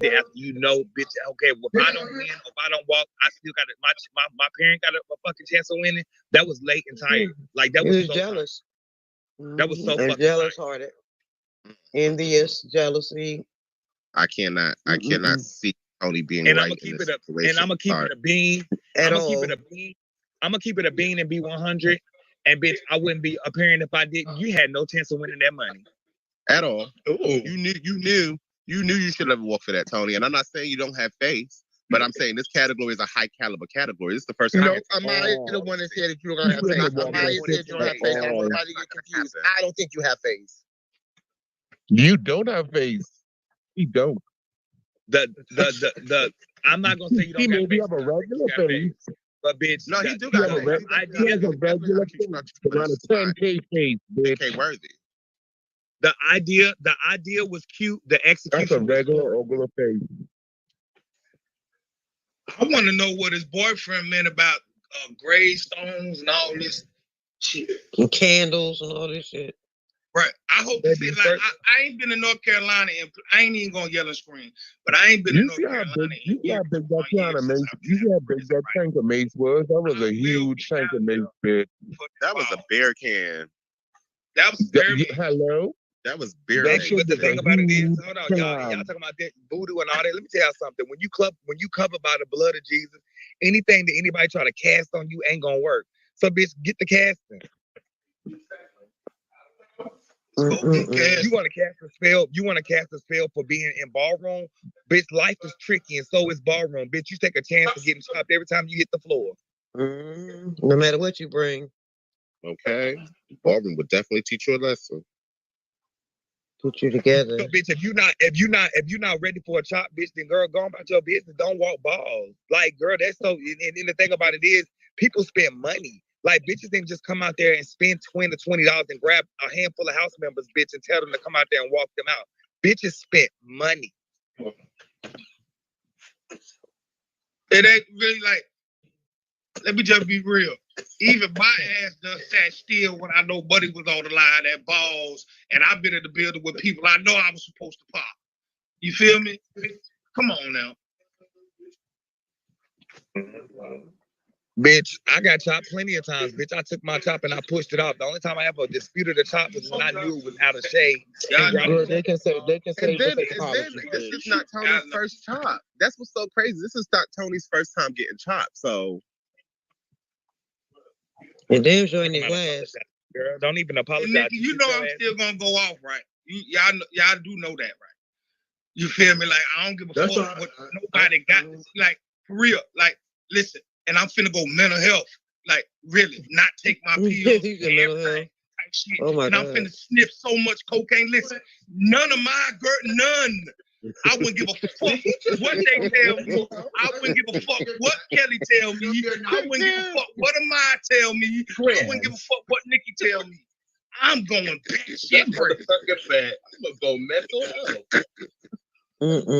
after you know, bitch. Okay, well, if I don't win, if I don't walk, I still got it. My parent got a fucking chance of winning. That was late and tired. Like that He was was so jealous. that was so And fucking tired. jealous hearted. Envious, jealousy. I cannot see Tony being And I'm right gonna in keep this it up. And situation. I'm gonna keep it a bean. At I'm gonna keep all. it a bean. I'm gonna keep it a bean and be 100. And bitch, I wouldn't be a parent if I didn't. You had no chance of winning that money. At all. Ooh. You should never walk for that, Tony. And I'm not saying you don't have faith, but I'm saying this category is a high caliber category. This is the first time. No, Amaya is the one that said that you don't have faith. Amaya said you don't have faith. I want everybody to get confused. I don't think you have faith. You don't have faith. You don't. The I'm not gonna say you don't He got maybe faith. have a regular faith. But bitch, No, he do He got have a faith. he has a regular faith. Around a 10K faith, bitch. Okay, worthy. the idea was cute. The That's a execution was regular ogular faith. I want to know what his boyfriend meant about gravestones and all this shit. And candles and all this shit. Right. I hope to see, like, I ain't been to North Carolina, and I ain't even gonna yell and scream, but I ain't been to You North see how Carolina big, in you see how years. big that Tiana Mace, you see how big that tank of Mace was? That was a huge tank of Mace, bitch. That was a beer can. That was very Hello? That was beer. That But shit the was thing a about it is, huge hold on, y'all time. talking about that voodoo and all that. Let me tell y'all something. When you cover by the blood of Jesus, anything that anybody try to cast on you ain't gonna work. So bitch, get the casting. You want to cast a spell? You want to cast a spell for being in ballroom? Bitch, life is tricky, and so is ballroom. Bitch, you take a chance of getting chopped every time you hit the floor. No matter what you bring. Okay. Baldwin would definitely teach you a lesson. Put you together. So, bitch, if you're not ready for a chop, bitch, then girl, go about your business. Don't walk balls. Like, girl, that's so. And the thing about it is, people spend money. Like, bitches didn't just come out there and spend $20 to $20 and grab a handful of house members, bitch, and tell them to come out there and walk them out. Bitches spent money. It ain't really like. Let me just be real. Even my ass done sat still when I know Buddy was on the line at balls, and I've been in the building with people I know I was supposed to pop. You feel me? Come on now. Bitch, I got chopped plenty of times. Bitch, I took my chop and I pushed it off. The only time I ever disputed a chop was when I knew it was out of shade. Girl, they can say And then, apology. this is not Tony's first chop. That's what's so crazy. This is not Tony's first time getting chopped. So. And Dave's joining his glass. Girl, don't even apologize. Nikki, you know I'm still gonna go off, right? Y'all do know that, right? You feel me? Like, I don't give a fuck what nobody got. Like, for real. Like, listen, and I'm finna go mental health. Like, really, not take my pills. Mental health. Shit. Oh my and I'm God. finna sniff so much cocaine. Listen, none of my none. I wouldn't give a fuck what they tell me. I wouldn't give a fuck what Kelly tell me. I wouldn't give a fuck what Amaya tell me. I wouldn't give a fuck what Nikki tell me. I'm going shit crazy. I'm gonna go mental health.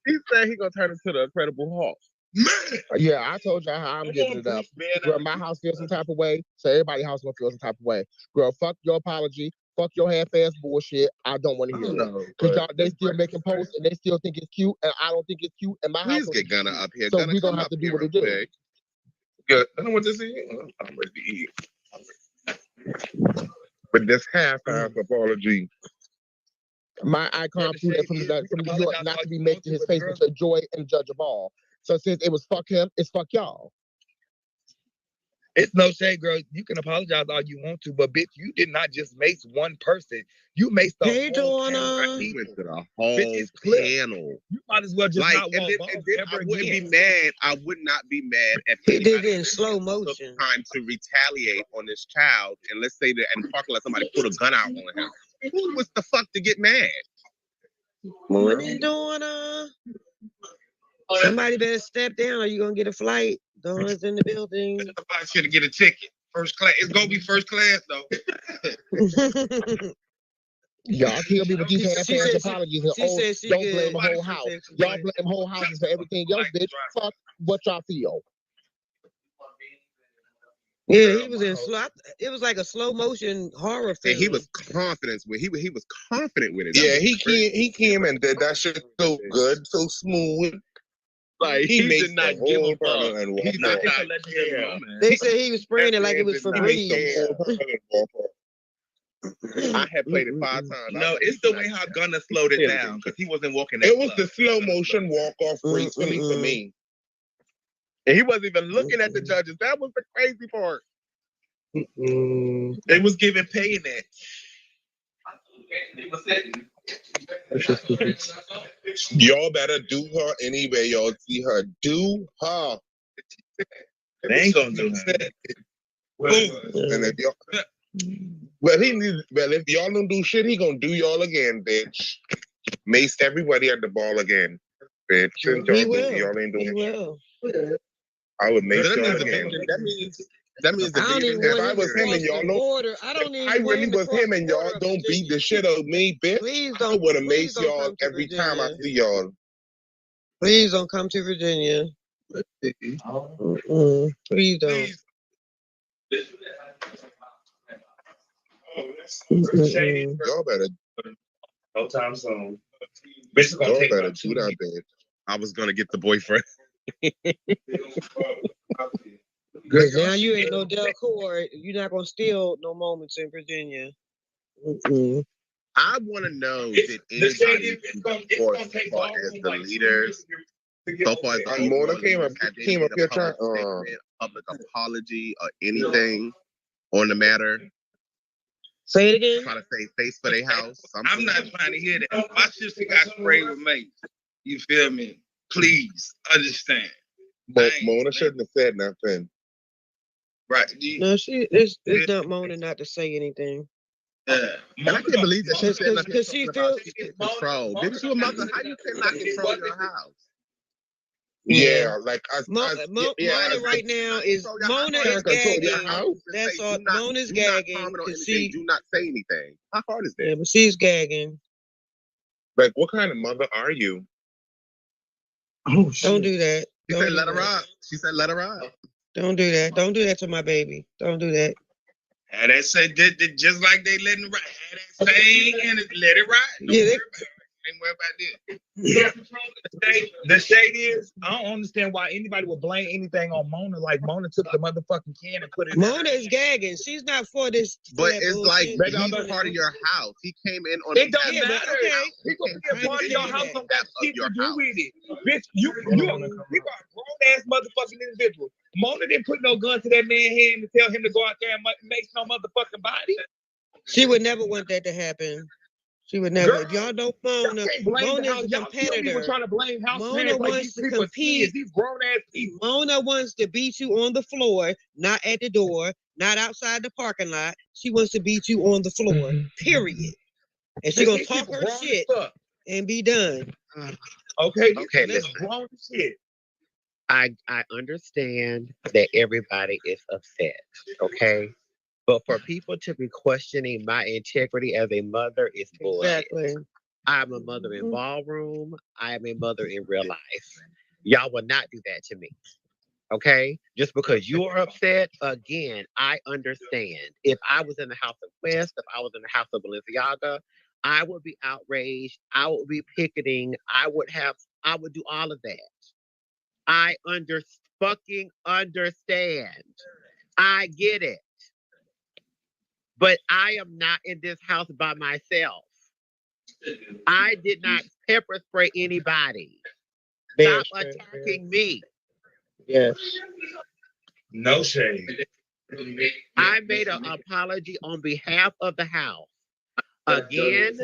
He said he gonna turn into the Incredible Hulk. Man. Yeah, I told y'all how I'm giving it up. Girl, my house feels some type of way, so everybody's house gonna feel some type of way. Girl, fuck your apology. Fuck your half-ass bullshit. I don't want to hear it. Because y'all, they still making posts and they still think it's cute, and I don't think it's cute. And my Please house get Gunna up here. So Gunna, we're going come to have up to do here what it real do. quick. Good. I don't want to see it. I'm ready to eat. But this half-ass apology. My icon flew there from New York not to be making his face with Joy and Judge a Ball. So since it was fuck him, it's fuck y'all. It's no shade, girl. You can apologize all you want to, but bitch, you did not just mace one person. You maced the whole panel. You went to the whole panel. You might as well just like, not walk and then I wouldn't be mad. I would not be mad if he did it in slow motion. Time to retaliate on this child, and let's say that in the parking lot somebody put a gun out on him. Who was the fuck to get mad? What are you doing? Somebody better step down, or you gonna get a flight. Dawn's in the building. Somebody should get a ticket. First class. It's gonna be first class though. Y'all kill me with these half-ass apologies and don't blame the whole house. Y'all blame whole houses for everything else, bitch. Fuck what y'all feel. Yeah, he was in slow. It was like a slow motion horror film. And he was confident with he was confident with it. Yeah, he came and did that shit so good, so smooth. Like He he makes did not the give whole a brother fuck. and walk He did off. not care. They said he was spraying it like it was for He makes the breeze. whole brother and walk off. I had played it 5 times. No, it's the way how Gunna slowed it down because he wasn't walking that It was slow. the slow motion walk off gracefully for me. And he wasn't even looking at the judges. That was the crazy part. They was giving pay that. Y'all better do her anyway. Y'all see her. Do her. They ain't gonna do that. And if y'all, if y'all don't do shit, he gonna do y'all again, bitch. Maced everybody at the ball again, bitch. Since He y'all, will. y'all ain't He doing will. I would mace That y'all means, again. that means the I don't even beating. If want I him was to him and cross y'all the know, border. I don't even I want really him to was cross him and the y'all border of don't beat Virginia. the shit out of me, bitch. Please I don't. would have Please maced don't y'all come to every time I Virginia. see y'all. Please don't come to Virginia. Please don't. Y'all better, No time soon. Bitch is gonna y'all take better about 2 do that, weeks. bitch. I was gonna get the boyfriend. Because now you ain't no Delcourt. You're not gonna steal no moments in Virginia. I want to know, did The shade anybody is it's gonna as take far all as from the like leaders, so far as the And Mona overall came leaders, up- have they came made up here a public trying- statement, public apology, or anything on the matter? Say it again. Trying to save face for their house. I'm not trying to hear that. My sister got sprayed with mace. You feel me? Please understand. Mona shouldn't have said nothing. Right. No, it's not Mona not to say anything. And I can't believe that she's sitting up here Because she talking about feels- she can control. Bitch, you a mother. How you cannot control your house? Yeah, like Mona yeah, right now is Mona is control your gagging. house. That's all. Mona's gagging because she. Do not say anything. How hard is that? Yeah, but she's gagging. Like, what kind of mother are you? Oh, Don't do that. She Don't said do let her that. ride. She said let her ride. Don't do that. Don't do that to my baby. Don't do that. And they said just like they letting it ride. Had that thing and let it ride. Don't Yeah, worry about it. Ain't worry about this. The shade is I don't understand why anybody would blame anything on Mona. Like Mona took the motherfucking can and put it in Mona is gagging. She's not for this. But that it's like bullshit. he's part of your house. He came in on It don't Yeah, but matter. okay. People be a part of your house don't got shit to do with it. Bitch, you are a grown ass motherfucking individual. Mona didn't put no gun to that man's hand to tell him to go out there and make no motherfucking body. She would never want that to happen. She would never. Girl, If y'all don't Y'all Mona, can't blame the Mona's house. a Y'all still people competitor. trying to blame house Mona parents like wants these to people compete. kids, these grown ass people. Mona wants to beat you on the floor, not at the door, not outside the parking lot. She wants to beat you on the floor, period. And she's gonna These talk people her grown as shit fuck. and be done. Okay, Okay, this listen. grown as shit. I understand that everybody is upset, okay? But for people to be questioning my integrity as a mother is bullshit. Exactly. I'm a mother in ballroom. I am a mother in real life. Y'all will not do that to me. Okay? Just because you are upset, again, I understand. If I was in the House of West, if I was in the House of Balenciaga, I would be outraged. I would be picketing. I would do all of that. I fucking understand. I get it. But I am not in this house by myself. I did not pepper spray anybody. Stop attacking me. Yes. no shade. I made an apology on behalf of the house. Again,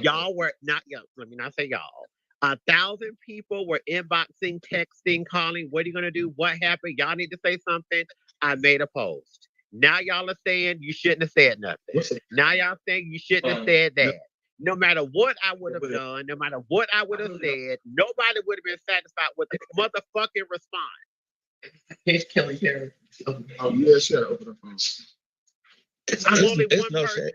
y'all were not y'all. Let me not say y'all. 1,000 people were inboxing, texting, calling. What are you gonna do? What happened? Y'all need to say something. I made a post. Now y'all are saying you shouldn't have said nothing. Now y'all saying you shouldn't have said that. No matter what I would have done, no matter what I would have said, nobody would have been satisfied with the motherfucking response. He's killing Karen. Yeah, shut up. Open the phone. I'm only it's one no person. shade.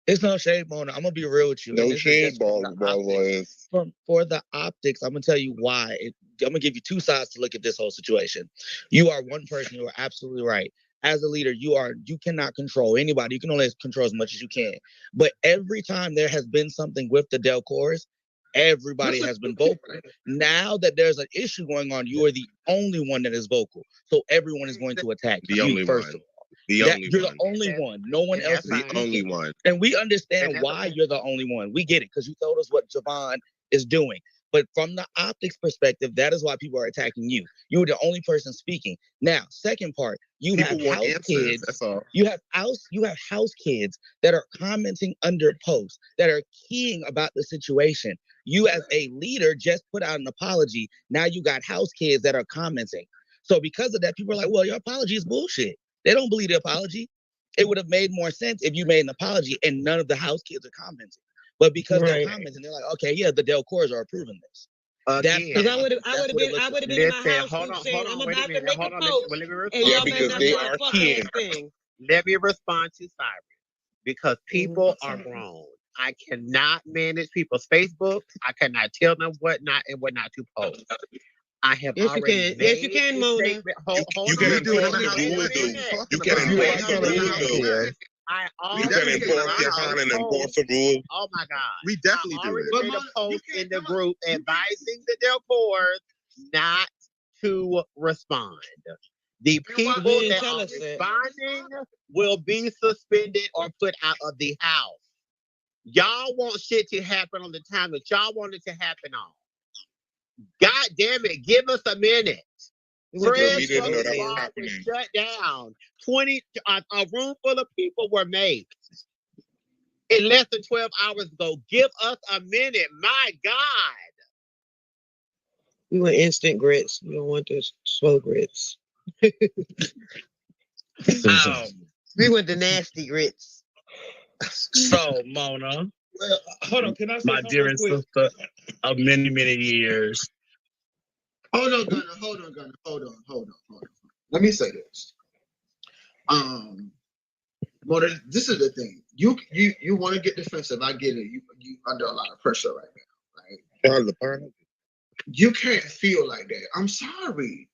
It's no shade, Mona. I'm gonna be real with you. No And this is shade, just for ball the boys. for the optics, I'm gonna tell you why. I'm gonna give you two sides to look at this whole situation. You are one person. You are absolutely right. as a leader, you cannot control anybody. You can only control as much as you can. But every time there has been something with the Delcors, everybody has been vocal. Now that there's an issue going on, you are the only one that is vocal. So everyone is going to attack The you only first one. of all. The That- only you're one. the only one. No one else is The speaking. only one. And we understand And that's why okay. you're the only one. We get it because you told us what Javon is doing. But from the optics perspective, that is why people are attacking you. You were the only person speaking. Now, second part, you People have want house answers. kids. That's all. You have house kids that are commenting under posts that are keying about the situation. You as a leader just put out an apology. Now you got house kids that are commenting. So because of that, people are like, well, your apology is bullshit. They don't believe the apology. It would have made more sense if you made an apology and none of the house kids are commenting. But because they're Right. commenting, they're like, okay, yeah, the Delcors are approving this. Again, Because I would have That's what it looks like. been in my listen, house hold group on, saying, hold I'm on, wait a about to minute. make Hold a on, post, let me and respond. y'all because better they not do are a fucking kids. thing. Let me respond to Cyrus because people are grown. I cannot manage people's Facebook. I cannot tell them what not and what not to post. I have Yes, you already can. Yes, you made can, a Mona. statement. Hold You on, can wait enforce a the rules, minute. though. You can You enforce are the telling rules, house though. kids. I You can already enforce your fine and enforce the rules. Oh my God. We definitely I do already it. made a post in the group advising the Delcors not to respond. The people didn't that tell are us that. responding will be suspended or put out of the house. Y'all want shit to happen on the time that y'all want it to happen on. God damn it, give us a minute. We didn't know that was Bar happening. shut down. 20 a room full of people were made in less than 12 hours ago. Give us a minute. My God. We want instant grits. We don't want the slow grits. We want the nasty grits. So, Mona, Well, hold on. Can I say my something real dearest quick? sister of many, many years. Hold on, Gunner. Hold on. Let me say this. Mona, this is the thing. You want to get defensive. I get it. You under a lot of pressure right now, right? You can't feel like that. I'm sorry.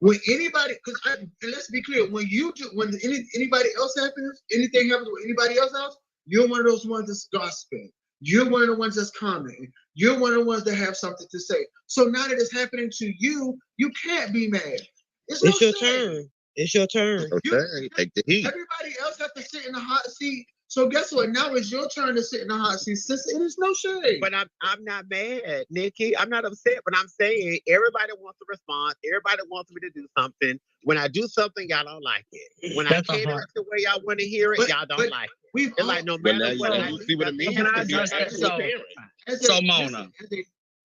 When anybody, and let's be clear, when anybody else happens, anything happens with anybody else, you're one of those ones that's gossiping. You're one of the ones that's commenting. You're one of the ones that have something to say. So now that it's happening to you, you can't be mad. It's your turn. It's your turn. Okay, take the heat. Everybody else has to sit in the hot seat. So guess what? Now it's your turn to sit in the hot seat. Since it is no shade. But I'm not mad, Nikki. I'm not upset, but I'm saying everybody wants a response. Everybody wants me to do something. When I do something, y'all don't like it. When That's I a cater hard- it the way y'all want to hear it, But- y'all don't but like it. We've It's all, like no But matter now what I you do, see what it means. Can I because you're just say actually so? parent. So, Mona.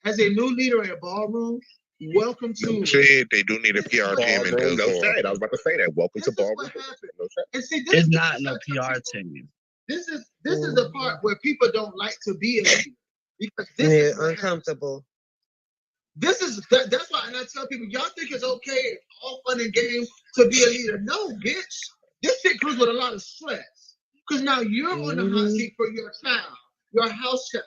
as a new leader in a ballroom, welcome to. Shit, they do need a PR team in Ballroom, no Delco. shade. I was about to say that. Welcome to This is what ballroom. happened. No shade. And see, It's not no PR team. This is the part where people don't like to be a leader because this Yeah, is what happens. uncomfortable. That's why, and I tell people, y'all think it's okay, all fun and games, to be a leader. No, bitch. This shit comes with a lot of stress because now you're on the hot seat for your child, your house child.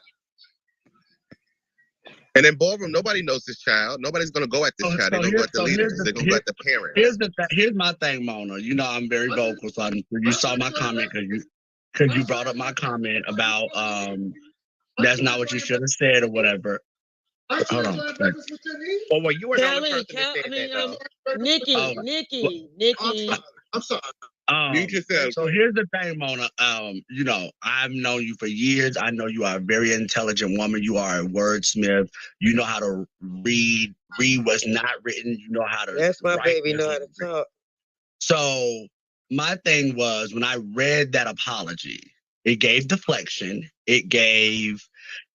And in ballroom, nobody knows this child. Nobody's gonna go at this child. They're gonna go at the leaders. They're gonna go at the parents. Here's my thing, Mona. You know I'm very vocal, so you saw my comment because you brought up my comment about that's not what you should have said or whatever. Hold on. or well, you were not the Kelly, person that said that, though. Nikki, Oh, Nikki. I'm sorry. Mute yourself. So here's the thing, Mona. You know, I've known you for years. I know you are a very intelligent woman. You are a wordsmith. You know how to read what's not written. You know how to. That's my write baby. what's Know how to written. talk. So my thing was when I read that apology, it gave deflection. It gave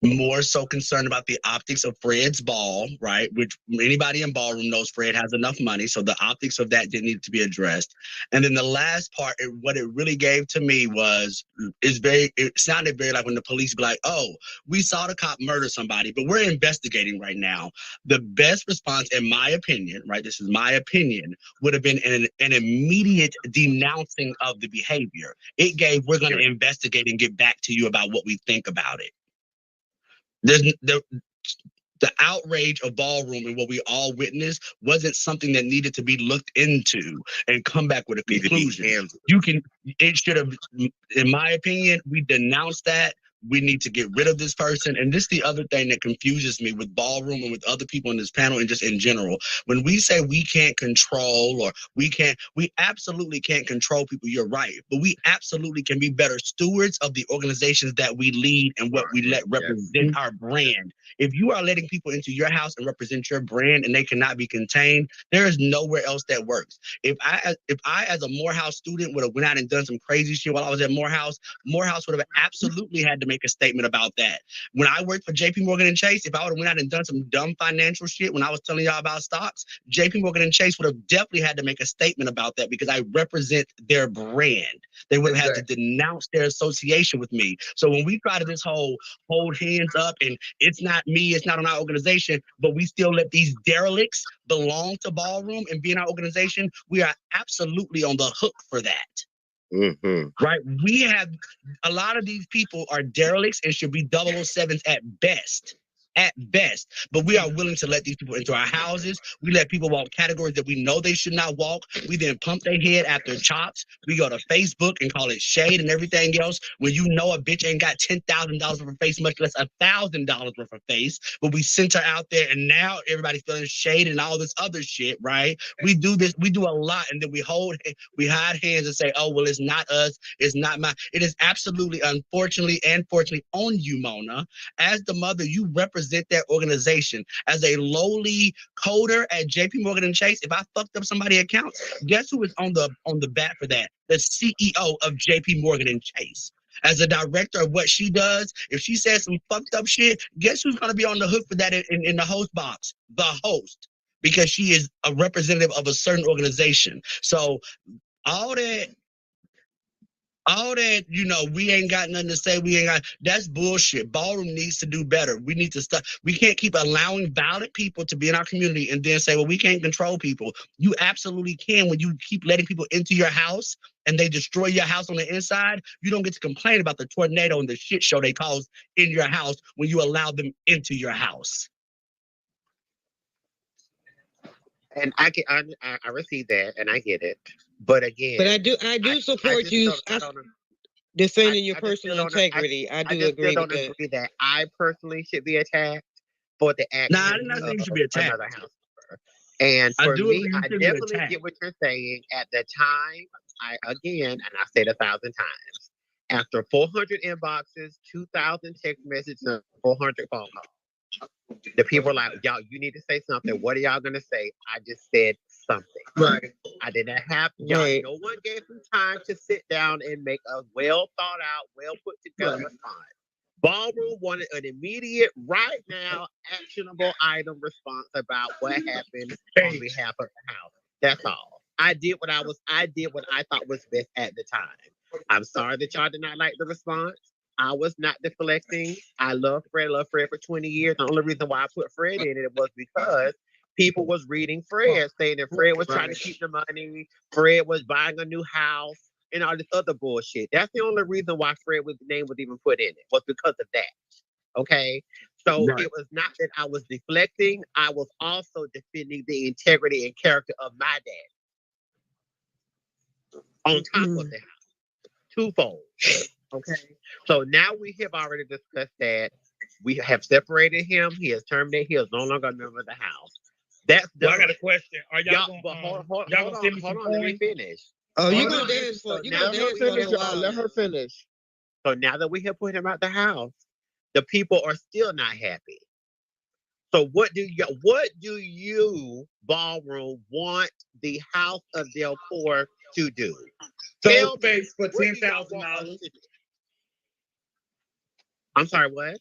more so concern about the optics of Fred's ball, right? Which anybody in ballroom knows Fred has enough money. So the optics of that didn't need to be addressed. And then the last part, what it really gave to me was, it sounded very like when the police be like, oh, we saw the cop murder somebody, but we're investigating right now. The best response, in my opinion, right? This is my opinion, would have been an immediate denouncing of the behavior. It gave, we're going to investigate and get back to you about what we think about it. the outrage of ballroom and what we all witnessed wasn't something that needed to be looked into and come back with a conclusion. It should have, in my opinion, we denounced that. We need to get rid of this person. And this is the other thing that confuses me with ballroom and with other people in this panel and just in general. When we say we can't control or we absolutely can't control people, you're right. But we absolutely can be better stewards of the organizations that we lead and what we let represent our brand. If you are letting people into your house and represent your brand and they cannot be contained, there is nowhere else that works. If I as a Morehouse student would have went out and done some crazy shit while I was at Morehouse would have absolutely had to make a statement about that. When I worked for JP Morgan and Chase, if I would have went out and done some dumb financial shit when I was telling y'all about stocks, JP Morgan and Chase would have definitely had to make a statement about that because I represent their brand. They would have had to denounce their association with me. So when we try to this whole hold hands up and it's not me, it's not on our organization, but we still let these derelicts belong to ballroom and be in our organization, we are absolutely on the hook for that. Right? We have a lot of these people are derelicts and should be 007s at best. At best, but we are willing to let these people into our houses. We let people walk categories that we know they should not walk. We then pump their head after chops. We go to Facebook and call it shade and everything else. When you know a bitch ain't got $10,000 worth of face, much less $1,000 worth of face, but we sent her out there and now everybody's feeling shade and all this other shit, right? We do this, we do a lot, and then we hide hands and say, oh, well, it's not us, it's not my. It is absolutely, unfortunately and fortunately on you, Mona. As the mother, you represent that organization. As a lowly coder at JP Morgan and Chase, if I fucked up somebody's accounts, guess who is on the bat for that? The CEO of JP Morgan and Chase. As a director of what she does, if she says some fucked up shit, guess who's going to be on the hook for that in the host box? The host, because she is a representative of a certain organization. So all that, we ain't got nothing to say. That's bullshit. Ballroom needs to do better. We need to stop. We can't keep allowing valid people to be in our community and then say, well, we can't control people. You absolutely can. When you keep letting people into your house and they destroy your house on the inside, you don't get to complain about the tornado and the shit show they cause in your house when you allow them into your house. And I receive that and I get it. But again, but I do support you defending your personal integrity. I do agree with that. Agree that I personally should be attacked for the action. I did not think you should be attacked. Another house member. And for me, I definitely get what you're saying. At the time, I said 1,000 times. After 400 inboxes, 2,000 text messages, and 400 phone calls. The people are like, y'all, you need to say something. What are y'all gonna say? I just said something. Right. I didn't have y'all. Right. No one gave them time to sit down and make a well thought out, well put together response. Ballroom wanted an immediate, right now, actionable item response about what happened on behalf of the house. That's all. I did what I thought was best at the time. I'm sorry that y'all did not like the response. I was not deflecting. I love Fred for 20 years. The only reason why I put Fred in it was because people was reading Fred, saying that Fred was trying to keep the money, Fred was buying a new house, and all this other bullshit. That's the only reason why Fred's name was even put in it, was because of that. Okay? So It was not that I was deflecting. I was also defending the integrity and character of my dad. On top of that. Twofold. Okay, so now we have already discussed that we have separated him. He has terminated. He is no longer a member of the house. That's done. Well, I got a question. Are y'all hold on, let me finish. Oh, you gonna dance for? Let her finish. So now that we have put him out the house, the people are still not happy. So what do you Ballroom want the House of Delcourt to do? Tell face for $10,000. I'm sorry, what?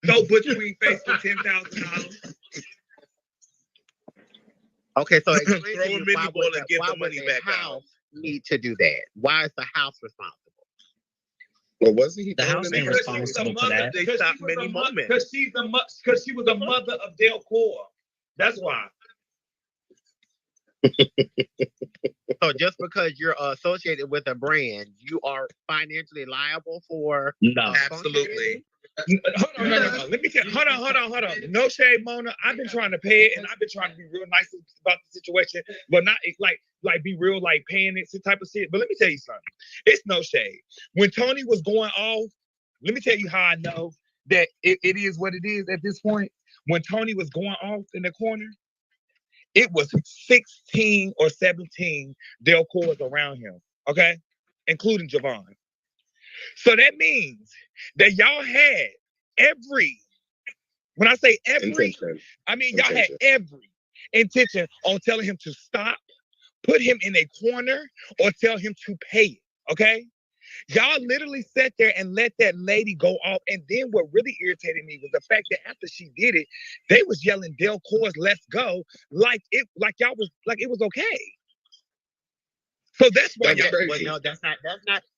Go between face for $10,000. Okay, so throw him in the ball and get the money back out. Need to do that. Why is the house responsible? Well, wasn't he? The house ain't responsible for that. They stopped many moments. Because she was a mother of Delcourt. That's why. So just because you're associated with a brand, you are financially liable for? No, absolutely. Hold on, no. Let me tell. Hold on. No shade, Mona. I've been trying to pay it, and I've been trying to be real nice about the situation, but not like be real, like paying it type of shit. But let me tell you something. It's no shade. When Tony was going off, let me tell you how I know that it is what it is at this point. When Tony was going off in the corner, it was 16 or 17 Delcours around him, okay? Including Javon. So that means that y'all had when I say every, Intention. I mean y'all had every intention on telling him to stop, put him in a corner, or tell him to pay it, okay? Y'all literally sat there and let that lady go off. And then what really irritated me was the fact that after she did it, they was yelling Delcours, let's go, like it was okay. So that's why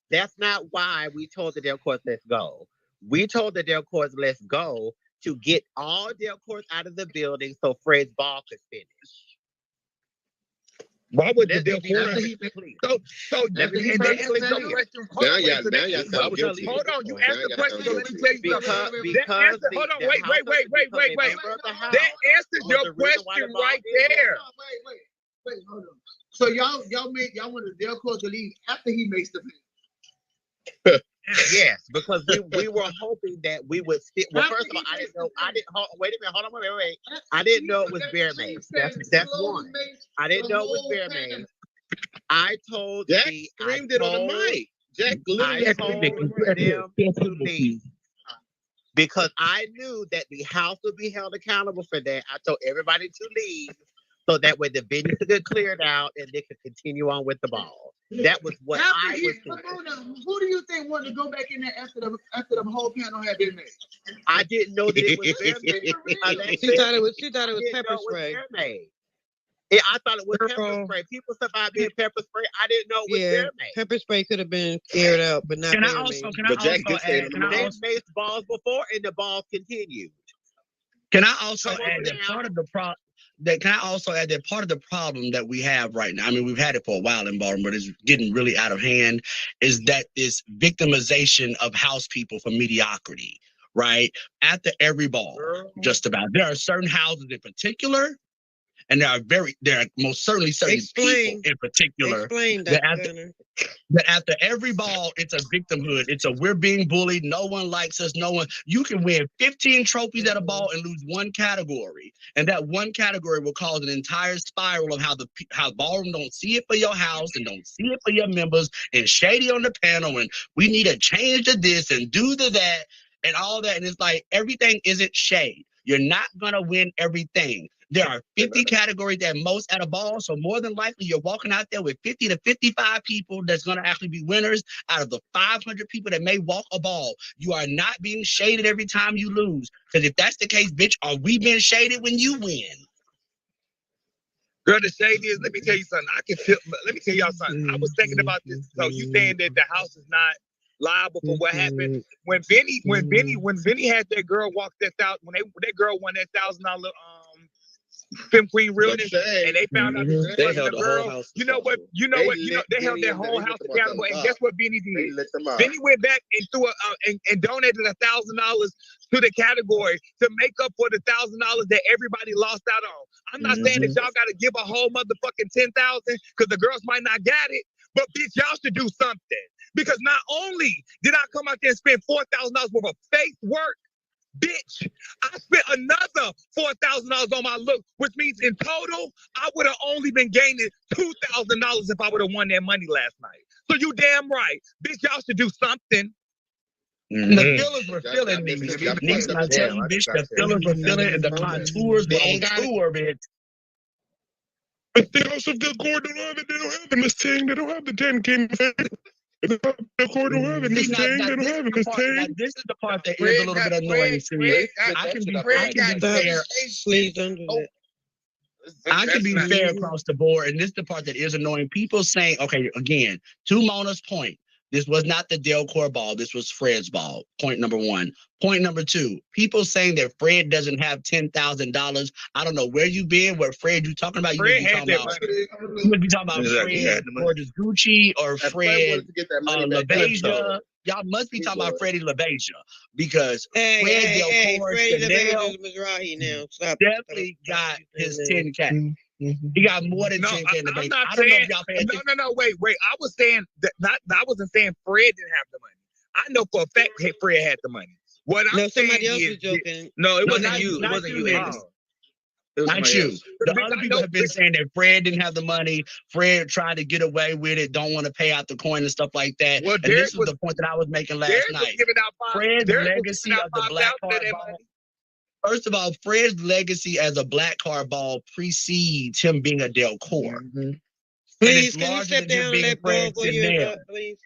that's not why we told the Delcours let's go. We told the Delcours let's go to get all Delcours out of the building so Fred's ball could finish. Why would the Delcours? So let me and they asked the question. Now y'all sound guilty. Hold on, you asked the question. So let me tell you something. Hold on, wait. That answers your question right there. Wait, hold on. So y'all wanted Delcours to leave after he makes the pay. Yes, because we were hoping that we would stick. Well, first of all, I didn't know. Wait a minute. Hold on. Wait. I didn't know it was Bear Mace. That's one. I didn't know it was Bear Mace. I told Jack screamed it on the mic. Jack literally told them to leave because I knew that the house would be held accountable for that. I told everybody to leave so that way the venue could get cleared out and they could continue on with the ball. That was what I was doing. Who do you think wanted to go back in there after the whole panel had been made? I didn't know that it was Bear Mace. She thought it was pepper spray. Yeah, I thought it was pepper spray. People said about being pepper spray. I didn't know it was Bear Mace. Pepper spray could have been aired out, but not. Can I also add? They made balls before, and the balls continued. Can I also add that part of the problem? Can I also add that part of the problem that we have right now, I mean, we've had it for a while in Baltimore, but it's getting really out of hand, is that this victimization of house people for mediocrity, right? After every ball, just about. There are certain houses in particular, and there are most certainly certain people in particular that after every ball, it's a victimhood. It's a we're being bullied. No one likes us. You can win 15 trophies at a ball and lose one category. And that one category will cause an entire spiral of how ballroom don't see it for your house and don't see it for your members and shady on the panel. And we need to change to this and do to that and all that. And it's like, everything isn't shade. You're not going to win everything. There are 50 categories at most at a ball, so more than likely you're walking out there with 50 to 55 people that's going to actually be winners out of the 500 people that may walk a ball. You are not being shaded every time you lose, because if that's the case, bitch, are we being shaded when you win? Girl, the shade is, let me tell you something. Let me tell y'all something. I was thinking about this. So you saying that the house is not liable for what happened when Benny had that girl walk that out, when that girl won that $1,000 Femme Queen realness, and they found out that they held the the girl. whole house. You know what? They held their whole house accountable. And guess what Benny did? Benny went back and threw and donated $1,000 to the category to make up for the $1,000 that everybody lost out on. I'm not saying that y'all got to give a whole motherfucking 10,000 because the girls might not got it, but bitch, y'all should do something. Because not only did I come out there and spend $4,000 worth of face work, bitch, I spent another $4,000 on my look, which means in total, I would have only been gaining $2,000 if I would have won that money last night. So you damn right. Bitch, y'all should do something. The fillers were filling me. I tell you, bitch, the fillers were filling and the contours were on tour, bitch. But they also the Delcours don't have it. They don't have it in this thing. They don't have the 10 king. Delcours don't have it in this thing. They don't have it in this thing. This is the part that is a little bit annoying to me. I can be fair across the board, and this is the part that is annoying. People saying, okay, again, to Mona's point, This was not the Delcourt ball. This was Fred's ball. Point number one. Point number two, people saying that Fred doesn't have $10,000. I don't know where you been, what Fred you talking about. Fred You had must be talking about Fred Gorgeous Gucci or Fred LaBeija. Y'all must be talking about Freddie LaBeija because Fred Delcourt Chanel now. Stop. definitely got his 10K. He got more than 10K in the bank. I don't know if y'all pay attention. No, wait. I was saying that I wasn't saying Fred didn't have the money. I know for a fact Fred had the money. What I'm saying somebody else is, was joking. No, it No, wasn't not- you. It not wasn't you, you. Andy. Not you. The other people have been saying that Fred didn't have the money. Fred tried to get away with it, don't want to pay out the coin and stuff like that. Well, And Derek this was the point that I was making last Derek was night. giving out Fred's Derek was legacy giving out of the black $5,000 card that ball. money. First of all, Fred's legacy as a black card ball precedes him being a Delcourt. Please, it's can you larger step than him down and being let Fred Paul go here, Chanel. please?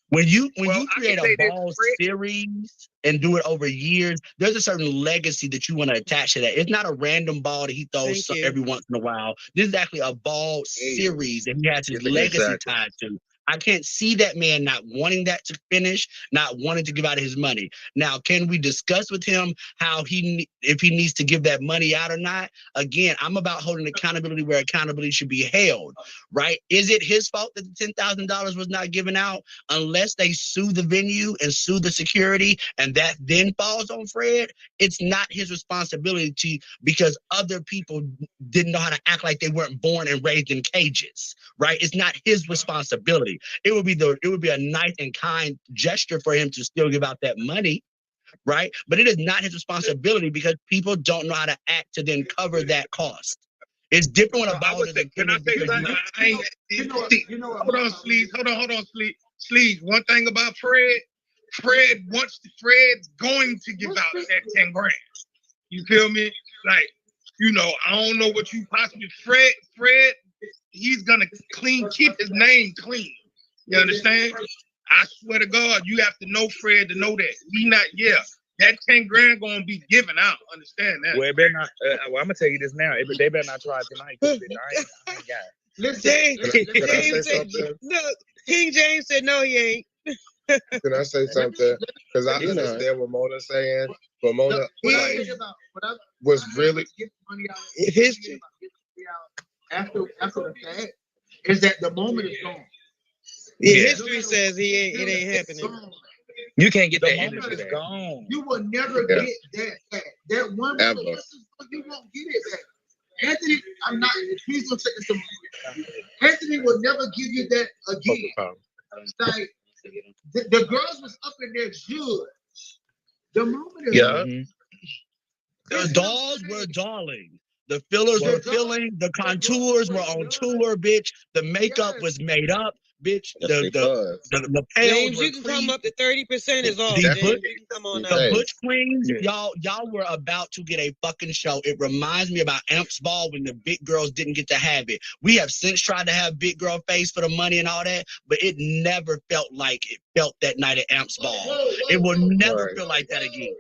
When you Well, I create can say a this, ball Fred- series and do it over years, there's a certain legacy that you want to attach to that. It's not a random ball that he throws Thank you. every once in a while. This is actually a ball series that he has his Yeah, legacy exactly. tied to. I can't see that man not wanting that to finish, not wanting to give out his money. Now, can we discuss with him how if he needs to give that money out or not? Again, I'm about holding accountability where accountability should be held, right? Is it his fault that the $10,000 was not given out? Unless they sue the venue and sue the security, and that then falls on Fred, it's not his responsibility because other people didn't know how to act like they weren't born and raised in cages, right? It's not his responsibility. It would be a nice and kind gesture for him to still give out that money, right? But it is not his responsibility because people don't know how to act to then cover that cost. It's different when a ball is Can I say something? Hold on, Sleeves. One thing about Fred's going to give out that 10 grand. You feel me? Like, I don't know what you possibly Fred, he's gonna keep his name clean. You understand? I swear to God, you have to know Fred to know that. That 10 grand gonna be given out. Understand that? Well, it better not. I'm gonna tell you this now. They better not try it tonight. 'Cause I ain't got it. Listen, Can I say James said, something? look, King James said no, he ain't. Can I say something? Because I understand what Mona's saying, but Mona was really history after the fact is that the moment is gone. Yeah, history says it ain't happening. You can't get The that moment energy is back. gone. You will never get that back. That one Ever. you won't get it back. Anthony, please don't take this to me. Anthony will never give you that again. Like the girls was up in there good. The moment is gone. The dolls were darling. The fillers were filling. The contours were on tour, bitch. The makeup was made up, bitch. The lapels James, were you can come up to 30% is all. The James, Butch- you can come on now. The Butch Queens, y'all were about to get a fucking show. It reminds me about Amps Ball when the big girls didn't get to have it. We have since tried to have big girl face for the money and all that, but it never felt like it felt that night at Amps Ball. It will never feel like that again.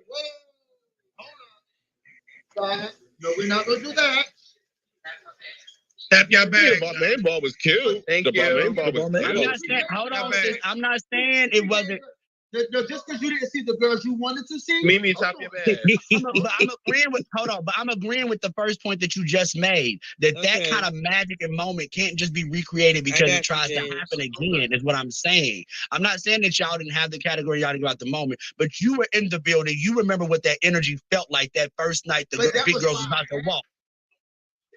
No, we're not gonna do that. Tap your bag. My main ball was cute. Thank The you. main ball was I'm cute. not saying, hold on, sis. I'm not saying it wasn't. Just because you didn't see the girls you wanted to see. Mimi, top your bag. I'm agreeing with the first point that you just made. That kind of magic and moment can't just be recreated because it tries to happen again. Is what I'm saying. I'm not saying that y'all didn't have the category y'all didn't go at the moment, but you were in the building. You remember what that energy felt like that first night the big girls was about to walk.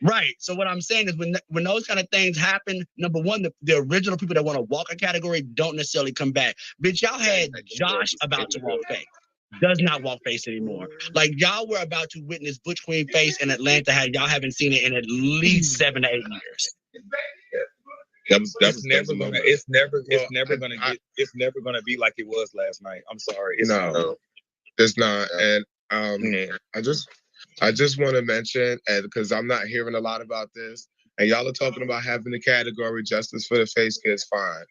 Right. So what I'm saying is when those kind of things happen, number one, the original people that want to walk a category don't necessarily come back. Bitch, y'all had Josh about to walk face. Does not walk face anymore. Like y'all were about to witness Butch Queen face in Atlanta. Y'all haven't seen it in at least 7 to 8 years. It's never gonna be like it was last night. I'm sorry. It's not. And I just want to mention, and because I'm not hearing a lot about this, and y'all are talking about having the category Justice for the Face Kids, fine.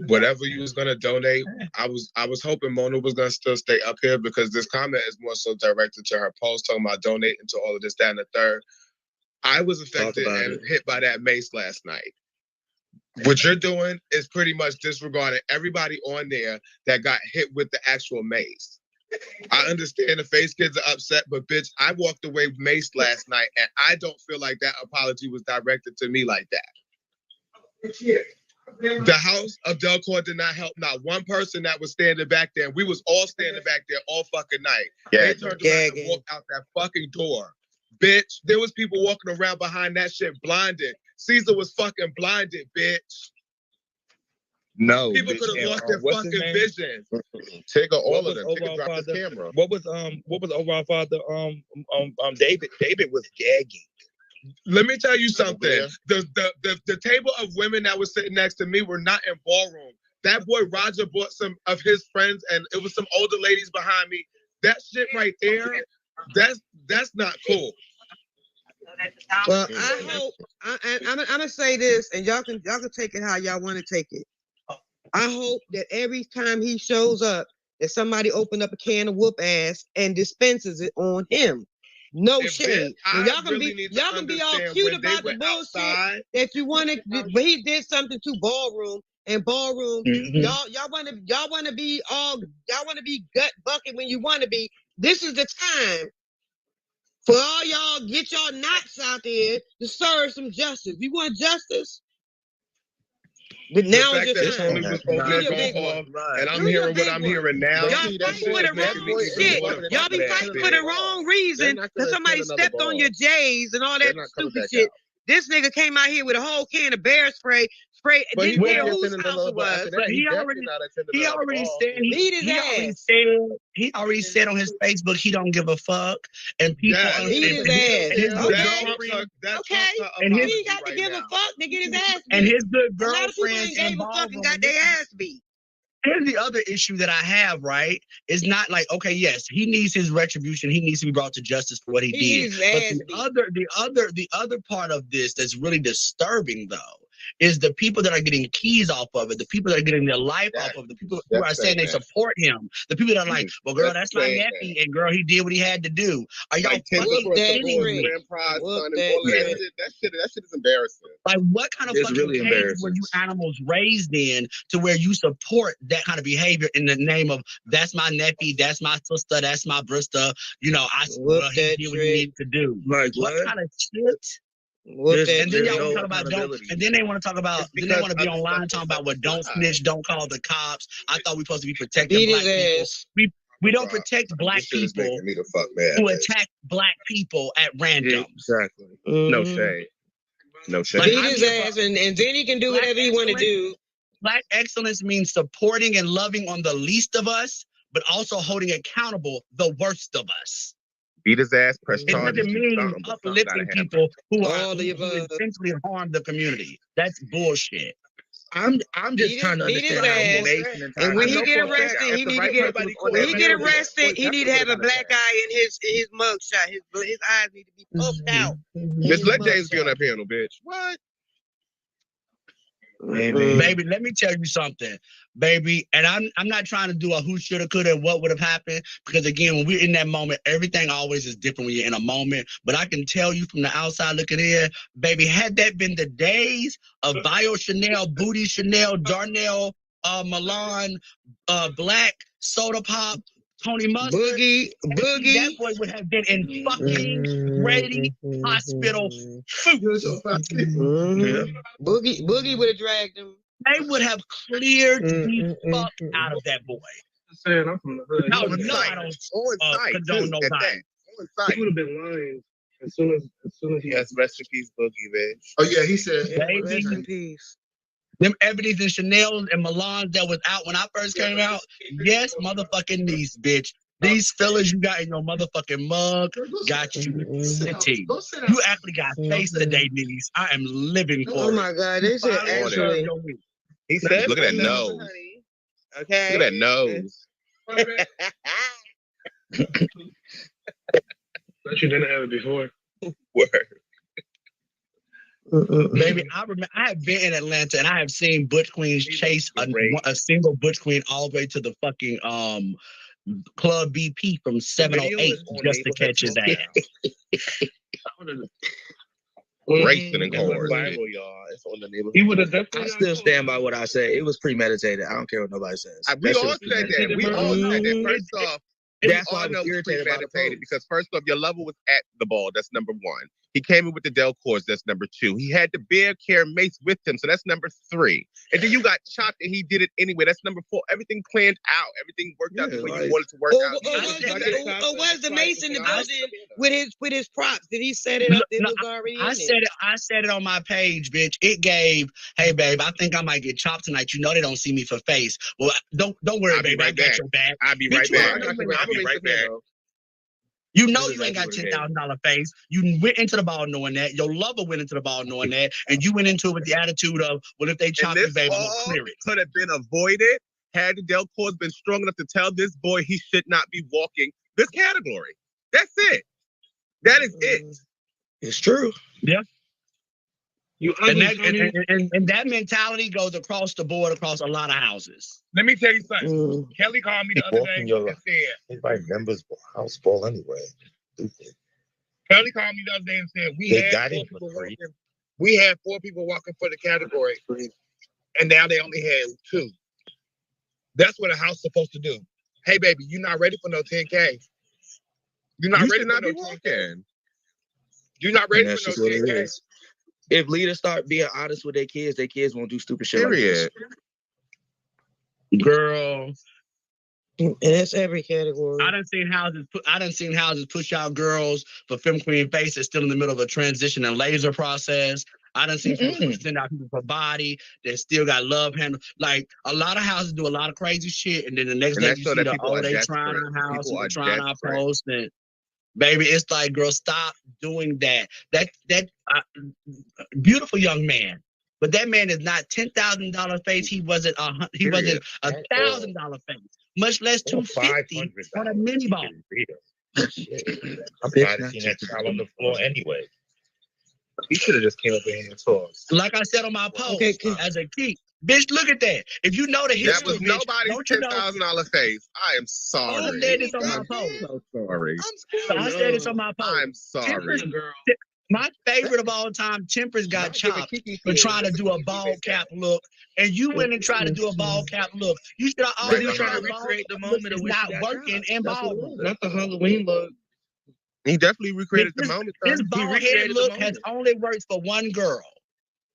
Whatever you was gonna donate, I was hoping Mona was gonna still stay up here because this comment is more so directed to her post talking about donating to all of this, that, and the third. I was affected and hit by that mace last night. What you're doing is pretty much disregarding everybody on there that got hit with the actual mace. I understand the face kids are upset, but bitch, I walked away maced last night, and I don't feel like that apology was directed to me like that. The house of Delcourt did not help not one person that was standing back there. And we was all standing back there all fucking night. They turned around and walked out that fucking door. Bitch, there was people walking around behind that shit blinded. Caesar was fucking blinded, bitch. No, people could have lost their fucking vision. Take all of them. Take a drop the camera. What was overall father? David. David was gagging. Let me tell you something. The table of women that was sitting next to me were not in ballroom. That boy Roger brought some of his friends, and it was some older ladies behind me. That shit right there, that's not cool. Well, I hope I'm gonna say this, and y'all can take it how y'all want to take it. I hope that every time he shows up, that somebody open up a can of whoop ass and dispenses it on him. No shade. Y'all can be all cute about the bullshit that you want to, but he did something to ballroom. And ballroom, y'all want to be gut bucket when you want to be. This is the time for all y'all get y'all knots out there to serve some justice. You want justice? But now it's just Tony was over there going off, and I'm hearing what I'm hearing now. Y'all fighting for the wrong shit. Y'all be fighting for the wrong reason because somebody stepped on your J's and all that stupid shit. This nigga came out here with a whole can of bear spray. Didn't care whose house it was. He already said on his Facebook he don't give a fuck, and people beat his ass. Okay, and he ain't got to give a fuck to get his ass beat. And his good A lot of people girlfriends ain't gave a fuck and got their ass beat. Here's the other issue that I have, right? It's not like, okay, yes, he needs his retribution. He needs to be brought to justice for what he did. But the other part of this that's really disturbing, though, is the people that are getting keys off of it, the people that are getting their life off of it, the people who are saying they support him, the people that are like, well, girl, that's my nephew, and girl, he did what he had to do. Are y'all fucking kidding me? That shit is embarrassing. Like, what kind of fucking really cage were you animals raised in to where you support that kind of behavior in the name of that's my nephew, that's my sister, that's my brother, you know, he did what he needed to do. Like, what kind of shit? And then y'all want to talk about then they want to talk about, then they want to be online talking about what don't snitch, don't call the cops. I thought we were supposed to be protecting black people. We don't protect black people who attack black people at random. Exactly. No shade. No shade. Beat his ass, and then he can do whatever he want to do. Black excellence means supporting and loving on the least of us, but also holding accountable the worst of us. Beat his ass, press It charges. doesn't mean uplifting people who essentially harm the community. That's bullshit. I'm just trying to understand how nation and when he get arrested, he need to get when he get arrested, he need to have a black eye in his mugshot. His eyes need to be puffed out. Just let James be on that panel, bitch. What? Baby, let me tell you something, baby. And I'm not trying to do a who shoulda, coulda, and what would have happened, because again, when we're in that moment, everything always is different when you're in a moment. But I can tell you from the outside looking in, baby, had that been the days of Bio Chanel, Booty Chanel, Darnell, Milan, Black, Soda Pop, Tony Mustard, Boogie, that boy would have been in fucking Grady Hospital. Boogie would have dragged him. They would have cleared the fuck out of that boy. Saying I'm from the hood. No, I don't condone no violence. He would have been lying as soon as he. Yes, rest in peace, Boogie, bitch. Oh yeah, he said. Rest in peace. Them Ebony's and Chanel's and Milan's that was out when I first came out. Yes, motherfucking niece, bitch. These fellas you got in your motherfucking mug got you sitting. You actually got face today, niece. I am living for it. Oh my God, they said actually. He said, look at that nose. Okay. Look at that nose. But you didn't have it before. Word. Baby, I remember I have been in Atlanta and I have seen Butch Queens chase a single Butch Queen all the way to the fucking Club BP from 708 just to catch his ass. racing and That's cars. viral, y'all. It's on the neighborhood. He would have I definitely. still stand by what I said. It was premeditated. I don't care what nobody says. We That shit all was said that. premeditated. We all said that. First off, That's we why I all was know it's irritated by the premeditated post. because first off, your lover was at the ball. That's number one. He came in with the Delcours. That's number two. He had the bear care mace with him. So that's number three. And then you got chopped and he did it anyway. That's number four. Everything planned out. Everything worked out the way you wanted it to work out. Or was the mace in the building with his props? Did he set it up? It was already in I said it on my page, bitch. It gave, hey babe, I think I might get chopped tonight. You know they don't see me for face. Well, don't worry, I'll be babe. right I got back. your back. I'll be Bitch, right you back. already I'll be right back. You know This is you ain't got exactly what $10,000 face. You went into the ball knowing that. Your lover went into the ball knowing that. And you went into it with the attitude of, well, if they chop you, And this baby, we'll all clear it. could have been avoided had the Delcours been strong enough to tell this boy he should not be walking this category. That's it. That is it. It's true. Yeah. You And ugly, Tony. that mentality goes across the board, across a lot of houses. Let me tell you something. Kelly called me the other day and said, Anybody members house ball anyway. Kelly called me the other day and said, we had 4 people walking for the category, and now they only had 2. That's what a house is supposed to do. Hey, baby, you're not ready for no 10K. You're not ready for no 10K. You're not ready for no 10K. If leaders start being honest with their kids won't do stupid shit like this. Girl. And that's every category. I done seen houses push out girls for Femme Queen Face that's still in the middle of a transition and laser process. I done seen people send out people for body that still got love handle. Like a lot of houses do a lot of crazy shit, and then the next day you see they trying our house, and trying our post, and baby, it's like, girl, stop doing that. That beautiful young man, but that man is not $10,000 face. He wasn't $1,000 face. Much less $250 on a mini ball. I'm tired of seeing that child on the floor anyway. He should have just came up in and talked. Like I said on my post, as a key, bitch, look at that. If you know the history, that was nobody's $10,000 face. I am sorry. I said this on my post. So sorry. I said this on my post. I'm sorry. My favorite of all time, Temperance got chopped for trying to do a ball cap look, and you went and tried to do a ball cap look. You should have already tried to recreate the moment of not working in ball room. Not the Halloween look. He definitely recreated the moment. This bald head look has only worked for one girl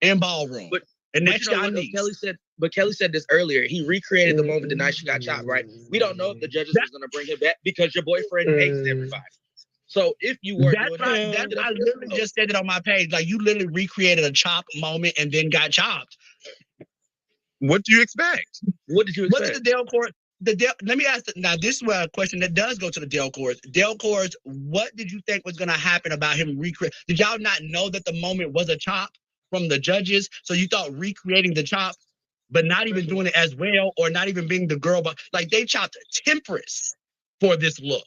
in ballroom, and that's Shanice. But Kelly said this earlier. He recreated the moment the night she got chopped, right? We don't know if the judges was gonna bring him back because your boyfriend hates everybody. So if you were I literally just said it on my page. Like you literally recreated a chop moment and then got chopped. What do you expect? What did you expect? What did the Delcours? Let me ask. Now this is a question that does go to the Delcours. Delcours, what did you think was going to happen about him recreate? Did y'all not know that the moment was a chop from the judges? So you thought recreating the chop, but not even doing it as well, or not even being the girl, but like they chopped Temperance for this look.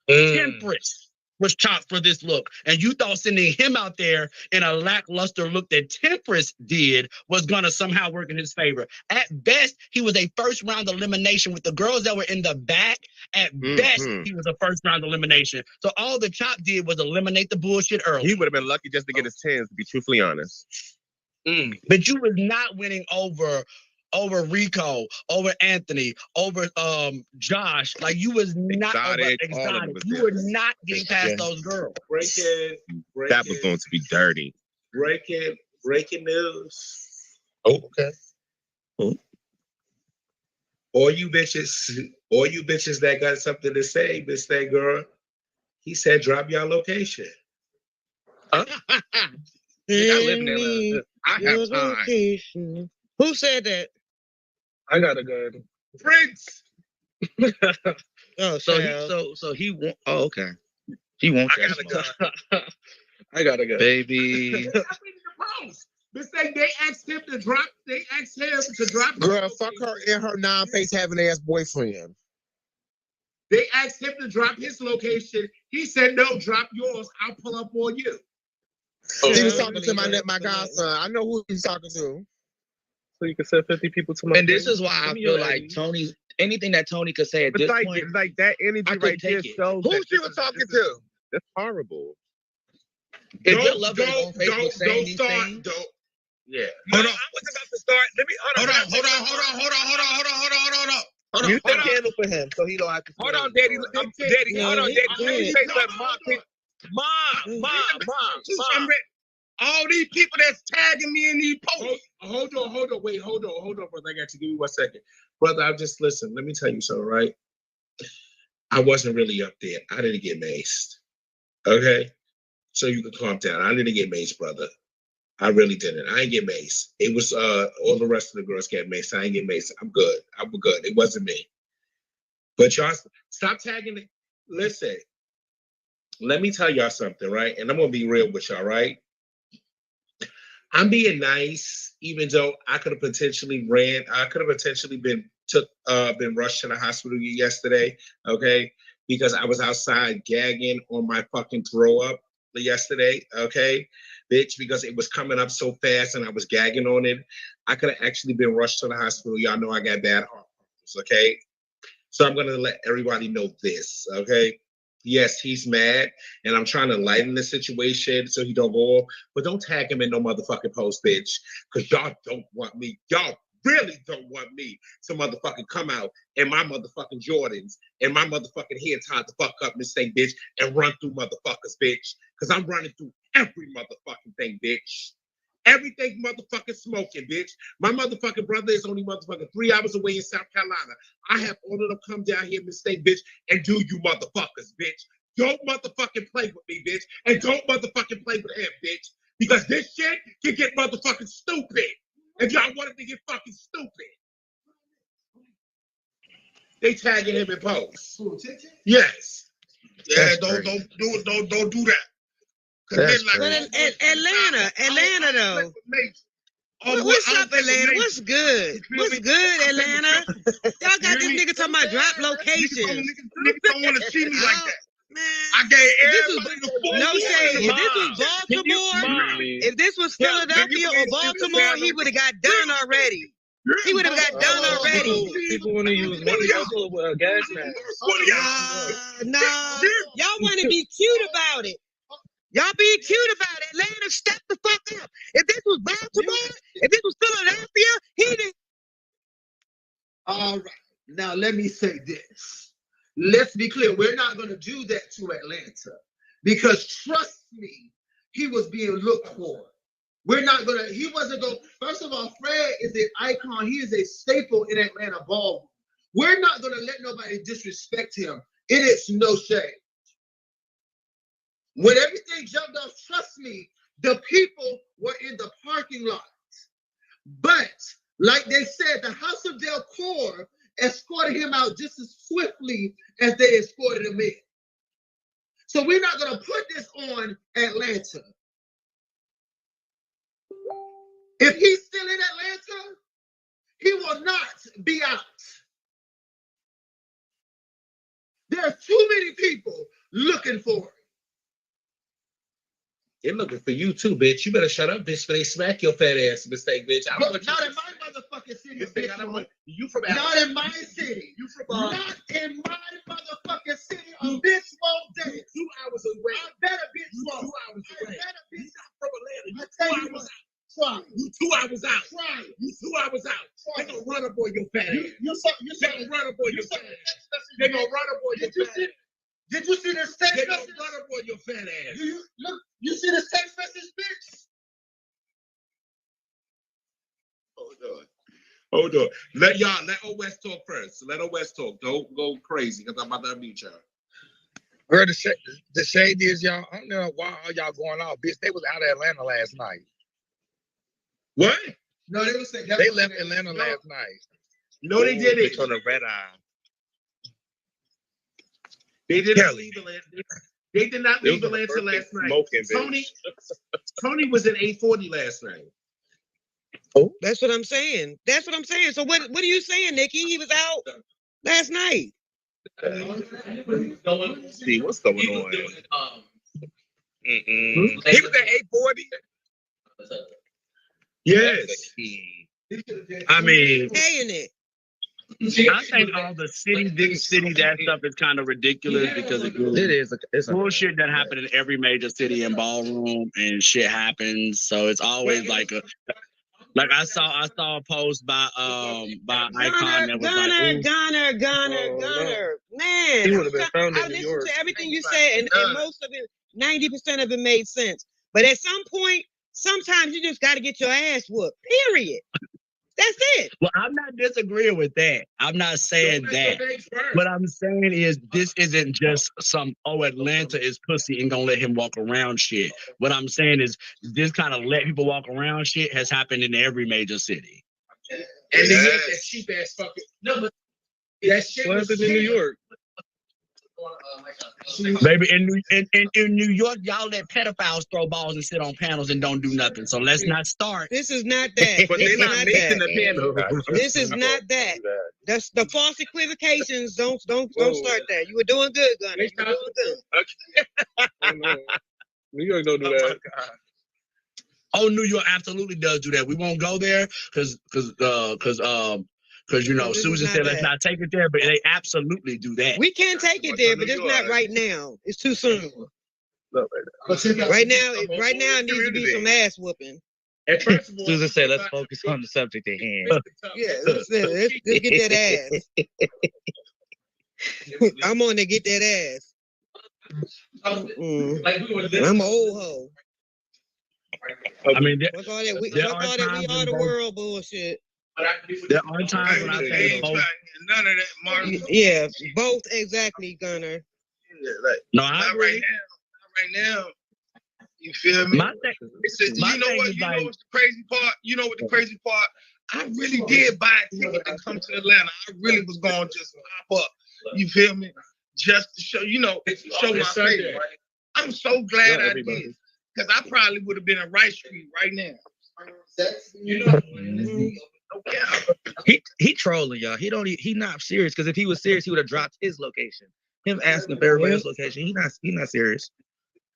Temperance was chopped for this look, and you thought sending him out there in a lackluster look that Temperance did was gonna somehow work in his favor. At best, he was a first round elimination with the girls that were in the back. At best, he was a first round elimination. So all the chop did was eliminate the bullshit early. He would have been lucky just to get his 10s, to be truthfully honest. But you was not winning over Rico, over Anthony, over Josh. Like you was not over Exotic. You were not getting past those girls. That was going to be dirty. Breaking news. Oh, okay. All you bitches that got something to say, Miss Thing Girl. He said, drop your location. I have time. Who said that? I got a gun. Prince. Oh, so he won't. Oh, okay. He won't. I got a gun. I got a gun. Baby. This thing, they asked him to drop. They asked him to drop. Girl, fuck her and her non-face having ass boyfriend. They asked him to drop his location. He said, "No, drop yours. I'll pull up on you." He was talking to my godson. I know who he's talking to. So you can send 50 people to my. And this is why I feel like Tony. Anything that Tony could say at this point, like that energy right there shows who she was talking to. That's horrible. If your loved one is on Facebook saying these things, yeah. Hold on. I was about to start. Let me hold on. you the candle for him, so he don't have to. Hold on, Daddy. Daddy. Hold on, Daddy. Let me say something. Mom. All these people that's tagging me in these posts. Hold on, brother. I got to give you 1 second. Brother, I'm just listen. Let me tell you something, right? I wasn't really up there. I didn't get maced. Okay? So you can calm down. I didn't get maced, brother. I really didn't. I ain't get maced. It was all the rest of the girls get maced. I ain't get maced. I'm good. It wasn't me. But y'all stop tagging it. Listen, let me tell y'all something, right? And I'm gonna be real with y'all, right? I'm being nice, even though I could have potentially been rushed to the hospital yesterday, okay? Because I was outside gagging on my fucking throw up yesterday, okay? Bitch, because it was coming up so fast and I was gagging on it. I could have actually been rushed to the hospital. Y'all know I got bad heart problems, okay? So I'm gonna let everybody know this, okay? Yes, he's mad, and I'm trying to lighten the situation so he don't go off. But don't tag him in no motherfucking post, bitch, because y'all don't want me. Y'all really don't want me to motherfucking come out in my motherfucking Jordans and my motherfucking hair tied the fuck up, this thing, bitch, and run through motherfuckers, bitch. Because I'm running through every motherfucking thing, bitch. Everything motherfucking smoking, bitch. My motherfucking brother is only motherfucking 3 hours away in South Carolina. I have all of them come down here, mistake, bitch, and do you motherfuckers, bitch. Don't motherfucking play with me, bitch. And don't motherfucking play with him, bitch. Because this shit can get motherfucking stupid. If y'all wanted to get fucking stupid. They tagging him in posts. Yes. Yeah, don't do that. Atlanta though. What's up, Atlanta? What's good? What's good, Atlanta? Y'all got this nigga talking about drop location. Niggas don't want to see me like that. Man, I gave everybody the full. No shade. If this was Baltimore, if this was Philadelphia or Baltimore, he would have got done already. He would have got done already. People want to use a gas mask. Nah, y'all want to be cute about it. Y'all being cute about it. Atlanta, step the fuck up. If this was Baltimore, if this was Philadelphia, he didn't. All right. Now, let me say this. Let's be clear. We're not going to do that to Atlanta because trust me, he was being looked for. We're not going to, he wasn't going, first of all, Fred is an icon. He is a staple in Atlanta ballroom. We're not going to let nobody disrespect him. It is no shame. When everything jumped off, trust me, the people were in the parking lot. But, like they said, the House of Del Cor escorted him out just as swiftly as they escorted him in. So we're not going to put this on Atlanta. If he's still in Atlanta, he will not be out. There are too many people looking for him. They're looking for you too, bitch. You better shut up, bitch, but they smack your fat ass, mistake, bitch. I don't want not in my motherfucking city, bitch. You from not in my city. You from not in my motherfucking city. A bitch won't dance. 2 hours away. I bet a bitch won't. 2 hours away. I bet a bitch from Atlanta. I tell you what. Try. You 2 hours out. Try. You 2 hours out. They gonna run up on your fat ass. You gonna run up on your fat ass. They gonna run up on your fat ass. Did you see this text message? They gonna run up on your fat ass. You see this text message, bitch? Hold on. Let OS talk first. Let OS talk. Don't go crazy because I'm about to unmute y'all. Girl, the shade is, y'all, I don't know why all y'all going off. Bitch, they was out of Atlanta last night. What? No, they was saying they left Atlanta last night. No, they didn't. On the red eye. They didn't leave Atlanta. They did not leave Atlanta last night. Tony was in 840 last night. Oh, that's what I'm saying. That's what I'm saying. So what are you saying, Nikki? He was out last night. See what's going on. He was at 840. Yes. I mean, paying it. I think all the city, this city, that stuff is kind of ridiculous because it is. It's bullshit that happened in every major city and ballroom and shit happens. So it's always like I saw a post by Icon that was Gunner. Man, He would have been found I in New listened York. to everything you said, and most of it, 90% of it made sense. But at some point, sometimes you just got to get your ass whooped. Period. That's it. Well, I'm not disagreeing with that. I'm not saying that. What I'm saying is this isn't just some Atlanta is pussy and gonna let him walk around shit. What I'm saying is this kind of let people walk around shit has happened in every major city. And then you get that cheap ass fucking but that shit. What happened in New York? Baby, in New York, y'all let pedophiles throw balls and sit on panels and don't do nothing. So let's not start. This is not that. But they're not making the panel. This is not that. That's the false equivocations. Don't start that. You were doing good, Gunner. You were doing good. New York don't do that. Oh, New York absolutely does do that. We won't go there because you know, Susan said let's not take it there, but they absolutely do that. We can take it there, but it's not right now. It's too soon. Right now, it needs to be some ass whooping. Susan said, "Let's focus on the subject at hand." Yeah, let's get that ass. I'm on to get that ass. I'm an old hoe. I mean, fuck all that. We are the world bullshit. There are times when I think both. None of that, Martin. Yeah, both exactly, Gunner. No, I agree. Not right now. You feel me? My thing, you know what's the crazy part? You know what the crazy part? I really did buy a ticket to come to Atlanta. I really was going to just pop up. You feel me? Just to show, show my face. Right? I'm so glad I did. Because I probably would have been in Rice Street right now. He trolling y'all. He not serious. Because if he was serious, he would have dropped his location. Him asking for everybody's location. He not serious.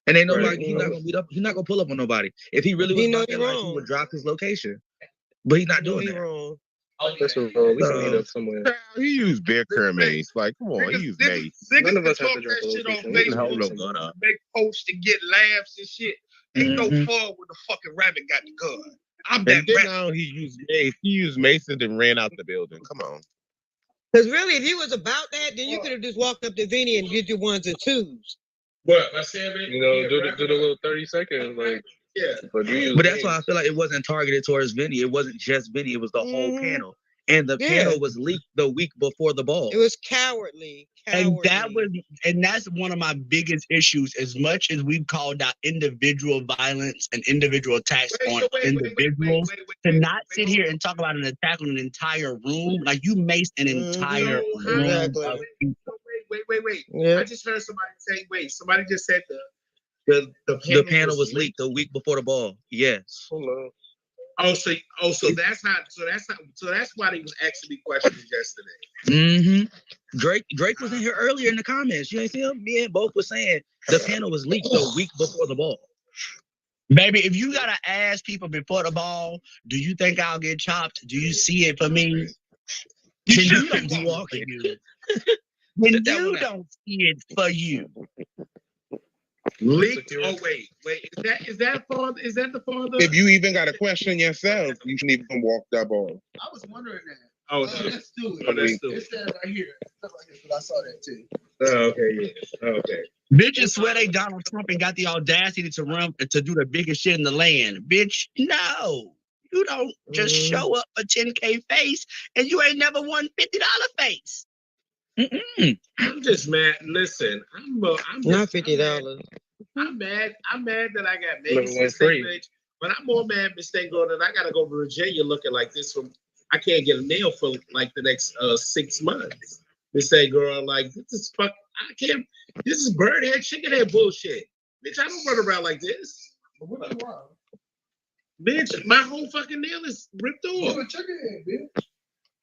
And ain't nobody. He's not gonna beat up. He's not gonna pull up on nobody. If he really was about that life, he would drop his location. But he's not doing that. Wrong. That's wrong. We can meet up somewhere. He used beer curd mace. Like, come on, he used mace. None of us have to drop that shit on Facebook. Facebook. Make posts to get laughs and shit. Ain't no fun with the fucking rabbit got the gun. I'm that rabbit. Now he used mace. He used mace and then ran out the building. Come on. Because really, if you was about that, then you could have just walked up to Vinny and get your ones and twos. What? I said, do the little 30 seconds, like. Yeah. But that's why I feel like it wasn't targeted towards Vinny. It wasn't just Vinny. It was the whole panel. And the panel was leaked the week before the ball. It was cowardly. And that's one of my biggest issues. As much as we've called out individual violence and individual attacks on individuals, to not sit here and talk about an attack on an entire room, like you maced an entire room of people. Wait. Yeah. I just heard somebody say, somebody just said the panel was leaked the week before the ball. Yes. So that's why they was asking me questions yesterday. Drake was in here earlier in the comments. You ain't see him? Me and both were saying the panel was leaked the week before the ball. Baby, if you gotta ask people before the ball, do you think I'll get chopped? Do you see it for me? You don't be walking. When you don't see it for you. Leaked? Oh wait. Is that the father? If you even got a question yourself, you shouldn't even walk that ball. I was wondering that. Oh, that's stupid. It said right here. But I saw that too. Oh, okay, yeah. Okay. Bitches swear they Donald Trump and got the audacity to run to do the biggest shit in the land. Bitch, no. You don't just show up a 10K face and you ain't never won $50 face. I'm just mad. Listen, I'm not $50. I'm mad that I got made but I'm more mad mistake going that I gotta go to Virginia looking like this from I can't get a nail for like the next 6 months. They say, girl, like this is bird head, chicken head bullshit. Bitch, I don't run around like this. Bitch, my whole fucking nail is ripped off.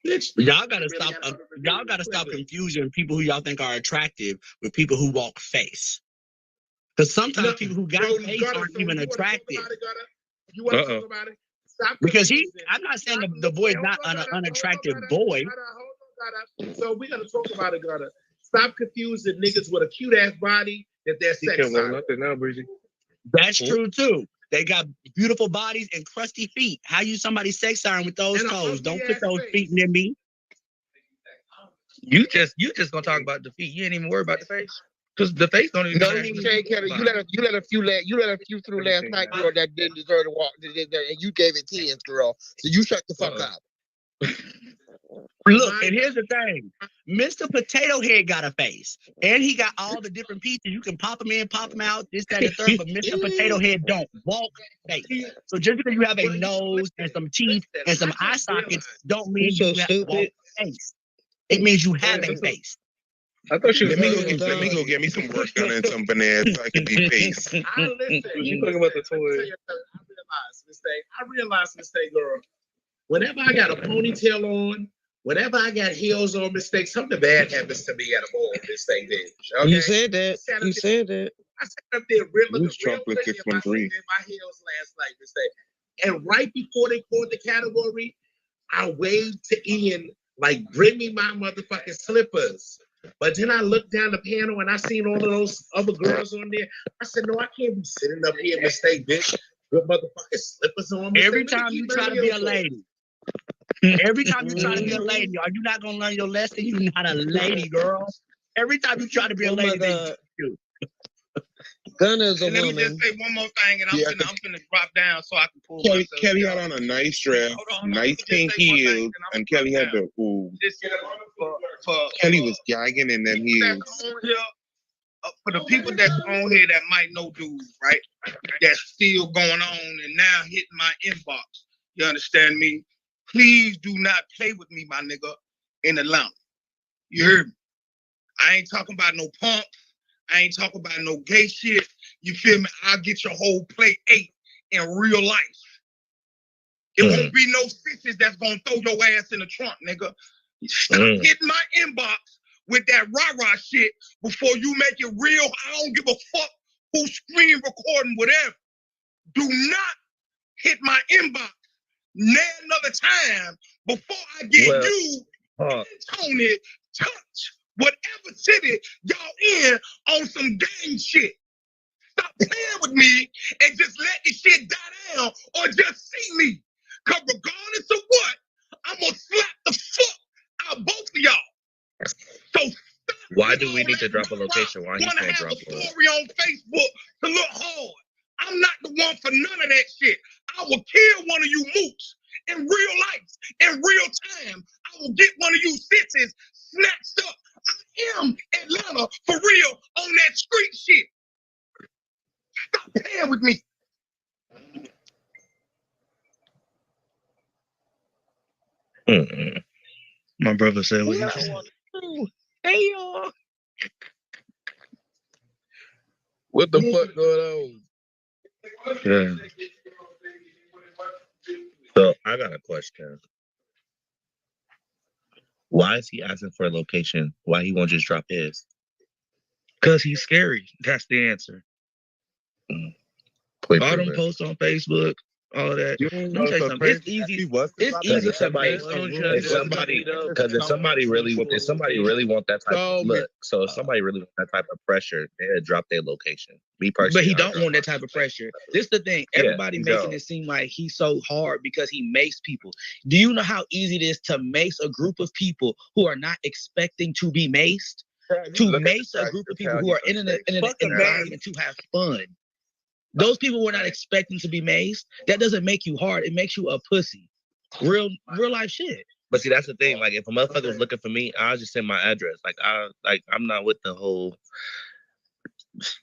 Bitch. Y'all gotta stop confusing people who y'all think are attractive with people who walk face. Because sometimes people who got face aren't even attractive. You want to talk about it? Because I'm not saying the boy is not an unattractive boy. So we gotta talk about it, gotta stop confusing niggas with a cute ass body that they're He sex can't wear siren. nothing now, Breezy. That's true too. They got beautiful bodies and crusty feet. How you somebody sex siren with those And a toes? Don't ugly put those ass feet face. near me. You just gonna talk about the feet. You ain't even worry about the face. Because the face don't even No, actually- Shane Kelly, you let a few through last night, girl, that didn't deserve to walk, and you gave it 10s, girl. So you shut the fuck up. Look, and here's the thing. Mr. Potato Head got a face. And he got all the different pieces. You can pop them in, pop them out, this, that, and the third, but Mr. Potato Head don't walk face. So just because you have a nose and some teeth and some eye sockets don't mean You so you have to walk stupid. face. It means you have a face. I thought she was Let me talking go about get me some work done and some bananas so I can be face. I listen. she talking about the toy. I realized, mistake, girl. Whenever I got a ponytail on, whenever I got heels on, mistake, something bad happens to me at a ball, mistake, bitch. Okay? You said that. You said that. I sat up there real Loose chocolate pretty in my 613. in my heels last night, mistake. And right before they called the category, I waved to Ian like, bring me my motherfucking slippers. But then I looked down the panel and I seen all of those other girls on there. I said, no, I can't be sitting up here, mistake, bitch. Good motherfucking slippers on. Mistake. Every Let me time keep you my try to be a heels on. lady, every time you try to be a lady, are you not gonna learn your lesson? You're not a lady, girl. Every time you try to be a Oh my lady, they God. you. Gunna's a And let me woman. just say one more thing, and I'm Yeah, finna drop down so I can pull Kelly, myself Kelly together. had on a nice dress, Hold on, nice let me pink just say one thing, heels, then I'm and gonna Kelly drop had down. the ooh. This for Kelly was gagging in them heels. that's on here, for the people that's on here that might know dudes, right? That's still going on and now hitting my inbox. You understand me? Please do not play with me, my nigga, in Atlanta. You heard me? I ain't talking about no pumps. I ain't talking about no gay shit. You feel me? I'll get your whole plate 8 in real life. It won't be no bitches that's gonna throw your ass in the trunk, nigga. Stop hitting my inbox with that rah-rah shit before you make it real. I don't give a fuck who's screen recording, whatever. Do not hit my inbox another time before I get you and Tony touch whatever city y'all in on some gang shit. Stop playing with me and just let the shit die down or just see me. Cause regardless of what, I'm gonna slap the fuck out both of y'all. So Why do we need to drop a location? Why he wanna can't have drop a one? story on Facebook to look hard. I'm not the one for none of that shit. I will kill one of you mooks in real life, in real time. I will get one of you bitches snatched up. I am Atlanta for real on that street shit. Stop playing with me. My brother said what he Yeah. said. Hey, y'all. What the fuck going on? Yeah. So I got a question. Why is he asking for a location? Why he won't just drop his? Because he's scary. That's the answer. All them posts on Facebook, all that. Let me tell you something. It's easy. It's easy to make a room. If somebody really want that type of look, so if somebody really want that type of pressure, they'll drop their location. Me personally, but he don't want that type of pressure. This is the thing. Everybody making it seem like he's so hard because he makes people. Do you know how easy it is to mace a group of people who are not expecting to be maced? To mace a group of people who are in an environment to have fun. Those people were not expecting to be maced. That doesn't make you hard. It makes you a pussy. Real life shit. But see, that's the thing. Like, if a motherfucker was looking for me, I'll just send my address. I'm not with the whole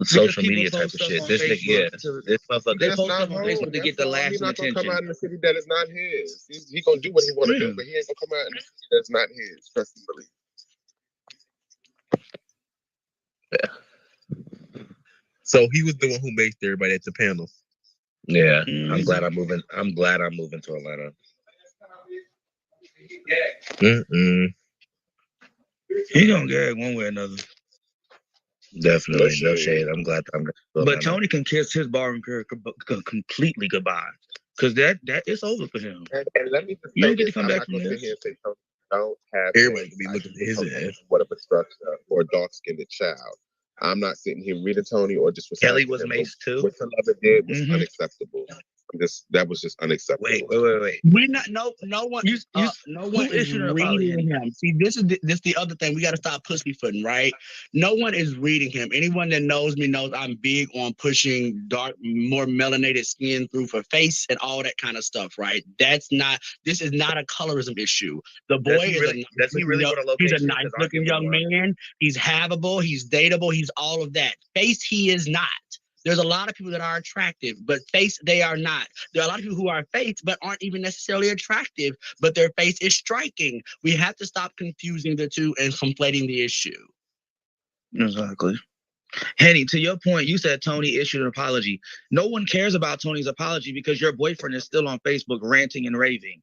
social media type of shit. This nigga, this motherfucker. They post stuff on Facebook to get the lasting He's not gonna attention. come out in the city that is not his. He gonna do what he want to do, but he ain't gonna come out in the city that's not his. Trust and believe. So he was the one who made everybody at the panel. Yeah, I'm glad I'm moving to Atlanta. He gonna gag one way or another. Definitely, no shade. I'm glad I'm gonna go. But Tony can kiss his barroom career completely goodbye, cause that it's over for him. And let me just you don't get to come I'm back not from gonna sit this. here and say Tony don't have Everybody could be looking at his ass. whatever structure for a dark-skinned child. I'm not sitting here reading Tony or just Kelly was maced too. What Tallulah did was Mhm. unacceptable. That was just unacceptable. Wait. We're not. No one. No one who is issued an apology? reading him. See, this is the other thing. We got to stop pussyfooting, right? No one is reading him. Anyone that knows me knows I'm big on pushing dark, more melanated skin through for face and all that kind of stuff, right? This is not a colorism issue. The boy Does he really go to he's location? a nice looking young man. He's havable. He's dateable. He's all of that. Face, he is not. There's a lot of people that are attractive, but face, they are not. There are a lot of people who are face, but aren't even necessarily attractive, but their face is striking. We have to stop confusing the two and conflating the issue. Exactly. Henny, to your point, you said Tony issued an apology. No one cares about Tony's apology because your boyfriend is still on Facebook ranting and raving.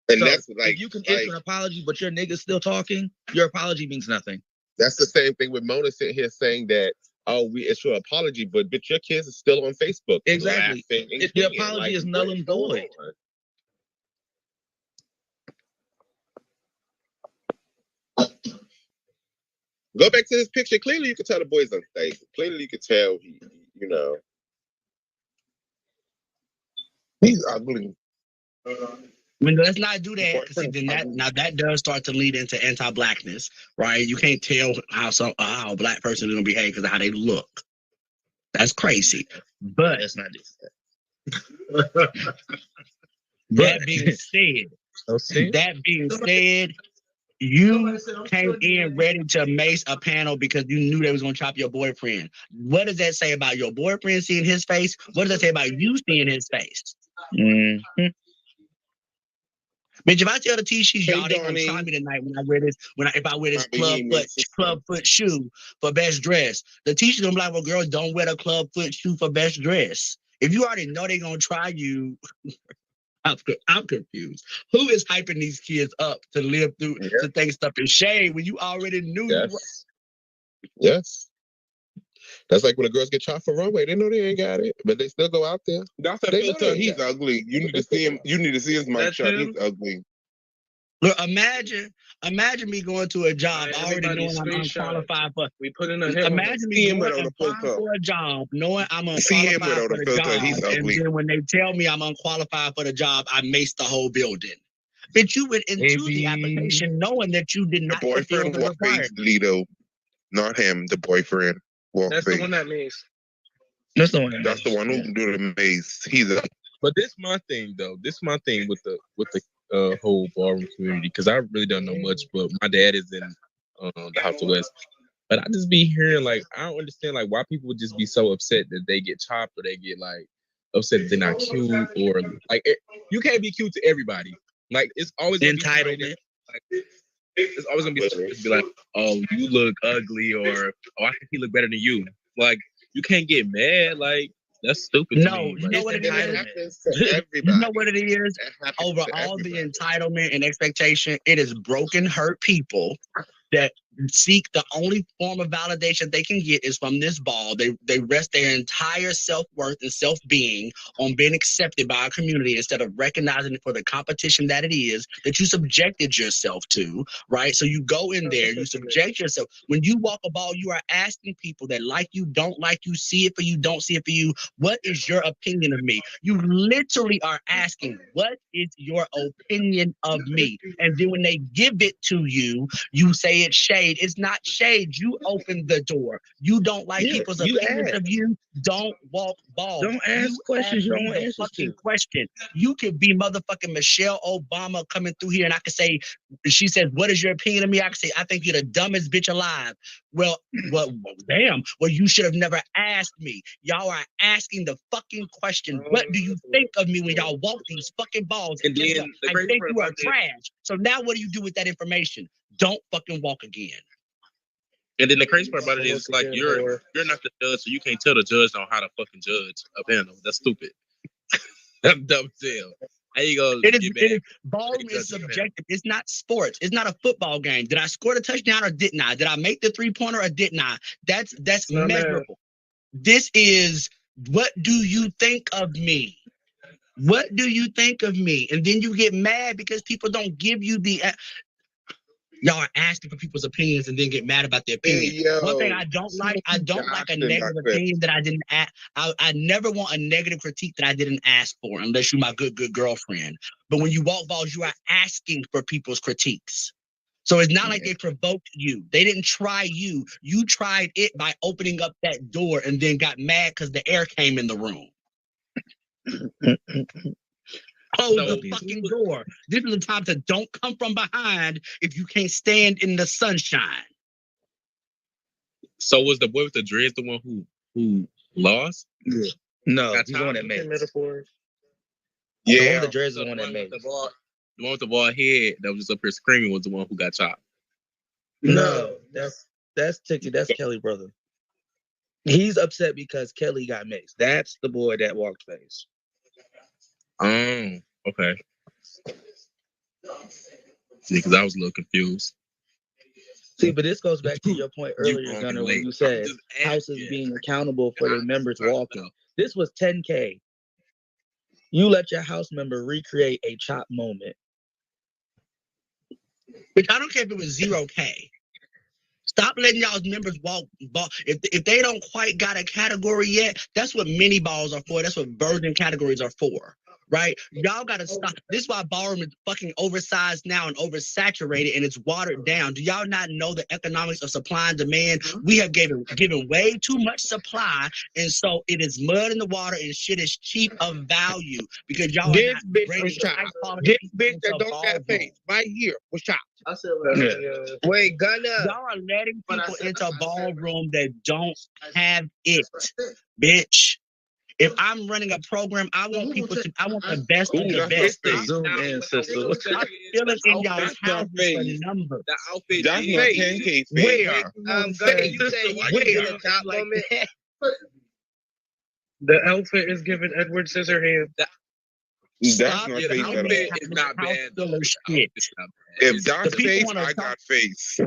And So, that's like, if you can issue an apology, but your nigga's still talking, your apology means nothing. that's the same thing with Mona sitting here saying that, oh, we issue an apology, but your kids are still on Facebook. Exactly. laughing and The kicking. apology Like, is null what and is going void. on? Go back to this picture. Clearly, you can tell the boy's unstable. Clearly, you can tell he's ugly. I mean, let's not do that because then that does start to lead into anti-blackness, right? You can't tell how a black person is gonna behave because of how they look. That's crazy. But let's not do that. That being said, you came in ready to mace a panel because you knew they was gonna chop your boyfriend. What does that say about your boyfriend seeing his face? What does that say about you seeing his face? Mm-hmm. Bitch, if I tell the T she's y'all, they gonna try me tonight when I wear this. If I wear this club foot shoe for best dress, the teacher's gonna be like, "Well, girl, don't wear the club foot shoe for best dress." If you already know they gonna try you, I'm confused. Who is hyping these kids up to live through to think stuff in shade when you already knew? Yes. That's like when the girls get chopped for runway. They know they ain't got it, but they still go out there. Dr. They know Filter, they he's ain't got it. ugly. You need to see him. You need to see his mugshot. him? He's ugly. Look, imagine me going to a job already everybody knowing I'm screenshot. unqualified for. We put in a hit. Imagine me going and applying for a job knowing I'm unqualified for the job, and then when they tell me I'm unqualified for the job, I mace the whole building. But you went into the application knowing that you did not fulfill Boyfriend the walked requirements. Lido, not him. The boyfriend walked. That's the one that makes. That's the one. That's the one who do the maze. He's a. But this my thing though. This my thing with the whole ballroom community because I really don't know much. But my dad is in the House of West. But I just be hearing like I don't understand like why people would just be so upset that they get chopped or they get like upset that they're not cute or like you can't be cute to everybody. Like it's always entitlement. It's always gonna be like, oh, you look ugly or oh, I think he look better than you. Like you can't get mad. Like that's stupid. No, you know what it is. You know what it is. Over all the entitlement and expectation, it is broken, hurt people that seek the only form of validation they can get is from this ball. They rest their entire self-worth and self-being on being accepted by a community instead of recognizing it for the competition that it is that you subjected yourself to, right? So you go in there, you subject yourself. When you walk a ball, you are asking people that like you, don't like you, see it for you, don't see it for you, what is your opinion of me? You literally are asking, what is your opinion of me? And then when they give it to you, you say it's shade. It's not shade. You open the door. You don't like people's opinions of you. Don't walk ball. Don't ask questions you don't want answers to. Question. You could be motherfucking Michelle Obama coming through here and I could say, she says, what is your opinion of me? I could say, I think you're the dumbest bitch alive. Well, damn. Well, you should have never asked me. Y'all are asking the fucking question. What do you think of me when y'all walk these fucking balls? And then I think you are trash. So now what do you do with that information? Don't fucking walk again. And then the crazy part about it is like you're not the judge, so you can't tell the judge on how to fucking judge a panel. That's stupid. That's dumb as hell. How you go? Ballroom is subjective. It's not sports. It's not a football game. Did I score the touchdown or didn't I? Did I make the 3-pointer or didn't I? That's measurable. This is what do you think of me? What do you think of me? And then you get mad because people don't give you the. Y'all are asking for people's opinions and then get mad about their opinion. One thing I don't like a negative opinion that I didn't ask. I never want a negative critique that I didn't ask for, unless you're my good girlfriend. But when you walk balls, you are asking for people's critiques. So it's not like they provoked you. They didn't try you. You tried it by opening up that door and then got mad because the air came in the room. Close the fucking door. This is the time to don't come from behind if you can't stand in the sunshine. So was the boy with the dreads the one who lost? Yeah. No, Got he's the one that made it. Metaphors. The one with the dreads is the one that made it. The one with the bald head that was just up here screaming was the one who got chopped. No, that's Tiki. That's Kelly, brother. He's upset because Kelly got maced. That's the boy that walked face. Okay. See, because I was a little confused. See, but this goes back to your point earlier, Gunner, when you said houses being accountable for their members walking. This was 10K. You let your house member recreate a chop moment. But I don't care if it was 0K. Stop letting y'all's members walk. If they don't quite got a category yet, that's what mini balls are for. That's what virgin categories are for. Right? Y'all gotta stop. This is why ballroom is fucking oversized now and oversaturated and it's watered down. Do y'all not know the economics of supply and demand? We have given way too much supply, and so it is mud in the water and shit is cheap of value because y'all This are not bitch was chopped. This bitch that don't got face right here was chopped. I said, Wait, Gunner. Y'all are letting people into a ballroom that don't have it, bitch. If I'm running a program, I want people to. I want the best of the best. Zoom in, sister. Stop filling in y'all's houses for numbers. The outfit. That's not 10K. Where? Gunner, you say he did a top moment. The outfit is giving Edward Scissorhands. That's Stop not it. face I'm at being all. It's not bad. full of shit. If that's The people face, wanna I talk- got face.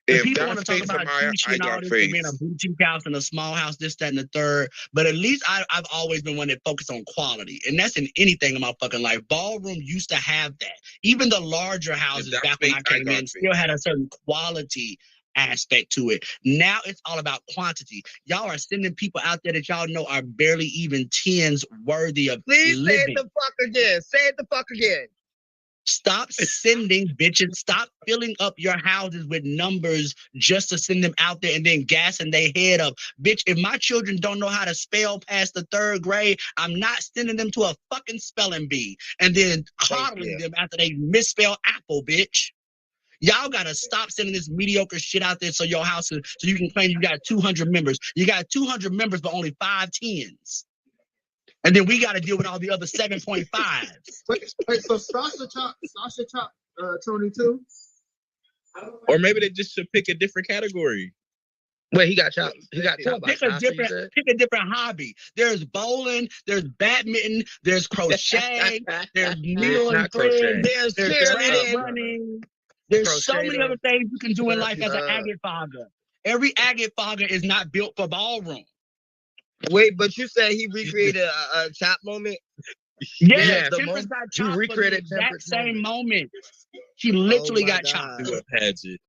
The If people want to that's talk face, about Amaya, Gucci I and all got this and being a face. boutique house and a small house, this, that, and the third. But at least I've always been one that focused on quality. And that's in anything in my fucking life. Ballroom used to have that. Even the larger houses that's back when I fake, I came got in still had a certain quality aspect to it. Now it's all about quantity. Y'all are sending people out there that y'all know are barely even tens worthy of Please say living. it the fuck again. Say it the fuck again. Stop sending bitches. Stop filling up your houses with numbers just to send them out there and then gassing their head up. Bitch, if my children don't know how to spell past the 3rd grade, I'm not sending them to a fucking spelling bee and then coddling them after they misspell apple, bitch. Y'all gotta stop sending this mediocre shit out there so your house so you can claim you got 200 members. You got 200 members, but only 5 tens. And then we got to deal with all the other 7.5s. Wait, so Sasha chopped Tony too? Or maybe they just should pick a different category. Wait, he got chopped. He got chopped by Pick a Sasha, you said? different hobby. There's bowling, there's badminton, there's crochet, there's needle and not thread, crochet. there's track running. There's so many other things you can do in life as an agate fogger. Every agate fogger is not built for ballroom. Wait, but you said he recreated a chop moment? Yeah, the Temperance moment- got he chopped for the recreated exact Temperance same moment. She literally Oh my got chopped. God. Do a pageant.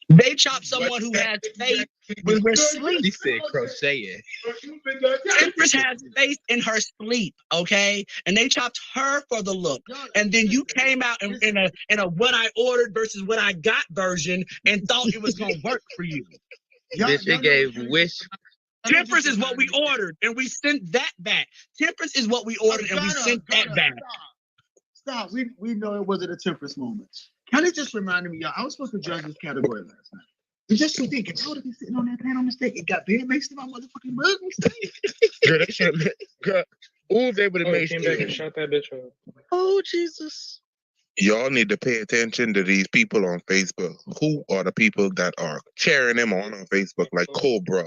They chopped someone who has faith when we're asleep. He said crocheting. Empress has faith in her sleep, okay? And they chopped her for the look. And then you came out in a what I ordered versus what I got version and thought it was gonna work for you. Bitch, it gave Wish. Temperance is what we ordered, and we sent that back. Temperance is what we ordered, and we sent that back. Stop. We know it wasn't a Temperance moment. Can you just remind me, y'all? I was supposed to judge this category last night. It's just so thinking, I would have been sitting on that panel mistake. It got big makes to my motherfucking mug mistake. Girl, they should have. Girl, who was able to Oh, make came back and shot that bitch up. Oh, Jesus. Y'all need to pay attention to these people on Facebook. Who are the people that are cheering them on Facebook like Cobra?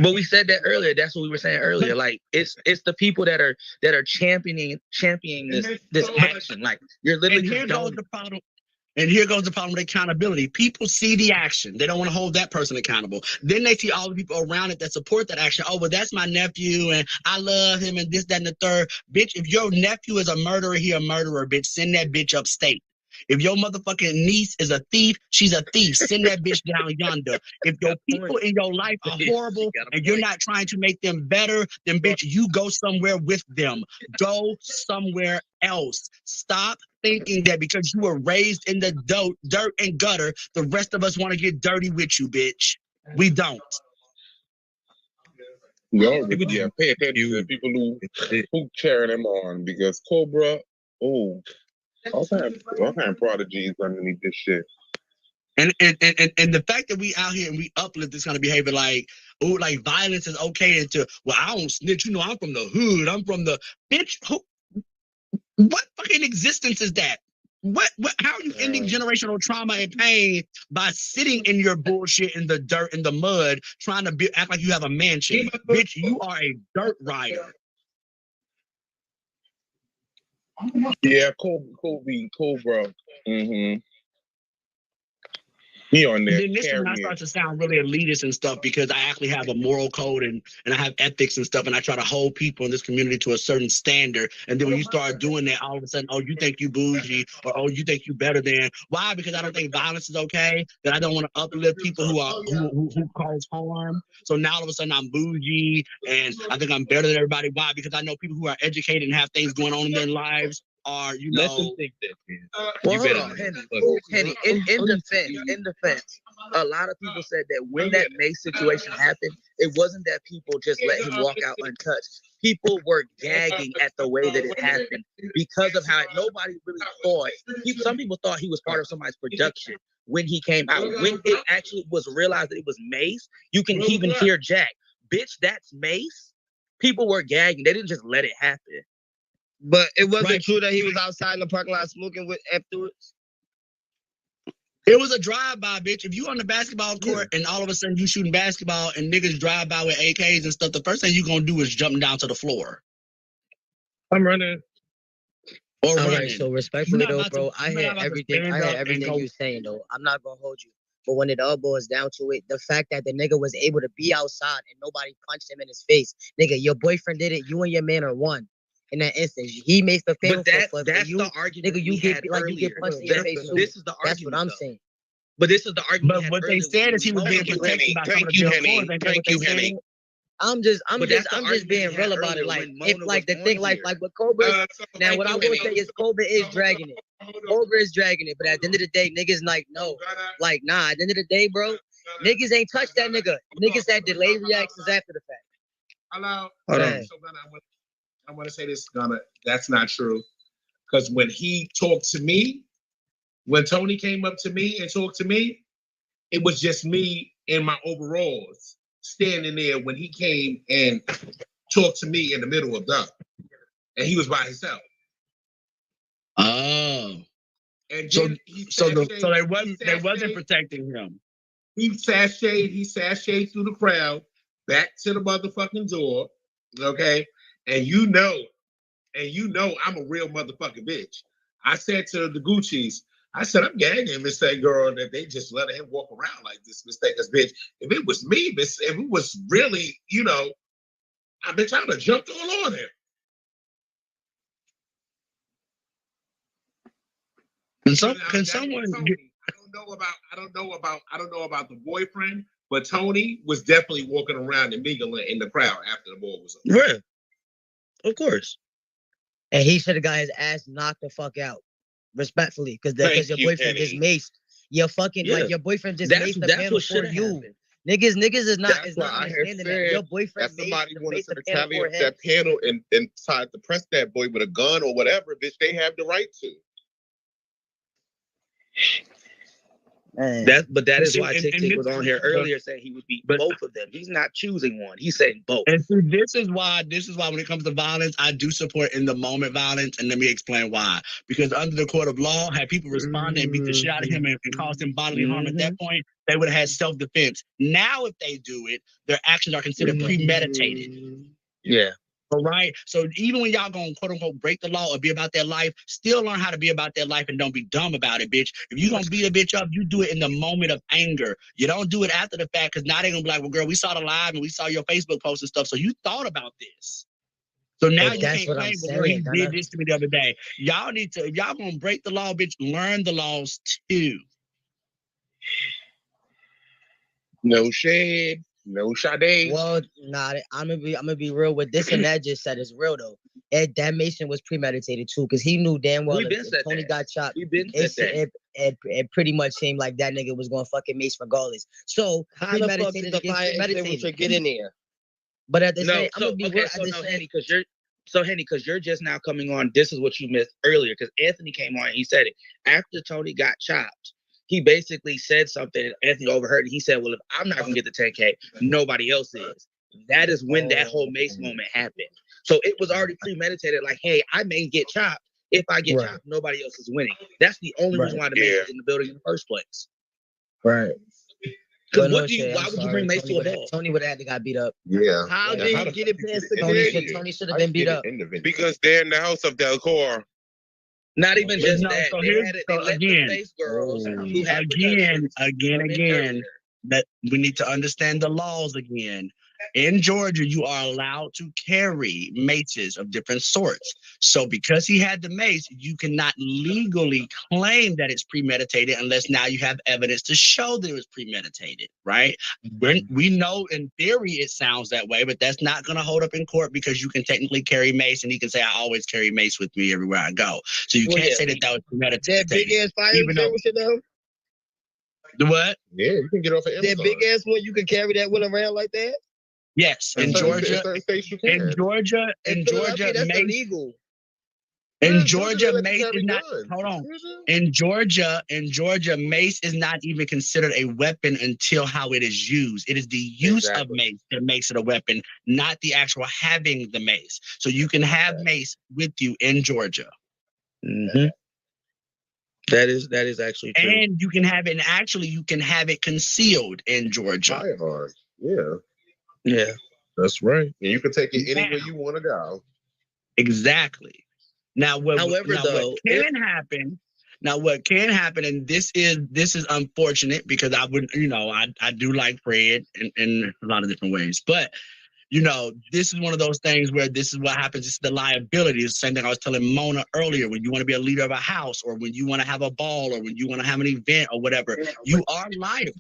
But we said that earlier. That's what we were saying earlier. Like it's the people that are championing this action. Like you're literally And here goes condoning. the problem. And here goes the problem with accountability. People see the action. They don't want to hold that person accountable. Then they see all the people around it that support that action. Oh, well, that's my nephew, and I love him, and this, that, and the third. Bitch, if your nephew is a murderer, he a murderer, bitch. Send that bitch upstate. If your motherfucking niece is a thief, she's a thief. Send that bitch down yonder. If your people in your life are horrible and you're not trying to make them better, then bitch, you go somewhere with them. Go somewhere else. Stop thinking that because you were raised in the dirt and gutter, the rest of us want to get dirty with you, bitch. We don't. Yo, yeah, pay attention to people who cheering them on because Cobra, all kind of prodigies underneath this shit. And the fact that we out here and we uplift this kind of behavior, like violence is okay, and I don't snitch, I'm from the hood, I'm from the bitch. What fucking existence is that? What how are you ending generational trauma and pain by sitting in your bullshit in the dirt, in the mud, trying to act like you have a mansion? Bitch, you are a dirt rider. Yeah, Cobra. Mm-hmm. He on there. Then this one I start to sound really elitist and stuff because I actually have a moral code and I have ethics and stuff, and I try to hold people in this community to a certain standard. And then when you start doing that, all of a sudden, oh, you think you bougie, or oh, you think you better than. Why? Because I don't think violence is okay. That I don't want to uplift people who cause harm. So now all of a sudden I'm bougie and I think I'm better than everybody. Why? Because I know people who are educated and have things going on in their lives are, Let them think that, man. Well, hold on, Henny. In defense, a lot of people said that when that Mace situation happened, it wasn't that people just let him walk out untouched. People were gagging at the way that it happened because of how nobody really thought. Some people thought he was part of somebody's production when he came out. When it actually was realized that it was Mace, you can even hear Jack, bitch, that's Mace. People were gagging. They didn't just let it happen. But it wasn't true that he was outside in the parking lot smoking with afterwards. It was a drive-by, bitch. If you on the basketball court and all of a sudden you shooting basketball and niggas drive by with AKs and stuff, the first thing you gonna do is jump down to the floor. I'm running. Or all running. right, so respectfully though, bro, I you're not had about to everything. stand I had up and everything go- you saying though. I'm not gonna hold you. But when it all boils down to it, the fact that the nigga was able to be outside and nobody punched him in his face, nigga, your boyfriend did it. You and your man are one. In that instance, he makes the fatal But that's the argument nigga, you we get had like you earlier. get punched in your face. This is the argument. That's what I'm though. saying. But this is the argument. But what they said is he was being protected by some of the jail floors. Thank you, Henny. I'm just But that's the being argument we real had about it. earlier Like when if Mona like the was thing on like here. with Cobra. Now thank what I you, will Henny. say is Cobra is dragging it. Cobra is dragging it. But at the end of the day, niggas like no, like nah. At the end of the day, bro, niggas ain't touched that nigga. Niggas had delayed reactions after the fact. Hello. Hold on. So Gunna, I want to say this, Gunna. That's not true. Because when he talked to me, when Tony came up to me and talked to me, it was just me in my overalls standing there when he came and talked to me in the middle of them. And he was by himself. Oh. And So then they wasn't protecting him. He sashayed through the crowd back to the motherfucking door. Okay. And you know I'm a real motherfucking bitch. I said to the Gucci's, I said, I'm gagging Miss that girl that they just let him walk around like this, Miss Taker's bitch. If it was me, if it was really, I've been trying to jump all on him. Can someone I don't know about the boyfriend, but Tony was definitely walking around and mingling in the crowd after the ball was over. Right. Of course. And he should have got his ass knocked the fuck out. Respectfully. Because your boyfriend just maced. Your fucking like your boyfriend just maced the panel for you. Niggas is not understanding that. Your boyfriend that somebody wanted maced to the panel for retaliate that panel and tried to press that boy with a gun or whatever, bitch, they have the right to. That is why Tick was on here earlier saying he would beat both of them. He's not choosing one. He's saying both. And see, this is why when it comes to violence, I do support in the moment violence, and let me explain why. Because under the court of law, had people responded and beat the shit out of him and caused him bodily harm at that point, they would have had self-defense. Now, if they do it, their actions are considered premeditated. Yeah. All right. So even when y'all gonna quote unquote break the law or be about their life, still learn how to be about their life and don't be dumb about it, bitch. If you gonna beat a bitch up, you do it in the moment of anger. You don't do it after the fact, because now they're gonna be like, well, girl, we saw the live and we saw your Facebook post and stuff. So you thought about this. So now you can't claim, well, he did this to me the other day. Y'all need to, if y'all gonna break the law, bitch, learn the laws too. No shade. No Sade. Well, nah, I'm gonna be real with this, and that just said is real though. That Mason was premeditated too, because he knew damn well if Tony got chopped, it pretty much seemed like that nigga was gonna fucking Mace regardless. So how the fuck did the fire extinguisher get in there? But at the same, I'm gonna be real. Henny, because you're just now coming on. This is what you missed earlier, because Anthony came on and he said it after Tony got chopped. He basically said something, and Anthony overheard, and he said, well, if I'm not going to get the 10K, nobody else is. That is when that whole Mace moment happened. So it was already premeditated, like, hey, I may get chopped. If I get chopped, nobody else is winning. That's the only reason why the Mace is in the building in the first place. Right. Because why would you bring Mace to a ball? Tony would have had to got beat up. Yeah. How did he get it past the Tony should have been beat up. Because they're in the house of Delcor. Not even just that. So again, that we need to understand the laws again. In Georgia, you are allowed to carry maces of different sorts. So because he had the mace, you cannot legally claim that it's premeditated unless now you have evidence to show that it was premeditated, right? We know in theory it sounds that way, but that's not going to hold up in court, because you can technically carry mace, and he can say, I always carry mace with me everywhere I go. So you can't say that was premeditated. That big ass fire extinguisher though? The what? Yeah, you can get off of Amazon. That big ass one, you can carry that one around like that? Yes, in Georgia, Mace. In Georgia, Mace is not. Hold on. In Georgia, Mace is not even considered a weapon until how it is used. It is the use of mace that makes it a weapon, not the actual having the mace. So you can have mace with you in Georgia. Mm-hmm. That is actually true. And you can have it. And actually, you can have it concealed in Georgia. Yeah. Yeah, that's right. And you can take it anywhere you want to go. Exactly. Now, what can happen, and this is unfortunate, because I would, I do like Fred in a lot of different ways, but this is one of those things where this is what happens. It's the liability. It's the same thing I was telling Mona earlier. When you want to be a leader of a house, or when you want to have a ball, or when you want to have an event or whatever, you are liable.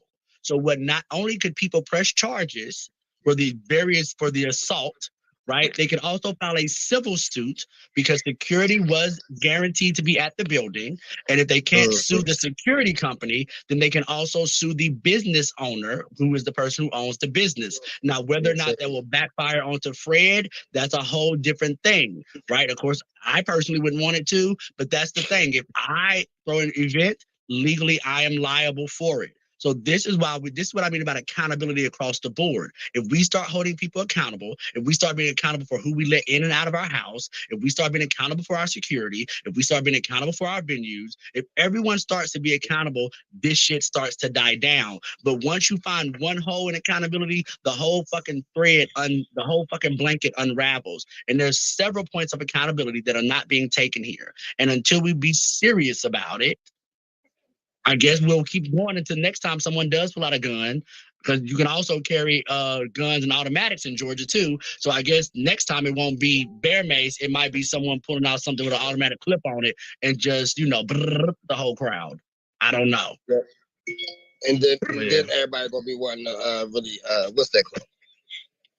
So not only could people press charges for the assault, right? They can also file a civil suit because security was guaranteed to be at the building. And if they can't sue the security company, then they can also sue the business owner, who is the person who owns the business. Now, whether or not that will backfire onto Fred, that's a whole different thing, right? Of course, I personally wouldn't want it to, but that's the thing. If I throw an event, legally, I am liable for it. So this is what I mean about accountability across the board. If we start holding people accountable, if we start being accountable for who we let in and out of our house, if we start being accountable for our security, if we start being accountable for our venues, if everyone starts to be accountable, this shit starts to die down. But once you find one hole in accountability, the whole fucking the whole fucking blanket unravels. And there's several points of accountability that are not being taken here. And until we be serious about it, I guess we'll keep going until next time someone does pull out a gun, because you can also carry guns and automatics in Georgia too. So I guess next time it won't be bear mace. It might be someone pulling out something with an automatic clip on it and just, the whole crowd. I don't know. Yeah. And then everybody gonna be wanting to really what's that called?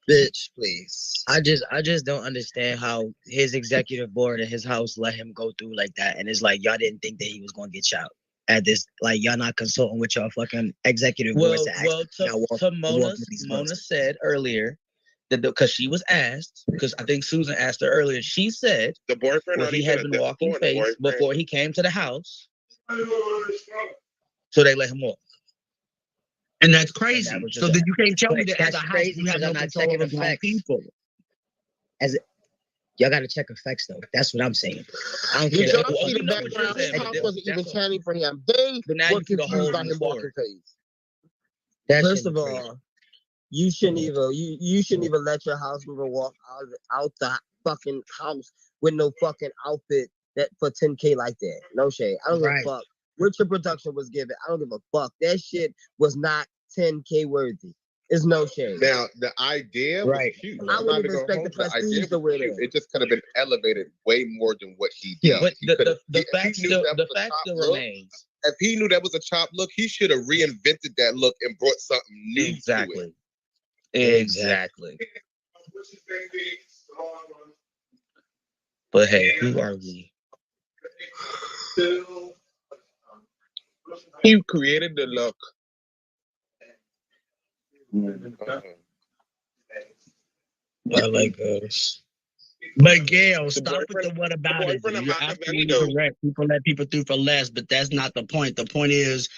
Bitch, please. I just don't understand how his executive board and his house let him go through like that. And it's like, y'all didn't think that he was gonna get shot at this. Like, y'all not consulting with y'all fucking executive board to Mona said earlier that because she was asked, because I think Susan asked her earlier, she said the boyfriend he had been walking face before he came to the house, so they let him walk. And that's crazy. So then you can't tell me that as a house you have no control over black people. Y'all got to check effects, though. That's what I'm saying. I don't care. Y'all see the background. His house wasn't even canning for him. They were confused by him walking face. First of all, you shouldn't even let your house member walk out the fucking house with no fucking outfit that for 10K like that. No shade. I don't give a fuck what your production was given. I don't give a fuck. That shit was not 10K worthy. It's no shade. Now the idea was cute. I wouldn't even expect the prestige to wear that. It just could have been elevated way more than what he did. Yeah, but the fact still remains. If he knew that was a chop look, he should have reinvented that look and brought something new to it. Exactly. But hey, who are we? He created the look. I like those. But Gail, stop with the what about it. You're absolutely correct. People let people through for less, but that's not the point. The point is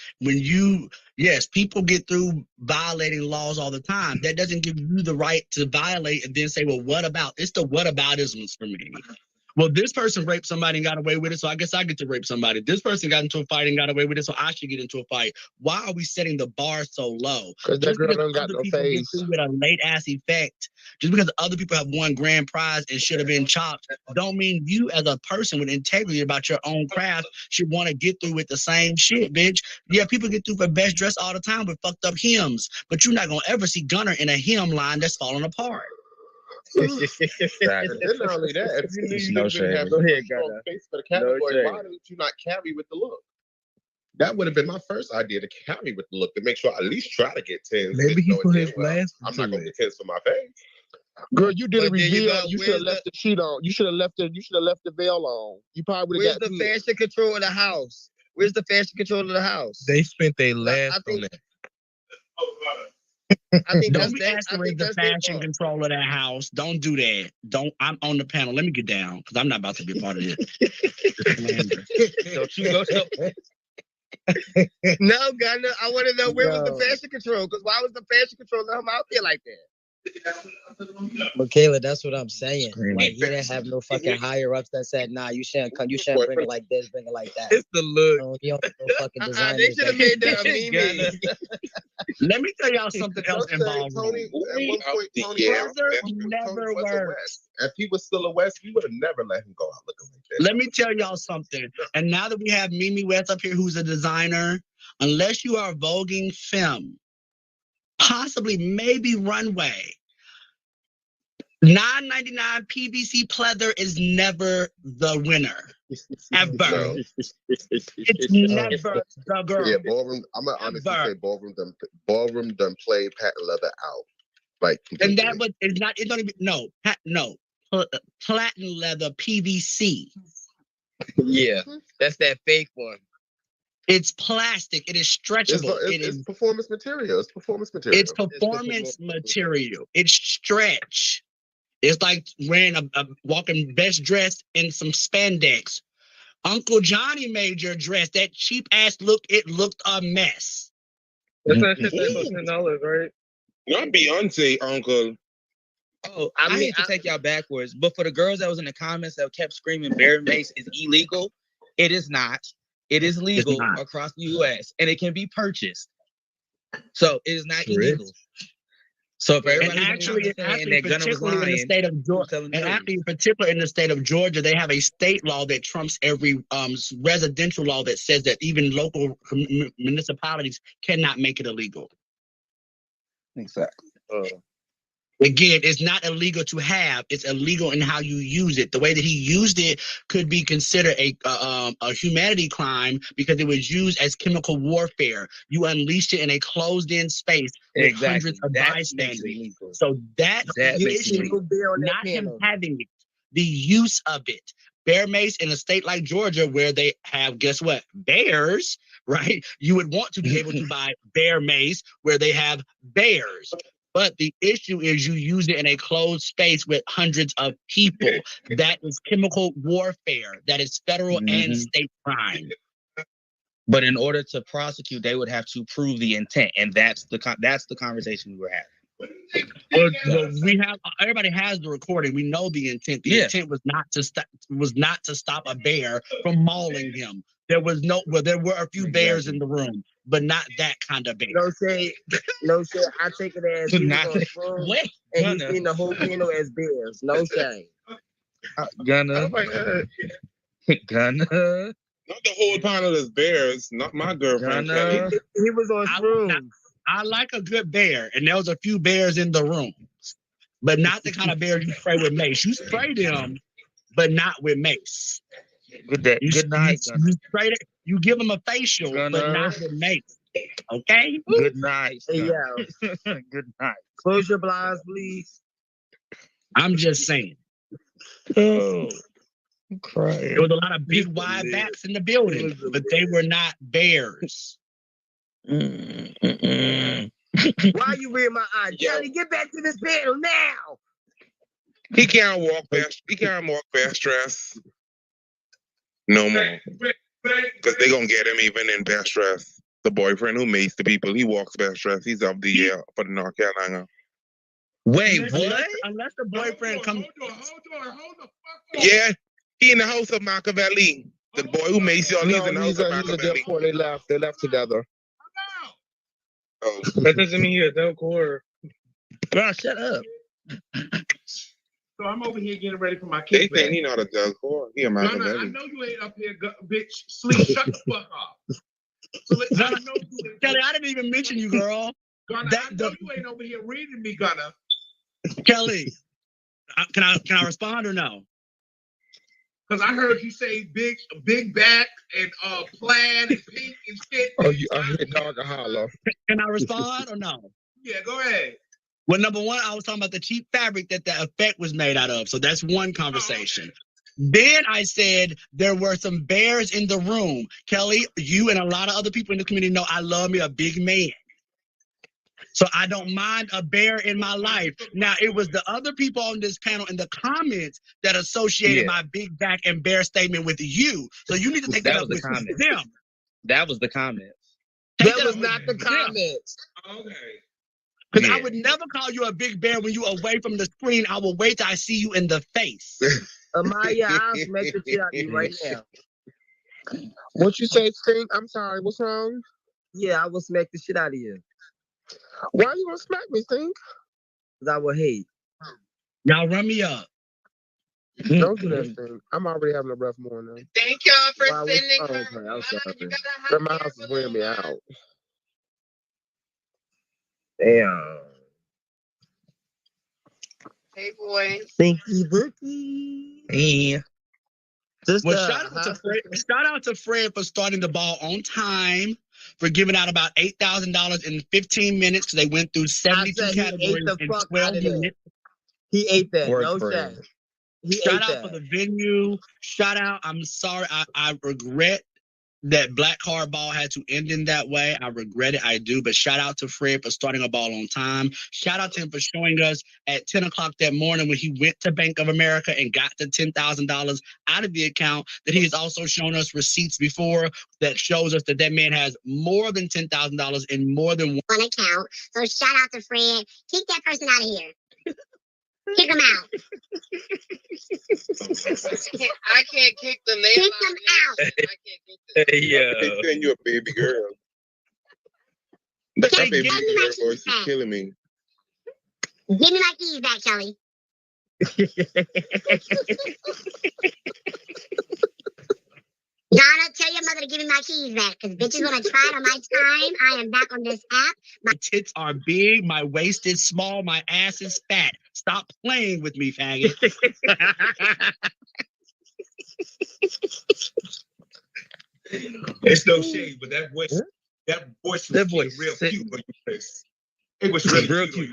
yes, people get through violating laws all the time. That doesn't give you the right to violate and then say, well, what about? It's the what aboutisms for me. Well, this person raped somebody and got away with it, so I guess I get to rape somebody. This person got into a fight and got away with it, so I should get into a fight. Why are we setting the bar so low? Because that girl don't got no face. With a late ass effect, just because other people have won grand prize and should have been chopped, don't mean you as a person with integrity about your own craft should want to get through with the same shit, bitch. Yeah, people get through for best dress all the time with fucked up hymns, but you're not gonna ever see Gunner in a hymn line that's falling apart. Exactly. And not only that, if you knew you didn't have a strong face for the category, why did you not carry with the look? That would have been my first idea, to carry with the look, to make sure I at least try to get 10. Maybe he put his last. I'm not gonna get 10s for my face. Girl, you did a reveal. You should have left the sheet on. You should have left the veil on. You probably would have got. Where's the fashion control of the house? Where's the fashion control of the house? They spent their last on that. I think don't be asking the fashion control of that house. Don't do that. I'm on the panel. Let me get down because I'm not about to be a part of this. Don't you go No, Gunner, I want to know where was the fashion control? Because why was the fashion control of him out there like that? Michaela, that's what I'm saying. Like, you didn't have no fucking higher ups that said, nah, you shouldn't come, you shouldn't bring it like this, bring it like that. It's the look. You don't have no fucking designers. They should have made that a meme. Let me tell y'all something else involved. Tony, at one point, Tony never works. If he was still a West, we would have never let him go out looking like that. Let me tell y'all something. And now that we have Mimi West up here, who's a designer, unless you are voguing femme, possibly maybe runway, $9.99 PVC pleather is never the winner. Ever. It's never the girl. Yeah, ballroom. I'm gonna honestly say ballroom done played patent leather out. Like, and that was it's not. It don't even no platinum leather PVC. Yeah, that's that fake one. It's plastic. It is stretchable. It's performance material. It's performance material. It's performance material. It's stretch. It's like wearing a walking best dressed in some spandex. Uncle Johnny made your dress. That cheap ass look. It looked a mess. That's that shit that's $10, right? Not Beyonce, Uncle. Oh, I hate to take y'all backwards, but for the girls that was in the comments that kept screaming Bear Mace is illegal, it is not. It is legal across the U.S. and it can be purchased. So it is not illegal. So for everybody, particularly in the state of Georgia, in the state of Georgia, they have a state law that trumps every residential law that says that even local municipalities cannot make it illegal. Exactly. Again, it's not illegal to have; it's illegal in how you use it. The way that he used it could be considered a humanity crime because it was used as chemical warfare. You unleashed it in a closed-in space with hundreds of bystanders. So that's the issue, not him having it. The use of it. Bear Mace in a state like Georgia, where they have, guess what, bears, right? You would want to be able to buy Bear Mace where they have bears. But the issue is you use it in a closed space with hundreds of people. That is chemical warfare. That is federal and state crime. But in order to prosecute, they would have to prove the intent, and that's the conversation we were having. Well, we have everybody has the recording. We know the intent. The intent was not to stop a bear from mauling him. There was no, well, there were a few bears in the room, but not that kind of bear. No shade. I take it as he was on Shroom, and he's seen the whole panel as bears. No shade. Gunna. Gunna. Not the whole panel is bears. Not my girlfriend. Kelly. He was on Shroom. I like a good bear, and there was a few bears in the room, but not the kind of bears you spray with mace. You spray them, but not with mace. Good day. Good night. You spray it. You give them a facial, but not with mace. Okay. Good night. Hey, yeah. Good night. Close your blinds, please. I'm just saying. Oh, I'm crying. There was a lot of big wide backs in the building, but they were not bears. Why are you reading my eyes? Johnny, get back to this panel now. He can't walk fast. He can't walk fast stress. No more. Because they're going to get him even in best stress. The boyfriend who makes the people, he walks best stress. He's up the year for the North Carolina. Wait, what? Unless the boyfriend comes. Hold the fuck on. Yeah, he in the house of Machiavelli. The boy who makes y'all, he's in the house of Machiavelli. They left together. Oh. That doesn't mean you're a dope core. Bro, shut up. So I'm over here getting ready for my They kickback. think he not a Doug whore. He a No, Machiavelli. I know you ain't up here, bitch. Sleep. Shut the fuck up. So I know you ain't. Kelly, I didn't even mention you, girl. Gunna, I know you ain't over here reading me, Gunna. Kelly, can I respond or no? Because I heard you say big back and plaid and pink and shit. Oh, I hear dog a holler. Can I respond or no? Yeah, go ahead. Well, number one, I was talking about the cheap fabric that the effect was made out of. So that's one conversation. Then I said there were some bears in the room. Kelly, you and a lot of other people in the community know I love me a big man. So I don't mind a bear in my life. Now, it was the other people on this panel in the comments that associated my big back and bear statement with you. So you need to take that up with them. That was the comments. That was not the comments. Okay. Because I would never call you a big bear when you away from the screen. I will wait till I see you in the face. Amaya, I'll smack the shit out of you right now. What you say, Stink? I'm sorry. What's wrong? Yeah, I will smack the shit out of you. Why are you gonna smack me, Stink? Because I will hate. Y'all run me up. Don't do that, Stink. I'm already having a rough morning. Thank y'all for sending okay, I'm sorry. But my house is wearing me out. Damn. Hey, boy. Thinky Bookie. Yeah. Well, shout out to Fred for starting the ball on time, for giving out about $8,000 in 15 minutes because they went through 72 categories in 12 minutes. He ate that. No shame. Shout out for the venue. Shout out. I'm sorry. I regret that Black Card Ball had to end in that way. I regret it. I do. But shout out to Fred for starting a ball on time. Shout out to him for showing us at 10 o'clock that morning when he went to Bank of America and got the $10,000 out of the account, that he has also shown us receipts before that shows us that that man has more than $10,000 in more than one account. So shout out to Fred. Kick that person out of here. Kick him out. I can't kick them. They Kick them out. I can't kick them. Yeah. They saying you're a baby girl. That baby girl voice is killing me. Give me my keys back, Shelly. Donna, tell your mother to give me my keys back, because bitches want to try it on my time. I am back on this app. My tits are big, my waist is small, my ass is fat. Stop playing with me, faggot. It's no shade, but that voice was real cute when you first. It was really real cute.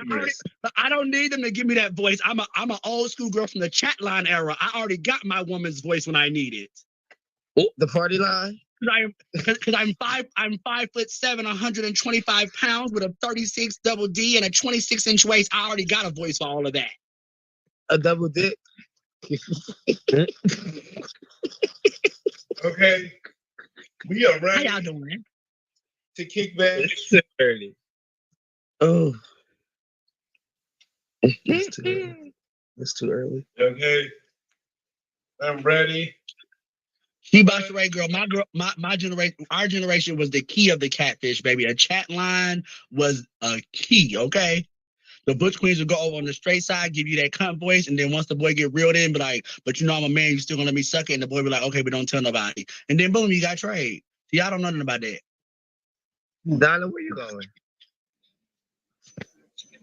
I don't need them to give me that voice. I'm an old school girl from the chat line era. I already got my woman's voice when I need it. The party line? Because I'm 5'7", 125 pounds with a 36 double D and a 26-inch waist. I already got a voice for all of that. A double dick? Okay. We are ready. How y'all doing? To kick back. It's too early. Oh. It's too early. It's too early. Okay. I'm ready. She Basharay girl. My generation, our generation was the key of the catfish, baby. A chat line was a key, okay? The Butch Queens would go over on the straight side, give you that cunt voice, and then once the boy get reeled in, be like, but you know I'm a man, you still gonna let me suck it, and the boy be like, okay, but don't tell nobody. And then boom, you got trade. See, I don't know nothing about that. Donna, where you going?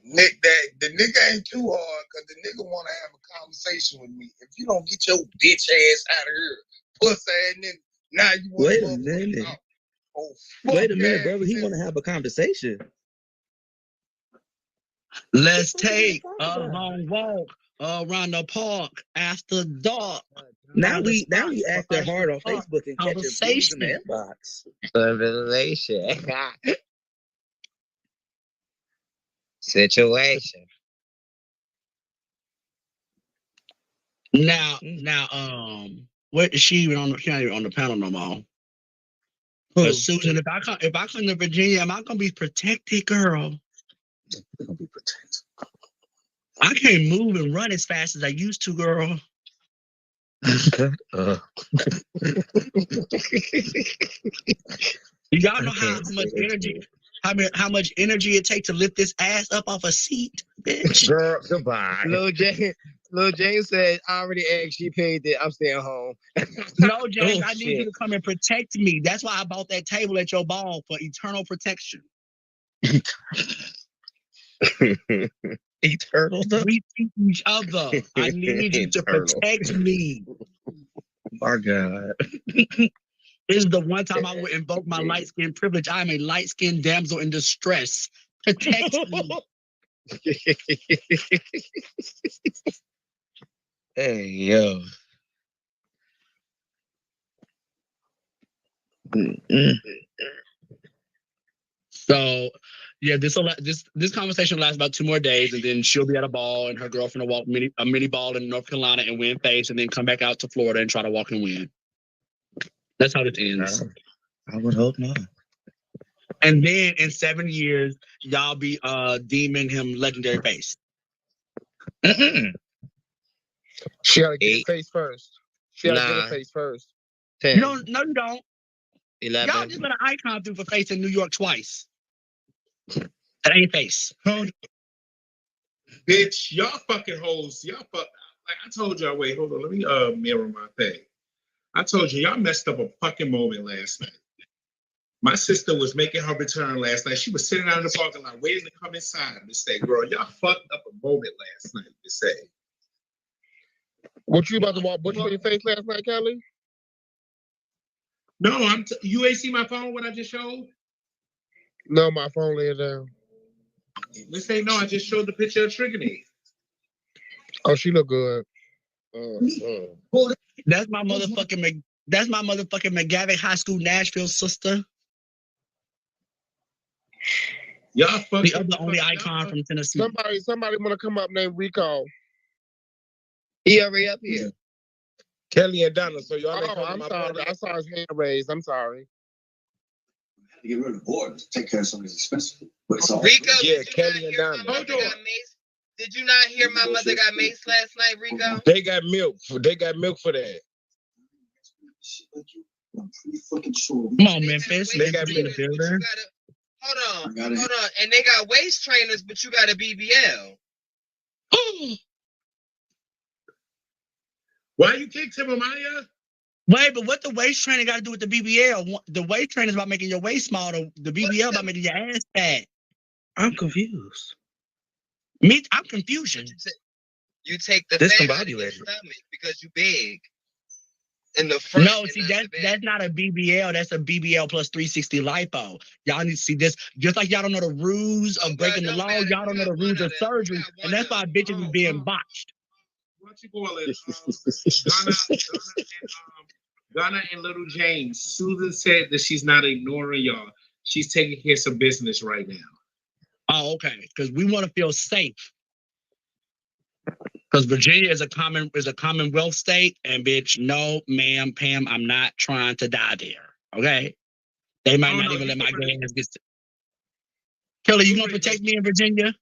Nick, the nigga ain't too hard because the nigga want to have a conversation with me. If you don't get your bitch ass out of here, puss ass nigga, now you want Wait a minute. Wait a minute, brother. He want to have a conversation. Let's take a long walk around the park after dark. Now we acting hard on Facebook and catching views in the inbox. Conversation. Situation. Now, where is she even on the? She not even on the panel no more. Susan, if I come to Virginia, am I gonna be protected, girl? We're gonna be protected. I can't move and run as fast as I used to, girl. Y'all know how much energy. How much energy it takes to lift this ass up off a seat, bitch? Girl, goodbye. Lil James said, I already asked, she paid it, I'm staying home. No, James, I need you to come and protect me. That's why I bought that table at your ball, for eternal protection. Eternal? We teach each other. I need you to protect me. My God. This is the one time I would invoke my light skin privilege. I'm a light skinned damsel in distress. Protect me. Hey, yo. So, yeah, this conversation will last about 2 more days, and then she'll be at a ball, and her girlfriend will walk a mini ball in North Carolina and win face, and then come back out to Florida and try to walk and win. That's how this ends. I would hope not. And then in 7 years, y'all be deeming him legendary face. She gotta get a face first. She gotta get a face first. 10. No, you don't. 11. Y'all just let an icon through for face in New York twice. That ain't face. Bitch, y'all fucking hoes. Y'all fuck. Like I told y'all, wait, hold on. Let me mirror my thing. I told you, y'all messed up a fucking moment last night. My sister was making her return last night. She was sitting out in the parking lot waiting to come inside and say, girl, y'all fucked up a moment last night to say. What you about to walk Butch for your face last night, Kelly? No, you ain't see my phone when I just showed? No, my phone laid down. This ain't no, I just showed the picture of Trigony. Oh, she look good. That's my motherfucking McGavick High School Nashville sister. Y'all fucking the other only icon from Tennessee. Somebody want to come up named Rico. He already up here. Kelly and Donna. So y'all. Oh, I'm sorry. I saw his hand raised. I'm sorry. To get rid of the board to take care of some of these expenses. But it's all Rico, yeah, Kelly and Donna. Did you not hear my mother got maced last night, Rico? They got milk. They got milk for that. I'm pretty fucking sure. Come on, Memphis. They got me in the building. Hold on. And they got waist trainers, but you got a BBL. Why you kicked him, Amaya? Wait, but what the waist training got to do with the BBL? The waist training is about making your waist smaller. The BBL about making your ass fat. I'm confused. I'm confusion. You take the fat out of your stomach because you big. In the front. No, see, that's not a BBL. That's a BBL plus 360 lipo. Y'all need to see this. Just like y'all don't know the rules of breaking the law, y'all don't know the rules of surgery. And that's why bitches is being botched. What you call it? Ghana and Little James. Susan said that she's not ignoring y'all. She's taking care of some business right now. Oh, okay. Because we want to feel safe. Because Virginia is a commonwealth state, and bitch, no, ma'am, Pam, I'm not trying to die there. Okay, they might not even let my ass get. Kelly, you gonna protect me in Virginia?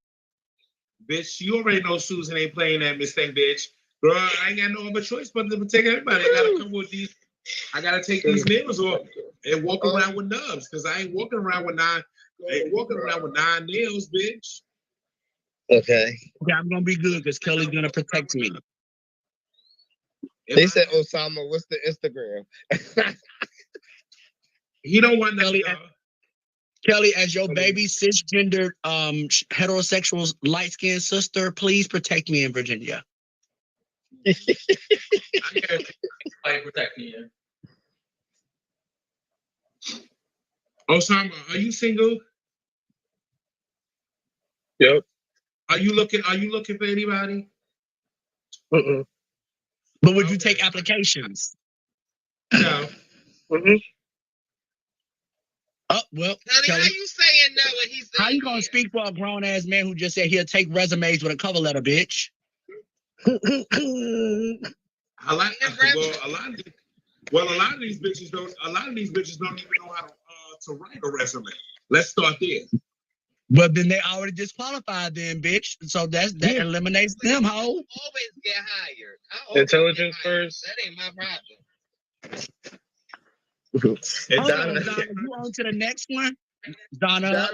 Bitch, you already know Susan ain't playing that mistake, bitch. Girl, I ain't got no other choice but to protect everybody. I gotta come with these I gotta take these nails off and walk around with nubs because I ain't walking around with nine nails, bitch. Okay. Yeah, I'm gonna be good because Kelly's gonna protect me. They said, Osama, what's the Instagram? He don't want Kelly. Kelly, as your baby cisgender heterosexual light skinned sister, please protect me in Virginia. I protect you. Osama, are you single? Yep. Are you looking for anybody? But would you take applications? No. Oh, well, Kelly, how you saying no when he's saying how you gonna speak for a grown ass man who just said he'll take resumes with a cover letter, bitch? A lot of these bitches don't even know how to write a resume. Let's start there. But then they already disqualified them, bitch. So that eliminates them, ho. Always get hired. Intelligence first. That ain't my problem. Hold on, Donna, you on to the next one? Donna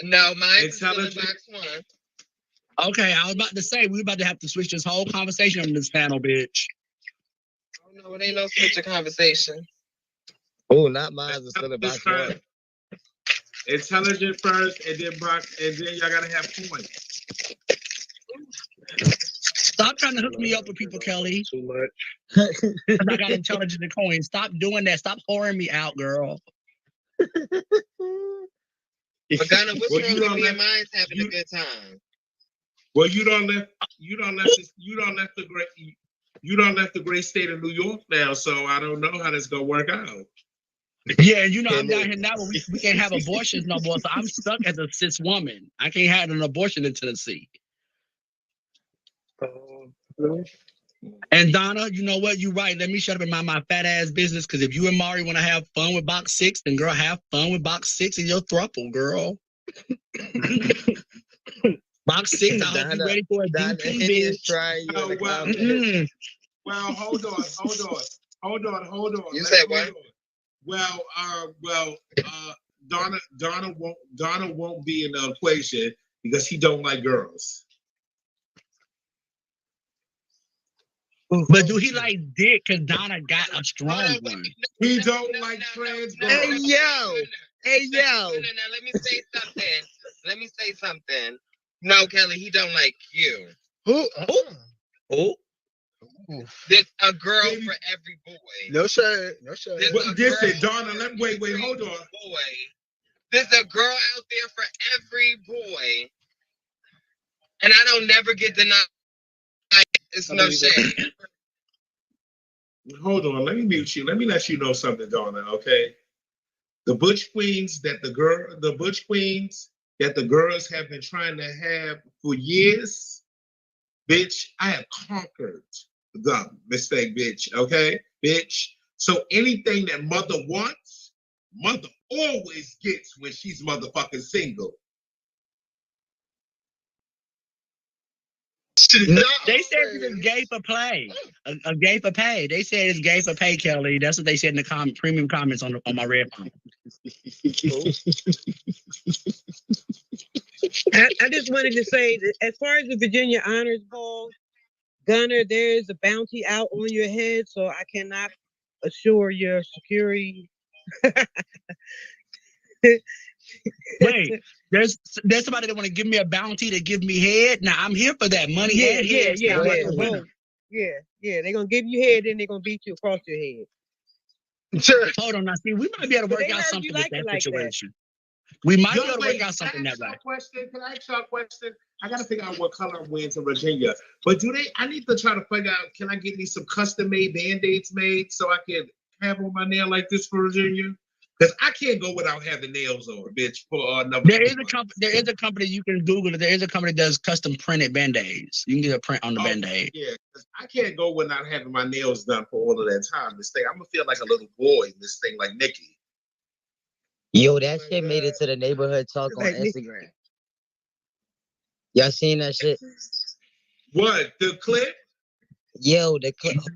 No, mine's still in box one. Okay, I was about to say, we're about to have to switch this whole conversation on this panel, bitch. Oh, no, it ain't no switch of conversation. Oh, not mine. It's still in box one. Intelligent first, and then y'all gotta have points. Stop trying to hook me up with people, Kelly. Too much. I got intelligent and coin. Stop doing that. Stop whoring me out, girl. Madonna, what's wrong with me and mine's having a good time? Well, you don't left the great state of New York now, so I don't know how this gonna work out. Yeah, you know, I'm down here now, but we can't have abortions no more, so I'm stuck as a cis woman. I can't have an abortion in Tennessee. And Donna, you know what? You're right. Let me shut up and mind my fat ass business, because if you and Mari want to have fun with box 6, then girl, have fun with box 6 in your throuple, girl. Box 6, I hope you're ready for a DP, bitch. Well, hold on. You said what? Donna won't be in the equation because he don't like girls. But do he like dick? Because Donna got a strong one. He don't like trans girls. Hey, yo. Now, let me say something. No, Kelly, he don't like you. Who? There's a girl for every boy. No shade. Listen, Donna, wait, hold on. There's a girl out there for every boy. And I don't never get denied. It's no shade. Hold on, let me mute you. Let me let you know something, Donna, okay? The butch queens that the girls have been trying to have for years, bitch, I have conquered them, mistake, bitch, okay? Bitch. So anything that mother wants, mother always gets when she's motherfucking single. No, they said it's gay for play. A gay for pay. They said it's gay for pay, Kelly. That's what they said in the premium comments on my red phone. I just wanted to say that as far as the Virginia Honors Ball, Gunner, there is a bounty out on your head, so I cannot assure your security. Wait, there's somebody that want to give me a bounty to give me head. Now I'm here for that money. Yeah. They're gonna give you head, then they're gonna beat you across your head. Hold on, now see, we might be able to work out something with that situation. We might be able to work out something that way. Can I ask you a question? I gotta figure out what color I'm wearing to Virginia. But I need to try to figure out, can I get me some custom made band-aids made so I can have on my nail like this for Virginia? Because I can't go without having nails on, bitch. For another. There is a company you can Google it. There is a company that does custom printed band-aids. You can get a print on the band-aid. Yeah, because I can't go without having my nails done for all of that time. This thing, I'm gonna feel like a little boy. This thing, like Nikki. Yo, that shit made it to the neighborhood talk on Instagram. Y'all seen that shit? What, the clip? Yo, hold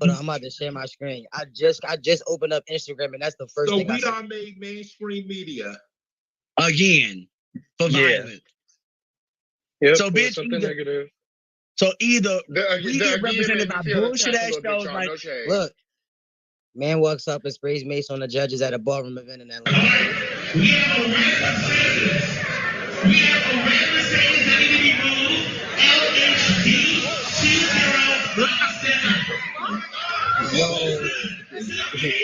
on, I'm about to share my screen. I just opened up Instagram and that's the first thing I we see. done made mainstream media again for violence. Yep, So bitch, something negative. So either we get represented by bullshit ass shows like look, man walks up and sprays mace on the judges at a ballroom event in Atlanta. We have a red Mercedes that need to be moved. LHD 2057.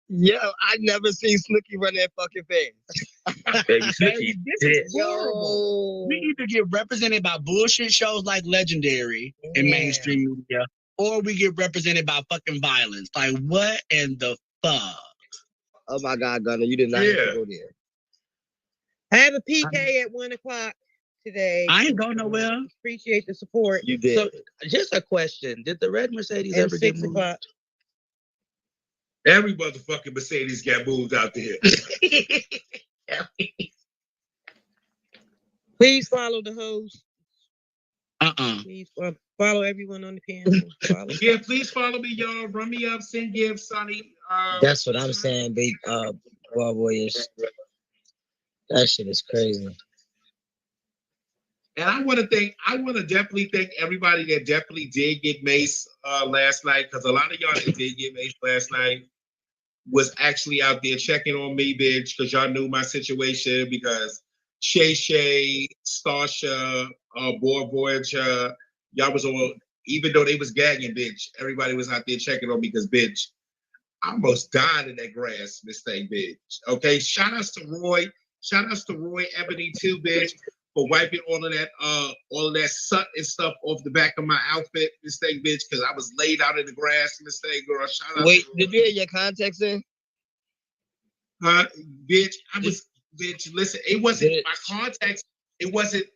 Yo, I never seen Snooki run that fucking fast. Baby Snooki dead. Horrible. We either get represented by bullshit shows like Legendary in mainstream media, or we get represented by fucking violence. Like, what in the fuck? Oh my God, Gunner, you did not have to go there. I have a PK at 1:00 today. I ain't going nowhere. Appreciate the support. You did. So, just a question: did the red Mercedes ever get moved? Every motherfucking Mercedes got moved out there. Please follow the host. Please follow everyone on the panel. Yeah, please follow me, y'all. Run me up, send gifts, Sonny. That's what I'm saying, big Warriors. That shit is crazy. And I want to definitely thank everybody that definitely did get mace last night, because a lot of y'all that did get mace last night was actually out there checking on me, bitch, because y'all knew my situation, because Shay, Starsha, Voyager, y'all was on, even though they was gagging, bitch, everybody was out there checking on me, because, bitch, I almost died in that grass, this thing, bitch. Okay, shout outs to Roy Ebony too, bitch, for wiping all of that soot and stuff off the back of my outfit, this thing, bitch, because I was laid out in the grass, this thing, girl. Shout out. Wait, did you have your contacts in? Bitch, bitch, listen, it wasn't my contacts. It wasn't,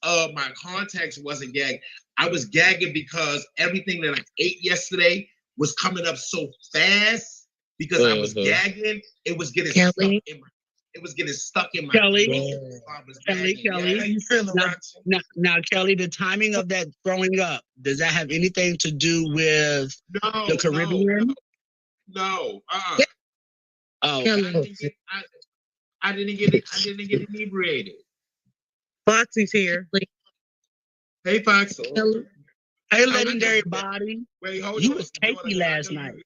my contacts wasn't gagging. I was gagging because everything that I ate yesterday was coming up so fast because I was gagging. It was getting stuck in my. It was getting stuck in my Kelly. Kelly. How you feeling, now, Kelly, the timing of that throwing up, does that have anything to do with the Caribbean? No. Oh, I didn't get inebriated. Foxy's here. Hey, Fox. Hey, legendary body. Wait, hold on. You was cakey last night.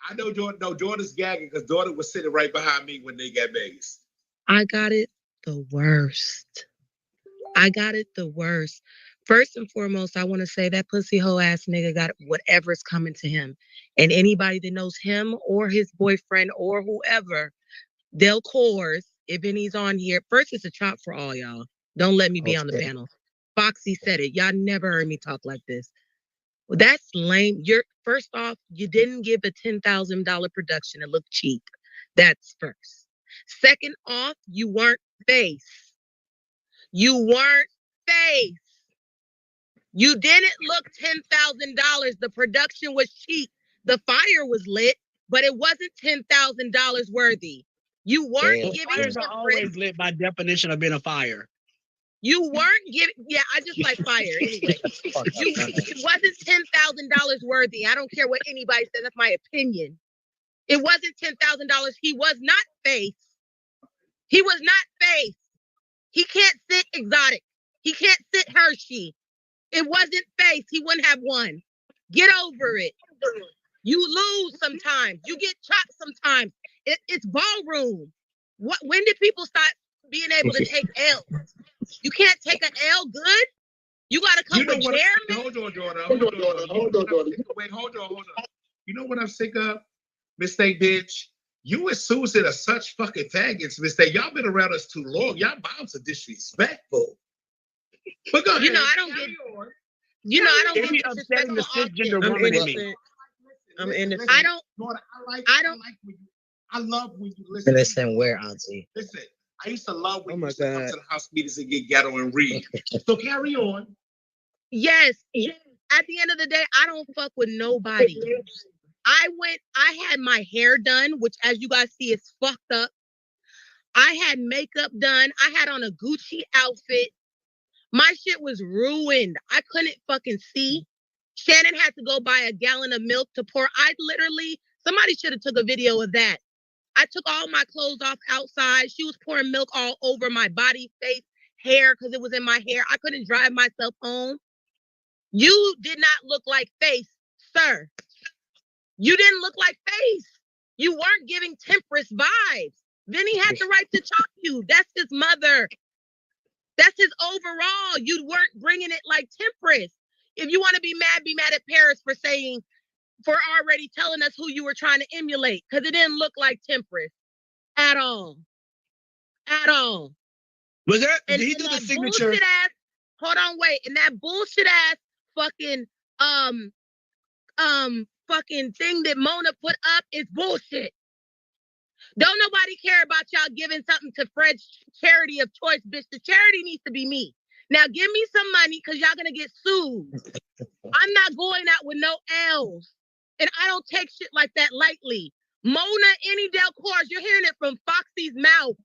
I know Jordan. No, Jordan's gagging because Jordan was sitting right behind me when they got based. I got it the worst. First and foremost, I want to say that pussy hoe ass nigga got whatever's coming to him. And anybody that knows him or his boyfriend or whoever, they'll course if any's on here. First, it's a chop for all y'all. Don't let me be on the panel. Foxy said it. Y'all never heard me talk like this. Well, that's lame. First off, you didn't give a $10,000 production. It looked cheap. That's first. Second off, you weren't face. You didn't look $10,000. The production was cheap. The fire was lit, but it wasn't $10,000 worthy. You weren't giving fires are always lit by definition of being a fire. You weren't giving. Yeah, I just like fire anyway. It wasn't $10,000 worthy. I don't care what anybody says. That's my opinion. It wasn't $10,000. He was not face. He can't sit exotic. He can't sit Hershey. It wasn't face. He wouldn't have won. Get over it. You lose sometimes. You get chopped sometimes. It's ballroom. When did people start being able to take L? You can't take an L good? You got to come with Jeremy? Hold on. Wait, hold on. You know what I'm sick of? Mistake, bitch. You and Susan are such fucking faggots, Mistake. Y'all been around us too long. Y'all moms are disrespectful. But go ahead. I don't get upsetting the cisgender woman in me. I'm innocent. I love when you listen. Listen, where, Auntie? Listen, I used to love when you used to come to the house meetings and get ghetto and read. So carry on. Yes. At the end of the day, I don't fuck with nobody. I had my hair done, which as you guys see is fucked up. I had makeup done. I had on a Gucci outfit. My shit was ruined. I couldn't fucking see. Shannon had to go buy a gallon of milk to pour. Somebody should have took a video of that. I took all my clothes off outside. She was pouring milk all over my body, face, hair, because it was in my hair. I couldn't drive myself home. You did not look like Face, sir. You didn't look like Face. You weren't giving Temperance vibes. Vinny had the right to chop you. That's his mother. That's his overall. You weren't bringing it like Temperance. If you want to be mad at Paris for already telling us who you were trying to emulate, because it didn't look like Temperance at all. At all. Was that? Did he do the signature? Hold on, wait. And that bullshit ass fucking fucking thing that Mona put up is bullshit. Don't nobody care about y'all giving something to Fred's charity of choice, bitch. The charity needs to be me. Now give me some money because y'all gonna get sued. I'm not going out with no L's. And I don't take shit like that lightly. Mona Any Del Cours, you're hearing it from Foxy's mouth,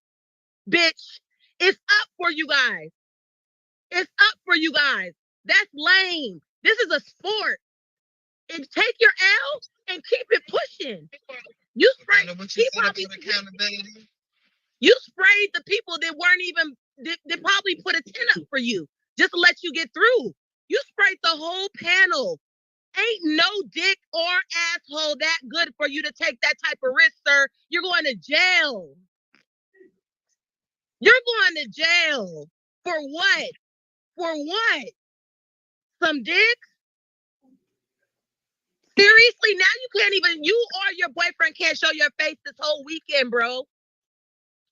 bitch. It's up for you guys. It's up for you guys. That's lame. This is a sport. And take your L and keep it pushing. You sprayed the people that weren't even, that probably put a 10 up for you just to let you get through. You sprayed the whole panel. Ain't no dick or asshole that good for you to take that type of risk, sir. You're going to jail. You're going to jail. For what? For what? Some dick? Seriously, now you or your boyfriend can't show your face this whole weekend, bro.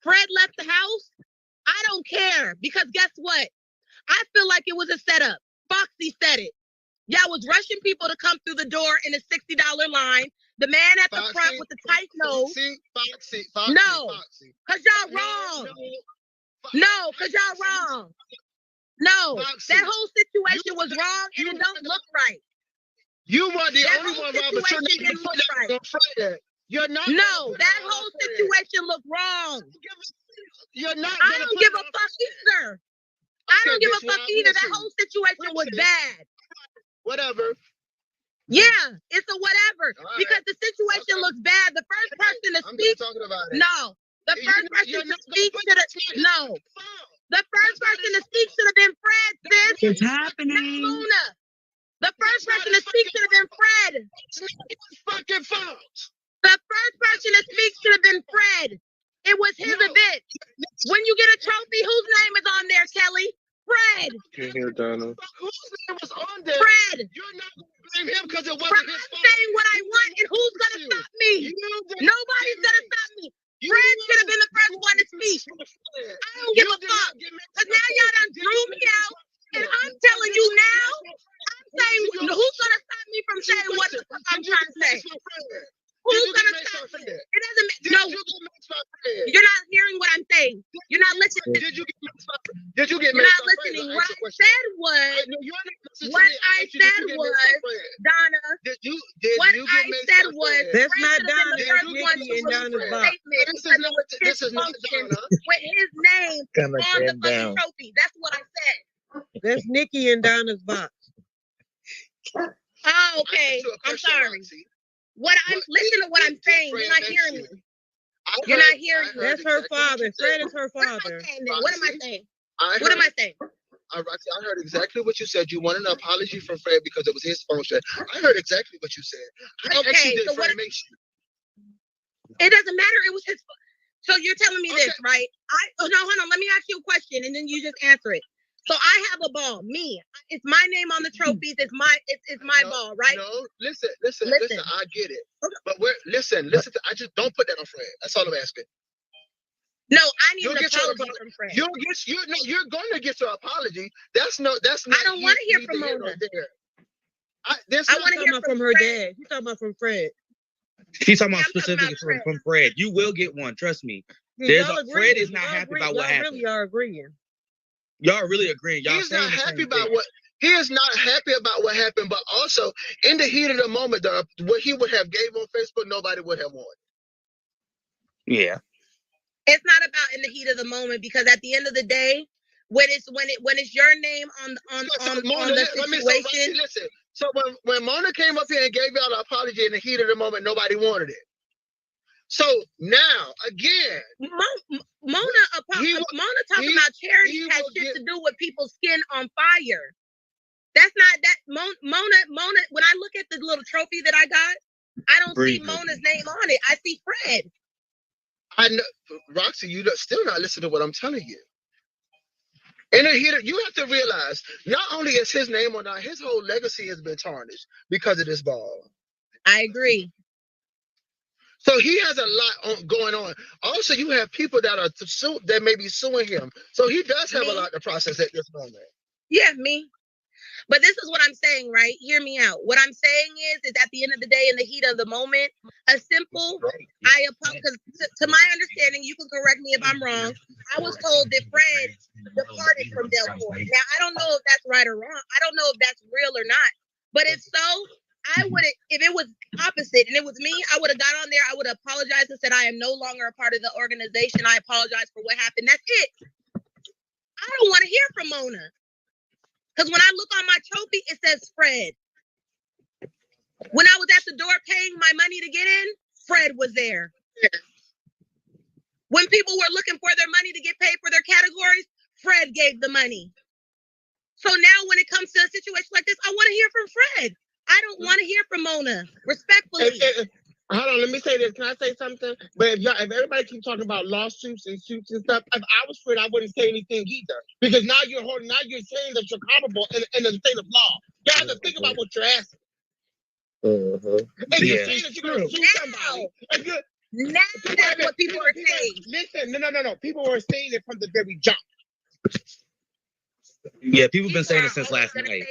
Fred left the house. I don't care because guess what? I feel like it was a setup. Foxy said it. Y'all was rushing people to come through the door in a $60 line. The man at the front with the tight nose. Foxy. No, because y'all wrong. No, because y'all wrong. No, that whole situation was wrong and it don't look right. You were the only one, Robert. You're not. No, that whole situation looked wrong. You're not. I don't give a fuck either. I don't give a fuck either. That whole situation was bad. Whatever. Yeah, it's a whatever. Right. Because the situation looks bad. The first person to speak. No. The first person to speak should have. No. The first person to speak should have been Fred, sis. It's happening. Not Luna. The first person to speak should have been Fred. It's fucking fault. The first person to speak should have been Fred. It was his event. When you get a trophy, whose name is on there, Kelly? Fred. Can't hear Donna. Whose name was on there? Fred. You're not going to blame him because it wasn't his fault. I'm saying what I want, and who's going to stop me? Nobody's going to stop me. Fred should have been the first one to speak. I don't give a fuck. Because now y'all done drew me out, and I'm telling you now, I'm saying who's going to stop me from saying what the fuck I'm trying to say? Who's going to stop me? It doesn't matter. No, you're not hearing what I'm saying. You're not listening. Did you get You're not listening. What I said was, Donna, that's not Donna. That's Nikki and Donna's box. This is not Donna. With his name on the fucking trophy. That's what I said. That's Nikki and Donna's box. Oh, okay. I'm sorry. Listen to what I'm saying. You're not hearing me. You're not hearing me. That's her father. Fred is her father. What am I saying? What am I saying? I heard exactly what you said. You want an apology from Fred because it was his function. I heard exactly what you said. Okay, so what? It doesn't matter. It was his. So you're telling me this, right? Hold on. Let me ask you a question, and then you just answer it. So I have a ball. Me. It's my name on the trophies. It's my ball, right? No, listen. I get it. But listen. I just don't put that on Fred. That's all I'm asking. No, I need an apology from Fred. You're going to get your apology. That's not. I don't want to hear from Mona. I want to hear from her dad. She's talking about from Fred. She's talking about specifically from Fred. You will get one. Trust me. Fred is not happy about what happened. Really are agreeing. Y'all really agreeing. Y'all He's not happy about what. He is not happy about what happened, but also in the heat of the moment, what he would have gave on Facebook, nobody would have won. Yeah. It's not about in the heat of the moment because at the end of the day, when it's your name on the situation. Listen, So when Mona came up here and gave y'all the apology in the heat of the moment, nobody wanted it. So now again, Mona talking about charity has shit to do with people's skin on fire. That's not that Mona. When I look at the little trophy that I got, I don't see Mona's name on it. I see Fred. I know, Roxy, you still not listening to what I'm telling you. And you have to realize, not only is his name on that, his whole legacy has been tarnished because of this ball. I agree. So he has a lot going on. Also, you have people that may be suing him. So he does have a lot to process at this moment. Yeah, me. But this is what I'm saying, right? Hear me out. What I'm saying is at the end of the day, in the heat of the moment, a simple, because to my understanding, you can correct me if I'm wrong, I was told that Fred departed from Delport. Now, I don't know if that's right or wrong. I don't know if that's real or not. But if so, I would have, if it was opposite and it was me, I would have got on there, I would have apologized and said, I am no longer a part of the organization. I apologize for what happened. That's it. I don't want to hear from Mona. Because when I look on my trophy, it says Fred. When I was at the door paying my money to get in, Fred was there. When people were looking for their money to get paid for their categories, Fred gave the money. So now when it comes to a situation like this, I want to hear from Fred. I don't want to hear from Mona, respectfully. Hold on, let me say this. Can I say something? But if everybody keeps talking about lawsuits and suits and stuff, if I was Fred, I wouldn't say anything either. Because now you're saying that you're culpable in the state of law. You have to think about what you're asking. And you're saying that you're going to sue somebody. Now that's what people are saying. Listen, no. People were saying it from the very jump. Yeah, people have been saying it since last night.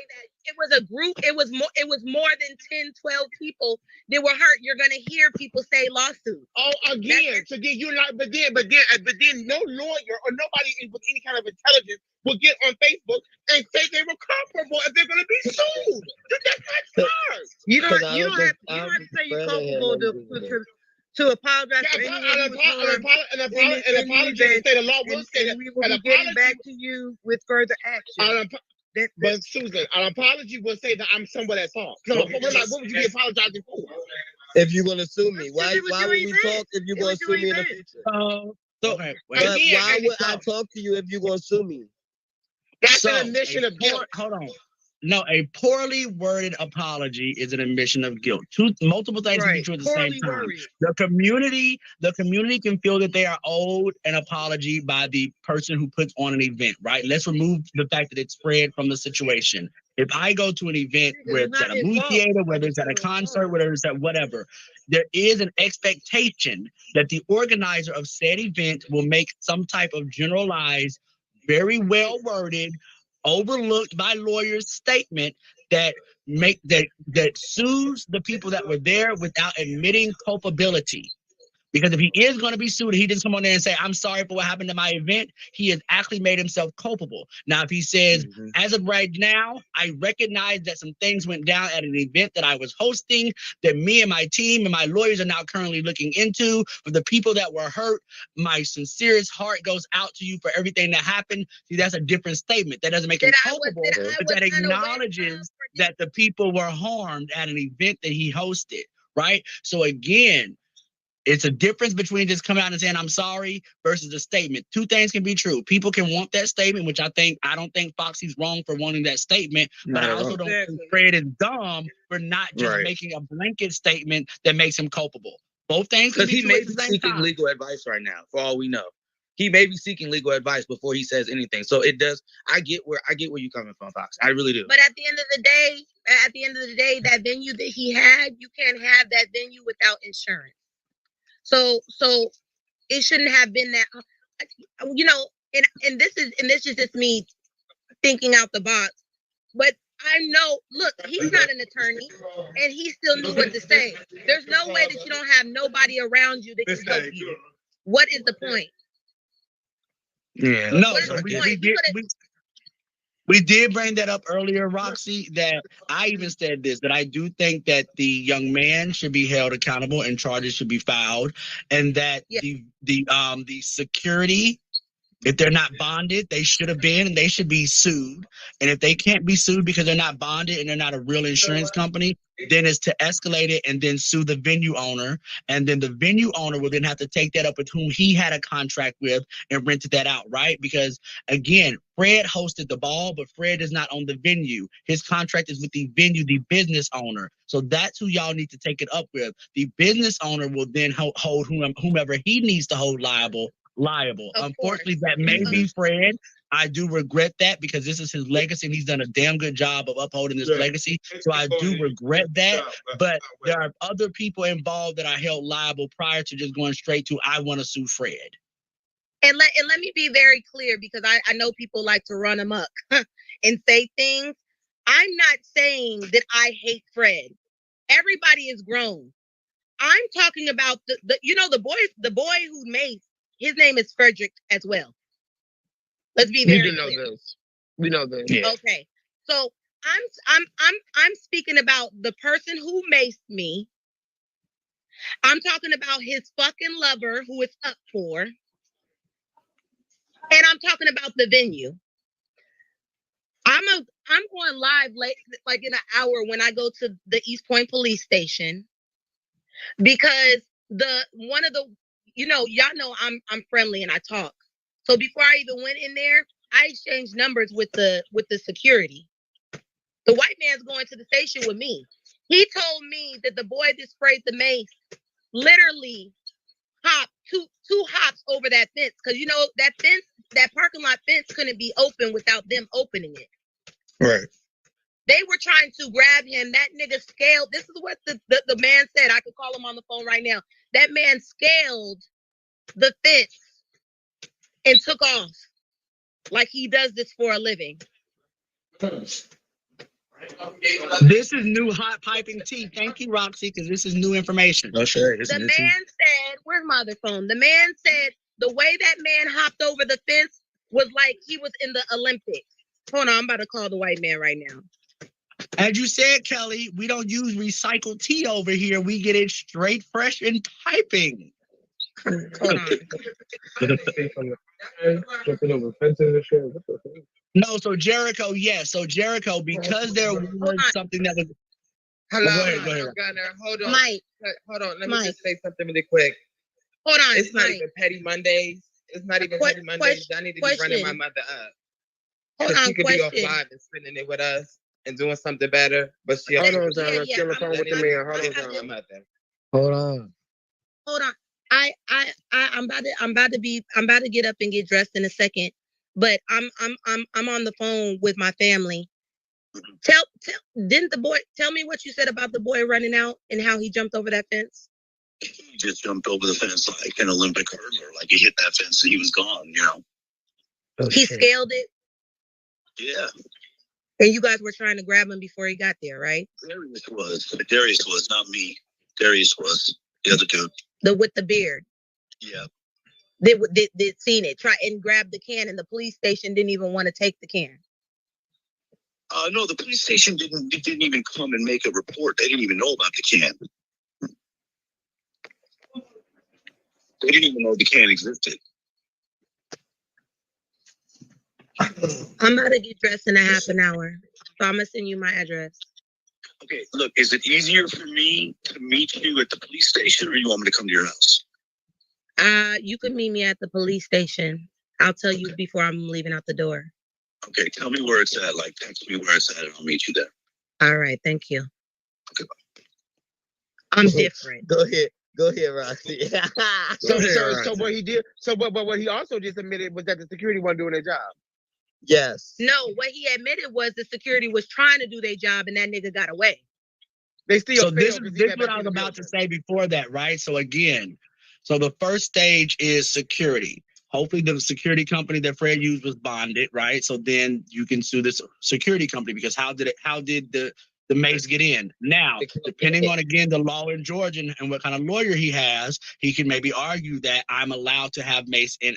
It was a group. It was more than 10, 12 people that were hurt. You're gonna hear people say lawsuit. Oh, again. So then you're not. But then, no lawyer or nobody with any kind of intelligence will get on Facebook and say they were culpable if they're gonna be sued. That's not hard. You don't have to say you're culpable to apologize for anything. An apology to say the law will say that. We will be getting back to you with further action. But Susan, an apology will say that I'm somewhat at fault. No, what would you be apologizing for? If you're gonna sue me, why would we talk if you're gonna sue me in the future? Why would I talk to you if you're gonna sue me? That's an admission of guilt. Hold on. No, a poorly worded apology is an admission of guilt. Multiple things can be true at the same time. The community can feel that they are owed an apology by the person who puts on an event, right? Let's remove the fact that it's spread from the situation. If I go to an event, whether it's at a movie theater, whether it's at a concert, whether it's at whatever, there is an expectation that the organizer of said event will make some type of generalized, very well worded, overlooked by lawyers statement that sues the people that were there without admitting culpability. Because if he is going to be sued, he didn't come on there and say, I'm sorry for what happened to my event. He has actually made himself culpable. Now, if he says, as of right now, I recognize that some things went down at an event that I was hosting, that me and my team and my lawyers are now currently looking into. For the people that were hurt, my sincerest heart goes out to you for everything that happened. See, that's a different statement. That doesn't make him culpable, but that acknowledges that the people were harmed at an event that he hosted, right? So again, it's a difference between just coming out and saying, I'm sorry versus a statement. Two things can be true. People can want that statement, which I don't think Foxy's wrong for wanting that statement, but I also don't think Fred is dumb for not just making a blanket statement that makes him culpable. Both things can be true. Because he may be seeking legal advice right now, for all we know. He may be seeking legal advice before he says anything. So it does. I get where you're coming from, Fox. I really do. But at the end of the day, that venue that he had, you can't have that venue without insurance. So it shouldn't have been that, and this is just me thinking out the box. But I know, look, he's not an attorney, and he still knew what to say. There's no way that you don't have nobody around you that can help you. What is the point? Yeah, no. So we did bring that up earlier, Roxy, that I even said this, that I do think that the young man should be held accountable and charges should be filed, and that the security If they're not bonded, they should have been, and they should be sued. And if they can't be sued because they're not bonded and they're not a real insurance company, then it's to escalate it and then sue the venue owner. And then the venue owner will then have to take that up with whom he had a contract with and rented that out, right? Because again, Fred hosted the ball, but Fred is not on the venue. His contract is with the venue, the business owner. So that's who y'all need to take it up with. The business owner will then hold whomever he needs to hold liable. Unfortunately, that may be Fred. I do regret that because this is his legacy and he's done a damn good job of upholding this legacy. So I do regret that. But there are other people involved that I held liable prior to just going straight to I want to sue Fred. And let me be very clear because I know people like to run amok and say things. I'm not saying that I hate Fred. Everybody is grown. I'm talking about the boy who made. His name is Frederick as well. Let's be very clear. We know this. Yeah. Okay. So I'm speaking about the person who maced me. I'm talking about his fucking lover who it's up for. And I'm talking about the venue. I'm going live late, like in an hour when I go to the East Point police station because y'all know I'm friendly and I talk. So before I even went in there, I exchanged numbers with the security. The white man's going to the station with me. He told me that the boy that sprayed the mace literally hopped two hops over that fence because that fence, that parking lot fence couldn't be open without them opening it. Right. They were trying to grab him. That nigga scaled. This is what the man said. I could call him on the phone right now. That man scaled the fence and took off like he does this for a living. This is new hot piping tea. Thank you, Roxy, because this is new information. The man said, where's my other phone? The man said the way that man hopped over the fence was like he was in the Olympics. Hold on, I'm about to call the white man right now. As you said, Kelly, we don't use recycled tea over here. We get it straight, fresh, and piping. Hold on. Jumping over fences and shit. No, so Jericho, yes. So Jericho, because there was something that was. Hello, Go ahead. Gunner. Hold on. Mike. Hold on. Let me just say something really quick. Hold on. It's not Mike. even Petty Mondays. It's not even Petty Mondays. I need to be running my mother up. Hold on, she could be off live and spending it with us and doing something better. But she Hold on, John. Let's get on the phone with the man. Hold on. Hold on. I'm about to get up and get dressed in a second, but I'm on the phone with my family. Didn't the boy tell me what you said about the boy running out and how he jumped over that fence? He just jumped over the fence like an Olympic hurdler. Like he hit that fence and he was gone, He scaled it? Yeah. And you guys were trying to grab him before he got there, right? Darius was, not me. Darius was the other dude. With the beard. Yeah. They seen it. Try and grab the can, and the police station didn't even want to take the can. No, the police station didn't even come and make a report. They didn't even know about the can. They didn't even know the can existed. I'm about to get dressed in a half an hour, so I'm gonna send you my address. Okay, look, is it easier for me to meet you at the police station, or you want me to come to your house? You can meet me at the police station. I'll tell you before I'm leaving out the door. Okay, tell me where it's at. Like, text me where it's at, and I'll meet you there. All right, thank you. Okay, bye. I'm different. Go ahead, Roxy. So what he did? So what he also just admitted was that the security wasn't doing their job. Yes. No, what he admitted was the security was trying to do their job, and that nigga got away. They still. So this is what I was about to say before that, right? So again, the first stage is security. Hopefully the security company that Fred used was bonded, right? So then you can sue this security company because how did the mace get in? Now, depending on, again, the law in Georgia and what kind of lawyer he has, he can maybe argue that I'm allowed to have mace in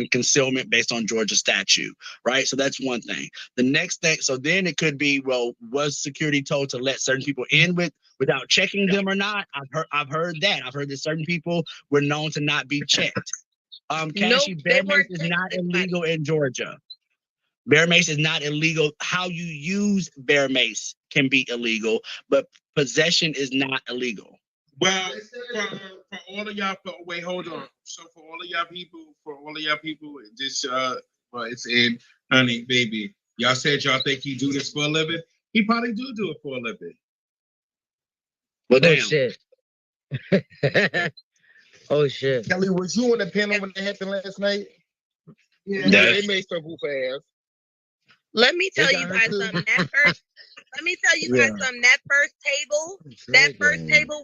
concealment based on Georgia statute, right? So that's one thing. The next thing, so then it could be, well, was security told to let certain people in without checking them or not? I've heard that. I've heard that certain people were known to not be checked. Cassie, bear mace is not illegal in Georgia. Bear mace is not illegal. How you use bear mace can be illegal, but possession is not illegal. Well, for all of y'all, wait, hold on. So for all of y'all people, this well, it's in, honey, baby. Y'all said y'all think he do this for a living. He probably do it for a living. Well, damn. Shit. Oh shit. Kelly, was you on the panel when it happened last night? Yeah. They made some goof ass. Let me tell you guys something. That first table,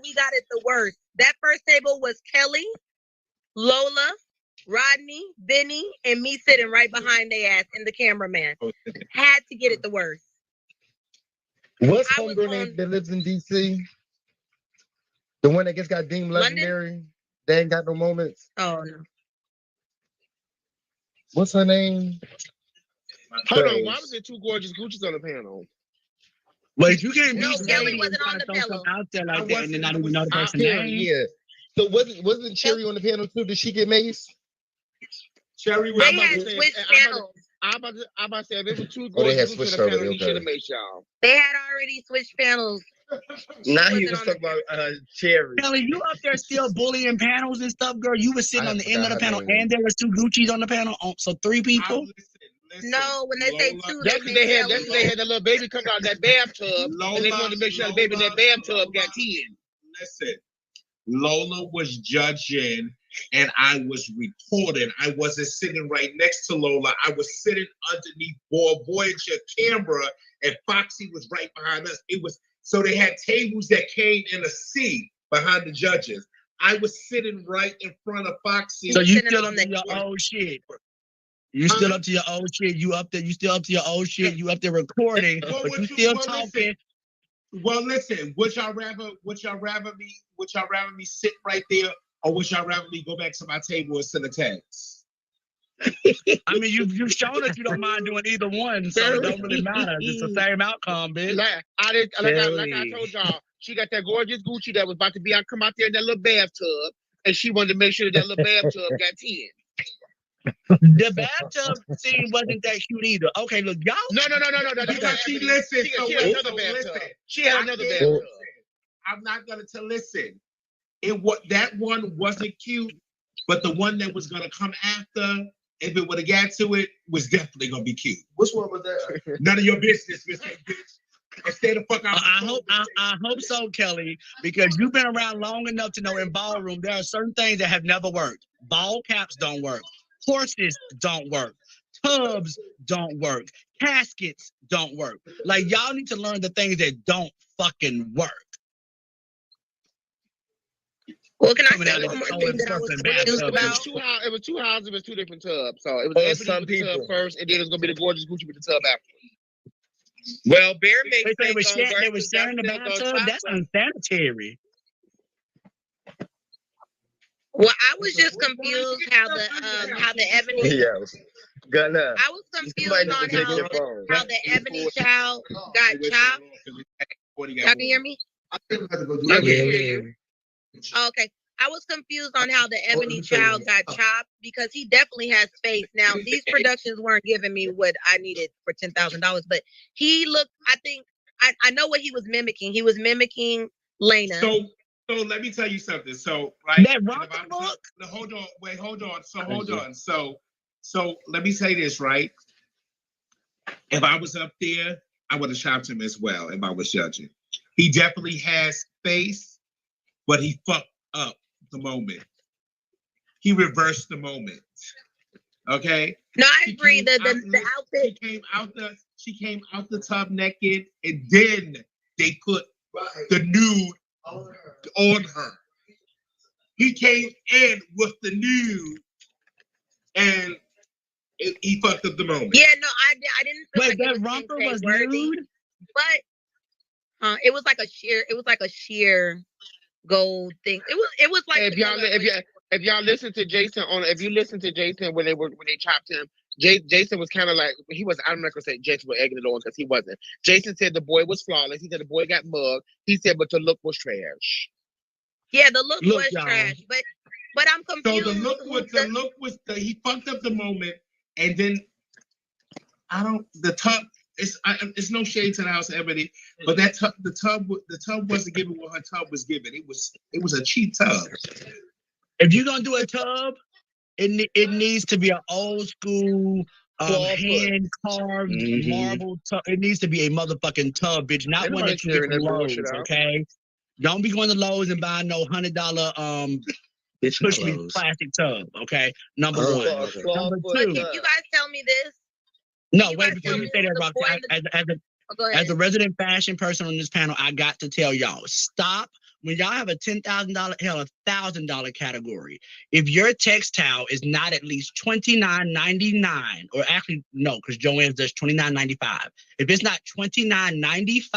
we got it the worst. That first table was Kelly, Lola, Rodney, Benny, and me sitting right behind their ass and the cameraman. Had to get it the worst. What's homegirl name that lives in DC? The one that just got deemed legendary? They ain't got no moments. Oh no. What's her name? Hold on, why was there two gorgeous Gucci's on the panel? Wait, you can't No, Kelly wasn't on the panel. Out there like that and then not even know the person's name. Yeah. So wasn't Cherry on the panel too? Did she get maced? Cherry was. They had switched panels. I'm about to say if it was two gorgeous Gucci on the panel, he should have maced y'all. They had already switched panels. Now he was talking about Cherry. Kelly, you up there still bullying panels and stuff, girl. You was sitting on the end of the panel and there was two Gucci's on the panel. So 3 people? No, when they say two, That's what they had. That's what they had the little baby come out of that bathtub, and they wanted to make sure the baby in that bathtub got 10. Listen, Lola was judging, and I was recording. I wasn't sitting right next to Lola. I was sitting underneath Voyager camera, and Foxy was right behind us. It was so they had tables that came in a C behind the judges. I was sitting right in front of Foxy. So you still up to your old shit. You still up to your old shit. You up there. You still up to your old shit. You up there recording, but you still talking. Well, listen. Would y'all rather me sit right there, or would y'all rather me go back to my table and send a text? I mean, you've shown that you don't mind doing either one, so it don't really matter. It's the same outcome, bitch. Like I told y'all, she got that gorgeous Gucci that was about to come out there in that little bathtub, and she wanted to make sure that little bathtub got 10. The bathtub scene wasn't that cute either. Okay, look, y'all. No. She listened. She had another bathtub. She had another bathtub. I'm not gonna listen. That one wasn't cute, but the one that was gonna come after, if it would have got to it, was definitely gonna be cute. Which one was that? None of your business, Mr. Bitch. Stay the fuck out. I hope so, Kelly, because you've been around long enough to know in ballroom there are certain things that have never worked. Ball caps don't work. Horses don't work. Tubs don't work. Caskets don't work. Like, y'all need to learn the things that don't fucking work. Well, can I say one more thing that I was confused about? It was two houses, it was two different tubs. So it was Ebony with the tub first, and then it was gonna be the gorgeous Gucci with the tub after. Well, Bear makes they were sharing the bathtub. That's unsanitary. Well, I was just confused how the Ebony. Yes. I was confused on how the Ebony child got chopped. Y'all can hear me? Okay. I was confused on how the Ebony child got chopped because he definitely has face. Now, these productions weren't giving me what I needed for $10,000, but he looked. I know what he was mimicking. He was mimicking Lena. So let me tell you something. So right, that rock book. Hold on. So let me say this, right? If I was up there, I would have chopped him as well if I was judging. He definitely has face, but he fucked up the moment. He reversed the moment. Okay? No, I agree. The outfit. She came out the tub naked, and then they put the nude on her. He came in with the nude, and he fucked up the moment. Yeah, no, I didn't feel like that romper was nude, but it was like a sheer gold thing. It was like if y'all listen to Jason when they chopped him, Jason was kind of like I'm not gonna say Jason was egging it on because he wasn't. Jason said the boy was flawless. He said the boy got mugged. He said, but the look was trash. Yeah, the look was trash. But But I'm confused. So the look was he fucked up the moment, and then the tub. It's no shade to the house, Ebony, but the tub wasn't giving what her tub was giving. It was a cheap tub. If you're gonna do a tub, it needs to be an old school hand carved marble tub. It needs to be a motherfucking tub, bitch, not one that you get from Lowe's. Okay, don't be going to Lowe's and buying no $100 push me plastic tub. Okay, number one. Number two. Can you guys tell me this? No, wait, before you say that, Roxy, as a resident fashion person on this panel, I got to tell y'all, stop. When y'all have a $10,000, hell, $1,000 category, if your textile is not at least $29.99, or actually, no, because Joann's does $29.95. If it's not $29.95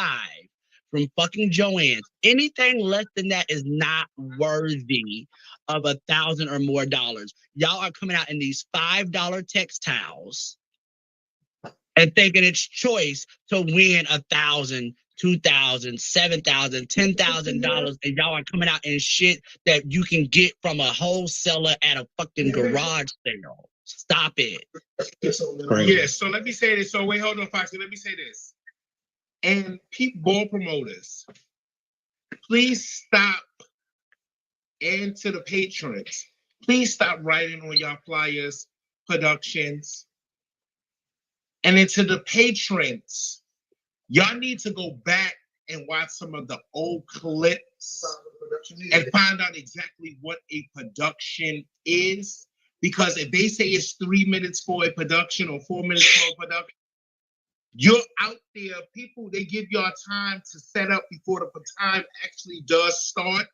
from fucking Joann's, anything less than that is not worthy of $1,000 or more dollars. Y'all are coming out in these $5 textiles and thinking it's choice to win $1,000, $2,000, $7,000, $10,000, and y'all are coming out in shit that you can get from a wholesaler at a fucking garage sale. Stop it. Yeah, so let me say this. So wait, hold on, Foxy. Let me say this. And ball promoters, please stop. And to the patrons, please stop writing on y'all flyers, productions. And then to the patrons, y'all need to go back and watch some of the old clips and find out exactly what a production is. Because if they say it's 3 minutes for a production or 4 minutes for a production, you're out there, people, they give y'all time to set up before the time actually does start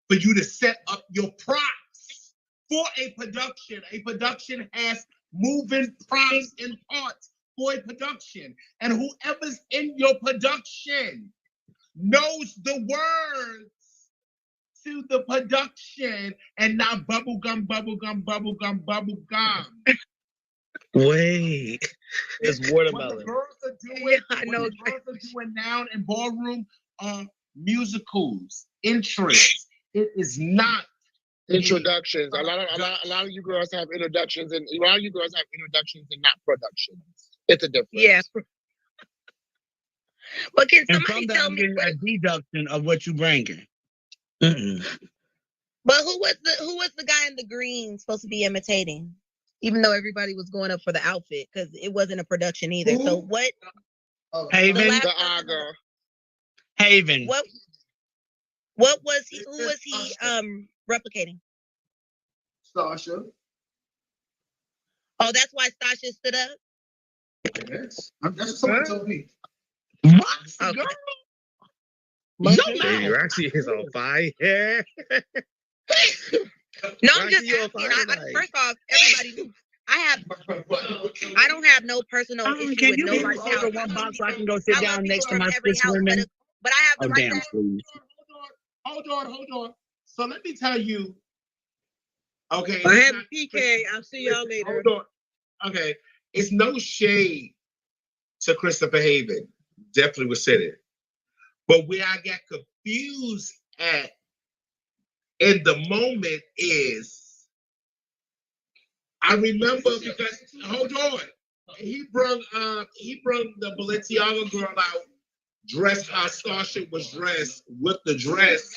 for you to set up your props for a production. A production has moving props and parts for a production. And whoever's in your production knows the words to the production and not bubblegum, bubblegum, bubblegum, bubblegum. Wait, it's watermelon. What the girls are doing, I know what the girls are doing now in ballroom musicals, interests. It is not introductions. A lot of you girls have introductions, and a lot of you girls have introductions and not productions. It's a difference. Yeah. But can somebody tell me a deduction of what you bringing? But who was the guy in the green supposed to be imitating? Even though everybody was going up for the outfit, because it wasn't a production either. So what? Haven. The Aga. Haven. What was he? Who was he replicating? Stasha. Oh, that's why Stasha stood up? Yes. That's what someone told me. What? Okay. Your actually is on fire. No, I'm just asking. First off, everybody knew. I don't have no personal issue can with you nobody's order house. one box so I can go sit down next to my every sis house, women? but I have the right damn, to. please. Hold on. So let me tell you. Okay. I have PK. I'll see y'all later. Hold on. Okay. It's no shade to Christopher Haven. Definitely was said it. But where I got confused at in the moment is, I remember because hold on, he brung the Balenciaga girl out, dressed how Stasha was dressed with the dress,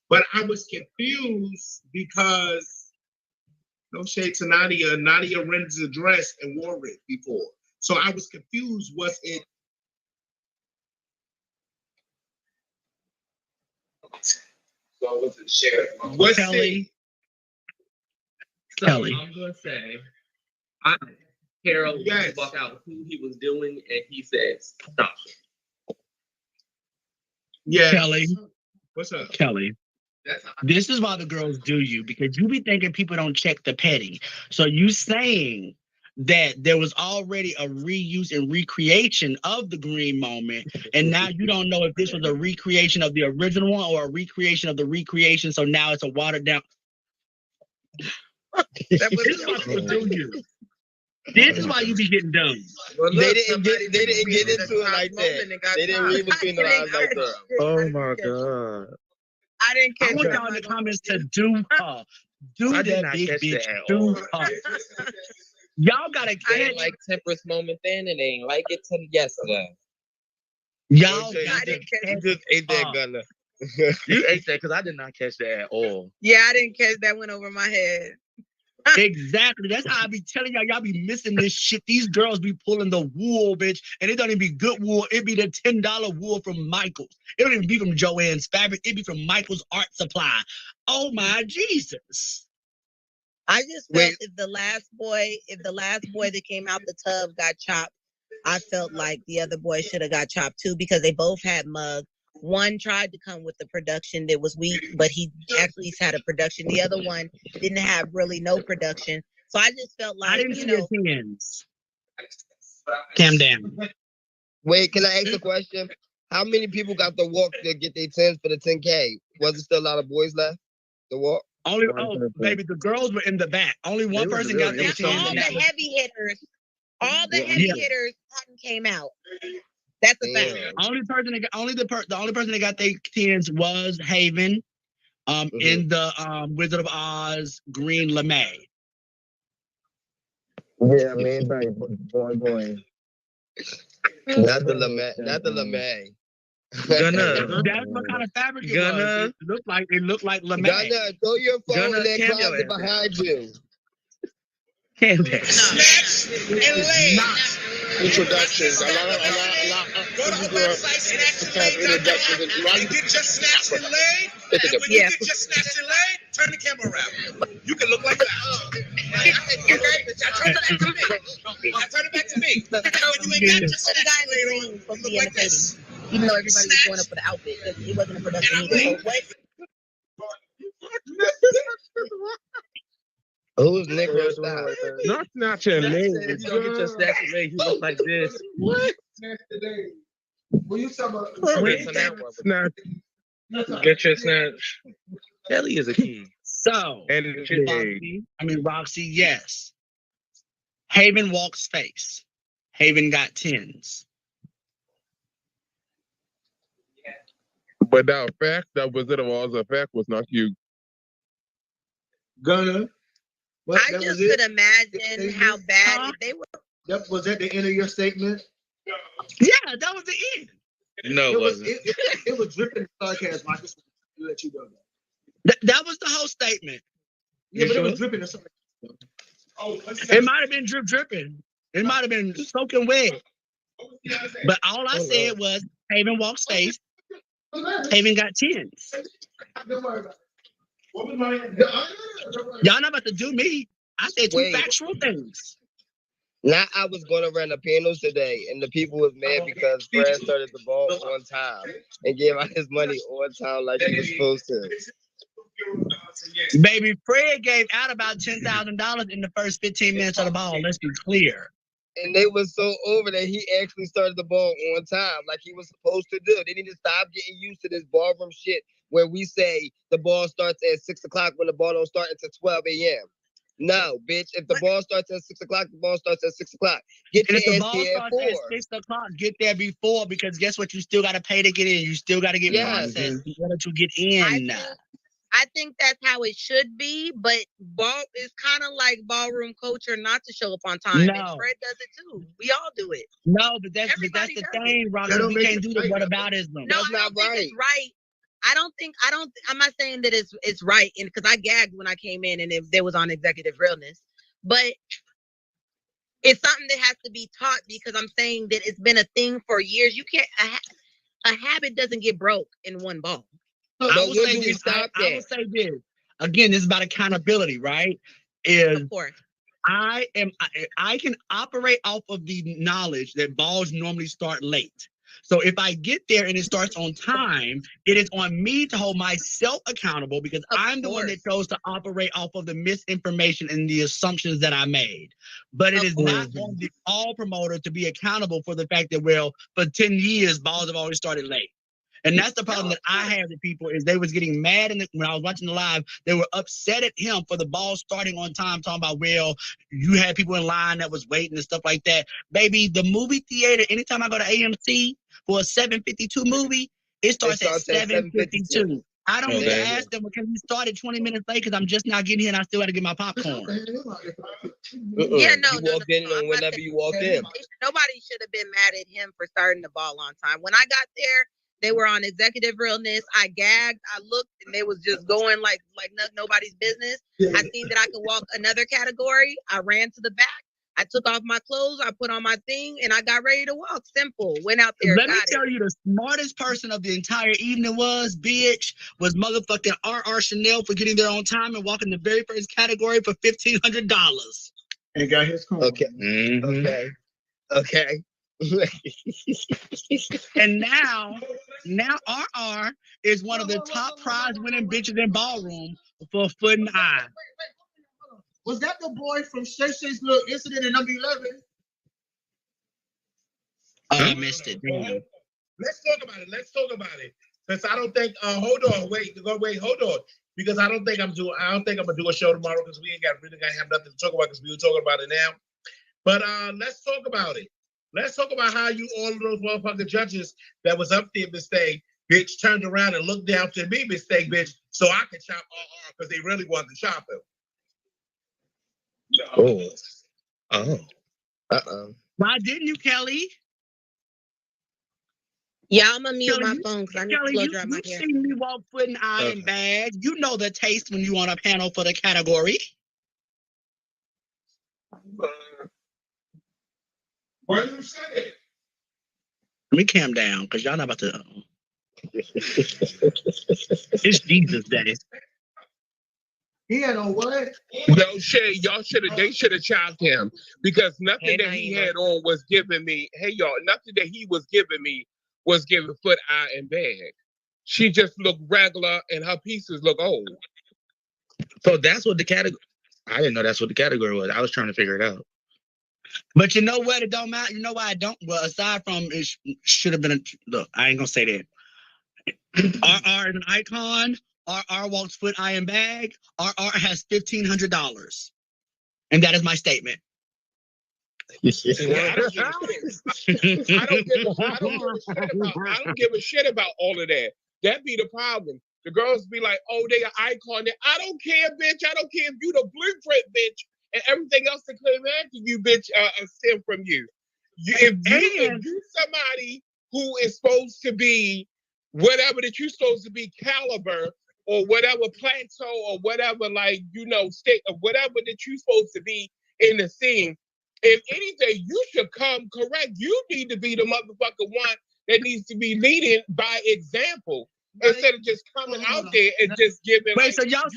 but I was confused because no shade to Nadia. Nadia rented the dress and wore it before, so I was confused. Was it? So was it shared? What's Kelly? So Kelly. I'm gonna say, Carol walked out who he was doing, and he said, "Stop." Yeah, Kelly. What's up, Kelly? This is why the girls do you, because you be thinking people don't check the petty. So you saying that there was already a reuse and recreation of the green moment, and now you don't know if this was a recreation of the original one or a recreation of the recreation, so now it's a watered down. This is why people do you. This is why you be getting dumb. Well, look, they didn't get into it like that. They didn't read between the lines like that. Oh my god. I didn't catch I want that. y'all in the comments to do her. Do I did that not big catch bitch. that at Do all. her. Y'all gotta I catch. didn't like Temperance moment then, and they ain't like it till yesterday. Y'all Okay, gotta you catch. just ate that, up. Gunner. You ate that because I did not catch that at all. Yeah, I didn't catch that one over my head. Exactly. That's how I be telling y'all. Y'all be missing this shit. These girls be pulling the wool, bitch, and it don't even be good wool. It be the $10 wool from Michaels. It don't even be from Joann's Fabric. It be from Michaels Art Supply. Oh my Jesus! I just felt if the last boy that came out the tub got chopped, I felt like the other boy should have got chopped too because they both had mug. One tried to come with the production that was weak, but he actually had a production. The other one didn't have really no production. So I just felt like, I didn't see his hands. Calm down. Wait, can I ask a question? How many people got the walk to get their 10s for the 10K? Was there still a lot of boys left to walk? Only baby, the girls were in the back. Only one person got their 10s. All the heavy hitters hadn't came out. That's a fact. The only person that got their 10s was Haven, in the Wizard of Oz green lame. Yeah, man, boy. Not the lame. Not the lame. That's what kind of fabric it was. It looked like lame. Gunner, throw your phone in that closet behind you. Snatch and lay. Introductions. A lot Go to the website, snatchandlay.com, and get your snatch and lay. And when you get your snatch and lay, turn the camera around. You can look like that. Now turn it back to me. When you ain't got your snatch and lay on, you look like this. Even though everybody was going up for the outfit, it wasn't a production either. So what? Who's Negro style? Not snatching leg. If you don't get your snatch and leg, you look like this. What? What you talking about? Snatch. Get your snatch. Kelly is a key. So, Roxy, yes. Haven walks face. Haven got 10s. But that fact, that Wizard of Oz effect was not you. Gunner. I just could imagine how bad they were. Was that the end of your statement? Yeah, that was the end. No, it wasn't. It was dripping sarcasm. I just want to let you know that. That was the whole statement. Yeah, but it was dripping sarcasm. It might have been dripping. It might have been soaking wet. But all I said was Haven walks face. Haven got 10s. Y'all not about to do me. I said two factual things. Now I was going to run a panel today, and the people was mad because Fred started the ball on time and gave out his money on time like he was supposed to. Baby, Fred gave out about $10,000 in the first 15 minutes of the ball. Let's be clear. And they were so over that he actually started the ball on time like he was supposed to do. They need to stop getting used to this ballroom shit where we say the ball starts at 6 o'clock when the ball don't start until 12 a.m. No, bitch. If the ball starts at 6 o'clock, the ball starts at 6 o'clock. Get and your if the ass ball there at starts 4. at 6 o'clock, get there before because guess what? You still got to pay to get in. You still got to get processed. You got to get in. I think that's how it should be, but ball is kind of like ballroom culture not to show up on time. No. And Fred does it too. We all do it. No, but that's the thing, Roxy. We can't do the whataboutism. No, I don't think it's right. I'm not saying that it's right, and because I gagged when I came in and if there was on executive realness, but it's something that has to be taught because I'm saying that it's been a thing for years. You can't, a habit doesn't get broke in one ball. I will say this. Again, this is about accountability, right? Of course. I can operate off of the knowledge that balls normally start late. So if I get there and it starts on time, it is on me to hold myself accountable because I'm the one that chose to operate off of the misinformation and the assumptions that I made. But it is not on the ball promoter to be accountable for the fact that, well, for 10 years, balls have always started late. And that's the problem that I have with people is they was getting mad when I was watching the live, they were upset at him for the ball starting on time, talking about, well, you had people in line that was waiting and stuff like that. Baby, the movie theater, anytime I go to AMC for a 7:52 movie, it starts at 7:52. I don't get to ask them because we started 20 minutes late because I'm just now getting here and I still got to get my popcorn. Yeah, no, you walked in on whenever you walked in. Nobody should have been mad at him for starting the ball on time. When I got there, they were on executive realness. I gagged, I looked, and they was just going like nobody's business. I seen that I could walk another category. I ran to the back. I took off my clothes, I put on my thing, and I got ready to walk. Simple. Went out there. Let me tell you, the smartest person of the entire evening was motherfucking R.R. Chanel for getting there on time and walking the very first category for $1,500. And got his coin. Okay. Mm-hmm. Okay. And now RR is one of the top prize winning bitches in ballroom for a foot and eye. Was that the boy from Shay Shay's little incident in number 11? I missed it. Damn. Let's talk about it. Because I don't think. Hold on. Because I don't think I'm gonna do a show tomorrow because we ain't really gonna have nothing to talk about because we were talking about it now. But let's talk about it. Let's talk about how you all of those motherfucking judges that was up there, mistake, bitch, turned around and looked down to me, mistake, bitch, so I could chop RR because they really wanted to chop him. Why didn't you, Kelly? Yeah, I'm gonna mute my phone because I need to blow dry my hair. You seen me walk foot and eye and bag. You know the taste when you on a panel for the category. Why did you say it? Let me calm down because y'all not about to. It's Jesus Day. He had on what? No shade. They should have chopped him because nothing that he had on was giving me. Hey y'all, nothing that he was giving me was giving foot, eye, and bag. She just looked regular, and her pieces look old. So that's what the category. I didn't know that's what the category was. I was trying to figure it out. But you know what? It don't matter. You know why I don't? Well, aside from it should have been. Look, I ain't gonna say that. RR is an icon. RR walks foot, eye, and bag. RR has $1,500, and that is my statement. I don't give a shit about all of that. That be the problem. The girls be like, "Oh, they an icon." I don't care, bitch. I don't care if you the blueprint, bitch, and everything else that came after you, bitch, stem from you. If you somebody who is supposed to be whatever that you're supposed to be, caliber or whatever plateau or whatever, state or whatever that you're supposed to be in the scene. If anything, you should come correct. You need to be the motherfucker one that needs to be leading by example instead of just coming out there and just giving. Wait, y'all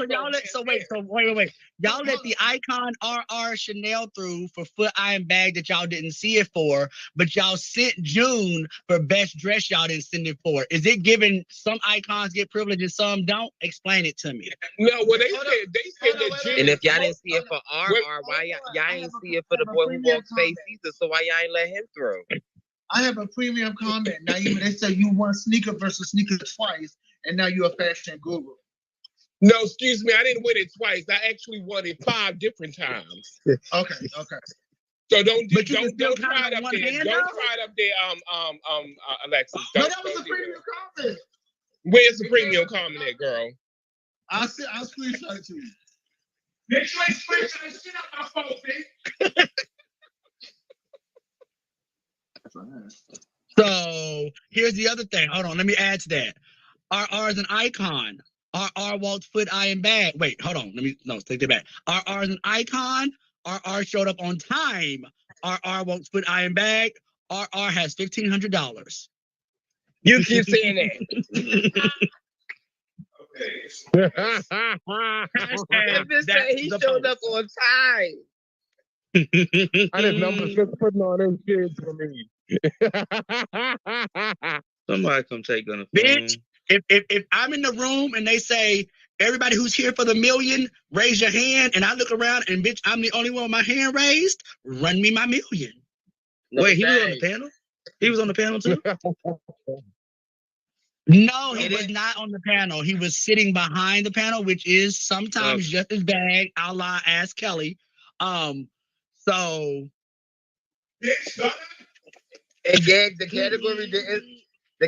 let the icon RR Chanel through for foot, eye, and bag that y'all didn't see it for, but y'all sent June for best dress y'all didn't send it for. Is it giving some icons get privilege and some don't? Explain it to me. No, well they said that June. And if y'all didn't see it for RR, why y'all ain't see it for the boy who walks face either? So why y'all ain't let him through? I have a premium comment. Now they say you won sneaker versus sneaker twice, and now you're a fashion guru. No, excuse me, I didn't win it twice. I actually won it 5 different times. Okay. So don't try it up there. Don't try it up there, Alexis. But that was a premium comment. Where's the premium comment at, girl? I'll screenshot it to you. Make sure you screenshot the shit out my phone, bitch. So here's the other thing. Hold on, let me add to that. RR is an icon. RR walked foot, eye, and bag. Wait, hold on. Take that back. RR is an icon. RR showed up on time. RR walked foot, eye, and bag. RR has $1,500. You keep saying that. He showed up on time. I didn't know just putting on them kids for me. Somebody come take on the phone. Bitch, if I'm in the room and they say, everybody who's here for the million, raise your hand, and I look around and bitch, I'm the only one with my hand raised, run me my million. No, wait, he was on the panel? He was on the panel too? No, he was not on the panel. He was sitting behind the panel, which is sometimes just as bad, a la Ask Kelly. So again, the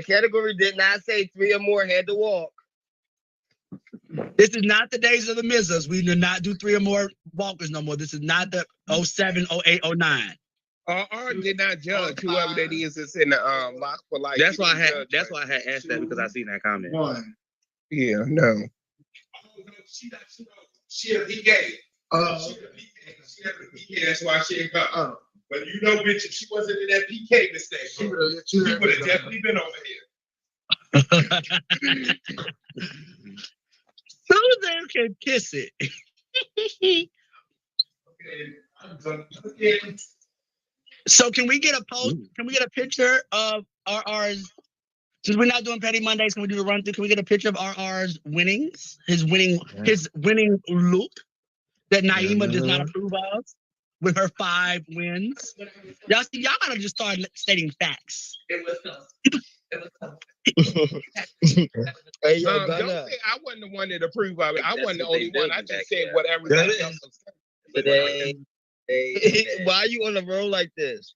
category did not say 3 or more had to walk. This is not the days of the Mizzas. We do not do 3 or more walkers no more. This is not the 07, 08, 09. RR did not judge whoever that is that's in the lock for life. That's why I had asked that because I seen that comment. One. Yeah, no. She a PK. That's why she ain't come. But you know, bitch, if she wasn't in that PK mistake, she would have definitely been over here. Susan can kiss it. So can we get a post? Can we get a picture of RR's? Since we're not doing Petty Mondays, can we do the run through? Can we get a picture of RR's winnings? His winning look that Naima does not approve of with her 5 wins. Y'all gotta just start stating facts. It was tough. Hey, yo, don't say I wasn't the one that approved of it. I wasn't the only one. I just said whatever. Today. Why are you on the road like this?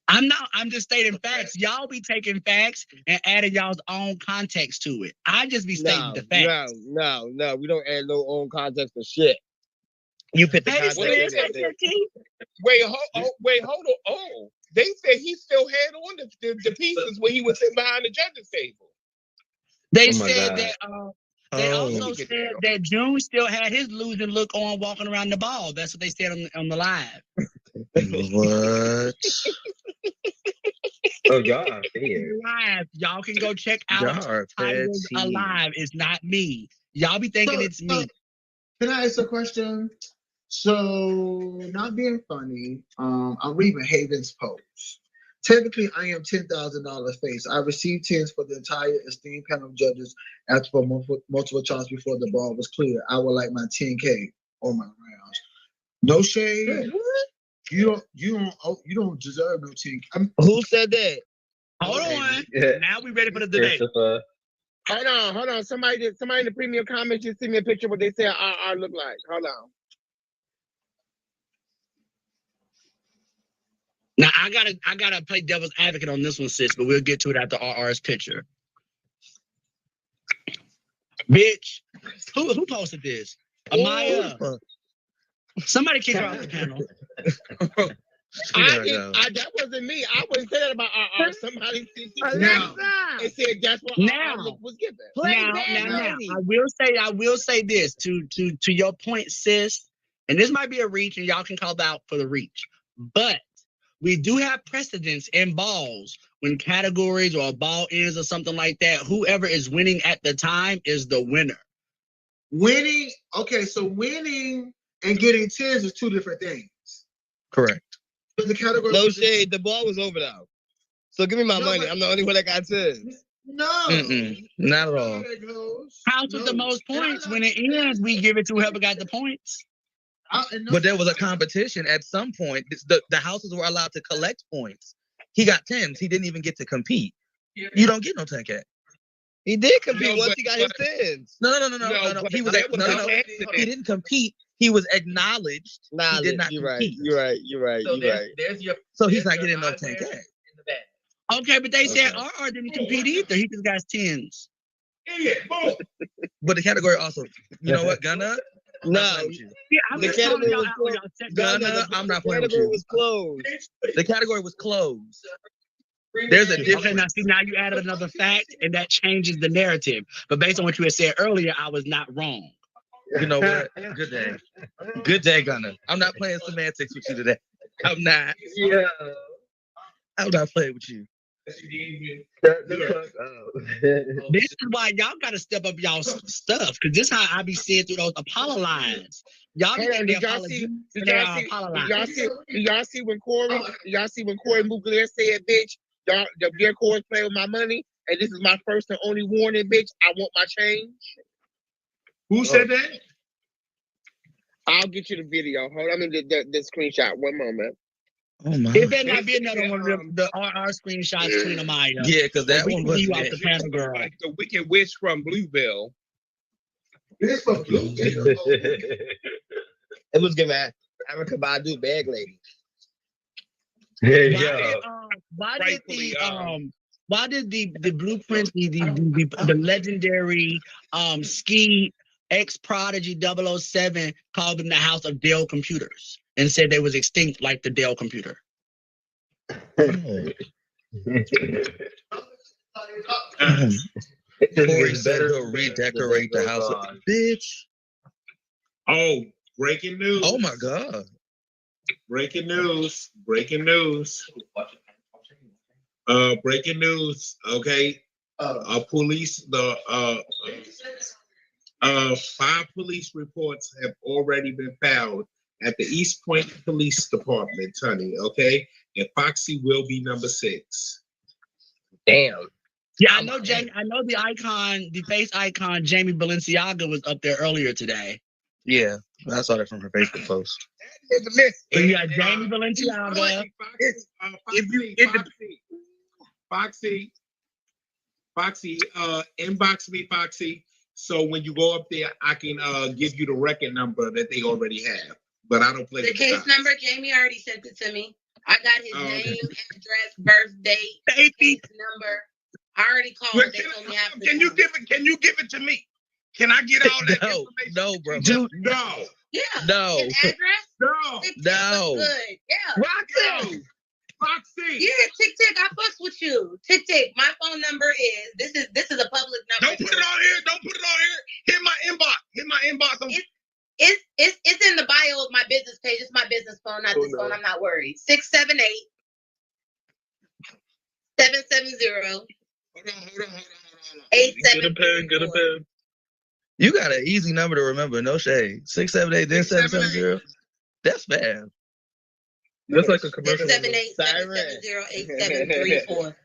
I'm just stating facts. Y'all be taking facts and adding y'all's own context to it. I just be stating the facts. No. We don't add no own context for shit. You put the context. context in there. Wait, hold on. Oh, they said he still had on the pieces when he was sitting behind the judges table. They said that. They also said that June still had his losing look on walking around the ball. That's what they said on the live. What? Oh, y'all are fair. Live. Y'all can go check out Tigers Alive. It's not me. Y'all be thinking it's me. Can I ask a question? So, not being funny, I'm reading Haven's post. Technically, I am $10,000 face. I received tens for the entire esteemed panel of judges after for multiple charges before the ball was clear. I would like my 10K on my rounds. No shade. You don't deserve no 10K. Who said that? Hold on. Now we ready for the debate. Hold on. Somebody in the premium comments just send me a picture of what they say RR look like. Hold on. Now I gotta play devil's advocate on this one, sis, but we'll get to it after RR's picture. Bitch, who posted this? Amaya. Somebody kick her off the panel. That wasn't me. I wouldn't say that about RR. Somebody it said that's what RR was given. Now, I will say this to your point, sis, and this might be a reach, and y'all can call out for the reach, but we do have precedence in balls when categories or a ball ends or something like that. Whoever is winning at the time is the winner. Winning, okay, so winning and getting tens is 2 different things. Correct. The category no shade. The ball was over though. So give me my money. I'm the only one that got tens. No. Not at all. House with the most points. When it ends, we give it to whoever got the points. But there was a competition at some point. The houses were allowed to collect points. He got 10s. He didn't even get to compete. You don't get no 10K. He did compete once he got his 10s. No. He was he didn't compete. He was acknowledged. He did not compete. You're right. So he's not getting no 10K. Okay, but they said RR didn't compete either. He just got 10s. But the category also, you know what, Gunna? No, the category was closed. I'm not playing with you. The category was closed. There's a difference. Okay, now you added another fact, and that changes the narrative. But based on what you had said earlier, I was not wrong. You know what? Good day. Good day, Gunna. I'm not playing semantics with you today. I'm not. Yeah. I'm not playing with you. This is why y'all gotta step up y'all stuff, because this is how I be seeing through those Apollo lines. Y'all Did y'all see when Corey Mugler said, "Bitch, your Corey's playing with my money, and this is my first and only warning, bitch. I want my change." Who said that? I'll get you the video. Hold on, I mean the screenshot. One moment. Oh my! It better not be another one of the RR screenshots between Amaya. Yeah, because that one was you out the panel, girl. Like the Wicked Witch from Bluebell. This from Bluebell. It was giving Erykah Badu bag lady. Why did the blueprint, the legendary ski ex-Prodigy 007 called them the House of Dell Computers and said they was extinct like the Dell computer? Corey said he'll redecorate the house. Bitch. Oh, breaking news. Oh my God. Breaking news. Breaking news. Breaking news. Okay. Police, 5 police reports have already been filed at the East Point Police Department, honey. Okay. And Foxy will be number 6. Damn. Yeah, I know Jamie. I know the icon, the face icon, Jamie Balenciaga was up there earlier today. Yeah, I saw that from her Facebook post. So you got Jamie Balenciaga. Foxy, inbox me, Foxy. So when you go up there, I can give you the record number that they already have. But I don't play the case number. Jamie already sent it to me. I got his name, address, birth date, case number. I already called. They told me after. Can you give it to me? Can I get all that information? No, bro. No. Yeah. No. His address? No. Good. Yeah. Foxy. Yeah, Tick Tick, I fucks with you. Tick Tick, my phone number is this is a public number. Don't put it on here. Hit my inbox. It's in the bio of my business page. It's my business phone, not this phone. I'm not worried. 678-770. Hold on. 873. Get a pen. You got an easy number to remember. No shade. 678, then 770. That's fast. That's like a commercial. 678-770-8734.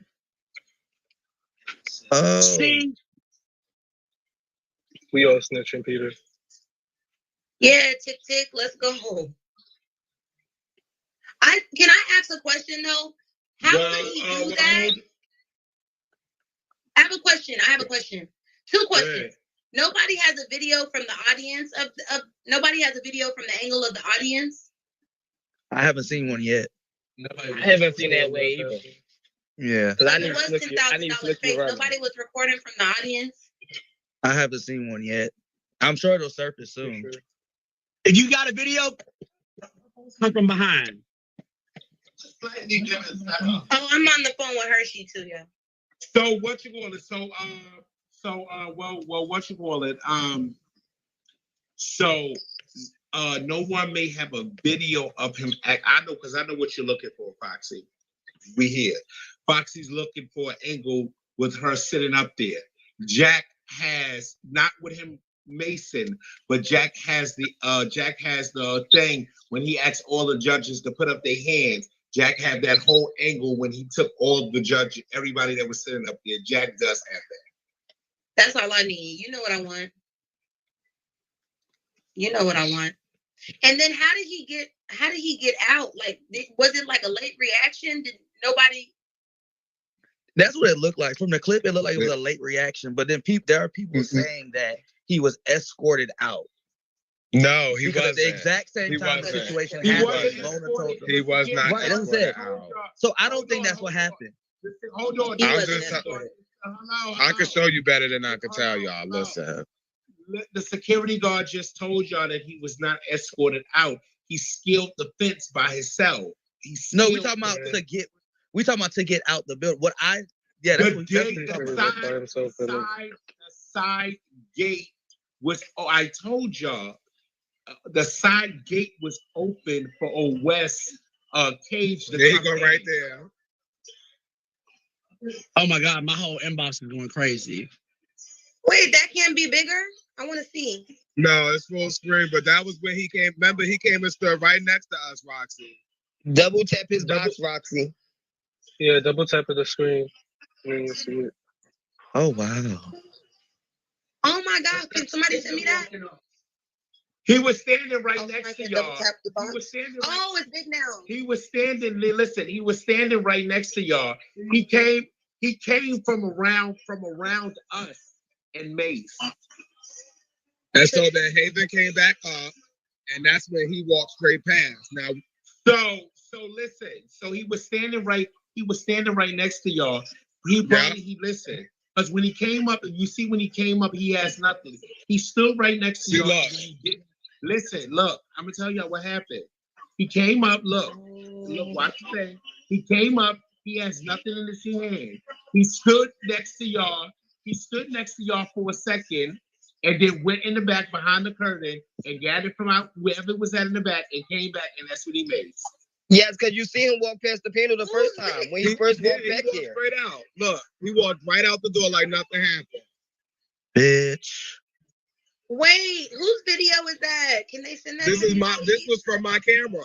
Oh. See? We all snitching, Peter. Yeah, Tick Tick, let's go home. Can I ask a question though? How would he do that? I have a question. 2 questions. Nobody has a video from the audience of nobody has a video from the angle of the audience. I haven't seen one yet. I haven't seen that way either. Yeah. Because I need to Nobody was recording from the audience. I haven't seen one yet. I'm sure it'll surface soon. If you got a video, come from behind. Oh, I'm on the phone with Hershey too, yeah. So what you call it? What you call it? No one may have a video of him. I know because I know what you're looking for, Foxy. We here. Foxy's looking for an angle with her sitting up there. Jack has not with him, Mason, but Jack has the thing when he asked all the judges to put up their hands. Jack had that whole angle when he took all the judges, everybody that was sitting up there. Jack does have that. That's all I need. You know what I want. And then how did he get out? Like, was it like a late reaction? Did nobody? That's what it looked like. From the clip, it looked like it was a late reaction. But then there are people saying that he was escorted out. No, he wasn't. At the exact same time the situation happened, Mona told him. He was not. Right, that's it. So I don't think that's what happened. Hold on. I can show you better than I can tell y'all. Listen. The security guard just told y'all that he was not escorted out. He scaled the fence by himself. We talking about to get out the building. The side gate was. Oh, I told y'all. The side gate was open for old West Cage. There you go, right there. Oh my God, my whole inbox is going crazy. Wait, that can't be bigger? I want to see. No, it's full screen, but that was when he came. Remember, he came and stood right next to us, Roxy. Double tap his box, Roxy. Yeah, double tap of the screen. Oh, wow. Oh my God, can somebody send me that? He was standing right next to y'all. It's big now. He was standing. Listen, he was standing right next to y'all. He came from around us and Mace. And so then Haven came back up, and that's when he walked straight past. Now, so listen. So he was standing right next to y'all. He listened. Because when he came up, you see when he came up, he has nothing. He stood right next to y'all. Listen, look, I'm gonna tell y'all what happened. He came up, look, watch the thing. He came up, he has nothing in his hand. He stood next to y'all. He stood next to y'all for a second and then went in the back behind the curtain and gathered from out wherever it was at in the back and came back, and that's what he made. Yes, because you see him walk past the panel the first time when he first walked back here. Straight out. Look, he walked right out the door like nothing happened. Bitch. Wait, whose video is that? Can they send that? This was from my camera.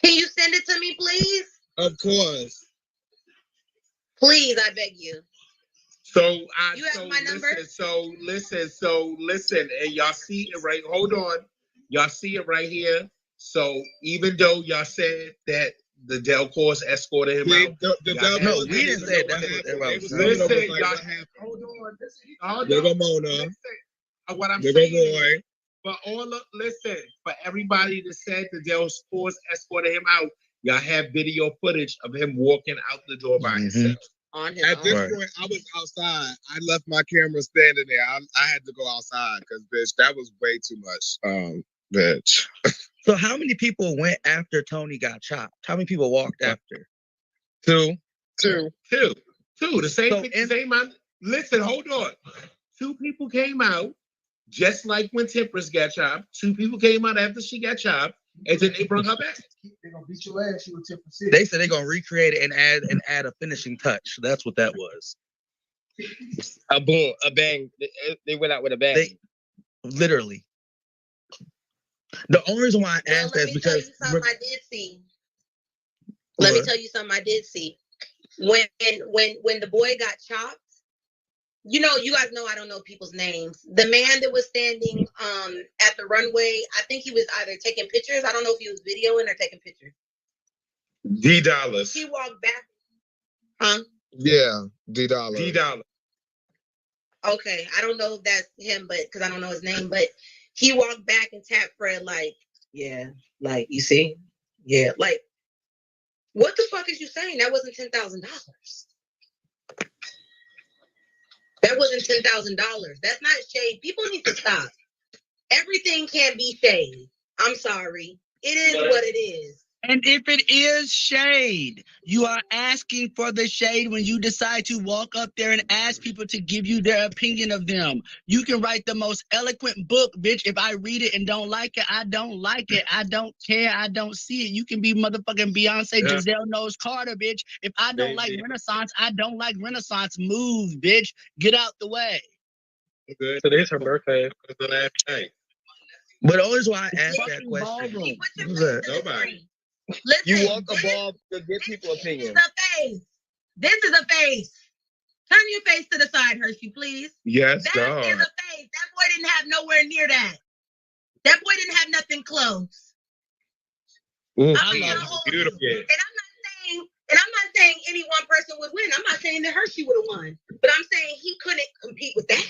Can you send it to me, please? Of course. Please, I beg you. You have my number? Listen, and y'all see it right. Hold on. Y'all see it right here. So even though y'all said that the Delcours escorted him out. No, we didn't say that. Listen, y'all hold on. There go Mona. What I'm saying, but listen, for everybody that said the Delcours escorted him out, y'all have video footage of him walking out the door by himself. At this point, I was outside. I left my camera standing there. I had to go outside because, bitch, that was way too much. Bitch. So how many people went after Tony got chopped? How many people walked after? Two. The same man. Listen, hold on. 2 people came out, just like when Temperance got chopped. 2 people came out after she got chopped, and then they brought her back. They're gonna beat your ass. You with Temperance City. They said they're gonna recreate it and add a finishing touch. That's what that was. A boom, a bang. They went out with a bang. Literally. The only reason why I asked that is because I did see. Let me tell you something I did see. When the boy got chopped, you guys know I don't know people's names. The man that was standing at the runway, I think he was either taking pictures. I don't know if he was videoing or taking pictures. D Dollars. He walked back. Huh? Yeah, D Dollars. Okay, I don't know if that's him, but because I don't know his name, but he walked back and tapped Fred like, yeah, like you see, yeah, like what the fuck is you saying? That wasn't $10,000. That wasn't $10,000. That's not shade. People need to stop. Everything can't be shade. I'm sorry. It is what it is. And if it is shade, you are asking for the shade when you decide to walk up there and ask people to give you their opinion of them. You can write the most eloquent book, bitch. If I read it and don't like it, I don't like it. I don't care. I don't see it. You can be motherfucking Beyonce, Giselle Knowles Carter, bitch. If I don't like Renaissance, I don't like Renaissance. Move, bitch. Get out the way. Good. Today's her birthday. It's the last night. But always why I asked that question. Who's that? Nobody. Listen, You walk a ball to get people opinion. This is a face. Turn your face to the side, Hershey, please. Yes, that dog. is a face. That boy didn't have nowhere near that. That boy didn't have nothing close. Beautiful. And I'm not saying any one person would win. I'm not saying that Hershey would have won. But I'm saying he couldn't compete with that.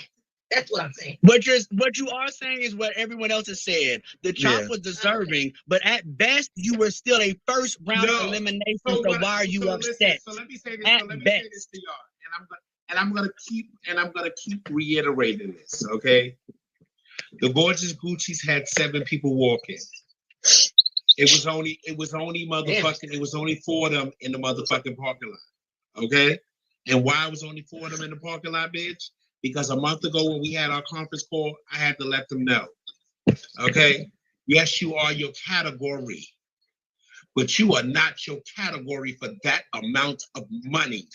That's what I'm saying. What you are saying is what everyone else has said. The chop was deserving, but at best, you were still a first round elimination. So why are you upset? So let me say this. To y'all, and I'm gonna keep reiterating this. Okay, the Gorgeous Gucci's had 7 people walking. It was only motherfucking. It was only 4 of them in the motherfucking parking lot. Okay, and why was only 4 of them in the parking lot, bitch? Because a month ago when we had our conference call, I had to let them know. Okay? Yes, you are your category, but you are not your category for that amount of money.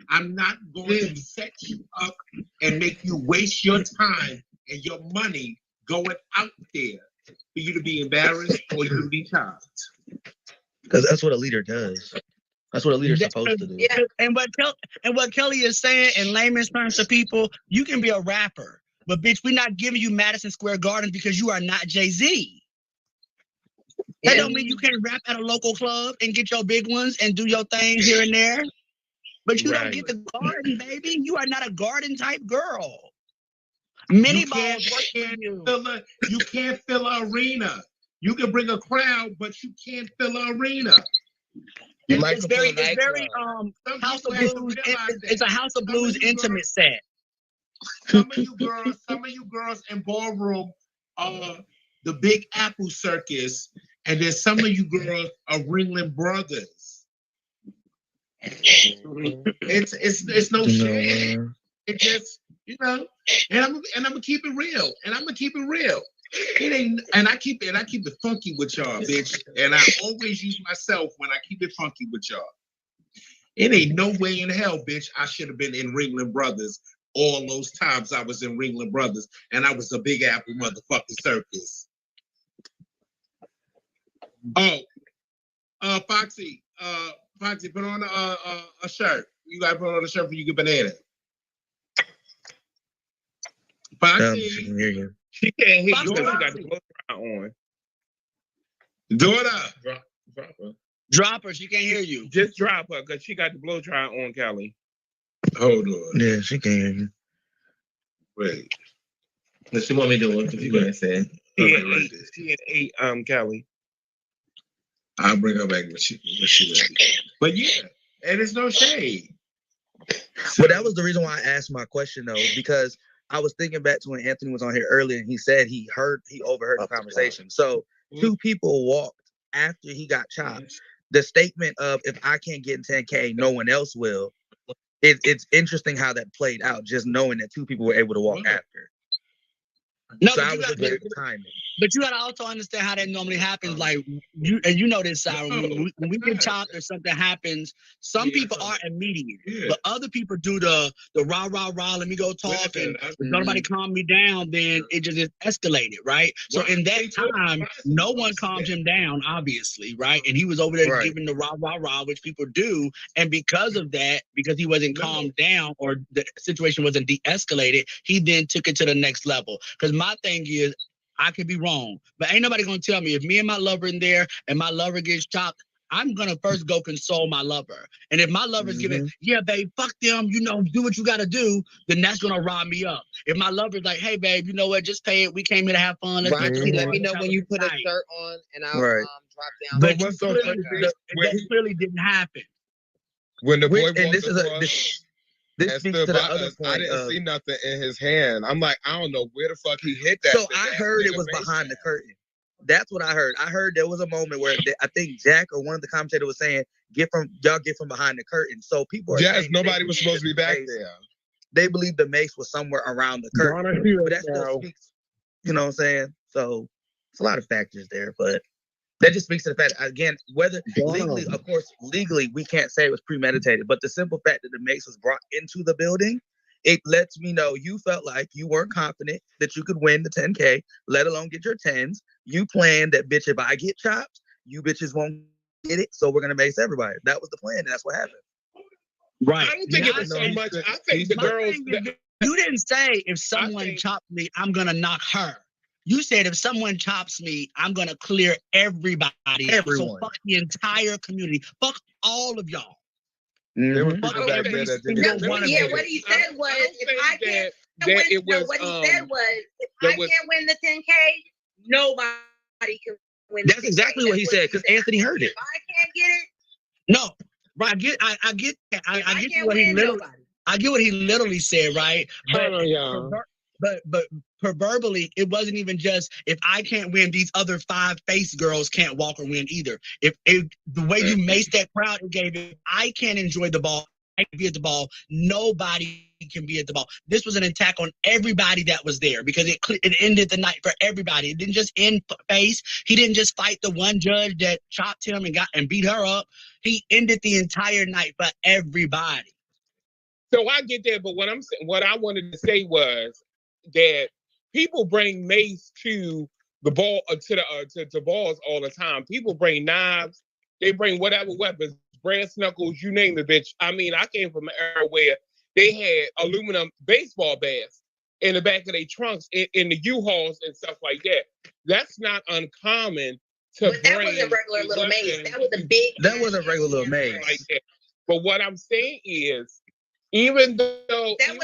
I'm not going to set you up and make you waste your time and your money going out there for you to be embarrassed or you to be charged. Because that's what a leader does. That's what a leader's supposed to do. Yeah. And what Kelly is saying in layman's terms to people, you can be a rapper, but bitch, we're not giving you Madison Square Garden because you are not Jay-Z. That don't mean you can't rap at a local club and get your big ones and do your thing here and there. But you don't get the garden, baby. You are not a garden type girl. Many balls work for you. You can't fill an arena. You can bring a crowd, but you can't fill an arena. It's very House of Blues. It's a House of Blues intimate set. Some of you girls in ballroom are the Big Apple Circus, and then some of you girls are Ringling Brothers. It's no shit. It just, and I'm gonna keep it real. It ain't, and I keep it funky with y'all, bitch. And I always use myself when I keep it funky with y'all. It ain't no way in hell, bitch, I should have been in Ringling Brothers all those times I was in Ringling Brothers, and I was a Big Apple motherfucking circus. Foxy, put on a shirt. You gotta put on a shirt for you get banana. Foxy, she can't hear you because she got the blow dry on. Daughter, drop her. She can't hear you. Just drop her because she got the blow dry on, Kelly. Hold on. Yeah, she can't hear you. Wait. What she want me to do? What you gonna say? She at 8, Kelly. I'll bring her back when she ready. But yeah, and it's no shade. Well, that was the reason why I asked my question though, because I was thinking back to when Anthony was on here earlier and he said he overheard the conversation. So 2 people walked after he got chopped. The statement of if I can't get in 10K, no one else will. It's interesting how that played out, just knowing that 2 people were able to walk after. No, so but I was looking at the timing. But you gotta also understand how that normally happens. Like you know this, Sarah. When we get chopped or something happens, some people are immediate, but other people do the rah. Let me go talk, and if nobody calm me down, then it just escalated, right? So in that time, no one calmed him down, obviously, right? And he was over there giving the rah, which people do, and because of that, because he wasn't calmed down or the situation wasn't de-escalated, he then took it to the next level. Because my thing is, I could be wrong, but ain't nobody gonna tell me if me and my lover in there and my lover gets chopped, I'm gonna first go console my lover. And if my lover's giving, yeah, babe, fuck them, do what you gotta do, then that's gonna rile me up. If my lover's like, hey, babe, you know what, just pay it. We came here to have fun. Let's let me know when you put a shirt on and I'll drop down. But that clearly didn't happen. When the boy walked This speaks to the other point. I didn't see nothing in his hand. I'm like, I don't know where the fuck he hit that. So I heard it was behind the curtain. That's what I heard. I heard there was a moment where I think Jack or one of the commentators was saying, get from behind the curtain. So people are saying nobody was supposed to be back there. They believe the mace was somewhere around the curtain. But that still speaks, you know what I'm saying? So it's a lot of factors there, but that just speaks to the fact, again, whether legally, of course, legally, we can't say it was premeditated, but the simple fact that the mace was brought into the building, it lets me know you felt like you weren't confident that you could win the 10K, let alone get your 10s. You planned that, bitch, if I get chopped, you bitches won't get it, so we're going to mace everybody. That was the plan, and that's what happened. Right. I don't think it was so much. I think the girls... You didn't say, if someone chopped me, I'm going to knock her. You said if someone chops me, I'm gonna clear everybody. Everyone. So fuck the entire community. Fuck all of y'all. There were people back there that didn't. What he said was, if I can't win, what he said was, if I can't win the 10K, nobody can win. That's exactly what he said, because Anthony heard it. If I can't get it, no, right? I get what he literally. I get what he literally said, right? But proverbially, it wasn't even just if I can't win, these other 5 face girls can't walk or win either. If the way you maced that crowd, it gave it. I can't enjoy the ball. I can be at the ball. Nobody can be at the ball. This was an attack on everybody that was there because it ended the night for everybody. It didn't just end face. He didn't just fight the one judge that chopped him and beat her up. He ended the entire night for everybody. So I get that, but what I wanted to say was that people bring mace to the ball to balls all the time. People bring knives, they bring whatever weapons, brass knuckles, you name it, bitch. I mean, I came from an era where they had aluminum baseball bats in the back of their trunks in the U-Hauls and stuff like that. That's not uncommon to bring. That was a regular little mace. That was a big. That was a regular little mace. Like that. But what I'm saying is, even though that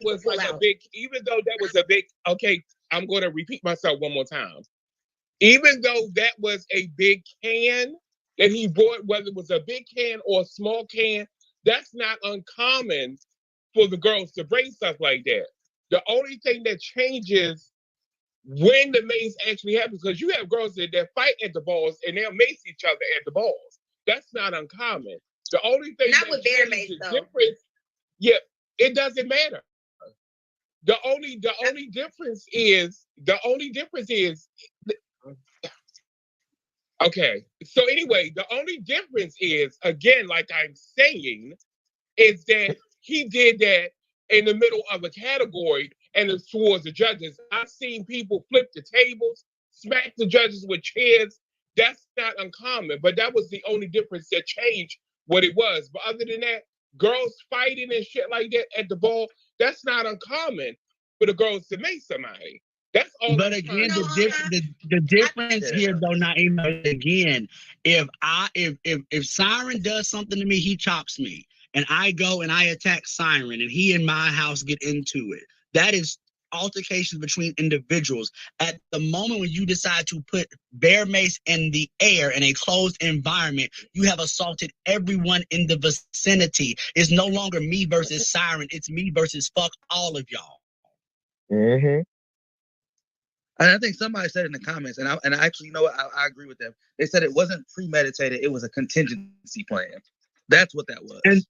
was a big, okay, I'm going to repeat myself one more time. Even though that was a big can, that he bought, whether it was a big can or a small can. That's not uncommon for the girls to bring stuff like that. The only thing that changes when the mace actually happens, because you have girls that fight at the balls and they'll mace each other at the balls. That's not uncommon. The only thing not that with bear mace though. Difference, yeah, it doesn't matter. The only difference is okay. So anyway, the only difference is, again, like I'm saying, is that he did that in the middle of a category and it's towards the judges. I've seen people flip the tables, smack the judges with chairs. That's not uncommon, but that was the only difference that changed what it was. But other than that, girls fighting and shit like that at the ball, that's not uncommon for the girls to make somebody. That's all. But again, the difference here, though, Naima, again, if Siren does something to me, he chops me, and I go and I attack Siren, and he and my house get into it. That is altercations between individuals. At the moment when you decide to put bear mace in the air in a closed environment, you have assaulted everyone in the vicinity. It's no longer me versus Siren. It's me versus fuck all of y'all. Mm-hmm. And I think somebody said in the comments, and I actually, you know what, I agree with them. They said it wasn't premeditated; it was a contingency plan. That's what that was.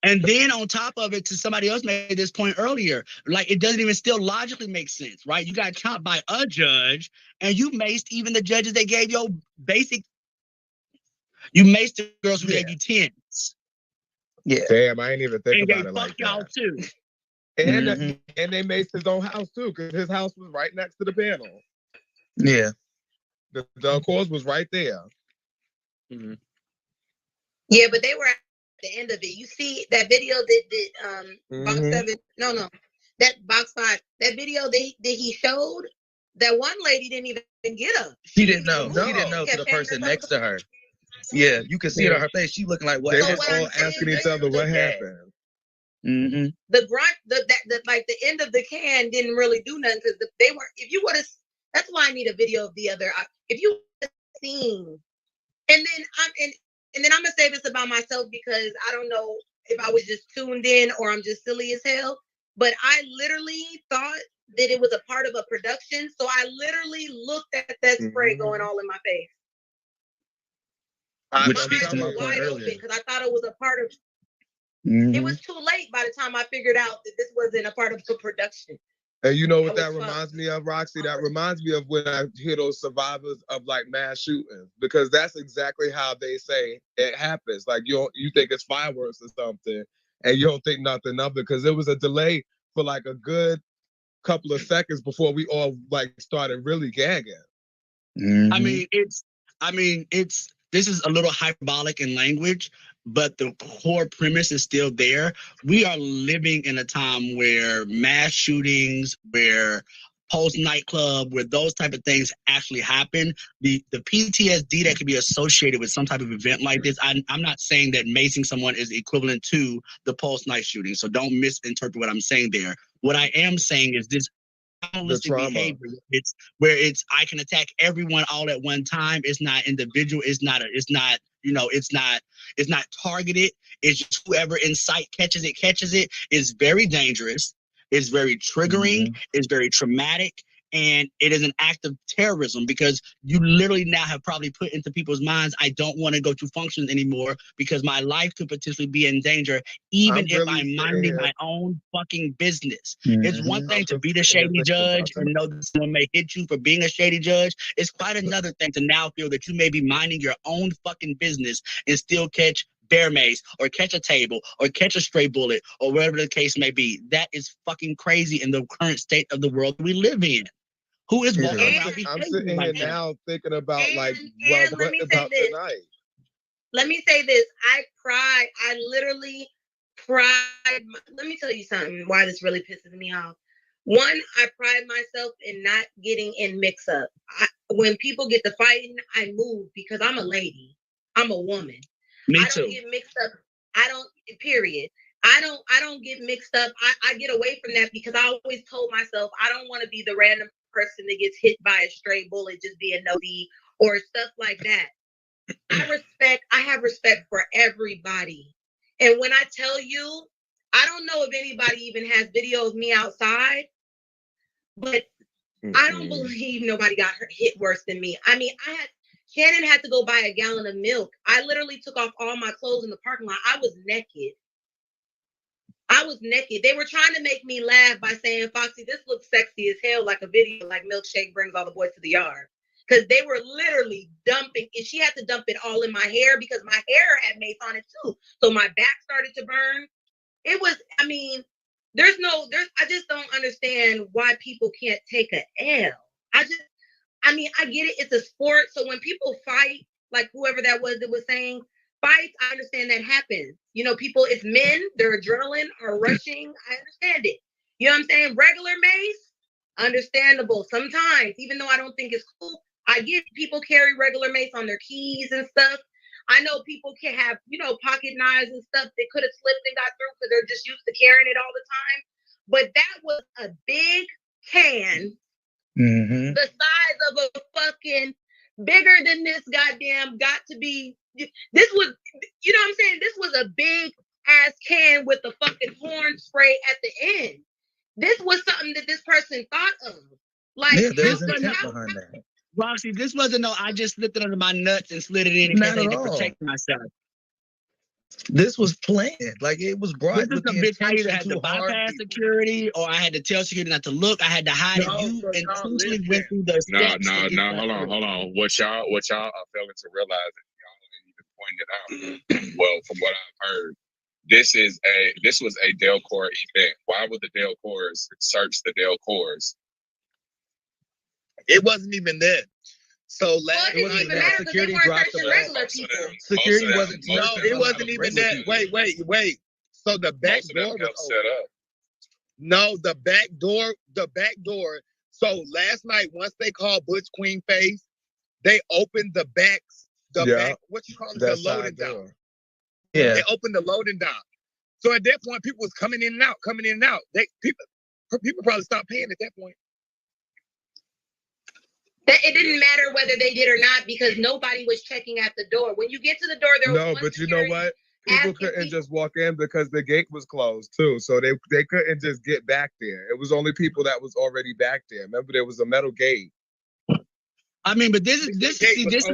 And then on top of it, somebody else made this point earlier, like it doesn't even still logically make sense, right? You got chopped by a judge, and you maced even the judges that gave your basic. You maced the girls who gave you 10s. Yeah. Damn, I ain't even think and about they it like fuck y'all that. too. And and they maced his own house too, because his house was right next to the panel. Yeah. The course was right there. Mm-hmm. Yeah, but they were at the end of it. You see that video that Box 7, no, that Box 5, that video that he showed, that one lady didn't even get up. She didn't know. She didn't know to the person next to her. Yeah, you can see it on her face. She looking like, what? They was all asking each other what happened. Mm-hmm. The grunt, like the end of the can didn't really do nothing because they weren't. If you would have, that's why I need a video of the other. If you would have seen, and then I'm gonna say this about myself because I don't know if I was just tuned in or I'm just silly as hell. But I literally thought that it was a part of a production, so I literally looked at that spray going all in my face. Which my speaks eyes to my were point wide earlier. open because I thought it was a part of. Mm-hmm. It was too late by the time I figured out that this wasn't a part of the production. And you know what that reminds me of, Roxy? That reminds me of when I hear those survivors of like mass shootings, because that's exactly how they say it happens. Like you think it's fireworks or something, and you don't think nothing of it, because there was a delay for like a good couple of seconds before we all like started really gagging. Mm-hmm. I mean, this is a little hyperbolic in language, but the core premise is still there. We are living in a time where mass shootings, where post nightclub, where those type of things actually happen. The PTSD that could be associated with some type of event like this, I'm not saying that macing someone is equivalent to the post night shooting, so don't misinterpret what I'm saying there. What I am saying is this animalistic behavior. It's where I can attack everyone all at one time. It's not individual. It's not targeted. It's just whoever in sight catches it. It's very dangerous. It's very triggering. It's very traumatic. And it is an act of terrorism because you literally now have probably put into people's minds, I don't want to go to functions anymore because my life could potentially be in danger, even if I'm minding my own fucking business. It's one thing to be the shady judge and know that someone may hit you for being a shady judge. It's quite another thing to now feel that you may be minding your own fucking business and still catch bear mace or catch a table or catch a stray bullet or whatever the case may be. That is fucking crazy in the current state of the world we live in. Who is walking around? I'm sitting here now thinking about what about tonight? Let me say this. I literally pride. Let me tell you something. Why this really pisses me off. One, I pride myself in not getting in mix up. When people get to fighting, I move because I'm a lady. I'm a woman. Me too. I don't get mixed up. Period. I don't get mixed up. I get away from that because I always told myself I don't want to be the random person that gets hit by a stray bullet just being nosy or stuff like that. I have respect for everybody. And when I tell you, I don't know if anybody even has video of me outside, but I don't believe nobody got hit worse than me. I mean, Shannon had to go buy a gallon of milk. I literally took off all my clothes in the parking lot. I was naked. They were trying to make me laugh by saying, Foxy, this looks sexy as hell, like a video, like Milkshake brings all the boys to the yard. Because they were literally dumping, and she had to dump it all in my hair because my hair had mace on it too. So my back started to burn. It was, I mean, I just don't understand why people can't take a L. I get it. It's a sport. So when people fight, like whoever that was saying, fights, I understand that happens. You know, people, it's men, their adrenaline are rushing. I understand it. You know what I'm saying? Regular mace, understandable. Sometimes, even though I don't think it's cool, I get people carry regular mace on their keys and stuff. I know people can have, pocket knives and stuff that could have slipped and got through because they're just used to carrying it all the time. But that was a big can, the size of a fucking, bigger than this goddamn, got to be, this was, you know what I'm saying? This was a big ass can with the fucking horn spray at the end. This was something that this person thought of. Like, yeah, there's intent behind that. Roxy, this wasn't no, I just slipped it under my nuts and slid it in in case I had to protect myself. This was planned. Like, it was brought with the bitch. I either had to bypass security or I had to tell security not to look. I had to hide it. You intentionally went through the steps. No, hold on. What y'all are failing to realize that y'all ain't even pointed out. Well, from what I've heard, this was a Delcor event. Why would the Delcors search the Delcors? It wasn't even that. So last night, security dropped the regular people. Security wasn't. No, it wasn't even that. Wait. So the back door was set up. No, the back door. So last night, once they called Butch Queen Face, they opened the backs. Back. What you call it? The loading dock. Yeah. They opened the loading dock. So at that point, people was coming in and out. People probably stopped paying at that point. It didn't matter whether they did or not because nobody was checking at the door. When you get to the door, there was but you know what? People couldn't just walk in because the gate was closed too. So they couldn't just get back there. It was only people that was already back there. Remember, there was a metal gate. I mean, but this is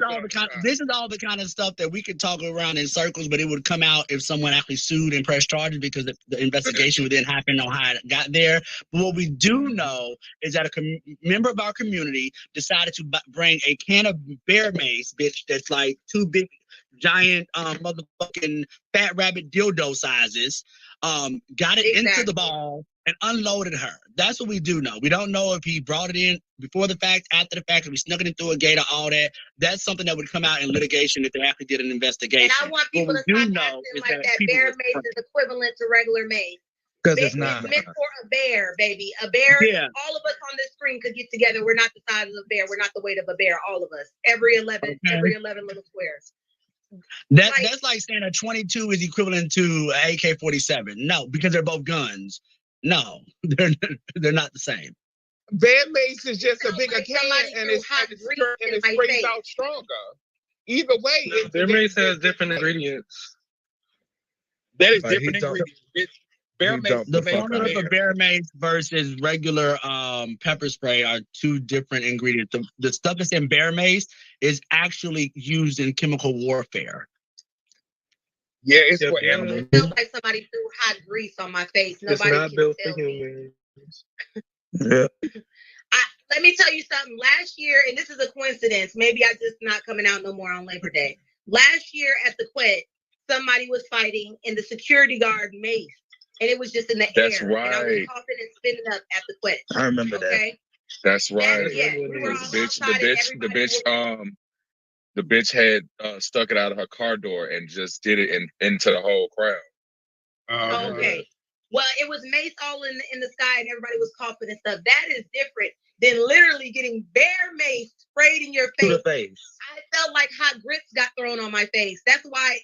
all the kind of stuff that we could talk around in circles, but it would come out if someone actually sued and pressed charges because the investigation would then happen on how it got there. But what we do know is that a member of our community decided to bring a can of bear mace, bitch, that's like two big, giant, motherfucking fat rabbit dildo sizes, got it into the ball and unloaded her. That's what we do know. We don't know if he brought it in before the fact, after the fact, if we snuck it in through a gate or all that. That's something that would come out in litigation if they actually did an investigation. And I want people to stop acting like that bear mace is equivalent to regular mace. Because it's not. It's meant for a bear, baby. A bear, all of us on this screen could get together. We're not the size of a bear. We're not the weight of a bear, all of us. Every 11 little squares. That's like saying a 22 is equivalent to an AK-47. No, because they're both guns. No, they're not the same. Bear mace is just a bigger can and it sprays out stronger. Either way, bear mace has different ingredients. That is different ingredients. Bear mace. The formula for bear mace versus regular pepper spray are two different ingredients. The stuff that's in bear mace is actually used in chemical warfare. Yeah, it's for animals. It feels like somebody threw hot grease on my face. Nobody can tell me. Yeah. Let me tell you something. Last year, and this is a coincidence, maybe I just not coming out no more on Labor Day. Last year at the Quet, somebody was fighting and the security guard maced. And it was just in the air. That's right. And I was coughing and spitting up at the Quet. I remember that. That's right. The bitch had stuck it out of her car door and just did it into the whole crowd. Okay. Well, it was mace all in the sky and everybody was coughing and stuff. That is different than literally getting bear mace sprayed in your face. To the face. I felt like hot grits got thrown on my face. That's why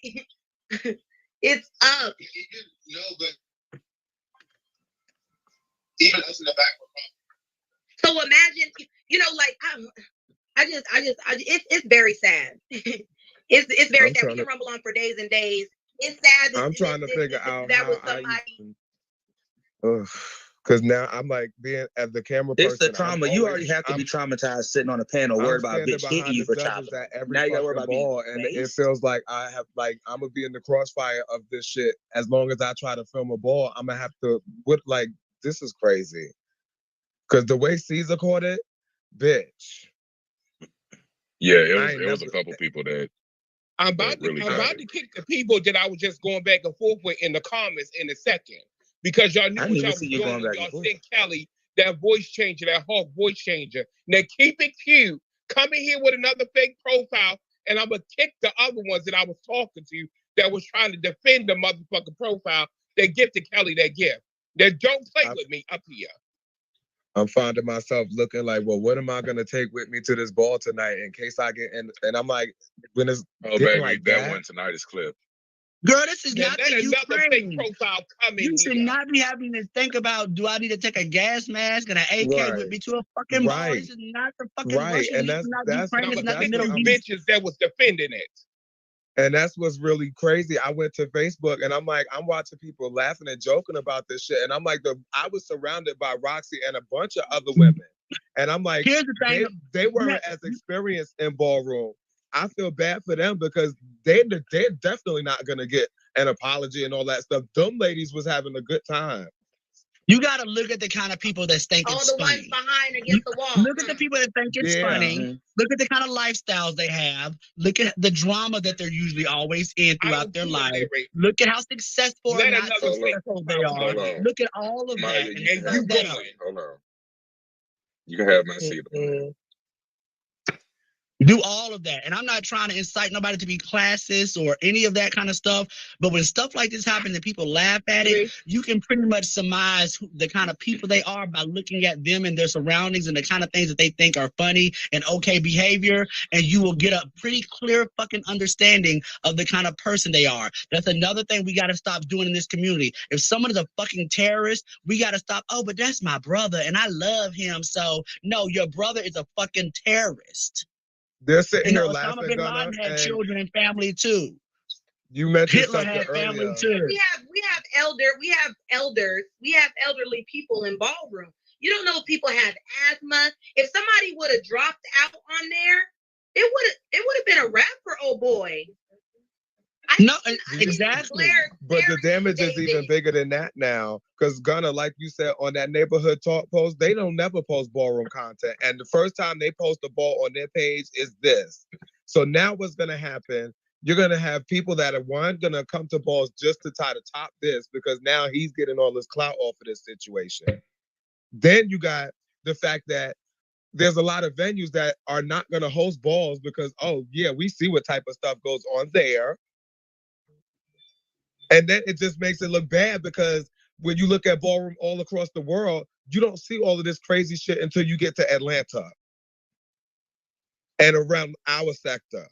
it's up. No, but even us in the back. So imagine, like it's very sad. It's very I'm sad. We trying can to- rumble on for days and days. It's sad. I'm trying to figure out that how was I somebody. because now I'm like being as the camera person. It's the trauma. You already have to be traumatized sitting on a panel worried about a standing bitch hitting behind you the for judges chopping. at every Now you gotta worry fucking about being ball, and it faced. feels like I have like I'm gonna be in the crossfire of this shit. As long as I try to film a ball, I'm gonna have to. What like this is crazy. Because the way Caesar caught it, bitch. Yeah, it was a couple people that. I'm about to kick the people that I was just going back and forth with in the comments in a second. Because y'all knew what y'all was doing. Y'all sent Kelly that voice changer, that Hawk voice changer. Now keep it cute. Come in here with another fake profile, and I'm going to kick the other ones that I was talking to that was trying to defend the motherfucking profile that gifted Kelly that gift. That don't play with me up here. I'm finding myself looking like, well, what am I gonna take with me to this ball tonight in case I get in? And I'm like, when it's baby, like that one tonight is clipped. Girl, this is Now, not let the another fake Ukraine. profile come in You should here. not be having to think about, do I need to take a gas mask and an AK with me to a fucking ball? This is not the fucking Russia. And This is not Ukraine. It's not the the Middle East. bitches that was defending it. And that's what's really crazy. I went to Facebook and I'm like, I'm watching people laughing and joking about this shit. And I'm like, I was surrounded by Roxy and a bunch of other women. And I'm like, here's the thing. They weren't as experienced in ballroom. I feel bad for them because they're definitely not gonna get an apology and all that stuff. Them ladies was having a good time. You got to look at the kind of people that think it's funny. All the ones behind against the wall. Look at the people that think it's funny. Look at the kind of lifestyles they have. Look at the drama that they're usually always in throughout their life. Look at how successful or not successful they are. Look at all of that. And you going. Hold on. You can have my seat. Do all of that. And I'm not trying to incite nobody to be classist or any of that kind of stuff. But when stuff like this happens and people laugh at it, you can pretty much surmise the kind of people they are by looking at them and their surroundings and the kind of things that they think are funny and okay behavior. And you will get a pretty clear fucking understanding of the kind of person they are. That's another thing we got to stop doing in this community. If someone is a fucking terrorist, we got to stop. Oh, but that's my brother and I love him. So no, your brother is a fucking terrorist. They're sitting here Osama laughing. bin Laden had children and family too. You mentioned Hitler something had family earlier. too. We have elderly people in ballroom. You don't know if people have asthma. If somebody would have dropped out on there, it would have been a wrap for old boy. No, exactly. But the damage is even bigger than that now. Because Gunna, like you said, on that neighborhood talk post, they don't never post ballroom content. And the first time they post a ball on their page is this. So now what's going to happen? You're going to have people that are going to come to balls just to try to top this because now he's getting all this clout off of this situation. Then you got the fact that there's a lot of venues that are not going to host balls because, oh, yeah, we see what type of stuff goes on there. And then it just makes it look bad because when you look at ballroom all across the world, you don't see all of this crazy shit until you get to Atlanta and around our sector.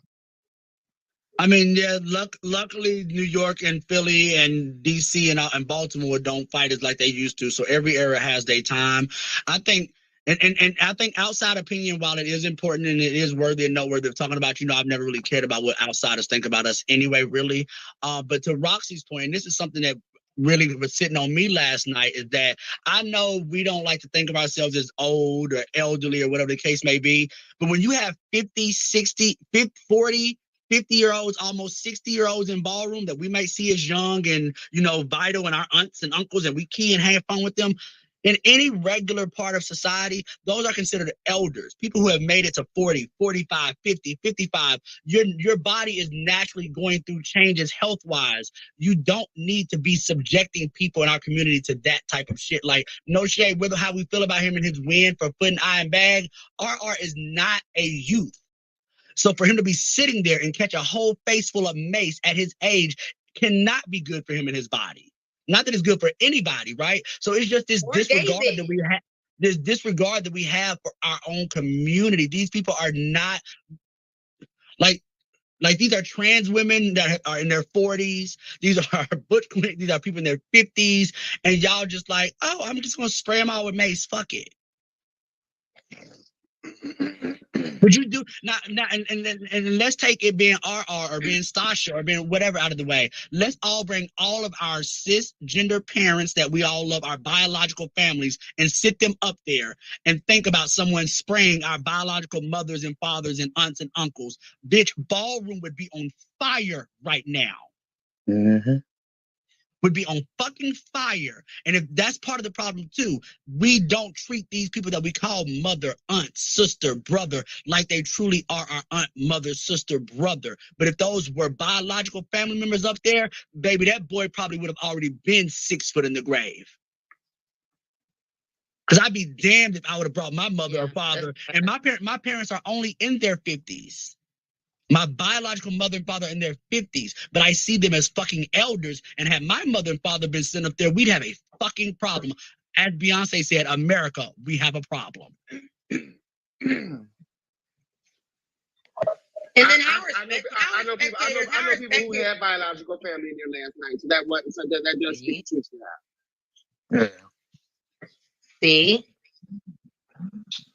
I mean, yeah, luckily New York and Philly and DC and Baltimore don't fight it like they used to. So every era has their time. I think, and I think outside opinion, while it is important and it is worthy and noteworthy of talking about, I've never really cared about what outsiders think about us anyway, really. But to Roxy's point, and this is something that really was sitting on me last night, is that I know we don't like to think of ourselves as old or elderly or whatever the case may be. But when you have 50, 60, 50, 40, 50-year-olds, almost 60-year-olds in ballroom that we might see as young and, vital and our aunts and uncles and we key and have fun with them. In any regular part of society, those are considered elders, people who have made it to 40, 45, 50, 55. Your body is naturally going through changes health-wise. You don't need to be subjecting people in our community to that type of shit. Like, no shade, whether how we feel about him and his win for putting eye in bag, RR is not a youth. So for him to be sitting there and catch a whole face full of mace at his age cannot be good for him and his body. Not that it's good for anybody, right? So it's just this disregard that we have. This disregard that we have for our own community. These people are not like these are trans women that are in their 40s. These are these are people in their 50s, and y'all just like, oh, I'm just gonna spray them all with mace. Fuck it. Would you do and let's take it being RR or being Stasha or being whatever out of the way. Let's all bring all of our cisgender parents that we all love, our biological families, and sit them up there and think about someone spraying our biological mothers and fathers and aunts and uncles. Bitch, ballroom would be on fire right now. Mm-hmm. Would be on fucking fire. And if that's part of the problem too, we don't treat these people that we call mother, aunt, sister, brother, like they truly are our aunt, mother, sister, brother. But if those were biological family members up there, baby, that boy probably would have already been 6 foot in the grave. Because I'd be damned if I would have brought my mother or father. And my parents are only in their 50s. My biological mother and father in their 50s, but I see them as fucking elders. And had my mother and father been sent up there, we'd have a fucking problem. As Beyonce said, America, we have a problem. And then I know people who had biological family in their last night, so that does speak truth to that. Yeah. See,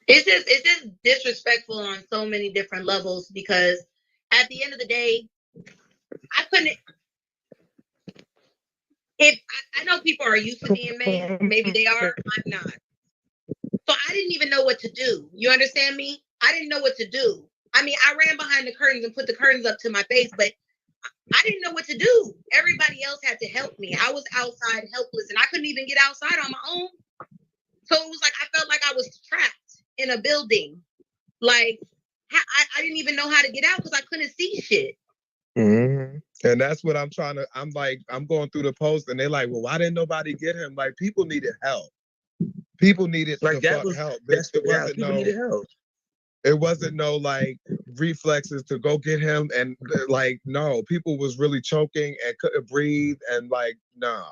it's just disrespectful on so many different levels because at the end of the day, I couldn't. If I know people are used to being made, maybe they are. I'm not. So I didn't even know what to do. You understand me? I didn't know what to do. I mean, I ran behind the curtains and put the curtains up to my face, but I didn't know what to do. Everybody else had to help me. I was outside helpless, and I couldn't even get outside on my own. So it was like I felt like I was trapped in a building. Like I didn't even know how to get out because I couldn't see shit. Mm-hmm. And that's what I'm trying to. I'm going through the post, and they're like, "Well, why didn't nobody get him?" Like, people needed help. People needed help. Needed help. It wasn't no like reflexes to go get him, and like no, people was really choking and couldn't breathe, and like no.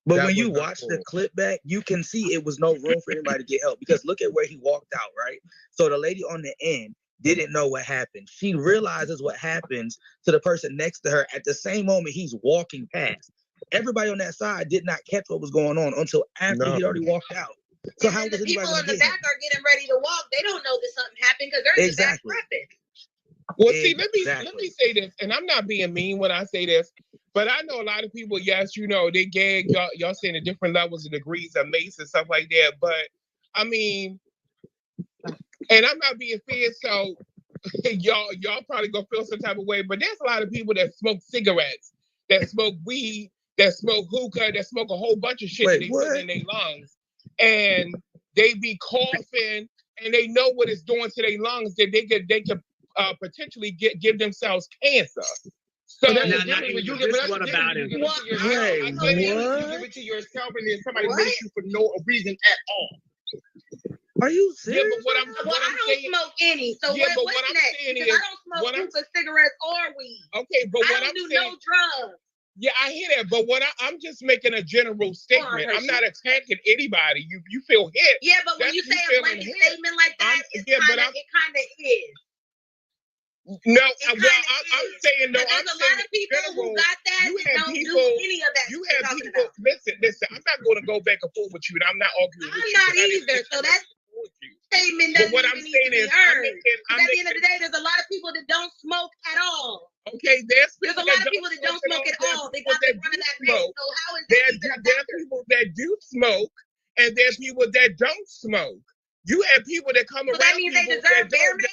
But when you watch the clip back, you can see it was no room for anybody to get help because look at where he walked out, right? So the lady on the end didn't know what happened. She realizes what happens to the person next to her at the same moment he's walking past. Everybody on that side did not catch what was going on until after he'd already walked out. So how was the people in the back are getting ready to walk? They don't know that something happened because they're in the back prepping. Well, see, let me say this, and I'm not being mean when I say this, but I know a lot of people. Yes, you know they gag y'all saying the different levels and degrees of mace and stuff like that. But I mean, and I'm not being fair, so y'all probably gonna feel some type of way. But there's a lot of people that smoke cigarettes, that smoke weed, that smoke hookah, that smoke a whole bunch of shit that they put in their lungs, and they be coughing, and they know what it's doing to their lungs that they could potentially give themselves cancer. So you give it to yourself, and then somebody makes you for no reason at all. Are you serious? Yeah, but I don't smoke any. So what's next? Because I don't smoke hookah, cigarettes, or weed. Okay, but what I'm saying, no drugs. Yeah, I hear that, but I'm just making a general statement. I'm not attacking anybody. You feel hit. Yeah, but when you say a blanket statement like that, it kind of is. No, I'm saying no. There's a lot of people who got that and don't do any of that. You have people. Listen. I'm not going to go back and forth with you, and I'm not arguing with you. I'm not either. So that's statement doesn't even need to be heard. At the end of the day, there's a lot of people that don't smoke at all. Okay, there's a lot of people that don't smoke at all. They got the front of that face. So how is that? There are people that do smoke, and there are people that don't smoke. You have people that come around. That means they deserve bear mace?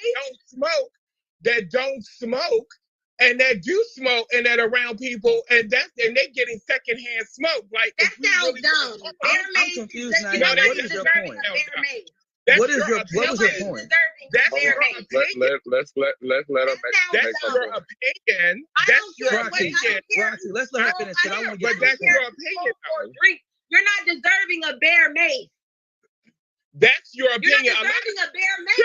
That don't smoke, and that do smoke, and that around people, and they're getting secondhand smoke. Like that sounds dumb. I'm confused now. What is your point? What was your point? That's your opinion. Let's let her make. That's your opinion. That's your opinion. Roxy, let's let her finish. But that's your opinion. You're not deserving a bear mace. That's your opinion. You're not deserving a bear mace.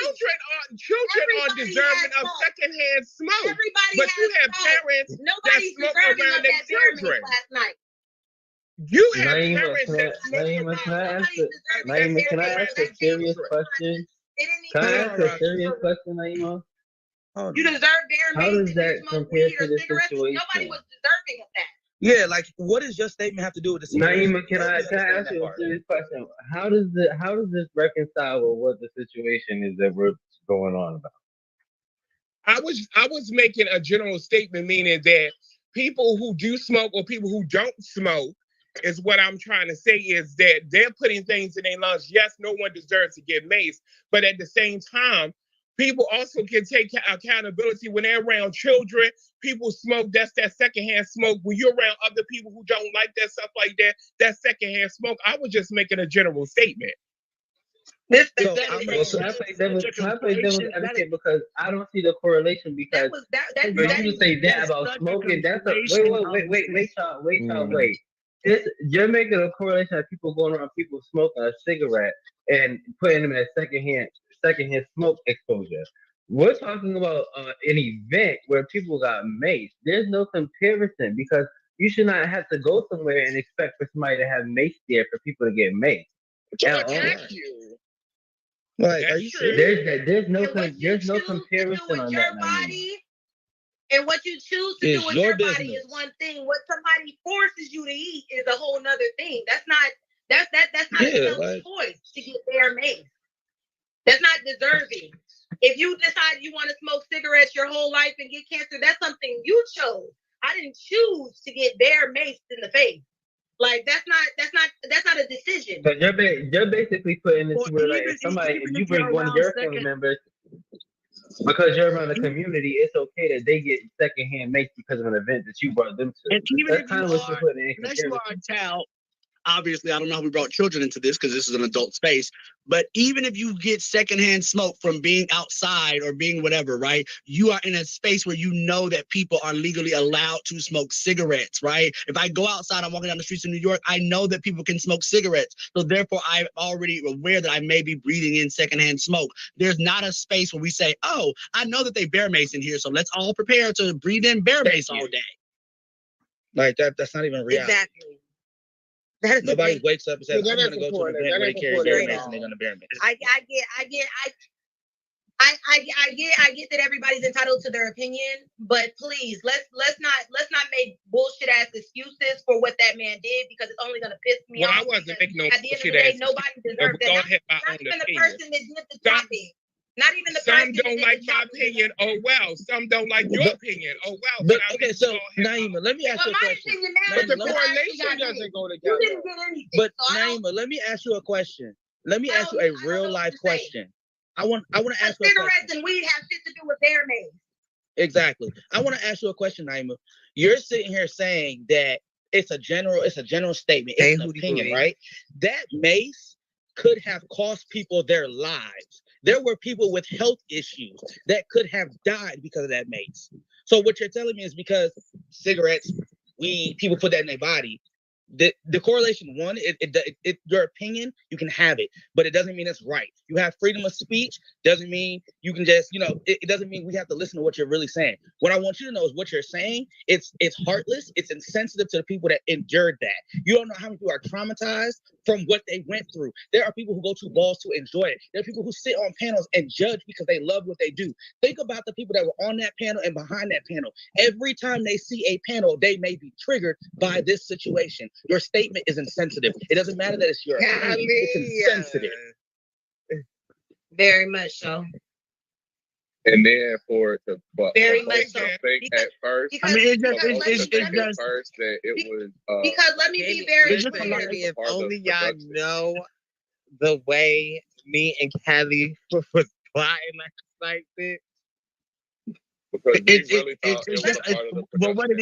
Children are deserving of secondhand smoke. But you have parents that smoke around their children. Last night. You have parents that smoke Naima, can I ask a serious question? Can I ask a serious question, Naima? You deserve bear mace. How does that compare to the situation? Nobody was deserving of that. Yeah, like what does your statement have to do with the situation? Naima, can I ask you a serious question? How does this reconcile with what the situation is that we're going on about? I was making a general statement, meaning that people who do smoke or people who don't smoke is what I'm trying to say is that they're putting things in their lungs. Yes, no one deserves to get maced, but at the same time, people also can take accountability when they're around children. People smoke, that's that secondhand smoke. When you're around other people who don't like that stuff like that, that's secondhand smoke. I was just making a general statement. Can I play devil's advocate because I don't see the correlation because you say that about smoking. That's a wait, y'all. You're making a correlation of people going around people smoking a cigarette and putting them in a secondhand smoke exposure. We're talking about an event where people got maced. There's no comparison because you should not have to go somewhere and expect for somebody to have mace there for people to get maced. Like, are you serious? There's no comparison on that. Body and what you choose to do with your body is one thing. What somebody forces you to eat is a whole nother thing. That's not a choice to get their mace. That's not deserving. If you decide you want to smoke cigarettes your whole life and get cancer, that's something you chose. I didn't choose to get bear maced in the face. Like that's not a decision. But you're basically putting it to where like if you bring one of your family members because you're around the community, it's okay that they get secondhand mace because of an event that you brought them to. And even if you are a child, obviously, I don't know how we brought children into this because this is an adult space. But even if you get secondhand smoke from being outside or being whatever, right? You are in a space where you know that people are legally allowed to smoke cigarettes, right? If I go outside, I'm walking down the streets of New York, I know that people can smoke cigarettes. So therefore, I'm already aware that I may be breathing in secondhand smoke. There's not a space where we say, oh, I know that they bear mace in here, so let's all prepare to breathe in bear mace all day. Like that's not even reality. Exactly. Nobody wakes up and says, I'm going to go to an event where they carry bear mace and they're going to bear mace. I get that everybody's entitled to their opinion, but please let's not make bullshit ass excuses for what that man did because it's only going to piss me off. I wasn't making no at the end of the day, nobody deserves that. Not even the person that did the topic. Not even the person. Some don't like my opinion. Oh well. Some don't like your opinion. Oh well. But okay, so Naima, let me ask you a question. But the correlation doesn't go together. You didn't get anything. But Naima, let me ask you a question. Let me ask you a real life question. I want to ask you a question. Cigarettes and weed have shit to do with bear mace. Exactly. I want to ask you a question, Naima. You're sitting here saying that it's a general statement. It's an opinion, right? That mace could have cost people their lives. There were people with health issues that could have died because of that mace. So what you're telling me is because cigarettes, weed, people put that in their body. The correlation, one, your opinion, you can have it, but it doesn't mean it's right. You have freedom of speech, doesn't mean you can just, it doesn't mean we have to listen to what you're really saying. What I want you to know is what you're saying, it's heartless, it's insensitive to the people that endured that. You don't know how many people are traumatized from what they went through. There are people who go to balls to enjoy it. There are people who sit on panels and judge because they love what they do. Think about the people that were on that panel and behind that panel. Every time they see a panel, they may be triggered by this situation. Your statement is insensitive. It doesn't matter that it's your opinion. It's insensitive. Very much so. And then for it to very much so. At first, I mean, it's just first that it was because let me be very clear. If only y'all know the way me and Kelly was plotting like this. Because what it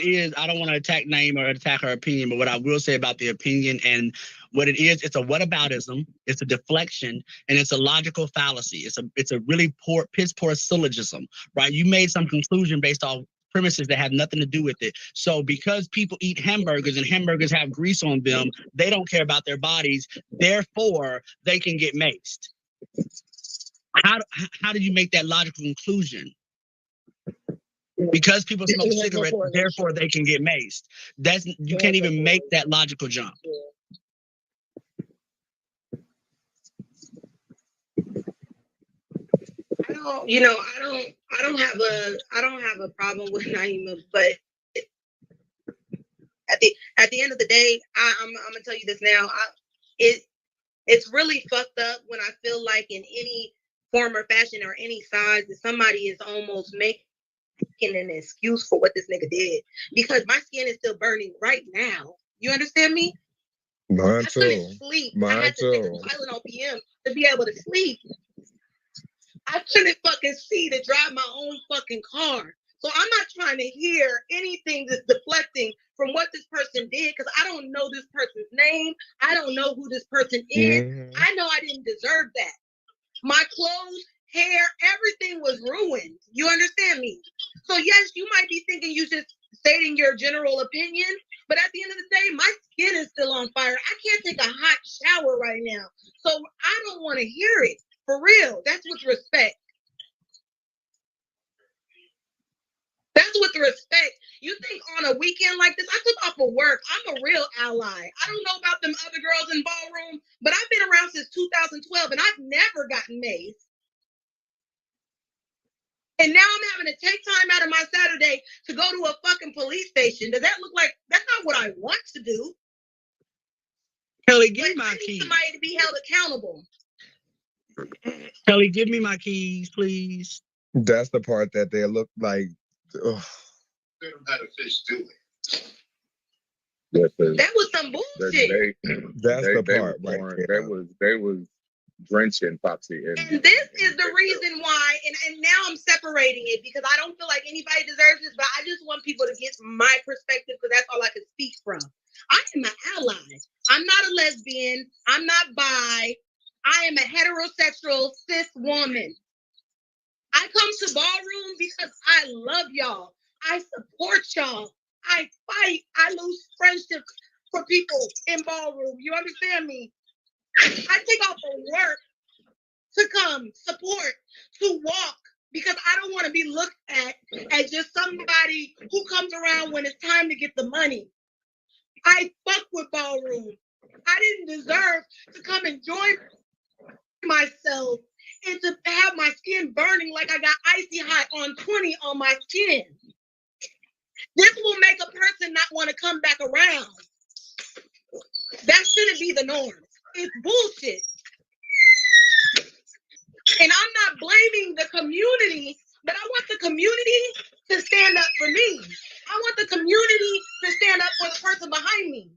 is, I don't want to attack Naima or attack her opinion, but what I will say about the opinion and what it is, it's a whataboutism, it's a deflection, and it's a logical fallacy. It's a really piss poor syllogism, right? You made some conclusion based off premises that have nothing to do with it. So because people eat hamburgers and hamburgers have grease on them, they don't care about their bodies, therefore they can get maced. How do you make that logical conclusion? Because people smoke cigarettes, therefore they can get maced. You can't even make that logical jump. I don't have a problem with Naima, but at the end of the day, I'm gonna tell you this now. It's really fucked up when I feel like in any form or fashion or any size that somebody is almost making an excuse for what this nigga did, because my skin is still burning right now. You understand me? Mine I too. couldn't sleep. I Mine had to take a too. Tylenol PM to be able to sleep. I couldn't fucking see to drive my own fucking car. So I'm not trying to hear anything that's deflecting from what this person did, because I don't know this person's name. I don't know who this person is. I know I didn't deserve that. My clothes, hair, everything was ruined. You understand me? So yes, you might be thinking you just stating your general opinion, but at the end of the day, my skin is still on fire. I can't take a hot shower right now. So I don't want to hear it. For real. That's with respect. That's with respect. You think on a weekend like this, I took off of work. I'm a real ally. I don't know about them other girls in ballroom, but I've been around since 2012 and I've never gotten mazed. And now I'm having to take time out of my Saturday to go to a fucking police station. Does that look like, that's not what I want to do. Kelly, give me my keys. Somebody to be held accountable. Kelly, give me my keys, please. That's the part that they look like. Ugh. They don't have a fish do it. That was some bullshit. That's the part right there. They was drenching Foxy. And this is the reason why, and now I'm separating it because I don't feel like anybody deserves this, but I just want people to get my perspective because that's all I can speak from. I am an ally. I'm not a lesbian. I'm not bi. I am a heterosexual cis woman. I come to ballroom because I love y'all. I support y'all. I fight. I lose friendships for people in ballroom. You understand me? I take off of work to come support, to walk, because I don't want to be looked at as just somebody who comes around when it's time to get the money. I fuck with ballroom. I didn't deserve to come enjoy myself and to have my skin burning like I got icy hot on 20 on my skin. This will make a person not want to come back around. That shouldn't be the norm. It's bullshit. And I'm not blaming the community, but I want the community to stand up for me. I want the community to stand up for the person behind me.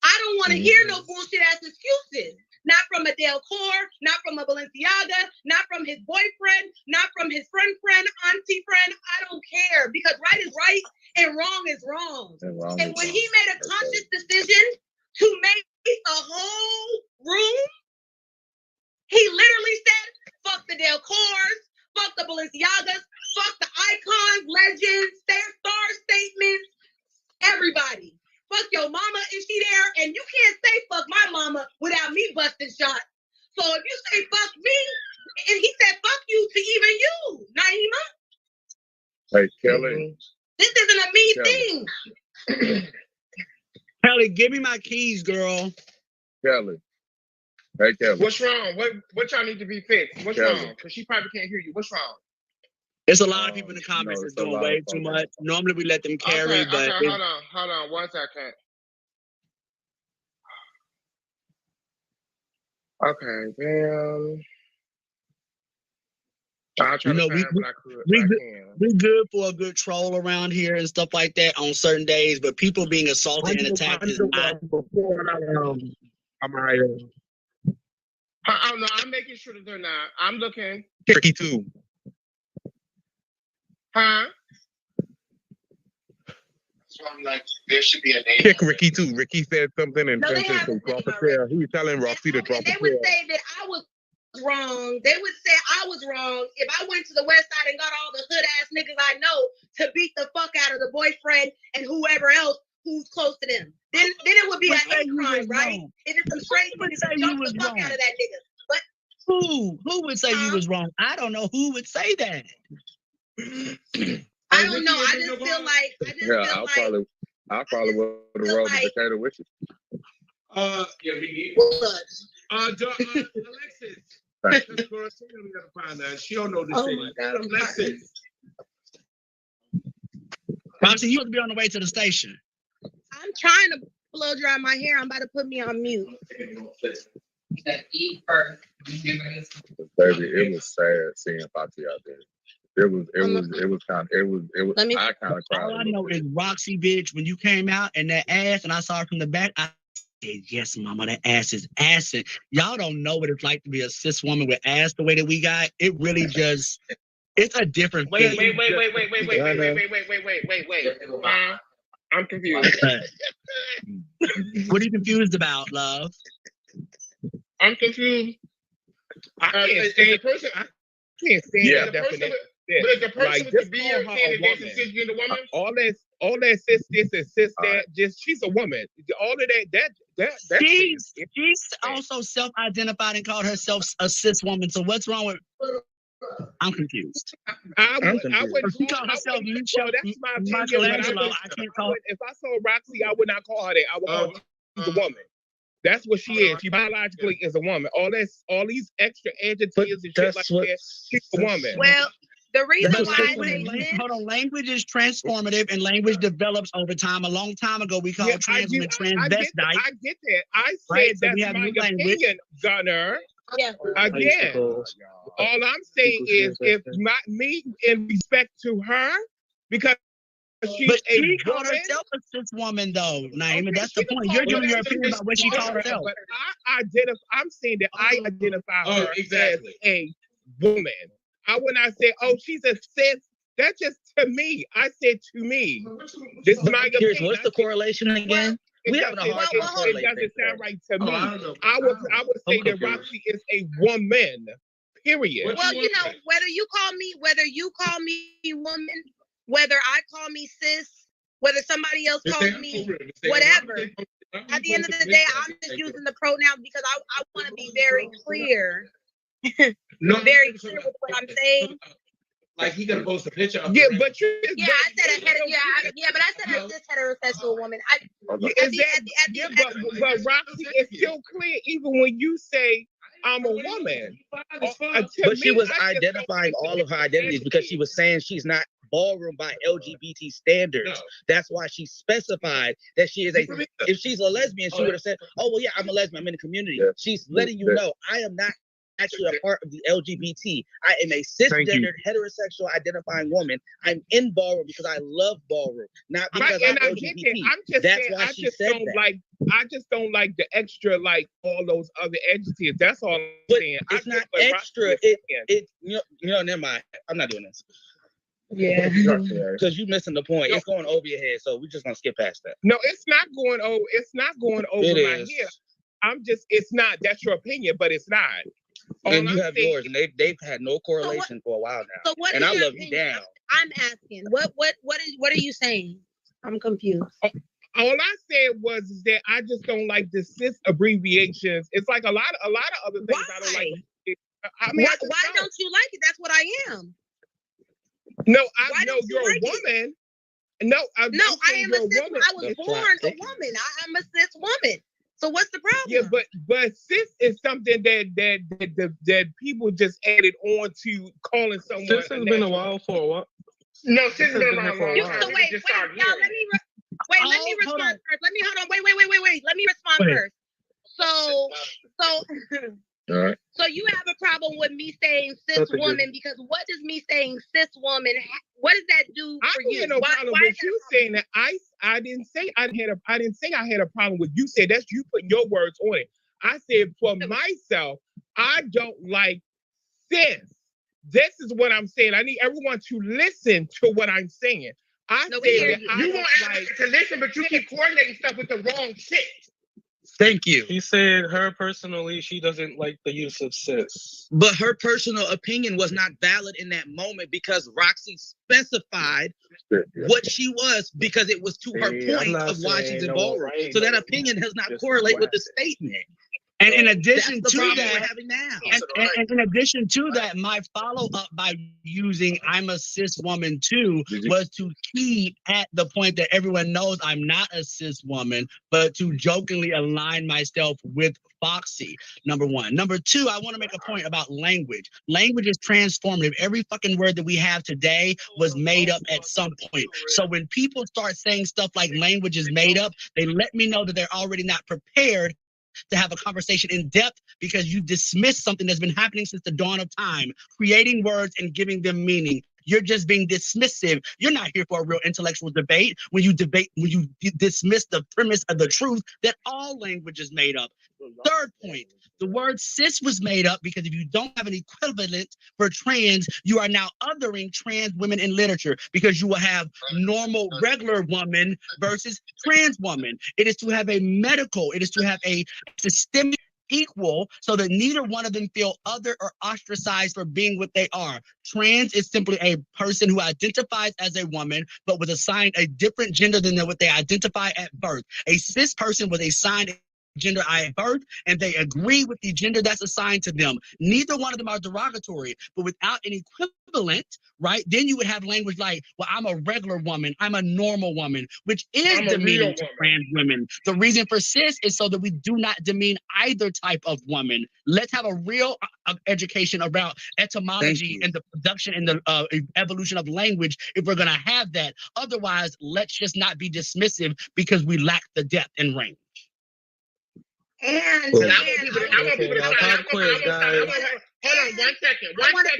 I don't want to hear no bullshit ass excuses. Not from a Delcore, not from a Balenciaga, not from his boyfriend, not from his friend, auntie friend. I don't care, because right is right and wrong is wrong. And when he made a conscious decision to make a whole room, he literally said, fuck the Delcores, fuck the Balenciagas, fuck the icons, legends, star statements, everybody. Fuck your mama, is she there? And you can't say fuck my mama without me busting shots. So if you say fuck me, and he said fuck you to even you, Naima. Hey, Kelly. This isn't a me thing. Kelly, give me my keys, girl. Kelly. Hey, Kelly. What's wrong? What y'all need to be fixed? What's Kelly. wrong? Because she probably can't hear you. What's wrong? There's a lot of people in the comments that's doing way too much. Normally we let them carry, but hold on 1 second. Okay, damn. I'll try we good for a good troll around here and stuff like that on certain days, but people being assaulted and attacked is not. I don't know. I'm making sure that they're not. I'm looking. Ricky too. Huh? So I'm like, there should be a name. Kick Ricky too. Ricky said something and Princess to drop a prayer. He was telling Roxy to drop a prayer. They would say that I was wrong. They would say I was wrong if I went to the West Side and got all the hood ass niggas I know to beat the fuck out of the boyfriend and whoever else who's close to them. Then it would be a hate crime, right? If it's some straight niggas, jump the fuck out of that nigga. But who would say you was wrong? I don't know who would say that. I don't know. I just feel like I'll probably would have rolled the potato with you. Alexis. This girl, she gotta find that. She don't know this thing. My God, Alexis. Roxy, you have to be on the way to the station. I'm trying to blow dry my hair. I'm about to put me on mute. Baby, it was sad seeing Foxy out there. It was kind of, I kind of cried. All I know is Roxy, bitch, when you came out and that ass, and I saw her from the back, I said, yes, mama, that ass is assing. Y'all don't know what it's like to be a cis woman with ass the way that we got. It really just, it's a different Wait. feeling. I'm confused. What are you confused about, love? I'm confused. I can't stand that definition. But the person with the beard saying that that's a cisgender woman? All that cis this and cis that, just she's a woman. All of that's she's also self-identified and called herself a cis woman. So what's wrong with? I'm confused. I would. She called herself Well, that's my opinion. Michelangelo. I can't call. If I saw Roxy, I would not call her that. I would call her she's a woman. That's what she is. She biologically is a woman. All these extra adjectives and shit like that. She's a woman. Well, the reason why language is transformative and language develops over time. A long time ago, we called trans women transvestite. I get that. I said that's my opinion, Gunner. Yeah. Again, all I'm saying is, if not me in respect to her, because she called herself a cis woman, though, Naima. Okay, that's the point. You're giving your opinion about what she called herself. But I'm saying that I identify her as a woman. I would not say, oh, she's a cis. That's just to me. I said to me. This is my opinion. What's the correlation again? We having a hard time. It doesn't sound right to me. I would say that Roxy is a woman. Period. Well, whether you call me woman, whether I call me cis, whether somebody else calls me whatever. At the end of the day, I'm just using the pronouns because I want to be very clear. Very clear with what I'm saying. Like he gonna post a picture of but I said a cis heterosexual woman. But Roxy is still clear even when you say I'm a woman. But she was identifying all of her identities because she was saying she's not ballroom by LGBT standards. No. That's why she specified that she is if she's a lesbian, she would have said, oh, well, yeah, I'm a lesbian, I'm in the community. Yeah. She's letting you know I am not actually a part of the LGBT. I am a cisgendered, heterosexual identifying woman. I'm in ballroom because I love ballroom, not because I'm LGBT. That's why she said that. I just don't like the extra, like all those other adjectives. That's all I'm saying. It's not extra. Never mind. I'm not doing this. Yeah. Because you're missing the point. It's going over your head, so we're just gonna skip past that. No, it's not going over. It's not going over my head. It's not. That's your opinion, but it's not. And you have yours, and they've had no correlation for a while now. So what and I love you down. I'm asking, what are you saying? I'm confused. All I said was that I just don't like the cis abbreviations. It's like a lot of other things I don't like. Why don't you like it? That's what I am. No, I know you're a woman. No, I am a cis. I was born a woman. I'm a cis woman. So what's the problem? Yeah, but cis is something that people just added on to calling someone. Cis has been a while for a while. No, cis has been around for a while. So wait, y'all, let me respond first. Let me respond first. So all right. So you have a problem with me saying cis woman because what does me saying cis woman? What does that do for you? I had no problem with you saying that. I didn't say I had a problem with you saying that's you putting your words on it. I said for myself, I don't like cis. This is what I'm saying. I need everyone to listen to what I'm saying. I said that you want everybody to listen, but you keep coordinating stuff with the wrong shit. Thank you. He said her personally, she doesn't like the use of cis. But her personal opinion was not valid in that moment because Roxy specified what she was because it was to her point of why she's in ballroom. So that opinion does not correlate with the statement. And in addition to that, in addition to that, my follow-up by using I'm a cis woman too was to keep at the point that everyone knows I'm not a cis woman, but to jokingly align myself with Foxy, number one. Number two, I want to make a point about language. Language is transformative. Every fucking word that we have today was made up at some point. So when people start saying stuff like language is made up, they let me know that they're already not prepared to have a conversation in depth because you dismiss something that's been happening since the dawn of time, creating words and giving them meaning. You're just being dismissive. You're not here for a real intellectual debate when you dismiss the premise of the truth that all language is made up. Third point, the word cis was made up because if you don't have an equivalent for trans, you are now othering trans women in literature because you will have normal, regular woman versus trans woman. It is to have a medical, it is to have a systemic equal so that neither one of them feel other or ostracized for being what they are. Trans is simply a person who identifies as a woman but was assigned a different gender than what they identify at birth. A cis person was assigned gender at birth and they agree with the gender that's assigned to them. Neither one of them are derogatory, but without an equivalent, right, then you would have language like, well, I'm a regular woman, I'm a normal woman, which is demeaning to trans women. The reason for cis is so that we do not demean either type of woman. Let's have a real education about etymology and the production and the evolution of language if we're going to have that. Otherwise, let's just not be dismissive because we lack the depth and range. And I'm gonna keep it. Hold on, 1 second. 1 second. 1 second. I want to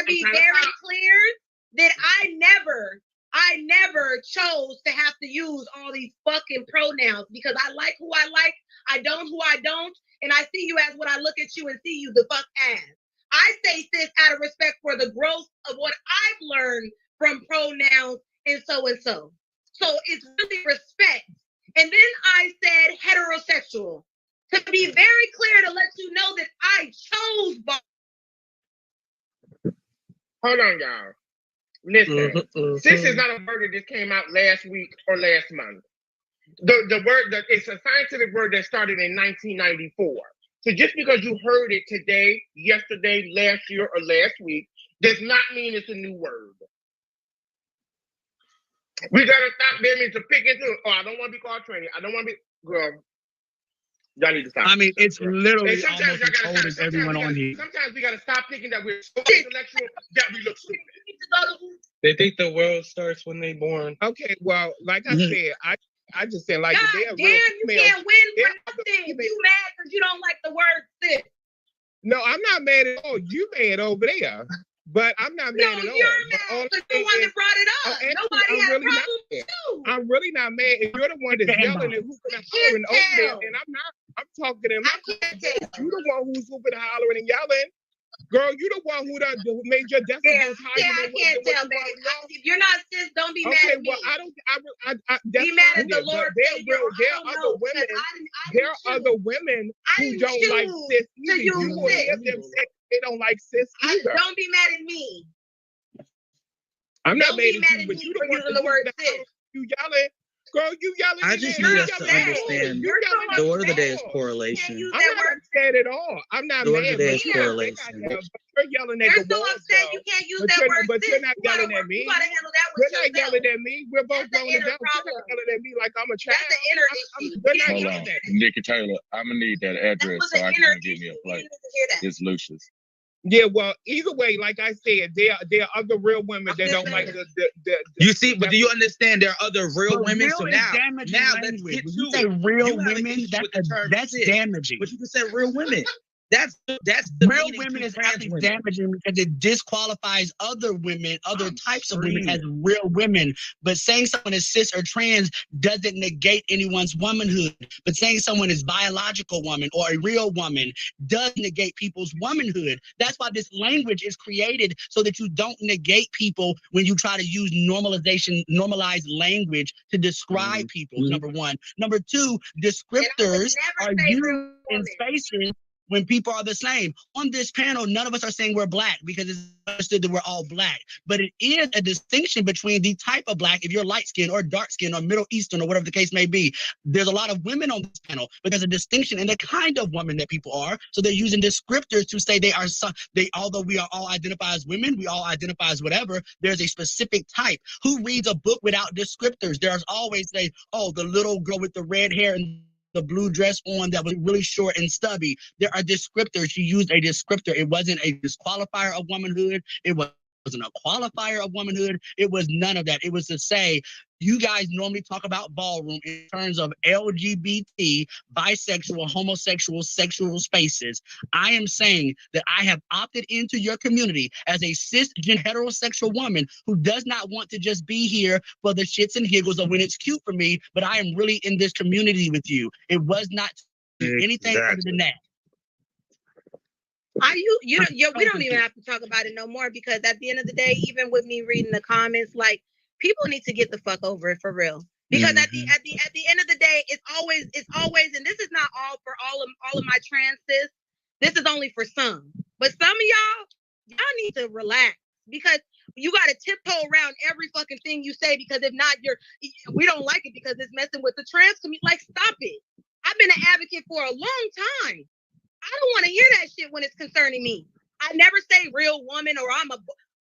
be very clear that I never chose to have to use all these fucking pronouns because I like who I like, I don't who I don't, and I see you as what I look at you and see you the fuck as. I say cis out of respect for the growth of what I've learned from pronouns and so and so. So it's really respect. And then I said heterosexual to be very clear to let you know that I chose both. Hold on, y'all. Listen, cis is not a word that just came out last week or last month. The word, it's a scientific word that started in 1994. So just because you heard it today, yesterday, last year, or last week, does not mean it's a new word. We gotta stop being to pick into. Oh, I don't want to be called tranny. I don't want to be girl. Y'all need to stop. I mean, it's literally sometimes almost as cold as everyone on here. Sometimes we gotta stop thinking that we're so intellectual that we look stupid. They think the world starts when they born. Okay, well, like I said, I just said like God damn, you can't win for nothing. You mad because you don't like the word cis. No, I'm not mad at all. You mad over there. But I'm not mad at all. No, you're mad because you're the one that brought it up. Nobody had a problem too. I'm really not mad. If you're the one that's yelling and hooping and hollering over there, and I'm not, I'm talking in my you the one who's hooping and hollering and yelling. Girl, you the one who made your decibels higher. Yeah, I can't tell, babe. If you're not cis, don't be mad at me. Well, I be mad at the Lord. There are other women who don't like cis either. You will hear them say they don't like cis either. Don't be mad at me. I'm not mad at you, but you don't using the word cis. You yelling. Girl, you yelling. I just need us to understand the word of the day is correlation. I'm not mad at all. I'm not mad. The word of the day is correlation. You're yelling at the wall. You're so upset you can't use that word. But you're not yelling at me. You gotta handle that with yourself. You're not yelling at me. We're both grown adults. You're not yelling at me like I'm a child. That's the inner issue. We're not yelling at me. Nikki Taylor, I'm gonna need that address so I can get me a flight. It's Lucius. Yeah, well, either way, like I said, there are other real women that don't like the You see, but do you understand there are other real women? So now let's get to say real women. That's damaging. But you can say real women. That's real women is actually damaging because it disqualifies other women, other types of women as real women. But saying someone is cis or trans doesn't negate anyone's womanhood. But saying someone is biological woman or a real woman does negate people's womanhood. That's why this language is created so that you don't negate people when you try to use normalized language to describe people. Number one. Number two, descriptors are used in spaces when people are the same. On this panel, none of us are saying we're black because it's understood that we're all black. But it is a distinction between the type of black, if you're light skinned or dark skinned or Middle Eastern or whatever the case may be. There's a lot of women on this panel, but there's a distinction in the kind of woman that people are. So they're using descriptors to say although we are all identify as women, we all identify as whatever, there's a specific type. Who reads a book without descriptors? There's always the little girl with the red hair and the blue dress on that was really short and stubby. There are descriptors. She used a descriptor. It wasn't a disqualifier of womanhood. It was wasn't a qualifier of womanhood. It was none of that. It was to say, you guys normally talk about ballroom in terms of LGBT, bisexual, homosexual, sexual spaces. I am saying that I have opted into your community as a cisgen heterosexual woman who does not want to just be here for the shits and giggles or when it's cute for me, but I am really in this community with you. It was not anything other than that. We don't even have to talk about it no more because at the end of the day, even with me reading the comments, like people need to get the fuck over it for real. Because at the end of the day, it's always, and this is not all for all of my trans sis. This is only for some. But some of y'all need to relax because you got to tiptoe around every fucking thing you say because if not, we don't like it because it's messing with the trans community. Like, stop it. I've been an advocate for a long time. I don't want to hear that shit when it's concerning me. I never say real woman or I'm a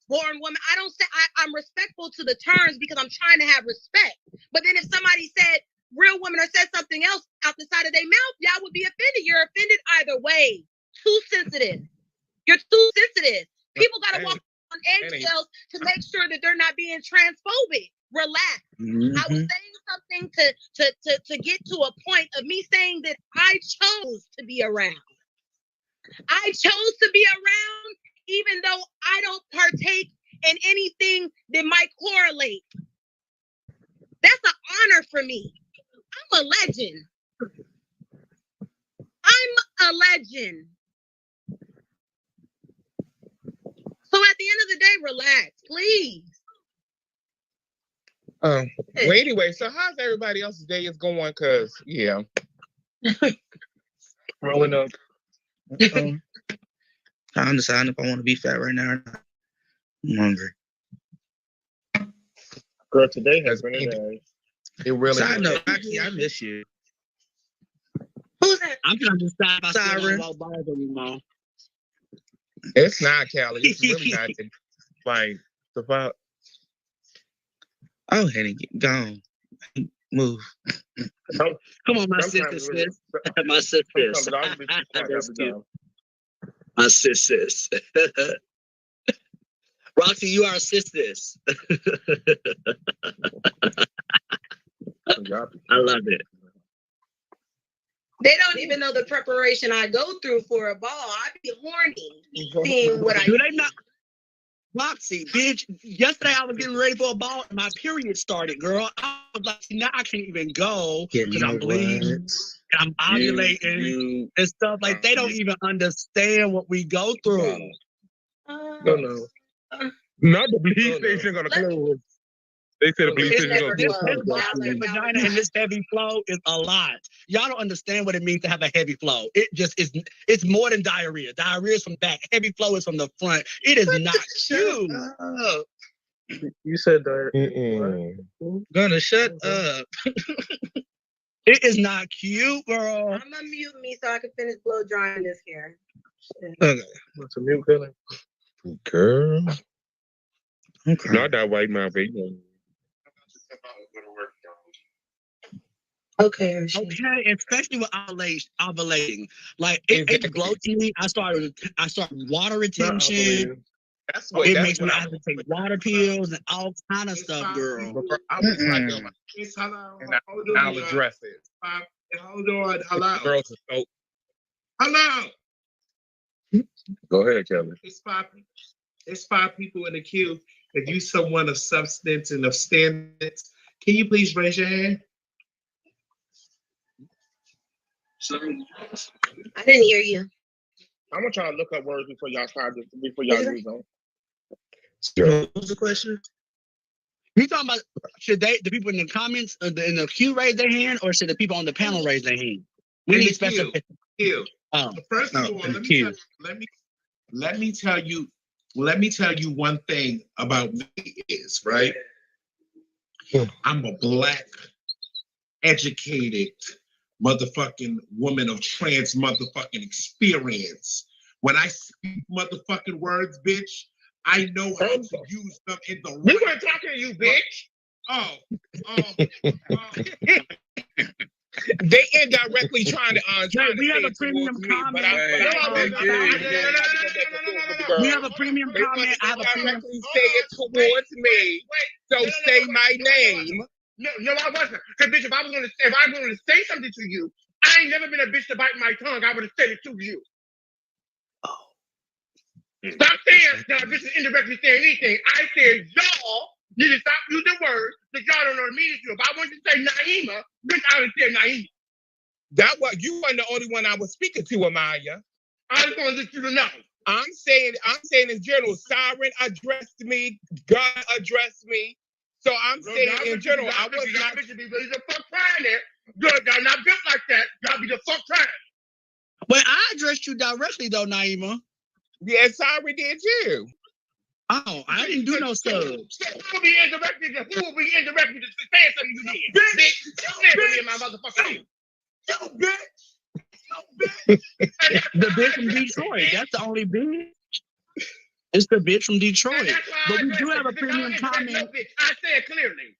born woman. I don't say I'm respectful to the terms because I'm trying to have respect. But then if somebody said real woman or said something else out the side of their mouth, y'all would be offended. You're offended either way. Too sensitive. You're too sensitive. People got to walk on eggshells to make sure that they're not being transphobic. Relax. I was saying something to get to a point of me saying that I chose to be around. I chose to be around even though I don't partake in anything that might correlate. That's an honor for me. I'm a legend. I'm a legend. So at the end of the day, relax, please. Well, anyway, so how's everybody else's day is going? Cause yeah, rolling up. I'm deciding if I want to be fat right now or not. I'm hungry. Girl, today has been a day. It really. Side note, Roxy, I miss you. Who's that? I'm trying to decide if I still Siren. want balls anymore. It's not, Callie. It's really not. Like the fuck. Oh, Henny, get gone. Move. Come on, my sister, sis. My sister, sis. My sis. Roxy, you are a sis. I love it. They don't even know the preparation I go through for a ball. I be horny seeing what I do. They not? Roxy, bitch, yesterday I was getting ready for a ball and my period started, girl. I was like, now I can't even go because I'm bleeding and I'm ovulating and stuff. Like, they don't even understand what we go through. No. Not the bleed station gonna close. They said the bleed station gonna close. This vagina and this heavy flow is a lot. Y'all don't understand what it means to have a heavy flow. It just is. It's more than diarrhea. Diarrhea is from back. Heavy flow is from the front. It is not cute. You said diarrhea. Gonna shut up. It is not cute, girl. I'm gonna mute me so I can finish blow drying this hair. Okay. What's a mute feeling? Girl. Okay. Not that white mouth, baby. Okay, especially with ovulating. Like it blows me. I start water retention. It makes me have to take water pills and all kind of stuff, girl. I was like, I'll address it. Hold on, hello. Girls are so. Hello. Go ahead, Kelly. It's five people in the queue. If you someone of substance and of standards, can you please raise your hand? I didn't hear you. I'm gonna try to look up words before y'all use them. What was the question? You talking about should the people in the comments in the queue raise their hand, or should the people on the panel raise their hand? We need special. First of all, let me tell you one thing about me is right. I'm a Black, educated motherfucking woman of trans motherfucking experience. When I speak motherfucking words, bitch, I know how to use them in the right. We weren't talking to you, bitch. They indirectly trying to we have a premium comment. We have a premium comment. I have a premium. Say it towards me. So say my name. No, I wasn't. Because bitch, if I was gonna say something to you, I ain't never been a bitch to bite my tongue. I would have said it to you. Stop saying that a bitch is indirectly saying anything. I said y'all need to stop using words that y'all don't know what it means to you. If I wanted to say Naima, bitch, I would say Naima. That was you weren't the only one I was speaking to, Amaya. I just want to let you to know. I'm saying in general, Siren addressed me, God addressed me. So I'm saying in general, I was not. Bitches be ready to fuck trying it. Good, y'all not built like that. Y'all be the fuck trying. But I addressed you directly though, Naima. Yeah, Siren did too. Oh, I didn't do no subs. Who will be indirected to saying something you did? Bitch, you in my motherfucking The bitch from Detroit. That's the only bitch. It's the bitch from Detroit. But we do have a premium comment. I said clearly.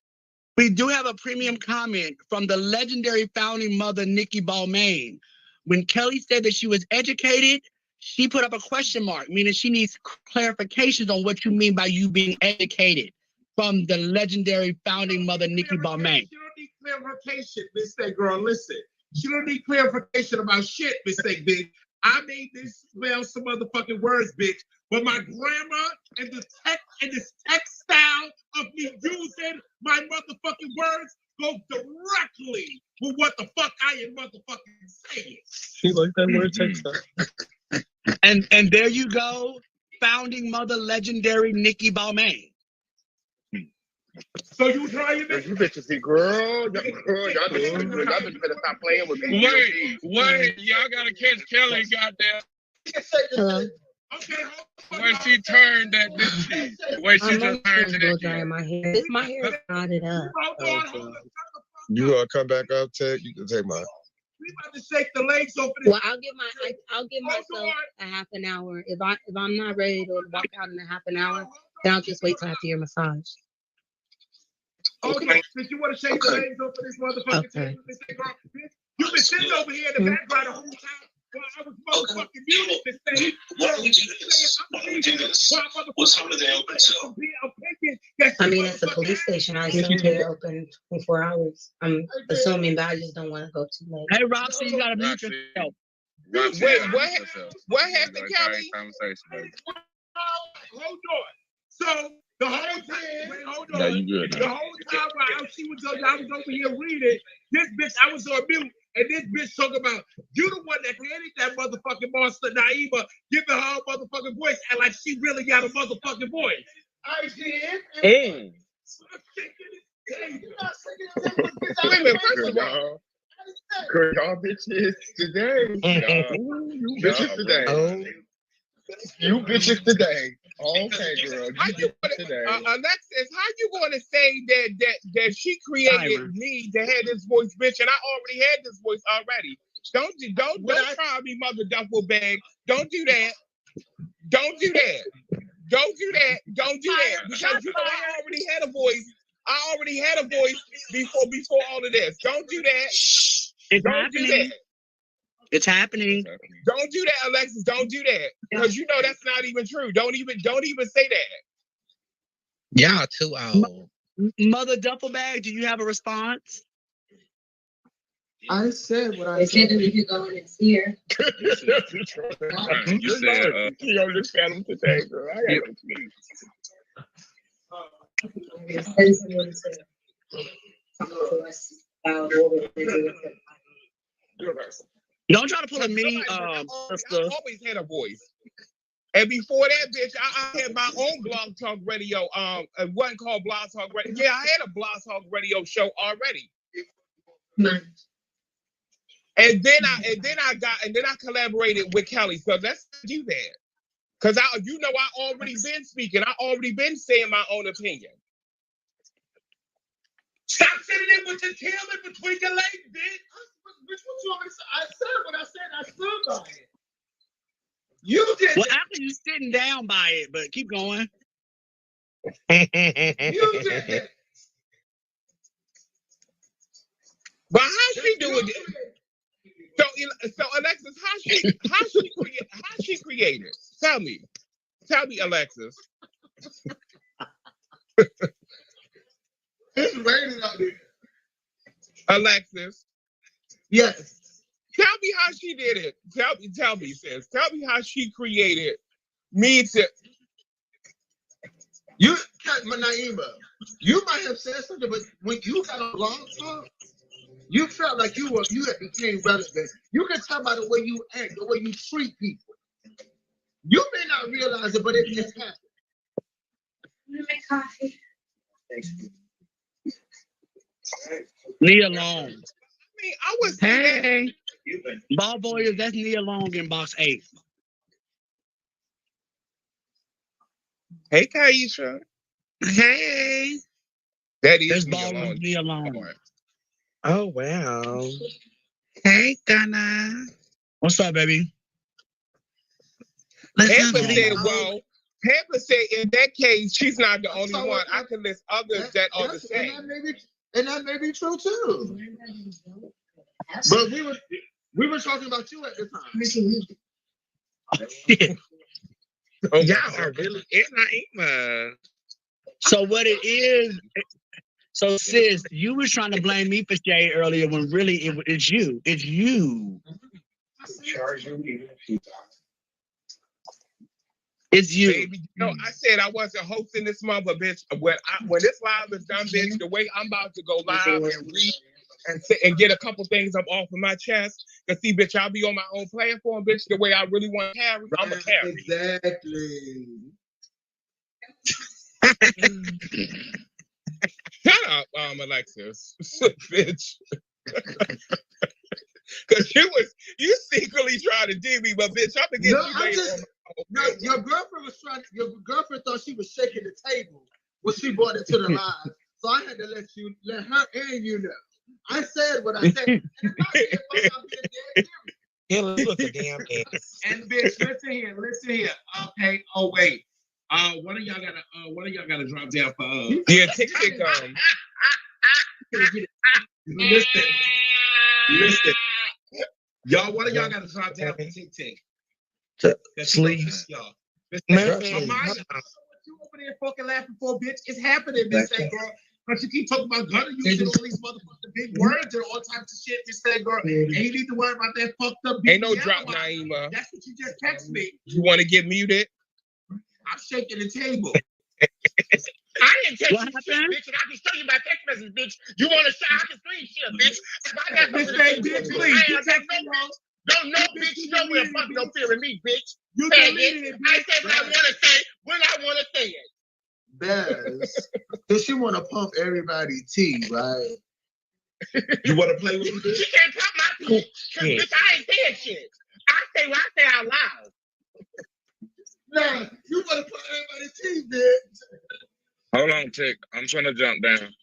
We do have a premium comment from the legendary founding mother, Nikki Balmain. When Kelly said that she was educated, she put up a question mark, meaning she needs clarifications on what you mean by you being educated. From the legendary founding mother, Nikki Balmain. She don't need clarification, Miss That Girl. Listen, she don't need clarification about shit, Miss That Bitch. I made this spell some motherfucking words, bitch. But my grammar and the text style of me using my motherfucking words go directly with what the fuck I am motherfucking saying. She like that word text style. And there you go, founding mother, legendary Nikki Balmain. So you try your best. You bitches be girl, y'all better stop playing with me. Wait, y'all gotta catch Kelly, goddamn. Hello. Okay, when she turned that, did she? When she just turned that. Drying my hair. My hair is knotted up. You gonna come back up, Ted? You can take mine. We about to shake the legs open. Well, I'll give myself a half an hour. If I'm not ready to walk out in a half an hour, then I'll just wait till after your massage. Okay. Since you want to shake the legs open this motherfucking table, you've been sitting over here in the background the whole time. I was motherfucking muted to say, what time are they open till? I mean, it's a police station. I assume they're open 24 hours. I'm assuming, but I just don't want to go too late. Hey, Roxy, you gotta mute yourself. Wait, what happened, Kelly? Hold on. So the whole time, hold on. No, you good. The whole time while I was over here reading, this bitch, I was on mute. And this bitch talking about, you the one that created that motherfucking monster, Naima, giving her a motherfucking voice, and like she really got a motherfucking voice. I did. Hey. Wait a minute, first of all. Y'all bitches today. You bitches today. You bitches today. Okay, girl. Alexis, how you gonna say that she created me to have this voice, bitch, and I already had this voice already? Don't try me, mother duffel bag. Don't do that. Don't do that. Don't do that. Don't do that. Because you know I already had a voice. I already had a voice before all of this. Don't do that. Don't do that. It's happening. Don't do that, Alexis. Don't do that. Because you know that's not even true. Don't even say that. Y'all too old. Mother duffel bag, do you have a response? I said what I said. If you go in, it's here. You said, you just got him today, girl. I got Don't try to pull a mini I always had a voice. And before that, bitch, I had my own Blog Talk Radio. It wasn't called Blog Talk Radio. Yeah, I had a Blog Talk Radio show already. And then I collaborated with Kelly. So let's do that. Cause I already been speaking. I already been saying my own opinion. Stop sitting there with your tail in between your legs, bitch. Bitch, what you want me to say? I said what I said. I stood by it. You did. Well, after you sitting down by it, but keep going. You did it. But how she do it? So Alexis, how she created? Tell me, Alexis. It's raining out there. Alexis. Yes. Tell me how she did it. Tell me, sis. Tell me how she created me to. You, Naima, you might have said something, but when you got a long time, you felt like you had became relevant. You can tell by the way you act, the way you treat people. You may not realize it, but it just happened. You make coffee. Nia Long. I mean, I was hey. Ball Boys, that's Nia Long in box 8. Hey, Kaisha. Hey. That is Nia Long. Oh, wow. Hey, Ghana. What's up, baby? Pamela said, in that case, she's not the only one. I can list others that are the same. And that may be true too. But we were talking about you at the time. Oh, y'all are really Naima. So what it is? So sis, you was trying to blame me for Shay earlier when really it's you. It's you. It's you. Baby, I said I wasn't hosting this mother, bitch. When this live is done, bitch, the way I'm about to go live and read and get a couple things up off of my chest. Cause see, bitch, I'll be on my own platform, bitch. The way I really want to carry, I'm a carry. Exactly. Shut up, Alexis, bitch. Cause you secretly trying to dig me, but bitch, I'm gonna get you later on. No, your girlfriend thought she was shaking the table when she brought it to the live. So I had to let her and you know. I said what I said. Look a damn ass. And bitch, listen here. Okay. Oh wait. One of y'all gotta drop down for yeah, tick. Listen. Y'all, one of y'all gotta drop down for tick. Sleeves. Y'all. Man, what you over there fucking laughing for, bitch? It's happening, Miss A girl. But you keep talking about Gunna using all these motherfucking big words and all types of shit. Miss A girl, and you need to worry about that fucked up. Ain't no drop, Naima. That's what you just texted me. You want to get muted? I'm shaking the table. I didn't text you shit, bitch, and I can show you my text message, bitch. You want to show? I can screen shit, bitch. Bitch, please. You text me, don't know, bitch. You know where fuck no fear in me, bitch. You it. I say what I want to say when I want to say it. Bez, does she want to pump everybody tea, right? You want to play with me, bitch? She can't pump my tea. Bitch, I ain't saying shit. I say what I say out loud. Nah, you want to pump everybody tea, bitch. Hold on, Tick. I'm trying to jump down.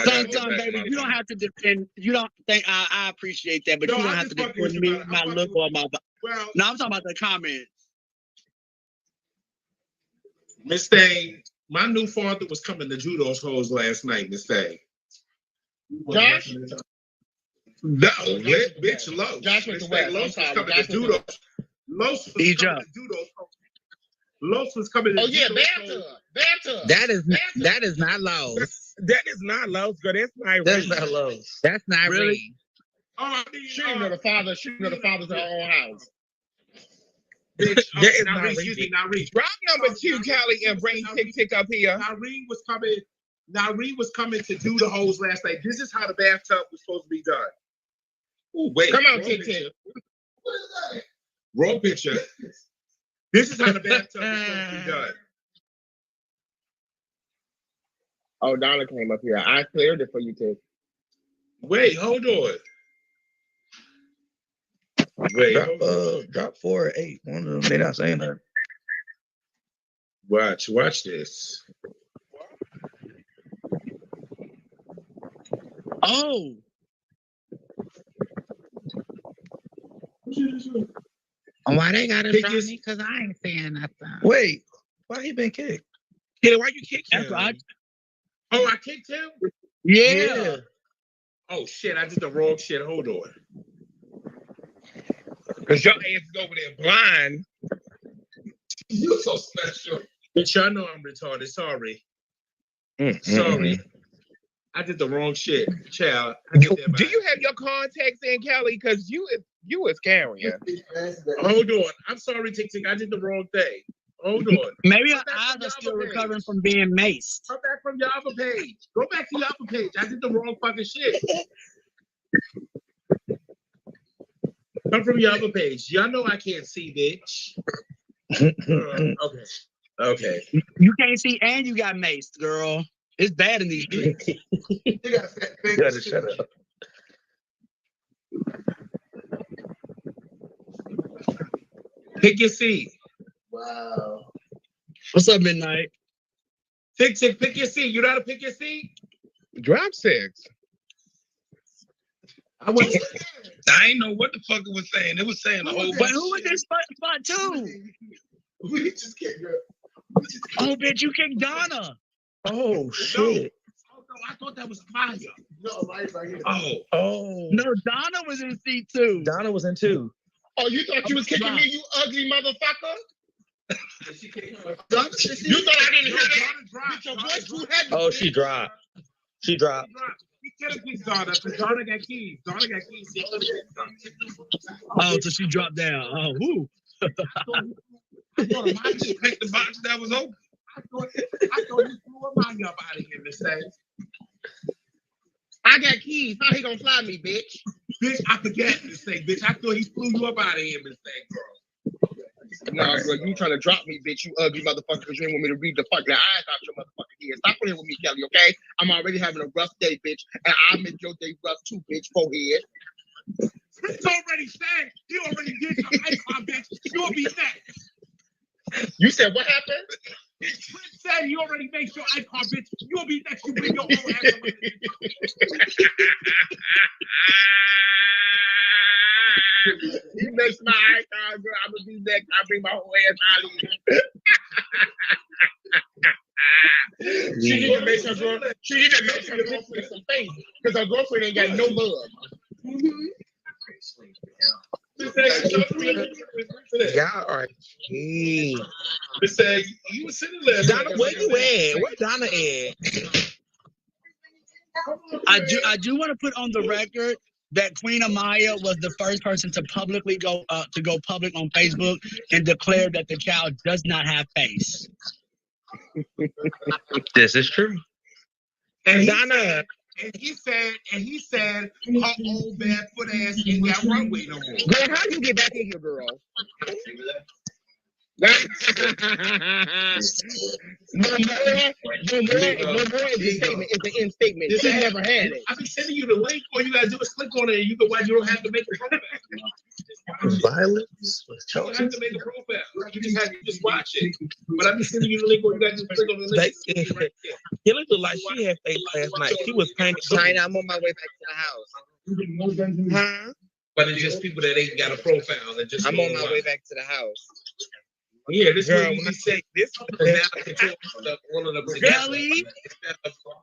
Son, baby, you don't have to defend. You don't think I appreciate that, but you don't have to defend me, my look, or my. Well, no, I'm talking about the comments. Miss Thing, my new father was coming to Judo's hoes last night, Miss Thing. Josh? No, bitch, Los. Josh went to West. Los was coming to Judo's. Los was coming to Judo's hoes. Los was coming to Banter. That is not Los. That is not Los, girl. That's not That's not Los. That's not really. She didn't know the father. She didn't know the father's her own house. Bitch, that is not Reed. Drop number 2, Callie, and bring Tick up here. Nareen was coming to do the hoes last night. This is how the bathtub was supposed to be done. Ooh, wait. Come on, Tick. What is that? Wrong picture. This is how the bathtub was supposed to be done. Oh, Donna came up here. I cleared it for you, Tick. Wait, hold on. Wait, drop 4 or 8. One of them, they're not saying that. Watch this. Oh. Why they gotta drop me? Because I ain't saying nothing. Wait, why he been kicked? Kid, why you kick him? I kicked him? Yeah. Oh shit! I did the wrong shit. Hold on. Cause your ass is over there blind. You're so special. Bitch, y'all know I'm retarded. Sorry. Sorry. I did the wrong shit, child. Do you have your contacts in, Kelly? Cause you is carrying. Hold on. I'm sorry, Tick Tick. I did the wrong thing. Hold on. Maybe our eyes are still recovering from being maced. Come back from your other page. Go back to your other page. I did the wrong fucking shit. Come from your other page. Y'all know I can't see, bitch. Okay. You can't see and you got maced, girl. It's bad in these streets. You gotta shut up. Pick your seat. Wow. What's up, Midnight? Tick Tick, pick your seat. You know how to pick your seat? Drop 6. I ain't know what the fuck it was saying. It was saying a whole bunch. But who was this spot too? We just can't go. Oh, bitch, you kicked Donna. Oh shit. Oh no, I thought that was Maya. No, Maya's right here. Oh. No, Donna was in seat 2. Donna was in 2. Oh, you thought you was kicking me, you ugly motherfucker? You thought I didn't hear that? Get your voice too heavy. Oh, she dropped. She dropped. We could have picked Donna, because Donna got keys. Donna got keys. Oh, so she dropped down. Oh, woo. I thought Maya just picked the box that was open. I thought you threw Maya up out of here, Miss Thing. I got keys. How he gonna fly me, bitch? Bitch, I forget this thing, bitch. I thought he flew you up out of here, Miss Thing, girl. Nah, girl, you trying to drop me, bitch, you ugly motherfucker, because you didn't want me to read the fucking eyes out your motherfucking ears. Stop playing with me, Kelly, okay? I'm already having a rough day, bitch, and I'll make your day rough too, bitch, forehead. It's already said. He already did your icon, bitch. You'll be next. You said what happened? Prince said he already makes your icon, bitch. You'll be next. You bring your own ass. He makes my icon, girl. I'm gonna be next. I bring my whole ass out of here. She need to make her girlfriend some face, because her girlfriend ain't got no love. Y'all are key. You was sitting there. Donna, where you at? Where Donna at? I do want to put on the record that Queen Amaya was the first person to publicly go public on Facebook and declare that the child does not have face. This is true. And Donna. And he said, her old bad foot ass ain't got runway no more. Girl, how you get back in here, girl? No more is the statement. It's the end statement. She never had it. I've been sending you the link. All you gotta do is click on it, and you don't have to make a profile. Violence. You don't have to make a profile. You just watch it. But I've been sending you the link. All you gotta do is click on the link. It looked like she had face last night. She was painting. China, I'm on my way back to the house. Huh? But it's just people that ain't got a profile. I'm on my way back to the house. Yeah, this girl, when I say this one of the Kelly,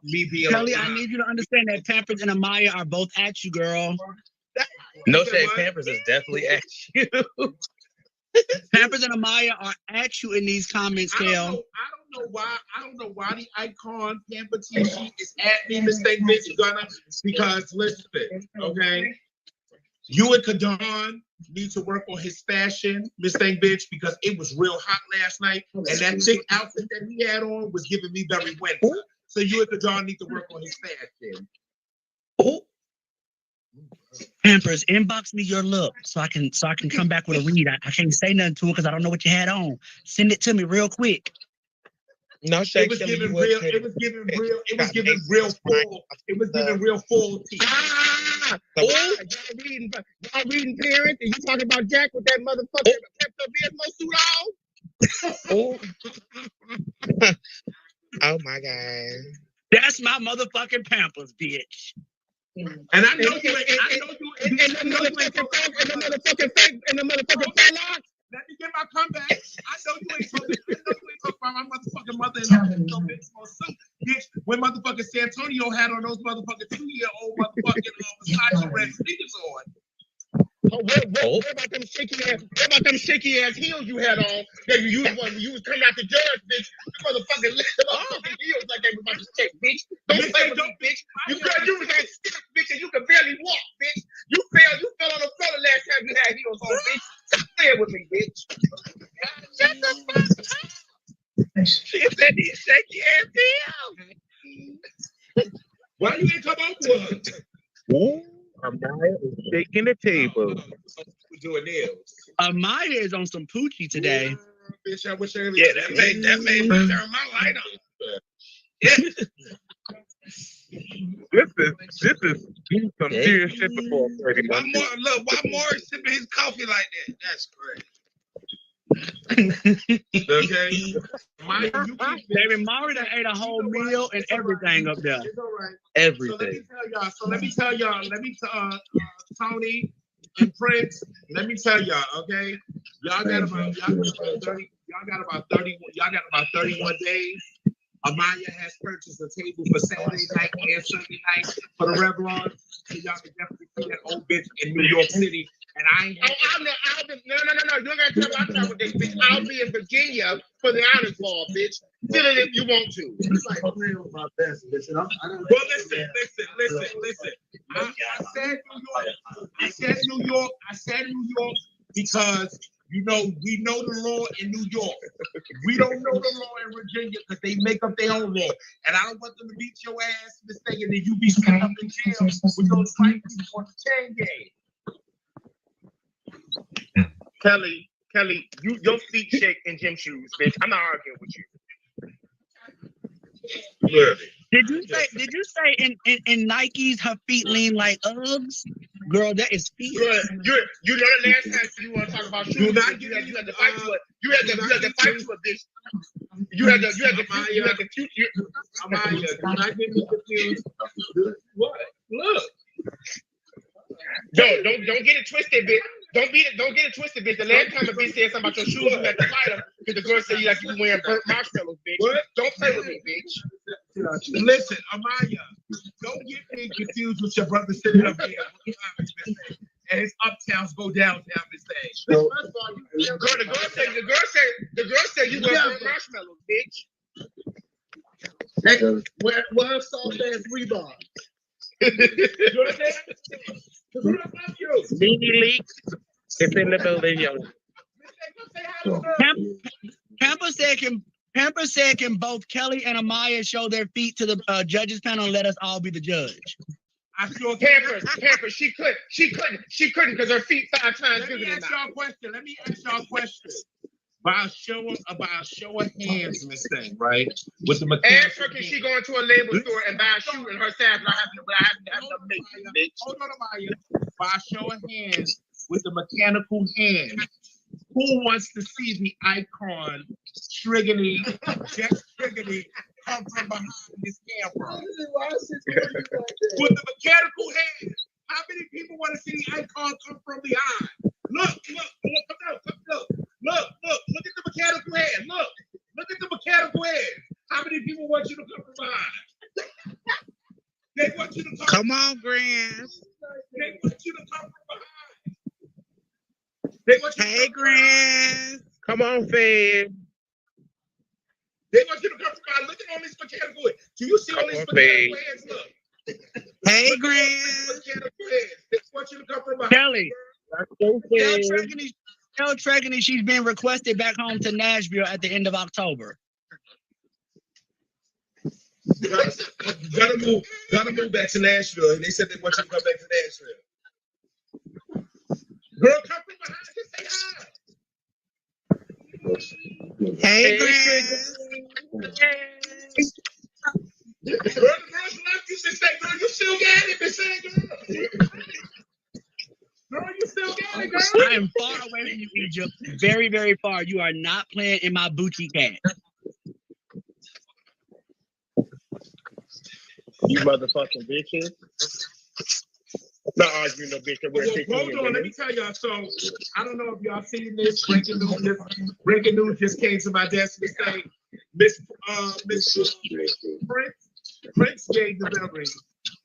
me being Kelly, I need you to understand that Pampers and Amaya are both at you, girl. No shade, Pampers is definitely at you. Pampers and Amaya are at you in these comments, Kel. I don't know why the icon Pamper T-Sheet is at me, Mistake Bitch Gunna, because listen, okay? You and Kadon need to work on his fashion, Mistake Bitch, because it was real hot last night, and that thick outfit that he had on was giving me very winter. So you and Kadon need to work on his fashion. Pampers, inbox me your look so I can come back with a read. I can't say nothing to it because I don't know what you had on. Send it to me real quick. No shade. It was giving real full tea. Y'all reading parents, and you talking about Jack with that motherfucker Pepto Bismol suit on? Oh my God. That's my motherfucking Pampers, bitch. And I know you ain't. And the motherfucking fella. Let me get my comeback. I know you ain't talking about my motherfucking mother in her bitch. Bitch, when motherfucking Santonio had on those motherfucking 2-year-old motherfucking Versace red sneakers on. What about them shaky ass heels you had on that you used when you was coming out the judge, bitch? You motherfucking lift them motherfucking heels like they was about to shake, bitch. Don't play with me, bitch. You was that stiff, bitch, and you could barely walk, bitch. You fell on the floor the last time you had heels on, bitch. Stop playing with me, bitch. Shut the fuck up. She said these shaky ass heels. Why you ain't come out with us? Ooh. Amaya is shaking the table. We're doing nails. Amaya is on some Poochie today. Bitch, I wish I had Yeah, that made me turn my light on. Yeah. This is some serious shit before 30. Why more sipping his coffee like that? That's crazy. Okay. David Maury done ate a whole meal and everything up there. It's all right. Everything. So let me tell y'all. Tony and Prince. Let me tell y'all. Okay. Y'all got about 31 days. Amaya has purchased a table for Saturday night and Sunday night for the Revlon. So y'all can definitely see that old bitch in New York City. And I ain't. No. You don't gotta tell me I'm talking with this bitch. I'll be in Virginia for the honors ball, bitch. Feel it if you want to. It's like playing with my best, listen. Well, listen. I said New York because we know the law in New York. We don't know the law in Virginia because they make up their own law. And I don't want them to beat your ass this thing and then you be stuck up in jail with those white people on the chain gang. Kelly, your feet shake in gym shoes, bitch. I'm not arguing with you. Did you say in Nikes her feet lean like Uggs? Girl, that is feet. You know the last time you want to talk about shoes, you had to fight to it. You had to fight to it, bitch. You had to Amaya, do not get me confused. What? Look. Don't get it twisted, bitch. Don't get it twisted, bitch. The last time a bitch said something about your shoes, you had to fight her because the girl said you like you wearing burnt marshmallows, bitch. What? Don't play with me, bitch. Listen, Amaya, don't get me confused with your brother sitting up here and his uptowns go down this thing. The girl said you wear burnt marshmallows, bitch. Hey, wear soft ass Reebok. Mini Leaks is in the building, yo. Pamper said can both Kelly and Amaya show their feet to the judges panel and let us all be the judge? I sure Pamper, she couldn't because her feet 5 times bigger than Let me ask y'all a question. By a show of hands, Miss Thing, right? With the mechanical. Ask her, can she go into a label store and buy a shoe in her size? I have to have them made, bitch. Hold on, Amaya. By a show of hands, with the mechanical hands, who wants to see the icon Jack Striggity come from behind this camera? With the mechanical hands, how many people want to see the icon come from behind? Look at the mechanical hand. Look at the mechanical hand. How many people want you to come from behind? They want you to come. Come on, Grants. They want you to come from behind. Hey, Grants. Come on, fam. They want you to come from behind. Look at all these mechanical hands. Do you see all these mechanical hands? Look. Hey, Grants. They want you to come from behind. Kelly. Tell Tregony she's being requested back home to Nashville at the end of October. Gotta move back to Nashville. And they said they want you to come back to Nashville. Girl, come from behind. Just say hi. Hey, Grant. Girl, the girls left you to say, girl, you still got it, Miss Girl, you still got it, girl. I am far away from you, Egypt. Very, very far. You are not playing in my Bucci cat. You motherfucking bitches. Not arguing no bitch. Hold on, let me tell y'all. So I don't know if y'all seen this breaking news just came to my desk to say Miss Prince Prince gave delivery.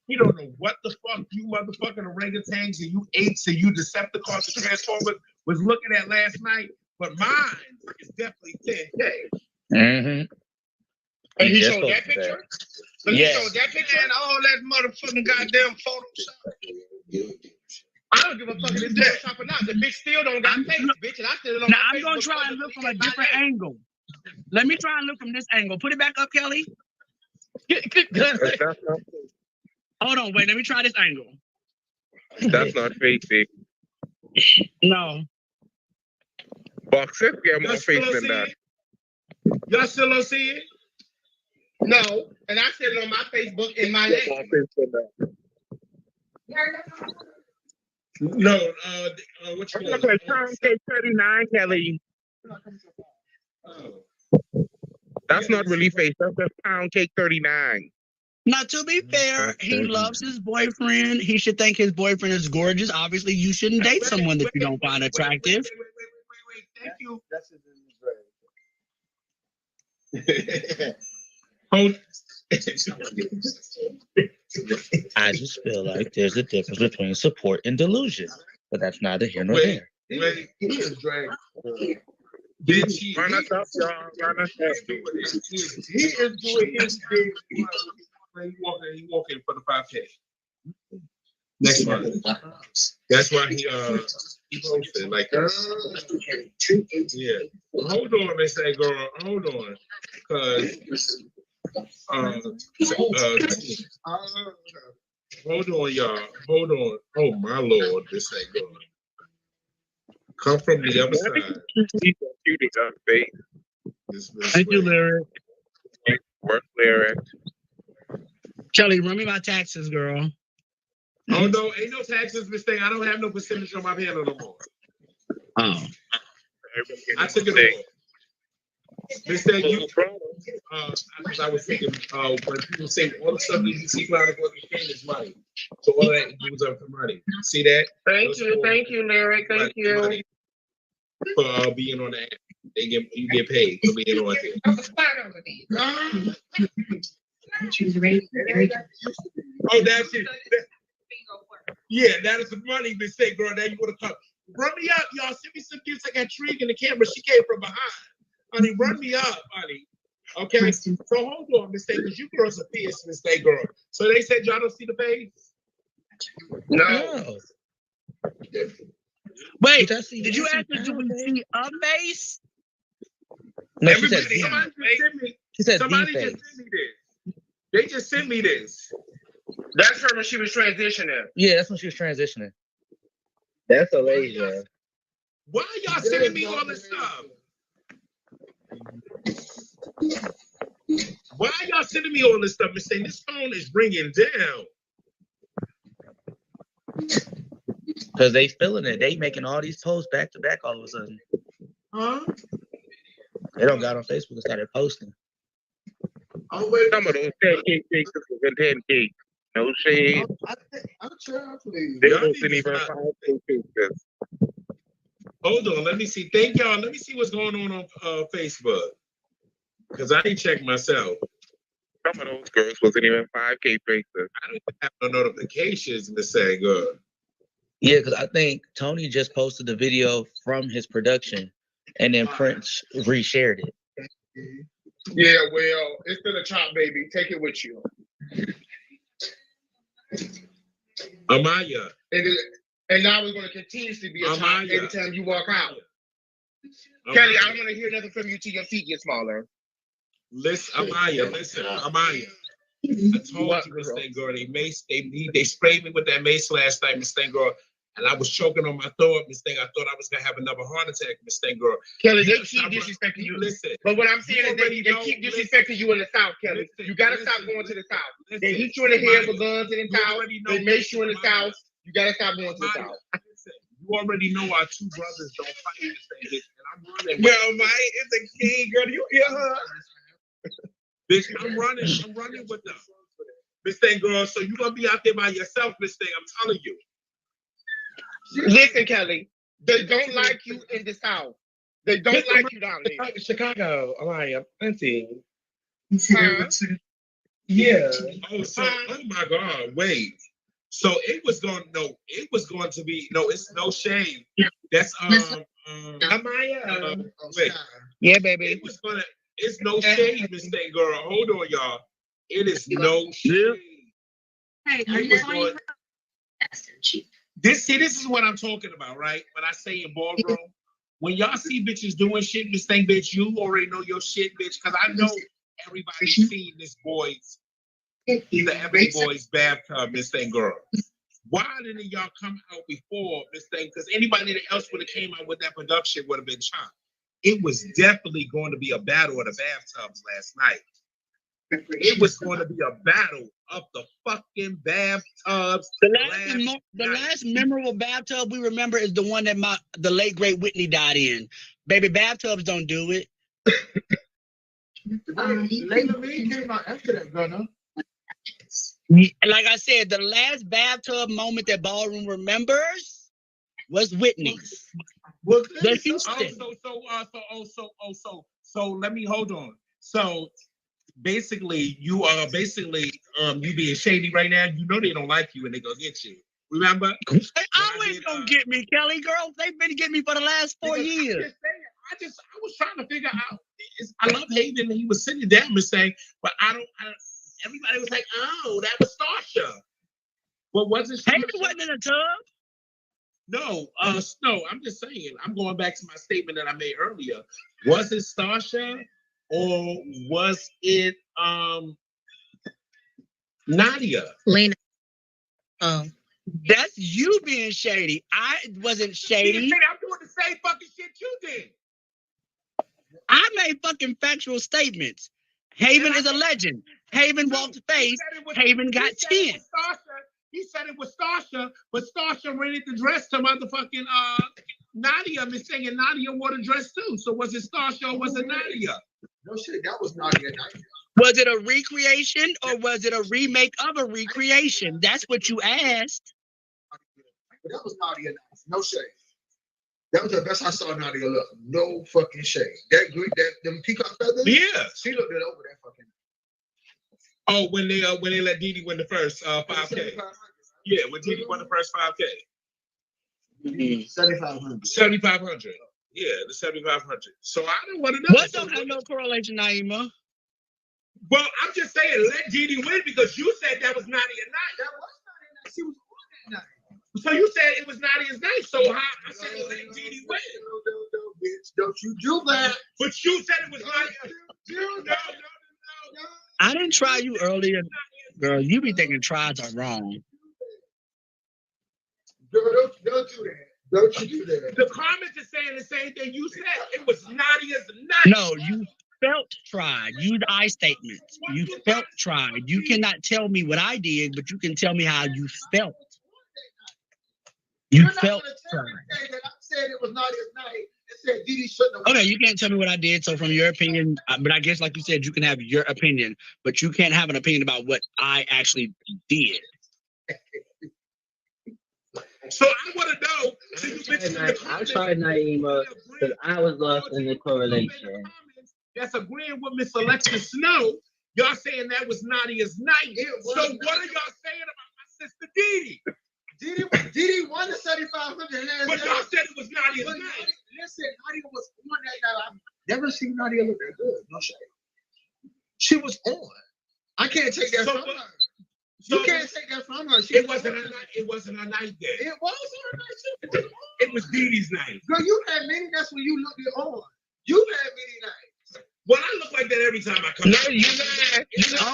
He don't know what the fuck you motherfucking orangutans and you apes and you Decepticons and Transformers was looking at last night, but mine is definitely 10K. Mm-hmm. And he showed that picture? So he Yes. showed that picture and all that motherfucking goddamn Photoshop. I don't give a fuck if it's Photoshop or not. The bitch still don't got face, bitch, and I still don't. Now I'm gonna try and look from a different angle. Let me try and look from this angle. Put it back up, Kelly. Hold on, wait. Let me try this angle. That's not fake, babe. No. Box it, get more face than that. Y'all still don't see it? No, and I said it on my Facebook in my name. No, what you Look at Tom K39, Kelly. That's not really face. That's just Pound Cake 39. Now, to be fair, he loves his boyfriend. He should think his boyfriend is gorgeous. Obviously, you shouldn't date someone that you don't find attractive. Thank you. I just feel like there's a difference between support and delusion, but that's neither here nor there. Wait, he is dragged. Bitch, he Run us up, y'all. Run us up. He is doing his thing. He walking for the 5K. Next month. That's why he posted like yeah. Hold on, they say, girl. Hold on, cause hold on, y'all. Hold on. Oh my lord, this ain't going. Come from the other side. Thank you, Lyric. Work Lyric. Kelly, run me my taxes, girl. Oh no, ain't no taxes mistake. I don't have no percentage on my panel no more. Oh. I took it off. Mistake, you because I was thinking when people say all the stuff that you see cloud of what you can is money. So all that goes up for money. See that? Thank you, Lyric. Thank you. For being on the app. You get paid for being on there. Oh, that's it. Yeah, that is the money mistake, girl. Now you would have come. Run me up, y'all. Send me some gifts. I got Trig in the camera. She came from behind. Honey, run me up, honey. Okay, so hold on, mistake, because you girls are fierce, mistake, girl. So they said y'all don't see the face? No. Wait, did you actually do we see a face? No, Everybody, somebody just sent me. Somebody just sent me this. They just sent me this. That's her when she was transitioning. Yeah, that's when she was transitioning. That's Alasia. Why are y'all sending me all this stuff? Why are y'all sending me all this stuff and saying this phone is ringing down? Because they feeling it. They making all these posts back to back all of a sudden. Huh? They don't got on Facebook and started posting. Oh, wait. Some of those 10K cases was in 10K. No shade. They wasn't even 5K cases. Hold on, let me see. Thank y'all. Let me see what's going on Facebook. Because I didn't check myself. Some of those girls wasn't even 5K faces. I don't have no notifications to say good. Yeah, because I think Tony just posted the video from his production and then Prince reshared it. Yeah, well, it's been a chop, baby. Take it with you. Amaya. And now we're going to continuously be a chop every time you walk out. Amaya. Kelly, I don't want to hear nothing from you till your feet get smaller. Listen, Amaya. I told you, Miss Thing Girl, they sprayed me with that mace last night, Miss Thing Girl, and I was choking on my throat, Miss Thing. I thought I was gonna have another heart attack, Miss Thing Girl. Kelly, they keep disrespecting you. Listen, but what I'm saying is they keep disrespecting you in the South, Kelly. You gotta stop going to the South. They hit you in the head with guns in the South. They mace you in the South. You gotta stop going to the South. You already know our two brothers don't fight this thing, and I'm running. Girl, Mike is a king, girl. You hear her? Bitch, I'm running with them. Miss Thing Girl, so you're gonna be out there by yourself, Miss Thing, I'm telling you. Listen, Kelly, they don't like you in the South. They don't like you down there. Chicago, Alaya, plenty. Yeah. Oh my God! Wait. So it was going to be it's no shade. That's Amaya. Wait. Yeah, baby. It's no shade, Miss Thing Girl. Hold on, y'all. It is no shade. Hey, This is what I'm talking about, right? When I say in ballroom, when y'all see bitches doing shit, Miss Thing, bitch, you already know your shit, bitch, because I know everybody's seen this boy's, the Ebony Boy's bathtub, Miss Thing Girl. Why didn't y'all come out before Miss Thing? Because anybody else would have came out with that production would have been chopped. It was definitely going to be a battle of the bathtubs last night. It was going to be a battle of the fucking bathtubs. The last memorable bathtub we remember is the one that the late great Whitney died in. Baby, bathtubs don't do it. Layla Lee came out after that, Gunna. Like I said, the last bathtub moment that Ballroom remembers was Whitney's. The Houston. So let me hold on. So basically, you are you being shady right now. You know they don't like you and they gonna get you. Remember? They always gonna get me, Kelly girl. They've been getting me for the last 4 years. I was trying to figure out. I love Haven. He was sitting down and saying, but everybody was like, oh, that was Starsha. But wasn't she? Haven wasn't in a tub. No, I'm just saying. I'm going back to my statement that I made earlier. Was it Starsha or was it Nadia? Lena. That's you being shady. I wasn't shady. I'm doing the same fucking shit you did. I made fucking factual statements. Haven is a legend. Haven walked face. Haven got 10. He said it was Starsha, but Starsha rented the dress to motherfucking Nadia. I'm saying Nadia wore the dress too. So was it Starsha or was it Nadia? No shit, that was Nadia. Was it a recreation or was it a remake of a recreation? That's what you asked. That was Nadia. No shade. That was the best I saw Nadia look. No fucking shade. Them peacock feathers. Yeah, she looked it over that fucking. Oh, when they let Didi win the first 5K. Yeah, when Didi won the first 5K. 7,500. 7,500. Yeah, the 7,500. So I don't want to know. What don't have no correlation, Naima? Well, I'm just saying, let Didi win because you said that was Nadia night. That was Nadia night. She was on that night. So you said it was Nadia's night. So how? I said let Didi win. No, bitch. Don't you do that. But you said it was Nadia. No. I didn't try you earlier. Girl, you be thinking tries are wrong. Girl, don't do that. Don't you do that. The comments are saying the same thing you said. It was Nadia's night. No, you felt tried. Use I statements. You felt tried. You cannot tell me what I did, but you can tell me how you felt. You felt tried. That I said it was Nadia's night. It said Didi shouldn't have. Okay, you can't tell me what I did. So from your opinion, but I guess like you said, you can have your opinion, but you can't have an opinion about what I actually did. So I want to know. So I tried Naima because I was lost in the correlation. That's agreeing with Miss Alexa Snow. Y'all saying that was Nadia's night. So what are y'all saying about my sister Didi? Didi won the 7,500. But y'all said it was Nadia's night. Listen, Nadia was on that night. I've never seen Nadia look that good. No shade. She was on. I can't take that from her. You can't take that from her. It wasn't a night. It wasn't a night then. It was her night. It was Didi's night. Girl, you had many. That's when you looked it on. You had many nights. Well, I look like that every time I come. No,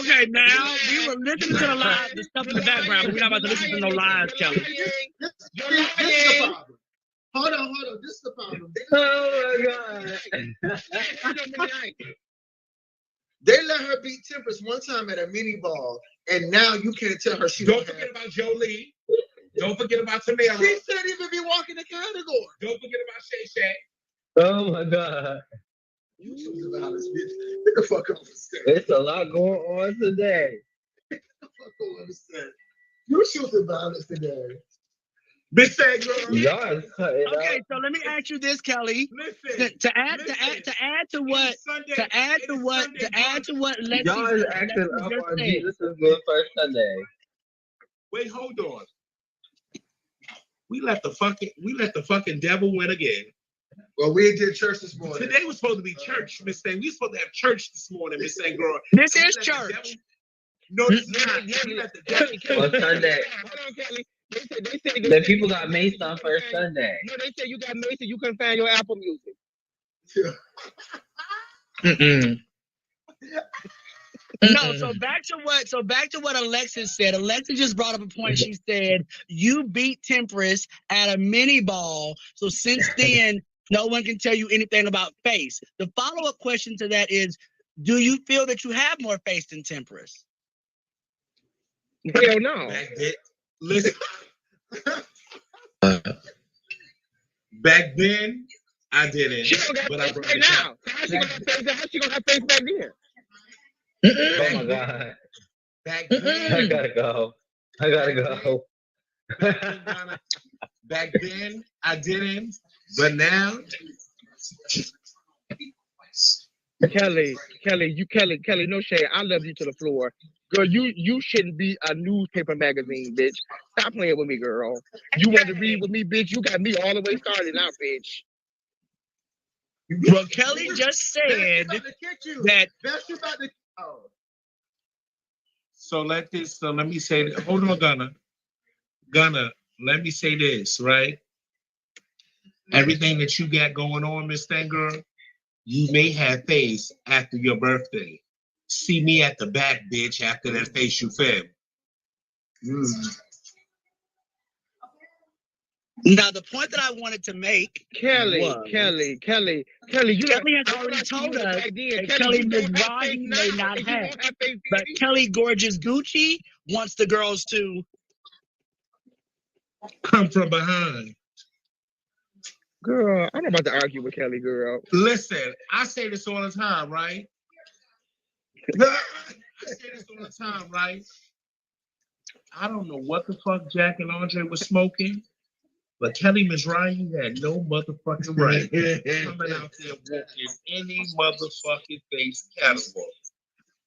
okay, now we were listening to the stuff in the background, but we're not about to listen to no lies, Kelly. This is the problem. Hold on. This is the problem. Oh my God. They let her beat Tempest one time at a mini ball, and now you can't tell her she don't forget about Jolie. Don't forget about Tamara. She shouldn't even be walking the category. Don't forget about Shay Shay. Oh my God. You choose about this bitch. Get the fuck off the stage. There's a lot going on today. Get the fuck off the stage. You choose violence today. Bitch say, girl. Y'all is cutting up. Okay, so let me ask you this, Kelly. To add to what Lexi Y'all is acting up on Jesus' good first Sunday. Wait, hold on. We let the fucking devil win again. Well, we did church this morning. Today was supposed to be church, Miss Thing. We were supposed to have church this morning, Miss Thing, girl. This is church. No, this is not. We let the devil. On Sunday. Hold on, Kelly. They said The people got maced on first Sunday. No, they said you got maced and you couldn't find your Apple Music. No, so back to what Alexis said. Alexis just brought up a point. She said you beat Temperance at a mini ball. So since then, no one can tell you anything about face. The follow-up question to that is, do you feel that you have more face than Temperance? Hell no. Listen. Back then, I didn't. She don't got but face I brought right it now. up. How she gonna have face back then? Oh my God. Back I then, gotta go. back then, I didn't. But now, Kelly, no shade. I love you to the floor. Girl, you shouldn't be a newspaper magazine, bitch. Stop playing with me, girl. You want to read with me, bitch? You got me all the way started out, bitch. Well, Kelly just said that. So let me say, hold on, Gunna, let me say this, right? Everything that you got going on, Miss Thing Girl, you may have face after your birthday. See me at the back, bitch, after that face you fed. Now, the point that I wanted to make, Kelly, you Kelly has already told us that Kelly Mizrahi may not have, but Kelly Gorgeous Gucci wants the girls to come from behind. Girl, I'm not about to argue with Kelly, girl. Listen, I say this all the time, right? I don't know what the fuck Jack and Andre was smoking, but Kelly Mizrahi had no motherfucking right coming out there walking any motherfucking face catalog.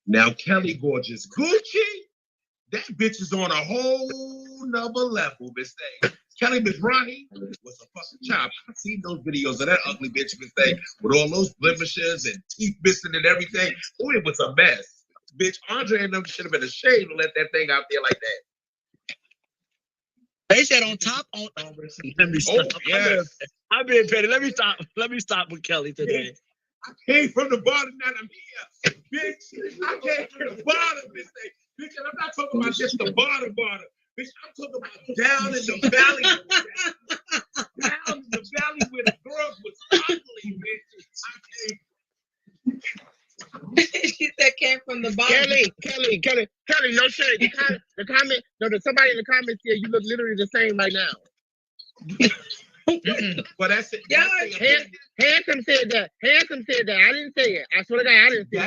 Now, Kelly Gorgeous Gucci, that bitch is on a whole nother level, Miss Thing. Kelly Mizrahi was a fucking child. I've seen those videos of that ugly bitch, Miss Thing, with all those blemishes and teeth missing and everything. Oh, it was a mess. Bitch, Andre and them should have been ashamed to let that thing out there like that. They said on top. Let me stop. Yes. I'm being petty. Let me stop with Kelly today. I came from the bottom, now I'm here. Bitch, I came from the bottom, Miss Thing. Bitch, and I'm not talking about just the bottom. Bitch, I'm talking about down in the valley. Down in the valley where the girls was ugly, bitch. She said came from the bottom. Kelly, no shade. Somebody in the comments here, you look literally the same right now. Well, that's it. Handsome said that. I didn't say it. I swear to God, I didn't say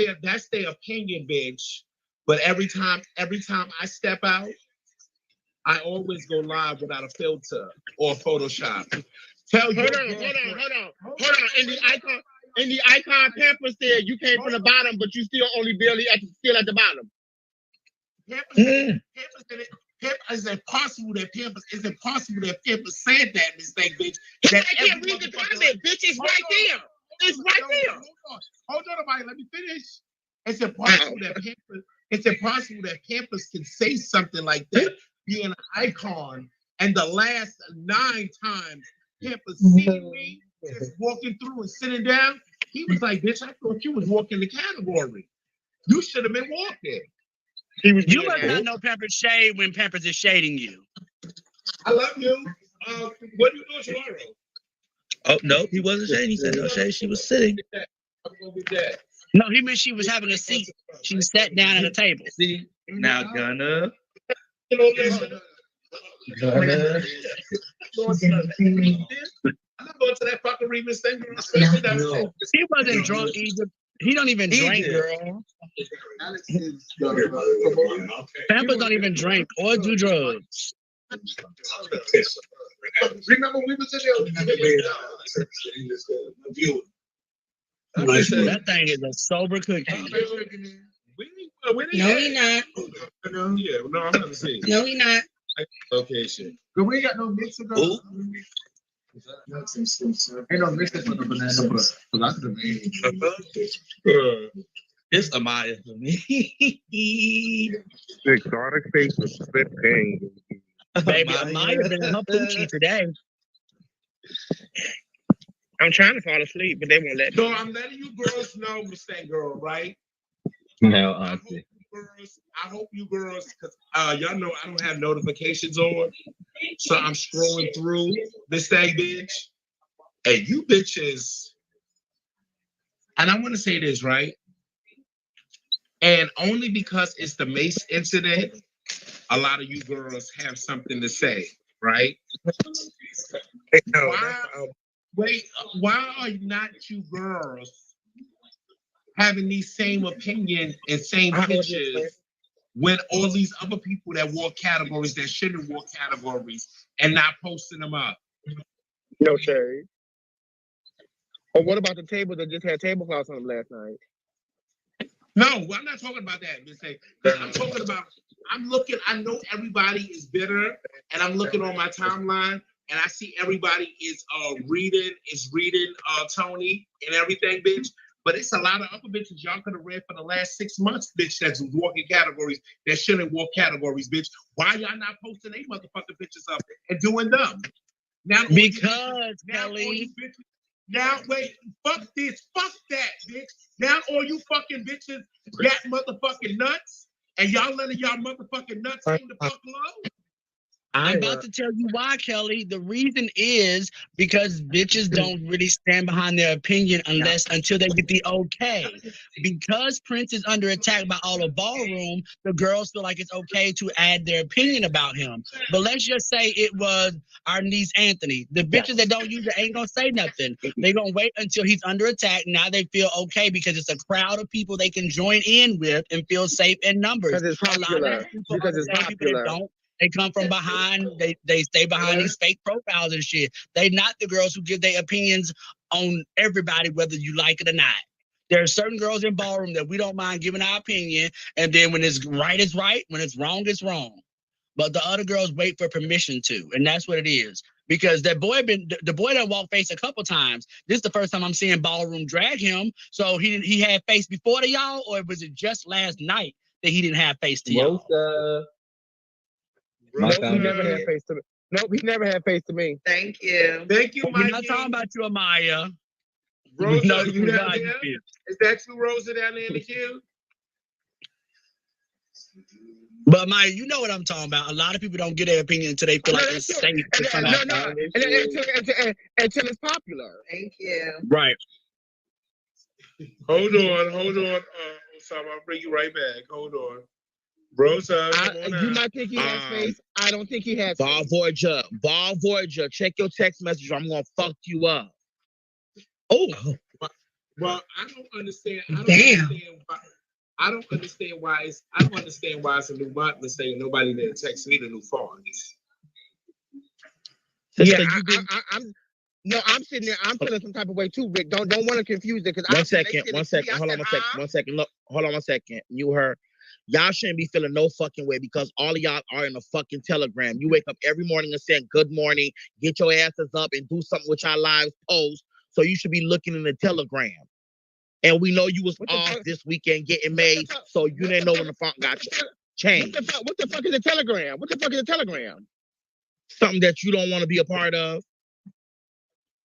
it. That's their opinion, bitch. But every time I step out, I always go live without a filter or Photoshop. Hold on. In the icon Pampers said you came from the bottom, but you still only barely at the bottom. Is it possible that Pampers said that mistake, bitch? I can't read the comment, bitch. It's right there. It's right there. Hold on, everybody. Let me finish. It's impossible that Pampers can say something like that, being an icon, and the last 9 times Pampers seen me just walking through and sitting down, he was like, "Bitch, I thought you was walking the category. You should have been walking." You must not know Pampers shade when Pampers is shading you. I love you. What are you doing tomorrow? Oh no, he wasn't shading. He said no shade. She was sitting. No, he meant she was having a seat. She sat down at a table. See, now Gunna. I'm not going to that fucking Remus thing. He wasn't drunk either. He don't even drink, girl. Alex is Pampers don't even drink or do drugs. Remember we was in That thing is a sober cookie. No, he not. Yeah, no, I'm not saying. No, he not. Location. But we ain't got no Mexico. Ain't no Mexico for the banana, but I could have It's Amaya for me. Exotic face with spit pain. Baby, Amaya been in her poochie today. I'm trying to fall asleep, but they won't let me. So I'm letting you girls know, Mustang Girl, right? No, auntie. I hope you girls, because y'all know I don't have notifications on. So I'm scrolling through this thing, bitch. Hey, you bitches. And I want to say this, right? And only because it's the Mace incident, a lot of you girls have something to say, right? Why are not you girls having these same opinions and same pictures with all these other people that wore categories that shouldn't wear categories and not posting them up? No shade. Or what about the table that just had tablecloths on them last night? No, I'm not talking about that. I'm talking about, I know everybody is bitter, and I'm looking on my timeline, and I see everybody is reading Tony and everything, bitch. But it's a lot of other bitches y'all could have read for the last 6 months, bitch, that's walking categories that shouldn't walk categories, bitch. Why y'all not posting they motherfucking pictures up and doing them? Now, because, Kelly. Now, wait, fuck this, fuck that, bitch. Now all you fucking bitches got motherfucking nuts, and y'all letting y'all motherfucking nuts hang the fuck low? I'm about to tell you why, Kelly. The reason is because bitches don't really stand behind their opinion until they get the okay. Because Prince is under attack by all of Ballroom, the girls feel like it's okay to add their opinion about him. But let's just say it was our niece Anthony. The bitches that don't use it ain't gonna say nothing. They're gonna wait until he's under attack. Now they feel okay because it's a crowd of people they can join in with and feel safe in numbers. Because it's popular. Because it's popular. They come from behind, they stay behind these fake profiles and shit. They not the girls who give their opinions on everybody, whether you like it or not. There are certain girls in Ballroom that we don't mind giving our opinion, and then when it's right, it's right. When it's wrong. But the other girls wait for permission to, and that's what it is. Because the boy done walked face a couple times. This is the first time I'm seeing Ballroom drag him. So he had face before to y'all, or was it just last night that he didn't have face to y'all? Nope, he never had face to me. Nope, he never had face to me. Thank you. Thank you, Mike. We're not talking about you, Amaya. Rosa, no, you down there? Is that you, Rosa, down there in the queue? But Maya, you know what I'm talking about. A lot of people don't get their opinion until they feel like it's safe to come out. Until it's popular. Thank you. Right. Hold on. I'll bring you right back. Hold on. Rosa, you might think he has face. I don't think he has Ball Voyager, check your text message or I'm gonna fuck you up. Oh. Well, I don't understand. I don't understand why it's a new month mistake. Nobody didn't text me the new phones. Yeah, I'm sitting there. I'm feeling some type of way too, Rick. Don't want to confuse it. One second. Hold on one second. You heard. Y'all shouldn't be feeling no fucking way because all of y'all are in a fucking Telegram. You wake up every morning and saying good morning, get your asses up and do something with your lives post. So you should be looking in the Telegram. And we know you was off this weekend getting made, so you didn't know when the font got changed. What the fuck is a Telegram? What the fuck is a Telegram? Something that you don't want to be a part of.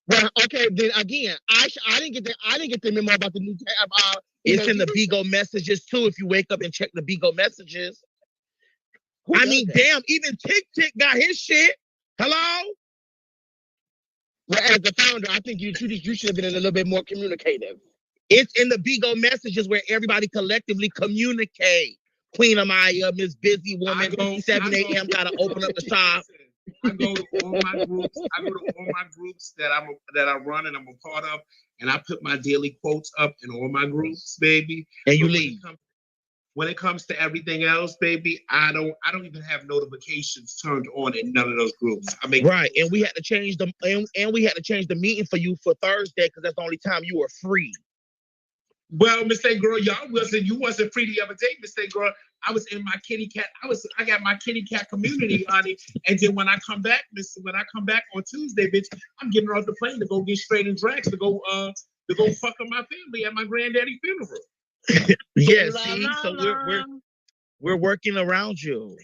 Well, okay, then again, I didn't get the memo about the new it's in the Bigo messages too. If you wake up and check the Bigo messages. I mean, damn, even Tick got his shit. Hello? Well, as the founder, I think you should have been a little bit more communicative. It's in the Bigo messages where everybody collectively communicate. Queen Amaya, Miss Busy Woman, 7 a.m. gotta open up the shop. I go to all my groups. that I run and I'm a part of, and I put my daily quotes up in all my groups, baby. And you leave. when it comes to everything else, baby, I don't even have notifications turned on in none of those groups. I mean, right, and we had to change the and we had to change the meeting for you for Thursday because that's the only time you were free. Well, Miss A Girl, you wasn't free the other day, Miss A Girl. I was in my kitty cat. I got my kitty cat community, honey. And then when I come back on Tuesday, bitch, I'm getting off the plane to go get straight in drags to go fuck up my family at my granddaddy funeral. Yeah, see, so we're working around you.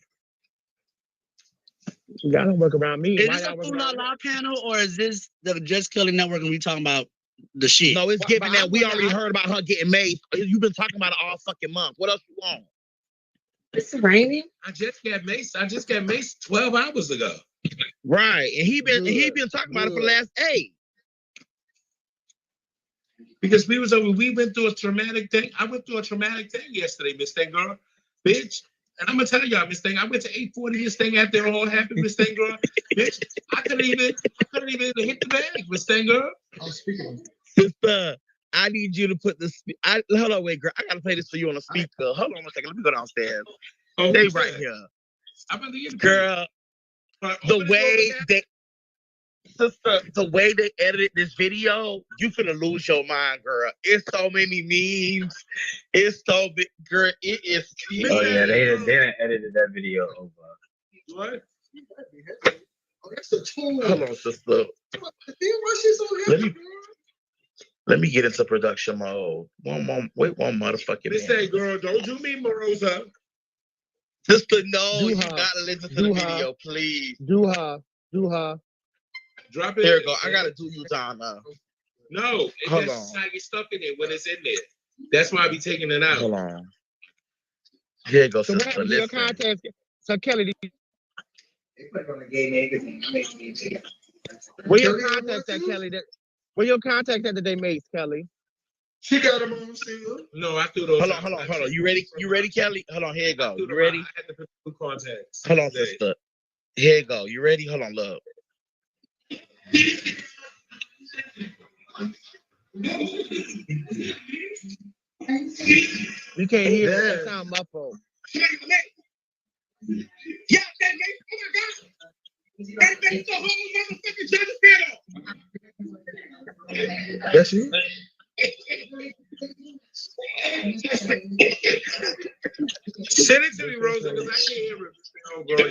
Y'all don't work around me. Is this a Ooh La La panel or is this the Just Kelly Network and we talking about the shit? No, it's given that we already heard about her getting made. You've been talking about it all fucking month. What else you want? It's raining. I just got maced 12 hours ago. Right, and he been talking about it for the last 8. Because we went through a traumatic thing. I went through a traumatic thing yesterday, Miss Thing Girl, bitch. And I'm gonna tell y'all, Miss Thing, I went to 840 this thing after it all happened, Miss Thing Girl. Bitch, I couldn't even hit the bag, Miss Thing Girl. I'm speaking. Sister, I need you to put this. Hold on, wait, girl. I gotta play this for you on the speaker. Hold on one second. Let me go downstairs. Stay right here. I believe girl. The way they edited this video, you finna lose your mind, girl. It's so many memes. It's so big, girl. It is. Oh yeah, they done edited that video over. What? Oh, that's a tool. Hold on, sister. Let me get into production mode. Wait one motherfucking minute. Say, girl, don't do me, Morosa. Sister, no, you gotta listen to the video, please. Do her. Drop it. There you go. I gotta do you time now. No, hold that's on. how you stuck in it when it's in there. That's why I be taking it out. Hold on. Here you go, so sister. What your context? So Kelly, they put on the gay magazine. Where your contacts at, Kelly? Where your contacts at that they made, Kelly? She got them on still. No, I threw those. Hold on. You ready, Kelly? Hold on. Here you go. You ready? I had to put two contacts. Hold on, sister. Here you go. You ready? Hold on, love. We can't hear that sound muffled. Yeah, that makes, oh my God. That makes the whole motherfucking Jonathan. That's you? Send it to me, Rosa, because I can't hear it. Oh, girl,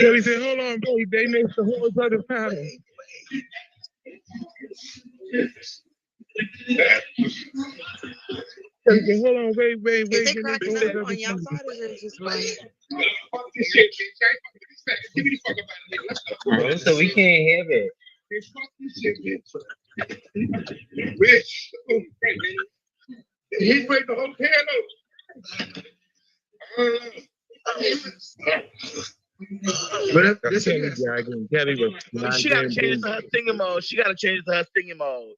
Kelly said, hold on, babe. They made the whole other panel. Hold on, wait. Is it cracking up on your side or is it just like? So we can't hear it. Bitch. He played the whole piano. She gotta change to her singing mode.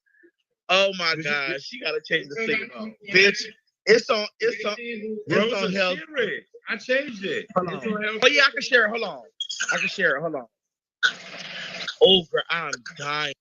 Oh my God, she gotta change the singing mode. Bitch, it's on health. I changed it. Hold on. Oh yeah, I can share it. Hold on. Oh girl, I'm dying.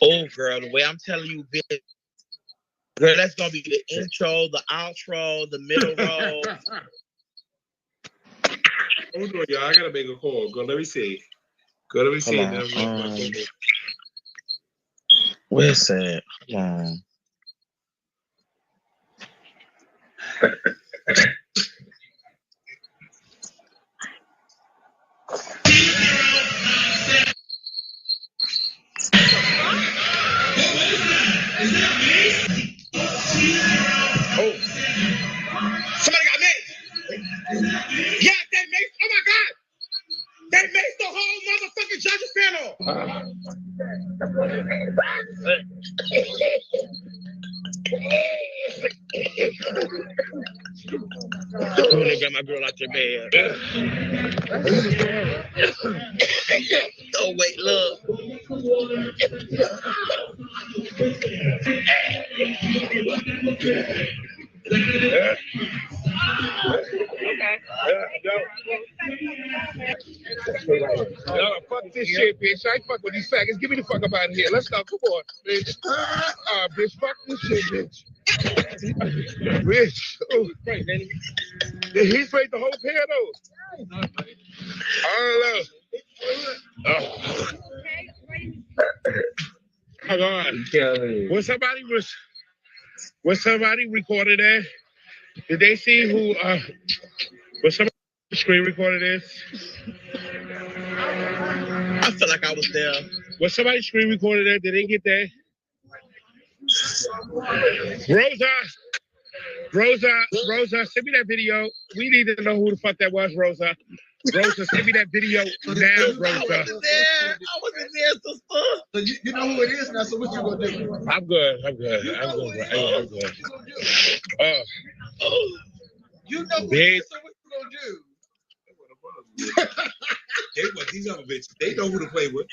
Oh girl, the way I'm telling you, bitch. Girl, that's gonna be the intro, the outro, the middle roll. Hold on, y'all. I gotta make a call. Go, let me see. Where's that? Hold on. Somebody got made. Yeah, they made. Oh my God. They made the whole motherfucking judges panel. When they got my girl out your bed. Oh, wait, look. No, fuck this shit, bitch. I ain't fuck with these faggots. Get me the fuck up out of here. Let's go. Come on, bitch. Bitch, fuck this shit, bitch. Bitch. Oh, he sprayed the whole pair of those. I don't know. Hang on. When somebody recorded that, did they see who was somebody screen recorded this? I feel like I was there. Was somebody screen recorded that? Did they get that? Rosa, send me that video. We need to know who the fuck that was, Rosa. Rosa, send me that video now, Rosa. I wasn't there, sister. So you know who it is now, so what you gonna do? I'm good. You know who it Bitch. is, so what you gonna do? These other bitches, they know who to play with.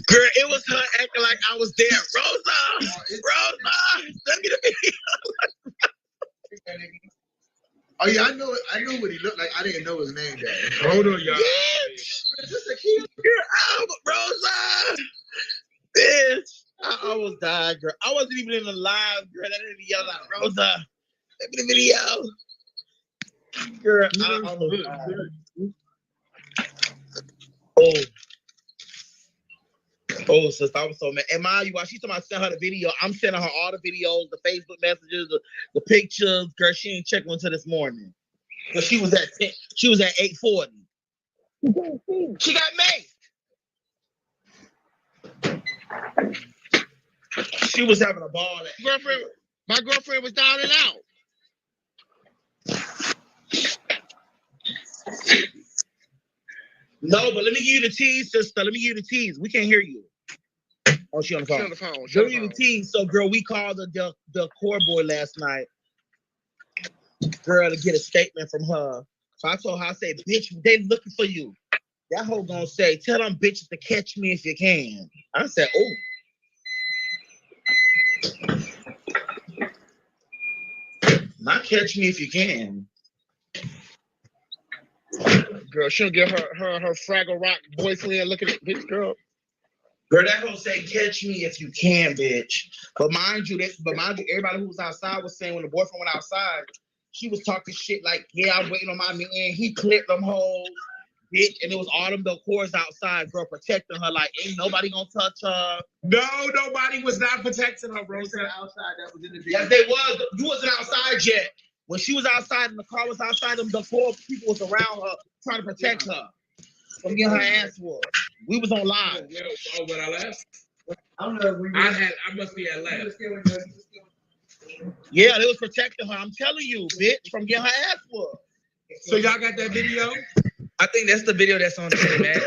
Girl, it was her acting like I was there. Rosa! Send me the video. Oh yeah, I know what he looked like. I didn't know his name, Dad. Hold on, y'all. Bitch! Girl, Rosa! Bitch! I almost died, girl. I wasn't even in the live, girl. I didn't yell out, Rosa! Send me the video. Girl, I almost died. Oh, sister, I was so mad. And mind you, while she's talking about send her the video, I'm sending her all the videos, the Facebook messages, the pictures. Girl, she ain't checking until this morning. Cause she was at 8:40. She got maced. She was having a ball. My girlfriend was down and out. No, but let me give you the tease, sister. Let me give you the tease. We can't hear you. Oh, she on the phone. Let me give you the tease. So, girl, we called the core boy last night, girl, to get a statement from her. So I told her, I said, bitch, they looking for you. That hoe gonna say, tell them bitches to catch me if you can. I said, not catch me if you can. Girl, she'll get her Fraggle Rock boyfriend looking at bitch, girl. Girl, that gonna say, catch me if you can, bitch. But mind you, everybody who was outside was saying when the boyfriend went outside, she was talking shit like, yeah, I'm waiting on my man. He clipped them hoes, bitch. And it was all them cores outside, girl, protecting her. Like, ain't nobody gonna touch her. No, nobody was not protecting her, bro. Outside, that was in the Yes, they was. You wasn't outside yet. When she was outside and the car was outside, them the 4 people was around her trying to protect her from getting her ass whooped. We was on live. Oh, when I left? I don't know. I must be at last. Yeah, they was protecting her. I'm telling you, bitch, from getting her ass whooped. So y'all got that video? I think that's the video that's on 10 Max.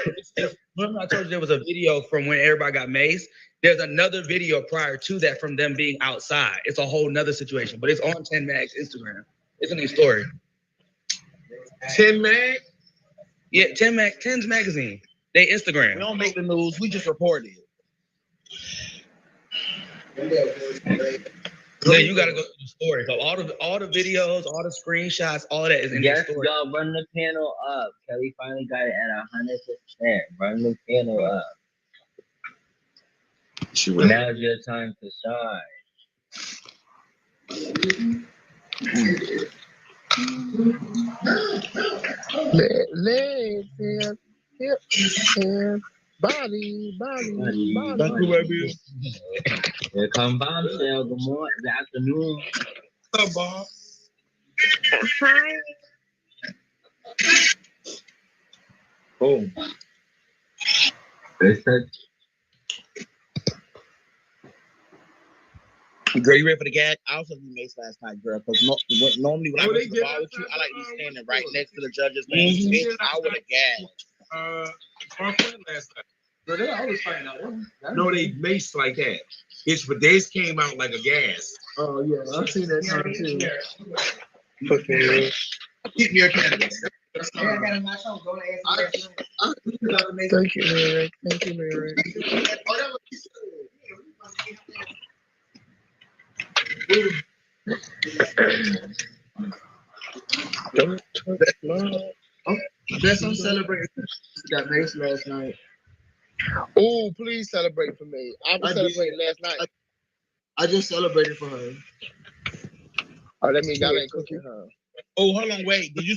Remember I told you there was a video from when everybody got maced? There's another video prior to that from them being outside. It's a whole nother situation, but it's on 10 Max Instagram. It's in their story. 10 Mag? Yeah, 10's magazine. They Instagram. We don't make the news. We just report it. Yeah, you gotta go through the story. So all the videos, all the screenshots, all that is in the story. Y'all run the panel up. Kelly finally got it at 100%. Run the panel up. Now's your time to shine. Legs, hips, body. Here come Bombshell. Good morning, good afternoon. What's up, Bob? Hi. Oh. They said. Girl, you ready for the gag? I also did mace last night, girl. Because normally when I went to the bar with you, I like to be standing right next to the judge's face. Bitch, I would have gagged. Our friend last night. But they always find out. No, they maced like that. It's but theirs came out like a gas. Oh yeah, I've seen that time too. Fucking Keep me a candidate. That's Yeah, I got a nice home. Go to Thank you, Mary. Thank you, Mary. Don't touch my. Guess I'm celebrating that race last night. Oh, please celebrate for me. I was celebrating last night. I just celebrated for her. Oh, that means y'all ain't cooking her. Oh, hold on, wait. Did you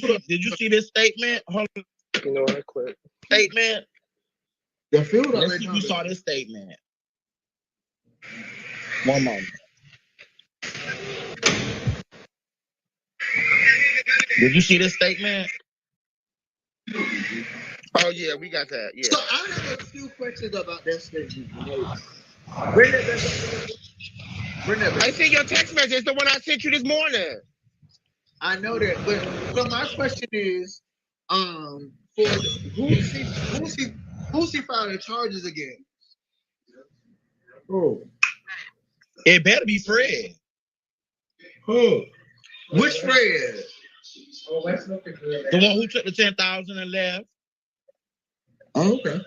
see this statement? Hold on. You know, I quit. Statement. The field Let's already see if you saw this statement. One moment. Did you see this statement? Oh yeah, we got that. Yeah. So I have a few questions about that statement. I see your text message. It's the one I sent you this morning. I know that, but so my question is, for who's he filing charges against? Oh, it better be Fred. Who? Which Fred? The one who took the 10,000 and left. Oh, okay.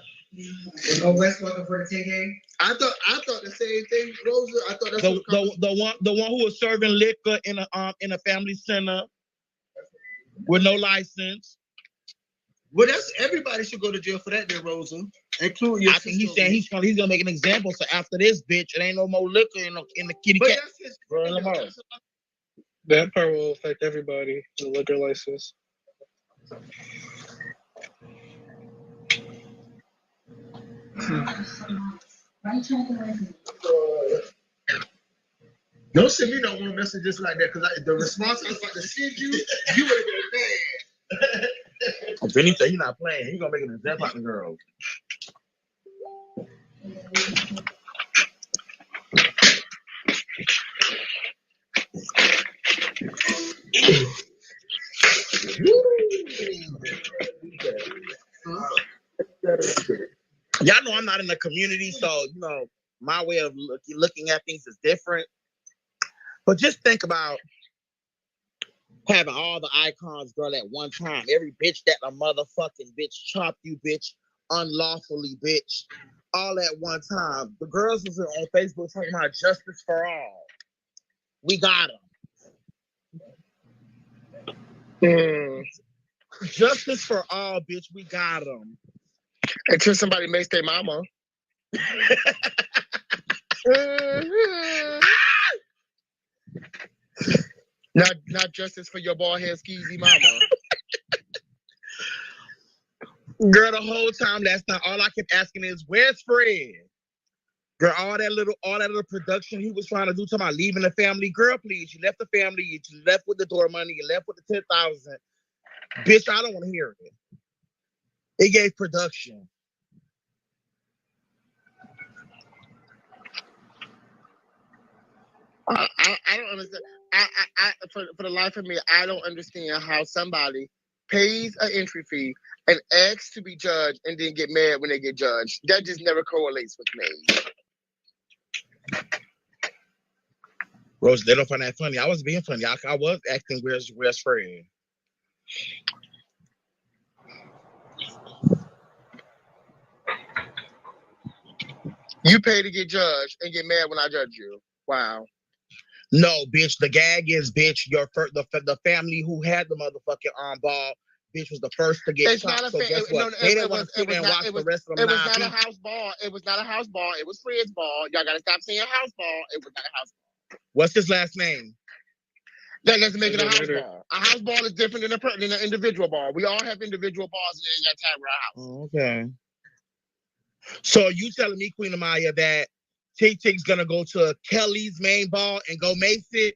Go West looking for the 10K. I thought the same thing, Rosa. I thought that's the one who was serving liquor in a family center with no license. Well, that's everybody should go to jail for that, there, Rosa. Including your. I think he's saying he's gonna make an example. So after this, bitch, it ain't no more liquor in the kitty cat. That part will affect everybody. The liquor license. Don't send me no more messages like that, because the response I was about to send you, you would have been mad. If anything, he's not playing. He's gonna make an example out of the girls. Y'all know I'm not in the community, so you know my way of looking at things is different. But just think about having all the icons, girl, at one time. Every bitch that a motherfucking bitch chopped you, bitch, unlawfully, bitch, all at one time. The girls was on Facebook talking about justice for all. We got them. Justice for all, bitch. We got them. Until somebody makes their mama. Not justice for your bald head skeezy mama. Girl, the whole time that's not all I kept asking is, where's Fred? Girl, all that little production he was trying to do, talking about leaving the family. Girl, please, you left the family, you left with the door money, you left with the 10,000. Bitch, I don't want to hear it. It gave production. I don't understand. For the life of me, I don't understand how somebody pays an entry fee and asks to be judged and then get mad when they get judged. That just never correlates with me. Rose, they don't find that funny. I was being funny. I was acting where's Fred. You pay to get judged and get mad when I judge you. Wow. No, bitch. The gag is, bitch. The family who had the motherfucking ball, bitch, was the first to get shot. So guess what? They didn't want to sit there and watch the rest of them. It was not a house ball. It was not a house ball. It was Fred's ball. Y'all gotta stop saying house ball. It was not a house ball. What's his last name? That doesn't make it a house ball. A house ball is different than an individual ball. We all have individual balls in that time of our house. Okay. So you telling me, Queen Amaya, that Tick's gonna go to Kelly's main ball and go mace it?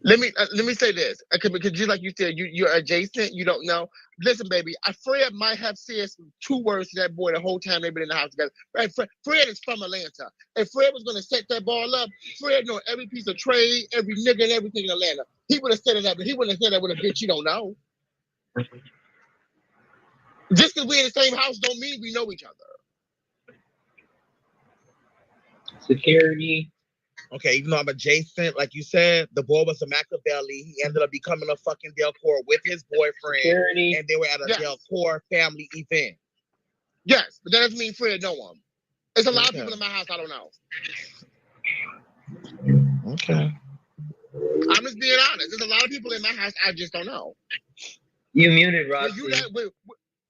Let me say this, because just like you said, you're adjacent. You don't know. Listen, baby, Fred might have said 2 words to that boy the whole time they've been in the house together. Right? Fred is from Atlanta. If Fred was gonna set that ball up, Fred know every piece of trade, every nigga, and everything in Atlanta. He would have set it up, but he wouldn't have set it up with a bitch you don't know. Just because we're in the same house don't mean we know each other. Security. Okay, even though I'm adjacent, like you said, the boy was a Machiavelli. He ended up becoming a fucking Delcourt with his boyfriend, and they were at a Delcourt family event. Yes, but that doesn't mean Fred know him. There's a lot of people in my house I don't know. Okay. I'm just being honest. There's a lot of people in my house I just don't know. You muted, Rob.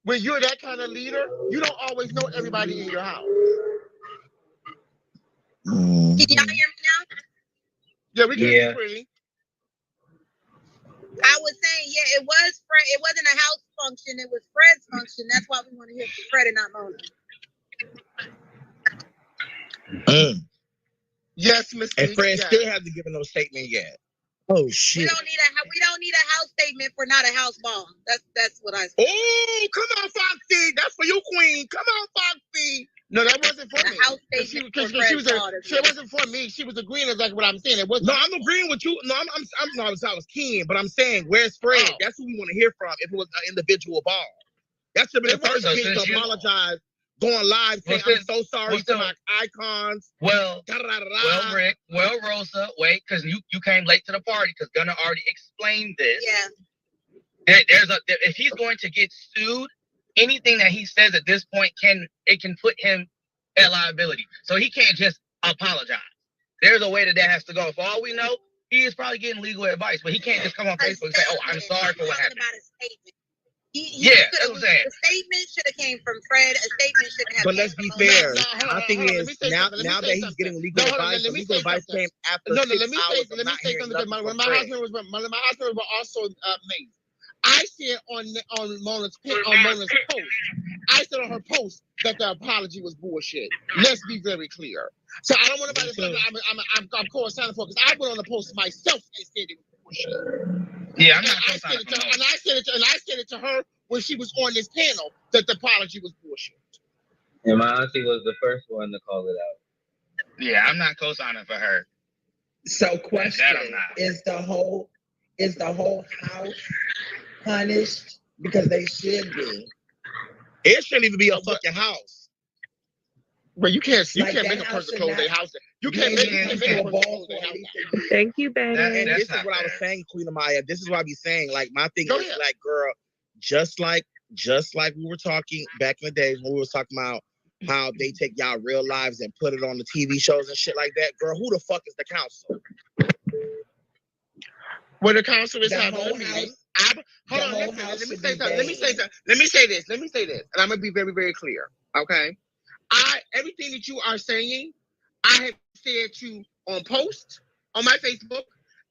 When you're that kind of leader, you don't always know everybody in your house. Can y'all hear me now? Yeah, we can hear you pretty. I was saying, it was Fred. It wasn't a house function. It was Fred's function. That's why we want to hear from Fred and not Mona. Yes, Miss. And Fred still hasn't given no statement yet. Oh shit! We don't need a house statement for not a house ball. That's what I said. Oh, come on, Foxy. That's for you, Queen. Come on, Foxy. No, that wasn't for me. House statement It wasn't for me. She was agreeing exactly what I'm saying. It wasn't. No, I'm agreeing with you. No, I was Ken, but I'm saying, where's Fred? Oh. That's who we want to hear from. If it was an individual ball, that should be the first thing to apologize. Going live, saying I'm so sorry to my icons. Well, Rick, Rosa, wait, because you came late to the party because Gunna already explained this. Yeah. If he's going to get sued, anything that he says at this point can put him at liability. So he can't just apologize. There's a way that has to go. For all we know, he is probably getting legal advice, but he can't just come on Facebook and say, "Oh, I'm sorry for what happened." That's what I'm saying. The statement should have came from Fred. A statement should have. But let's be fair. My thing is now that he's getting legal advice, the legal advice came after 6 hours. Let me say something. Because my husband was also made. I said on Mona's post, I said on her post that the apology was bullshit. Let's be very clear. So I don't want to say I'm co-signing for, because I went on the post myself and said it was bullshit. Yeah, I'm not co-signing. And I said it to her when she was on this panel that the apology was bullshit. And my auntie was the first one to call it out. Yeah, I'm not co-signing for her. So, question: is the whole house punished? Because they should be. It shouldn't even be a fucking house. But you can't make a person close their house. You can't make a person close their house. Thank you, baby. And this is what I was saying, Queen Amaya. This is what I be saying. Like, my thing is, like, girl, just like we were talking back in the days when we were talking about how they take y'all real lives and put it on the TV shows and shit like that. Girl, who the fuck is the council? Well, the council is having a meeting. Hold on, let me say something. Let me say this, and I'm gonna be very, very clear. Okay, everything that you are saying, I have said to on post on my Facebook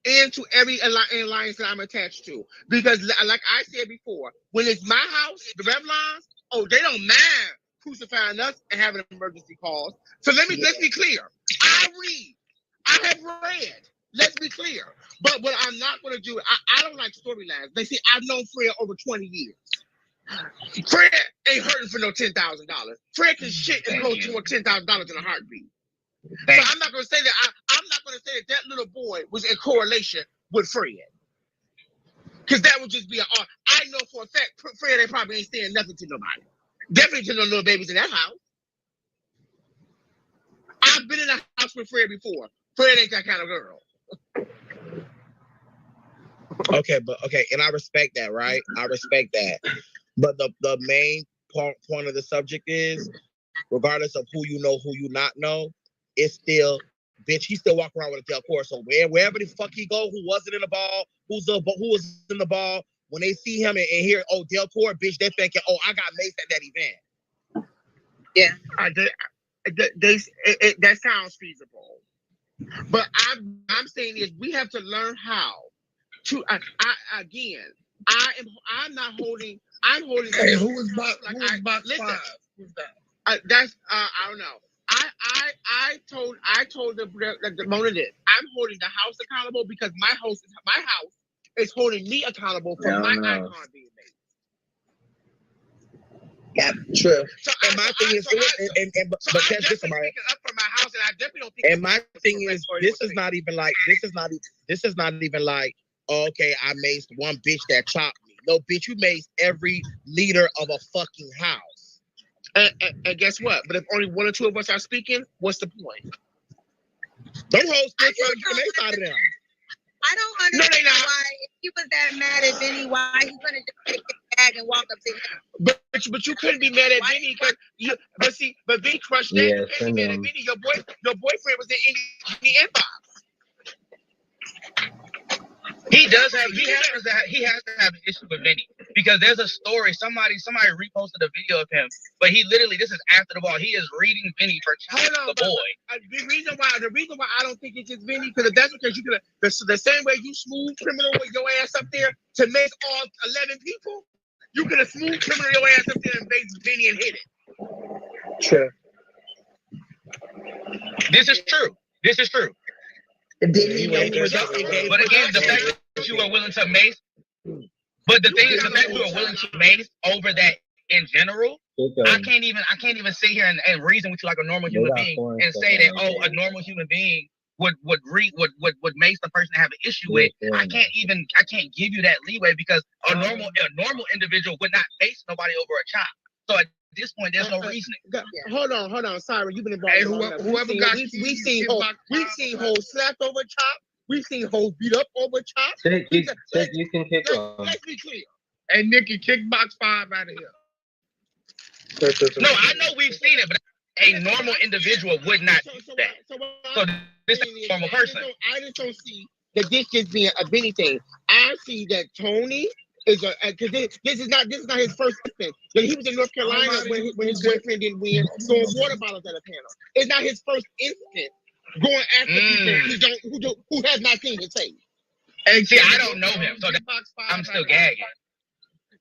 and to every alliance that I'm attached to, because like I said before, when it's my house, the Revlons, they don't mind crucifying us and having emergency calls. So let's be clear. I have read. Let's be clear. But what I'm not going to do, I don't like storylines. They say I've known Fred over 20 years. Fred ain't hurting for no $10,000. Fred can shit and blow $10,000 in a heartbeat. So I'm not going to say that. I'm not going to say that little boy was in correlation with Fred. Because that would just be I know for a fact Fred ain't probably ain't saying nothing to nobody. Definitely to no little babies in that house. I've been in a house with Fred before. Fred ain't that kind of girl. Okay, and I respect that, right? I respect that. But the main point of the subject is, regardless of who you know, who you not know, it's still, bitch, he still walking around with a Delcourt. So wherever the fuck he go, who wasn't in the ball, who was in the ball, when they see him and hear, Delcourt, bitch, they're thinking, I got maced at that event. Yeah. That sounds feasible. But I'm saying is we have to learn how to. I'm not holding. I'm holding. Hey, who was box 5? Who's that? That's I don't know. I told the Mona this. I'm holding the house accountable because my house is holding me accountable for my icon being made. Yeah, true. And my thing is, this is not even like, okay, I maced one bitch that chopped me. No, bitch, you maced every leader of a fucking house. And guess what? But if only one or two of us are speaking, what's the point? Them hoes still trying to get the mace out of them. I don't understand why, if he was that mad at Vinny, why he couldn't just take his bag and walk up to him. But you couldn't be mad at Vinny because but Vinny crushed that. You can't be mad at Vinny. Your boyfriend was in any inbox. He has to have an issue with Vinny because there's a story. Somebody reposted a video of him, but he literally, this is after the ball. He is reading Vinny for the boy. The reason why I don't think it's just Vinny, because if that's because you could the same way you smooth criminal with your ass up there to make all 11 people, you could have smooth criminal your ass up there and made Vinny and hit it. True. This is true. But again, the fact that you are willing to mace, but the thing is, the fact that you are willing to mace over that in general, I can't even sit here and reason with you like a normal human being and say that a normal human being would mace the person to have an issue with. I can't give you that leeway because a normal individual would not mace nobody over a chop. So at this point, there's no reasoning. Hold on. Sorry, you've been involved. Whoever got we've seen hoes slapped over chop. We've seen hoes beat up over chop. You can kick on. Let's be clear. And Nikki, kickbox 5 out of here. No, I know we've seen it, but a normal individual would not do that. So this is a normal person. I just don't see that this just being a Vinny thing. I see that Tony is because this is not his first instance. He was in North Carolina when his boyfriend didn't win, throwing water bottles at a panel. It's not his first instance going after people who have not seen his face. And see, I don't know him, so I'm still gagging.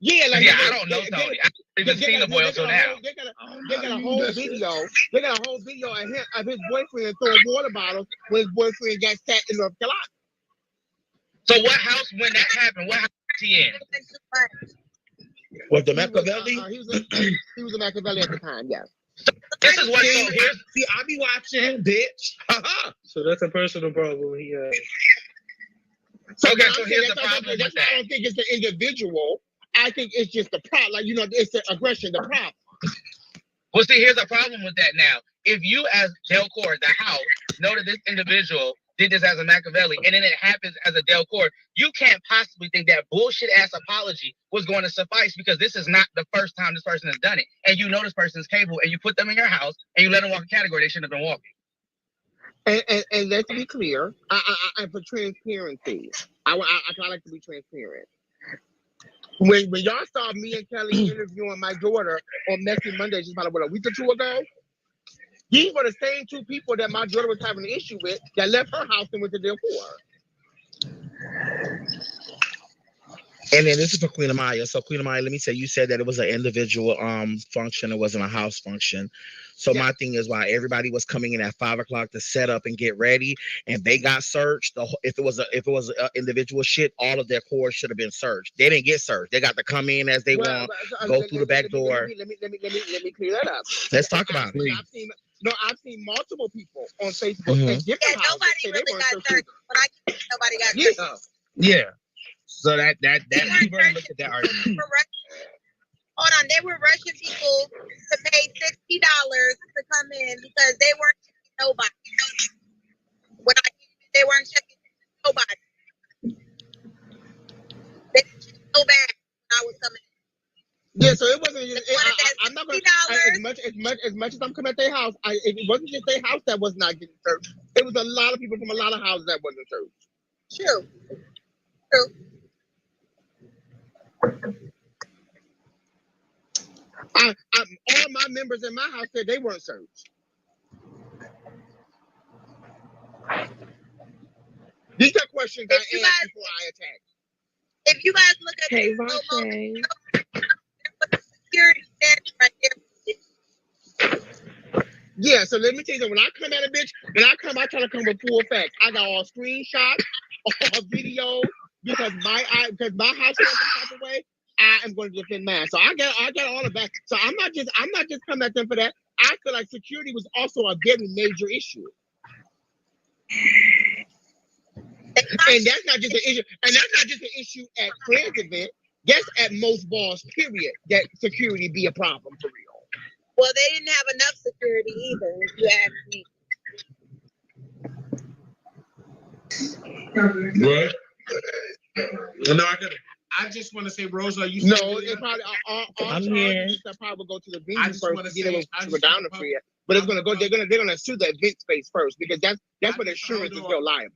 Yeah, I don't know Tony. I haven't even seen the boy until now. They got a whole video. They got a whole video of his boyfriend throwing water bottles when his boyfriend got sat in North Carolina. So what house when that happened? What house was he in? Was the Machiavelli? He was a Machiavelli at the time. Yes. This is what. See, I be watching, bitch. So that's a personal problem. Okay, so here's the problem with that. I don't think it's the individual. I think it's just the prop. Like, it's the aggression, the prop. Well, see, here's the problem with that now. If you, as Delcourt, the house, know that this individual did this as a Machiavelli, and then it happens as a Delcourt, you can't possibly think that bullshit-ass apology was going to suffice because this is not the first time this person has done it. And you know this person is capable, and you put them in your house, and you let them walk a category they shouldn't have been walking. And let's be clear, I for transparency, I like to be transparent. When y'all saw me and Kelly interviewing my daughter on Messy Monday, just about a week or two ago, these were the same two people that my daughter was having an issue with that left her house and went to their court. And then this is for Queen Amaya. So Queen Amaya, let me tell you, said that it was an individual function. It wasn't a house function. So my thing is why everybody was coming in at 5 o'clock to set up and get ready, and they got searched. If it was individual shit, all of their cores should have been searched. They didn't get searched. They got to come in as they want, go through the back door. Let me clear that up. Let's talk about it. I've seen multiple people on Facebook at different houses. Nobody really got searched. When I came, nobody got searched. Yeah. So that you've already looked at that argument. Hold on, they were rushing people to pay $60 to come in because they weren't checking nobody. When I came in, they weren't checking nobody. They didn't check no bag when I was coming in. Yeah, so it wasn't. I'm not gonna. As much as I'm coming at their house, it wasn't just their house that was not getting searched. It was a lot of people from a lot of houses that wasn't searched. True. All my members in my house said they weren't searched. These are questions I asked before I attacked. If you guys look at the security standing right there. Yeah, so let me tell you something. When I come at a bitch, I try to come with full facts. I got all screenshots, all videos, because my house is the type of way. I am going to defend mine. So I got all of that. So I'm not just coming at them for that. I feel like security was also a very major issue. And that's not just an issue. And that's not just an issue at Friends event. That's at most balls, period, that security be a problem for real. Well, they didn't have enough security either, if you ask me. What? No, I just want to say, Rosa, you No, it probably I'm here. That probably will go to the I venue just first wanna to get say- it down the free. But it's gonna go. They're gonna sue the event space first because that's where the insurance is still liable.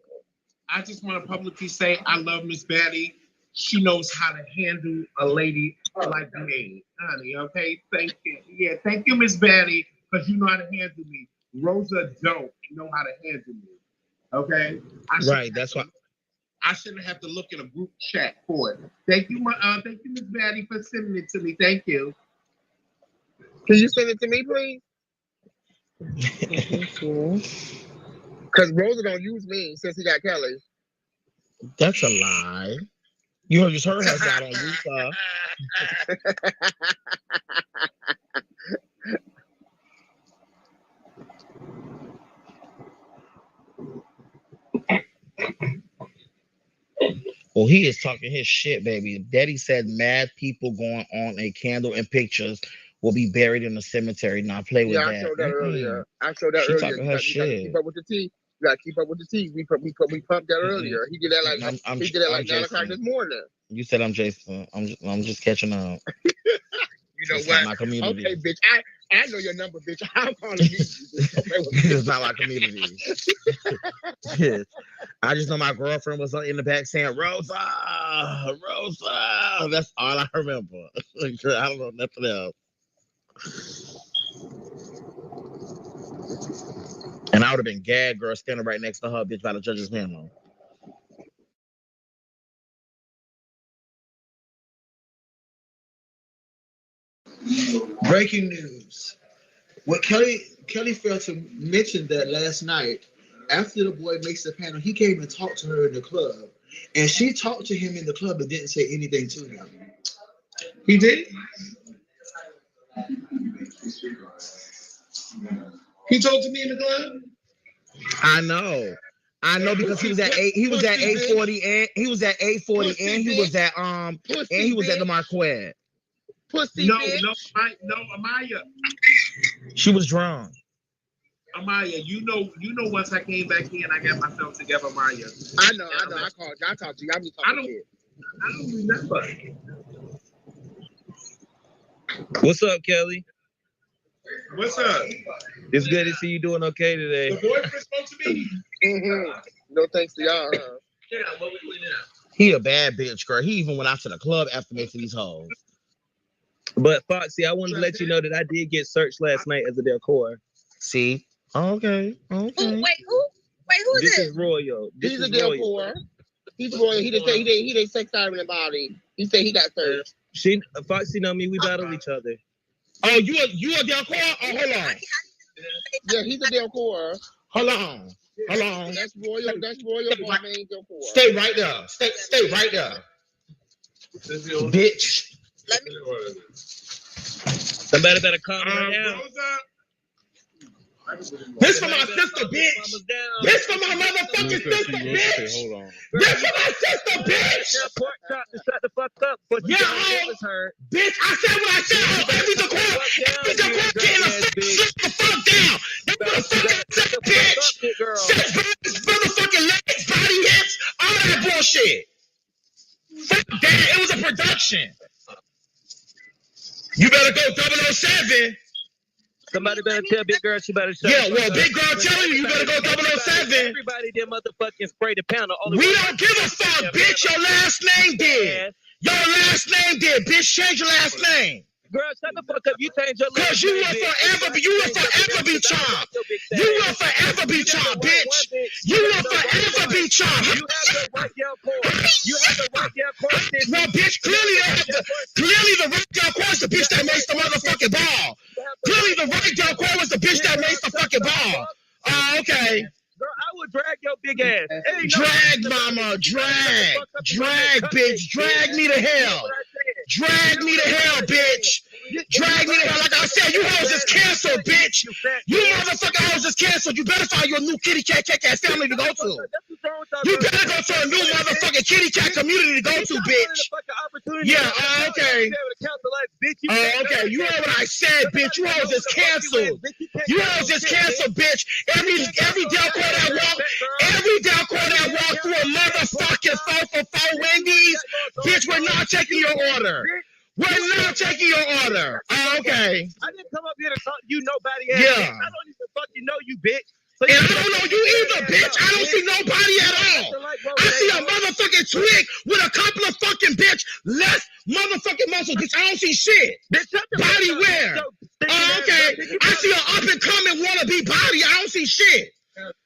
I just want to publicly say I love Miss Batty. She knows how to handle a lady like me, honey. Okay, thank you. Yeah, thank you, Miss Batty, because you know how to handle me. Rosa don't know how to handle me. Okay, Right. That's why. I shouldn't have to look in a group chat for it. Thank you, Miss Batty, for sending it to me. Thank you. Can you send it to me, please? Because Rosa don't use me since he got Kelly. That's a lie. You just heard her got on Utah. Well, he is talking his shit, baby. Daddy said mad people going on a candle and pictures will be buried in the cemetery. Now play with that. I showed that earlier. I showed that She earlier. talking You her gotta shit. keep up with the tea. You gotta keep up with the tea. We pumped that earlier. He did that like I'm 9 o'clock this morning. You said I'm Jason. I'm just catching up. You know It's what? not my community. Okay, bitch. I know your number, bitch. I'm calling you. It's not my community. Yes. I just know my girlfriend was in the back saying, Rosa, Rosa. That's all I remember. I don't know nothing else. And I would have been gagged, girl, standing right next to her, bitch, by the judge's memo. Breaking news. What Kelly failed to mention that last night, after the boy makes the panel, he came and talked to her in the club. And she talked to him in the club and didn't say anything to him. He did? He talked to me in the club? I know because he was at 840 and he was at 840 and he was at the Marquette. Pussy no, bitch. no, Amaya. She was drunk. Amaya, you know, once I came back in, I got myself together, Amaya. I know. I called you. I talked to you. I'm just talking shit. I don't remember. What's up, Kelly? What's up? It's good to see you doing okay today. The boyfriend spoke to me. No thanks to y'all. Yeah, what we cleaning up? He a bad bitch, girl. He even went out to the club after making these hoes. But Foxy, I wanted to let you know that I did get searched last night as a Delcor. See? Okay. Wait, who? Who's This this? is Royal. This He's is a deal Royal. for. He's Royal. He didn't say he didn't sex time in the body. He said he got searched. Foxy know me. We battle each other. Oh, you a Delcor? Oh, hold on. Yeah, he's a Delcor. Hold on. That's Royal. That's Royal. Main Delcor. Stay right there. Stay right there. Bitch. Somebody better calm her down. This for my sister, bitch. This for my motherfucking sister, bitch. Hold on. This for my sister, bitch. Pork chop to shut the fuck up. But Yeah, bitch. I said what I said. Every the court getting the fuck down. That motherfucking bitch. Sex motherfucking legs, body hits, all that bullshit. Fuck that. It was a production. You better go 007. Somebody better tell Big Girl she better shut Yeah, the well, fuck Big up. Girl telling you better go 007. Everybody did motherfucking spray the panel. We don't give a fuck, bitch. Your last name did. Your last name did, bitch. Change your last name. Girl, shut the fuck up. You change your last Cause you name, will bitch. forever be chopped. You will forever be chopped, bitch. You will forever be chopped. You have the right down course. You have the right down course. Well, bitch, clearly the right down course the bitch that makes the motherfucking ball. Clearly the right down course was the bitch that makes the fucking ball. Oh, okay. Girl, I would drag your big ass. Drag, mama, drag, bitch, drag me to hell. Drag me to hell, bitch. Drag me to hell. Like I said, you hoes is canceled, bitch. You motherfucking hoes is canceled. You better find you a new kitty cat family to go to. You better go to a new motherfucking kitty cat community to go to, bitch. Yeah, okay. Okay, you heard what I said, bitch. You hoes is canceled. You hoes is canceled, bitch. Every Delcor that walk through a taking your order. We're not taking your order. Oh, okay. I didn't come up here to talk to you, nobody else. Yeah. I don't even fucking know you, bitch. So And I don't know you either, bitch. I don't see nobody at all. I see a motherfucking twig with a couple of fucking bitch less motherfucking muscles, bitch. I don't see shit. Body where? Oh, okay. I see an up and coming wannabe body. I don't see shit.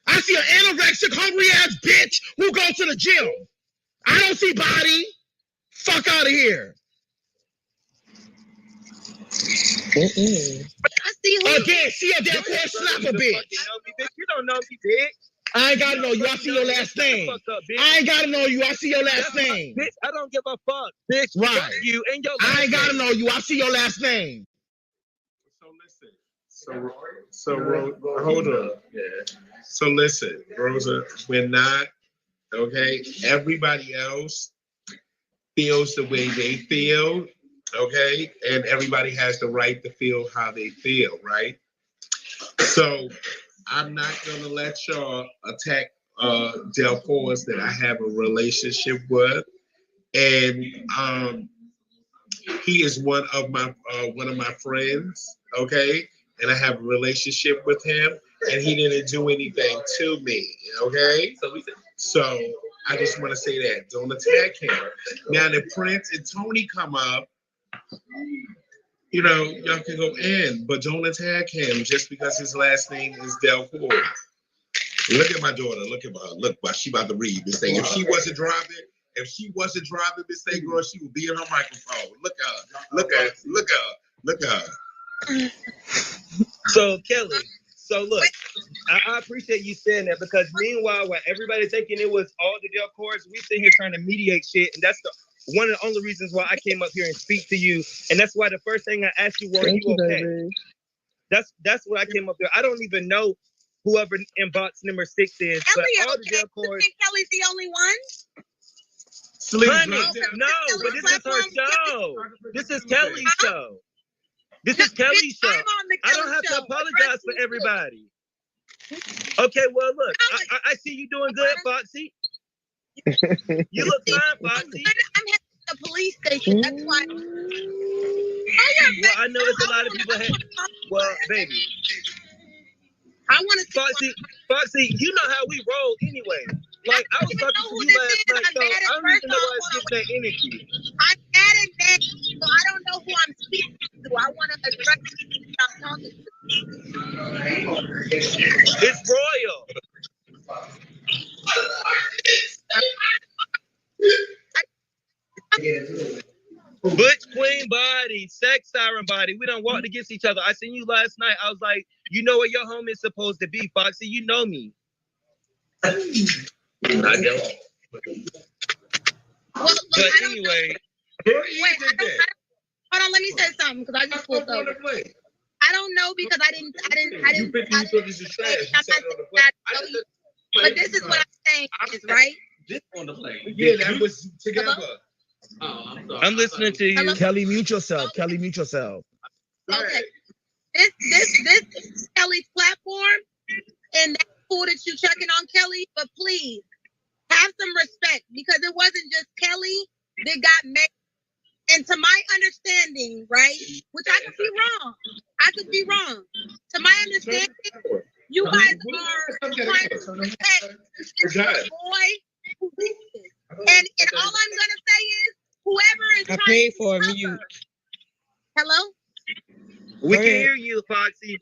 I see an anorexic, hungry ass bitch who goes to the gym. I don't see body. Fuck out of here. I see who. Again, see a damn course slap a bitch. You don't know me, bitch. I ain't gotta know you. I see your last name. I ain't gotta know you. I see your last name. Bitch, I don't give a fuck, bitch. Right. Fuck you and your I ain't gotta know you. I see your last name. So hold on. Yeah. So listen, Rosa, we're not okay. Everybody else feels the way they feel, okay, and everybody has the right to feel how they feel, right? So I'm not gonna let y'all attack Del Force that I have a relationship with, and he is one of my friends, okay, and I have a relationship with him, and he didn't do anything to me, okay. So I just want to say that don't attack him. Now that Prince and Tony come up, you know, y'all can go in, but don't attack him just because his last name is Del Force. Look at my daughter. Look at her. Look, she about to read this thing. If she wasn't driving this thing, girl, she would be in her microphone. Look at her. Look at her. Look at her. Look at her. So Kelly, so look, I appreciate you saying that because meanwhile, while everybody thinking it was all the Del Cores, we sit here trying to mediate shit, and that's one of the only reasons why I came up here and speak to you, and that's why the first thing I asked you, were you okay? Baby. That's what I came up here. I don't even know whoever in box number 6 is, but all the Del Cores. You think Kelly's the only one? Honey, no, but this is her show. This is Kelly's show. This is Kelly's show. I don't have to apologize for everybody. Okay, well, look, I see you doing good, Foxy. You look fine, Foxy. I'm at the police station. That's why. Well, I know it's a lot of people. Well, baby. I want to. Foxy, you know how we roll anyway. Like, I was talking to you last night, so I don't even know why it's getting that energy. I'm mad at that, so I don't know who I'm speaking to. I want to address you. I'm talking to. It's Royal. Butch Queen body, sex siren body. We done walked against each other. I seen you last night. I was like, you know where your home is supposed to be, Foxy. You know me. I don't. Well, but anyway. Wait, hold on, let me say something because I just pulled over. I don't know because I didn't. But this is what I'm saying, right? Just on the plane. Yeah, that was together. Oh, I'm listening to you. Hello? Kelly, mute yourself. Kelly, mute yourself. Okay. This is Kelly's platform, and that's cool that you're checking on Kelly, but please have some respect because it wasn't just Kelly that got made. And to my understanding, right, which I could be wrong. To my understanding, you guys are trying to protect this boy who did this. And all I'm gonna say is, whoever is I trying paid to for a cover, mute. hello? We can hear you, Foxy.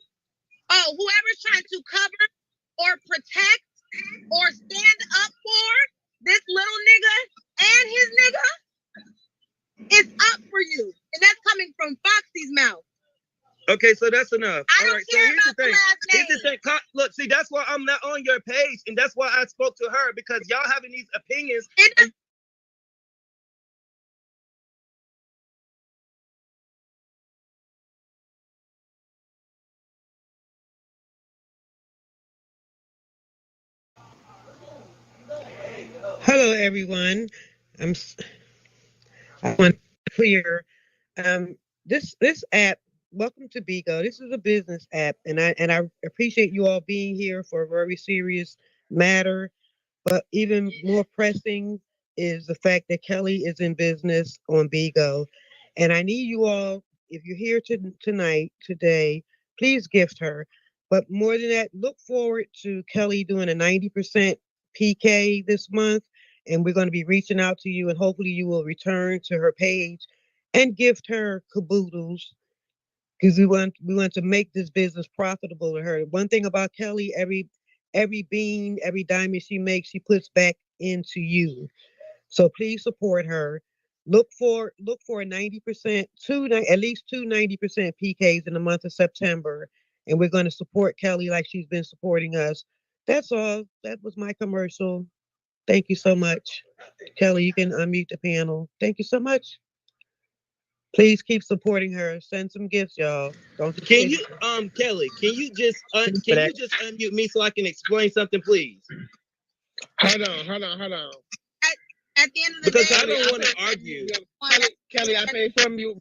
Oh, whoever's trying to cover or protect or stand up for this little nigga and his nigga, it's up for you. And that's coming from Foxy's mouth. Okay, so that's enough. I don't care about the last name. Look, see, that's why I'm not on your page, and that's why I spoke to her, because y'all having these opinions. Hello, everyone. I want to clear. This app. Welcome to Bigo. This is a business app, and I appreciate you all being here for a very serious matter. But even more pressing, is the fact that Kelly is in business on Bigo. And I need you all, if you're here today, please gift her. But more than that, look forward to Kelly doing a 90% PK this month. And we're going to be reaching out to you, and hopefully you will return to her page and gift her caboodles, because we want to make this business profitable to her. One thing about Kelly, every bean, every diamond she makes, she puts back into you. So please support her. Look for a 90%, at least 90% PKs in the month of September, and we're going to support Kelly like she's been supporting us. That's all. That was my commercial. Thank you so much. Kelly, you can unmute the panel. Thank you so much. Please keep supporting her. Send some gifts, y'all. Can you, Kelly? Can you just unmute me so I can explain something, please? Hold on. At the end of the day, because I don't want to argue. Kelly, I paid from you.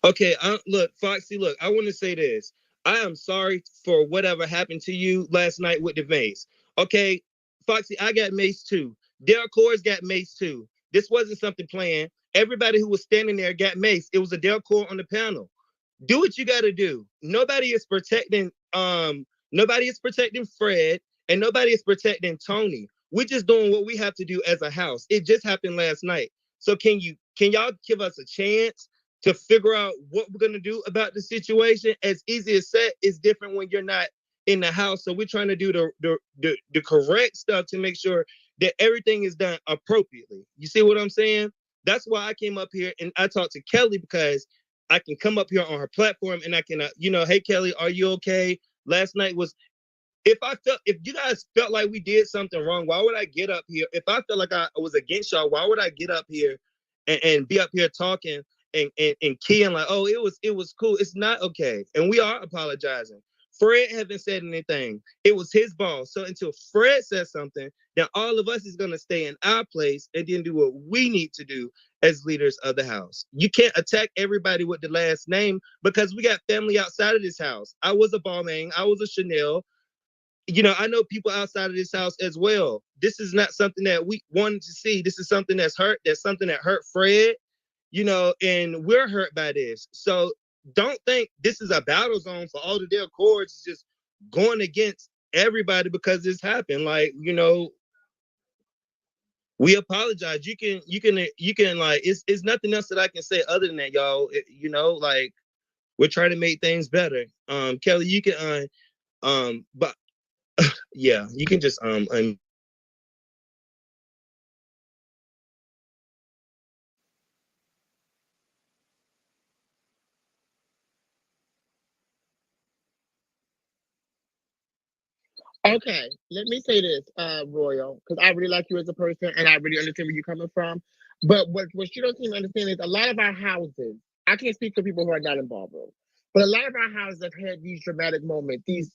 Okay, look, Foxy, look, I want to say this. I am sorry for whatever happened to you last night with the mace. Okay, Foxy, I got mace too. Derek Coors got mace too. This wasn't something planned. Everybody who was standing there got mace. It was a Derek Coors on the panel. Do what you got to do. Nobody is protecting Fred, and nobody is protecting Tony. We're just doing what we have to do as a house. It just happened last night. So can y'all give us a chance to figure out what we're gonna do about the situation? As easy as said, it's different when you're not in the house. So we're trying to do the correct stuff to make sure that everything is done appropriately. You see what I'm saying? That's why I came up here and I talked to Kelly, because I can come up here on her platform and I can, hey, Kelly, are you okay? Last night was, if you guys felt like we did something wrong, why would I get up here? If I felt like I was against y'all, why would I get up here and be up here talking and keying like, oh, it was cool. It's not okay. And we are apologizing. Fred haven't said anything. It was his ball. So until Fred says something, then all of us is going to stay in our place and then do what we need to do as leaders of the house. You can't attack everybody with the last name, because we got family outside of this house. I was a Balmain. I was a Chanel. I know people outside of this house as well. This is not something that we wanted to see. This is something that's something that hurt Fred, and we're hurt by this. So don't think this is a battle zone for all the Del Cords just going against everybody because this happened. Like, we apologize. You can like, it's nothing else that I can say other than that, y'all. Like, we're trying to make things better. Kelly, you can but yeah, you can just Okay, let me say this, Royal, because I really like you as a person and I really understand where you're coming from. But what you don't seem to understand is a lot of our houses, I can't speak for people who are not in ballroom, but a lot of our houses have had these dramatic moments, these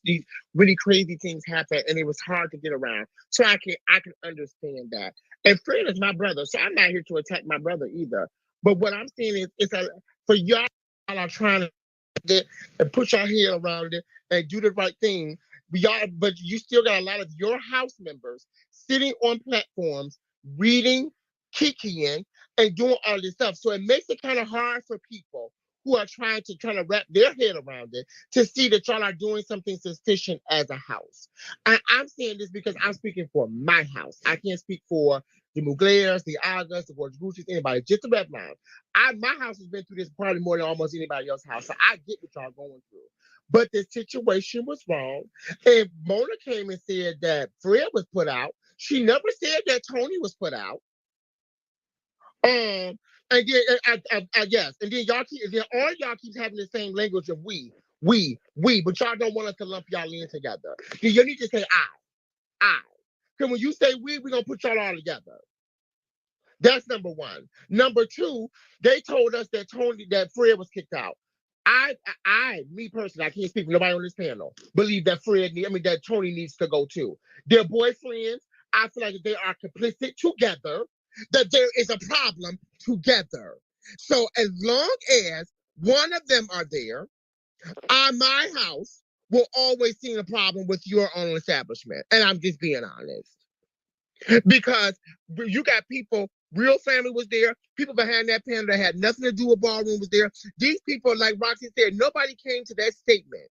really crazy things happen, and it was hard to get around. So I can understand that. And Fred is my brother, so I'm not here to attack my brother either. But what I'm saying is, for y'all are trying to get and put your head around it and do the right thing. But you still got a lot of your house members sitting on platforms, reading, kikiing, and doing all this stuff. So it makes it kind of hard for people who are trying to wrap their head around it to see that y'all are doing something sufficient as a house. I'm saying this because I'm speaking for my house. I can't speak for the Muglers, the Agas, the Gucci's, anybody. Just the red line. My house has been through this probably more than almost anybody else's house. So I get what y'all going through. But the situation was wrong. And Mona came and said that Fred was put out. She never said that Tony was put out. And then yes, and then all y'all keep having the same language of we, but y'all don't want us to lump y'all in together. You need to say I. Because when you say we're gonna put y'all all together. That's number one. Number two, they told us that Fred was kicked out. Me personally, I can't speak for nobody on this panel, believe that that Tony needs to go too. Their boyfriends, I feel like they are complicit together, that there is a problem together. So as long as one of them are there, my house will always see a problem with your own establishment. And I'm just being honest. Because you got people, real family was there, people behind that panel that had nothing to do with ballroom was there. These people, like Roxy said, nobody came to that statement.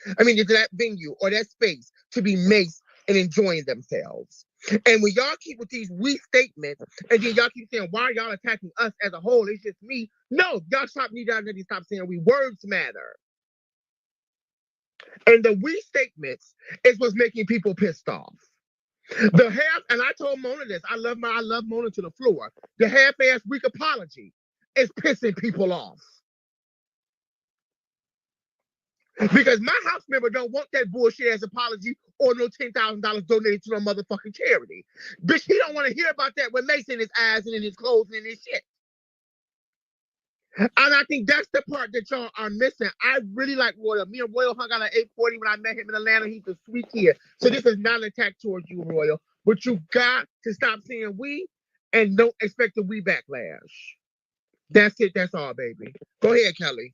To that venue or that space to be maced and enjoying themselves. And when y'all keep with these weak statements, and then y'all keep saying, why are y'all attacking us as a whole? It's just me. No, y'all need to stop saying words matter. And the weak statements is what's making people pissed off. The half, and I told Mona this, I love Mona to the floor. The half-ass weak apology is pissing people off. Because my house member don't want that bullshit ass apology or no $10,000 donated to no motherfucking charity. Bitch, he don't want to hear about that with Mace in his eyes and in his clothes and in his shit. And I think that's the part that y'all are missing. I really like Royal. Me and Royal hung out at 840 when I met him in Atlanta. He's a sweet kid. So this is not an attack towards you, Royal. But you got to stop saying we and don't expect the we backlash. That's it. That's all, baby. Go ahead, Kelly.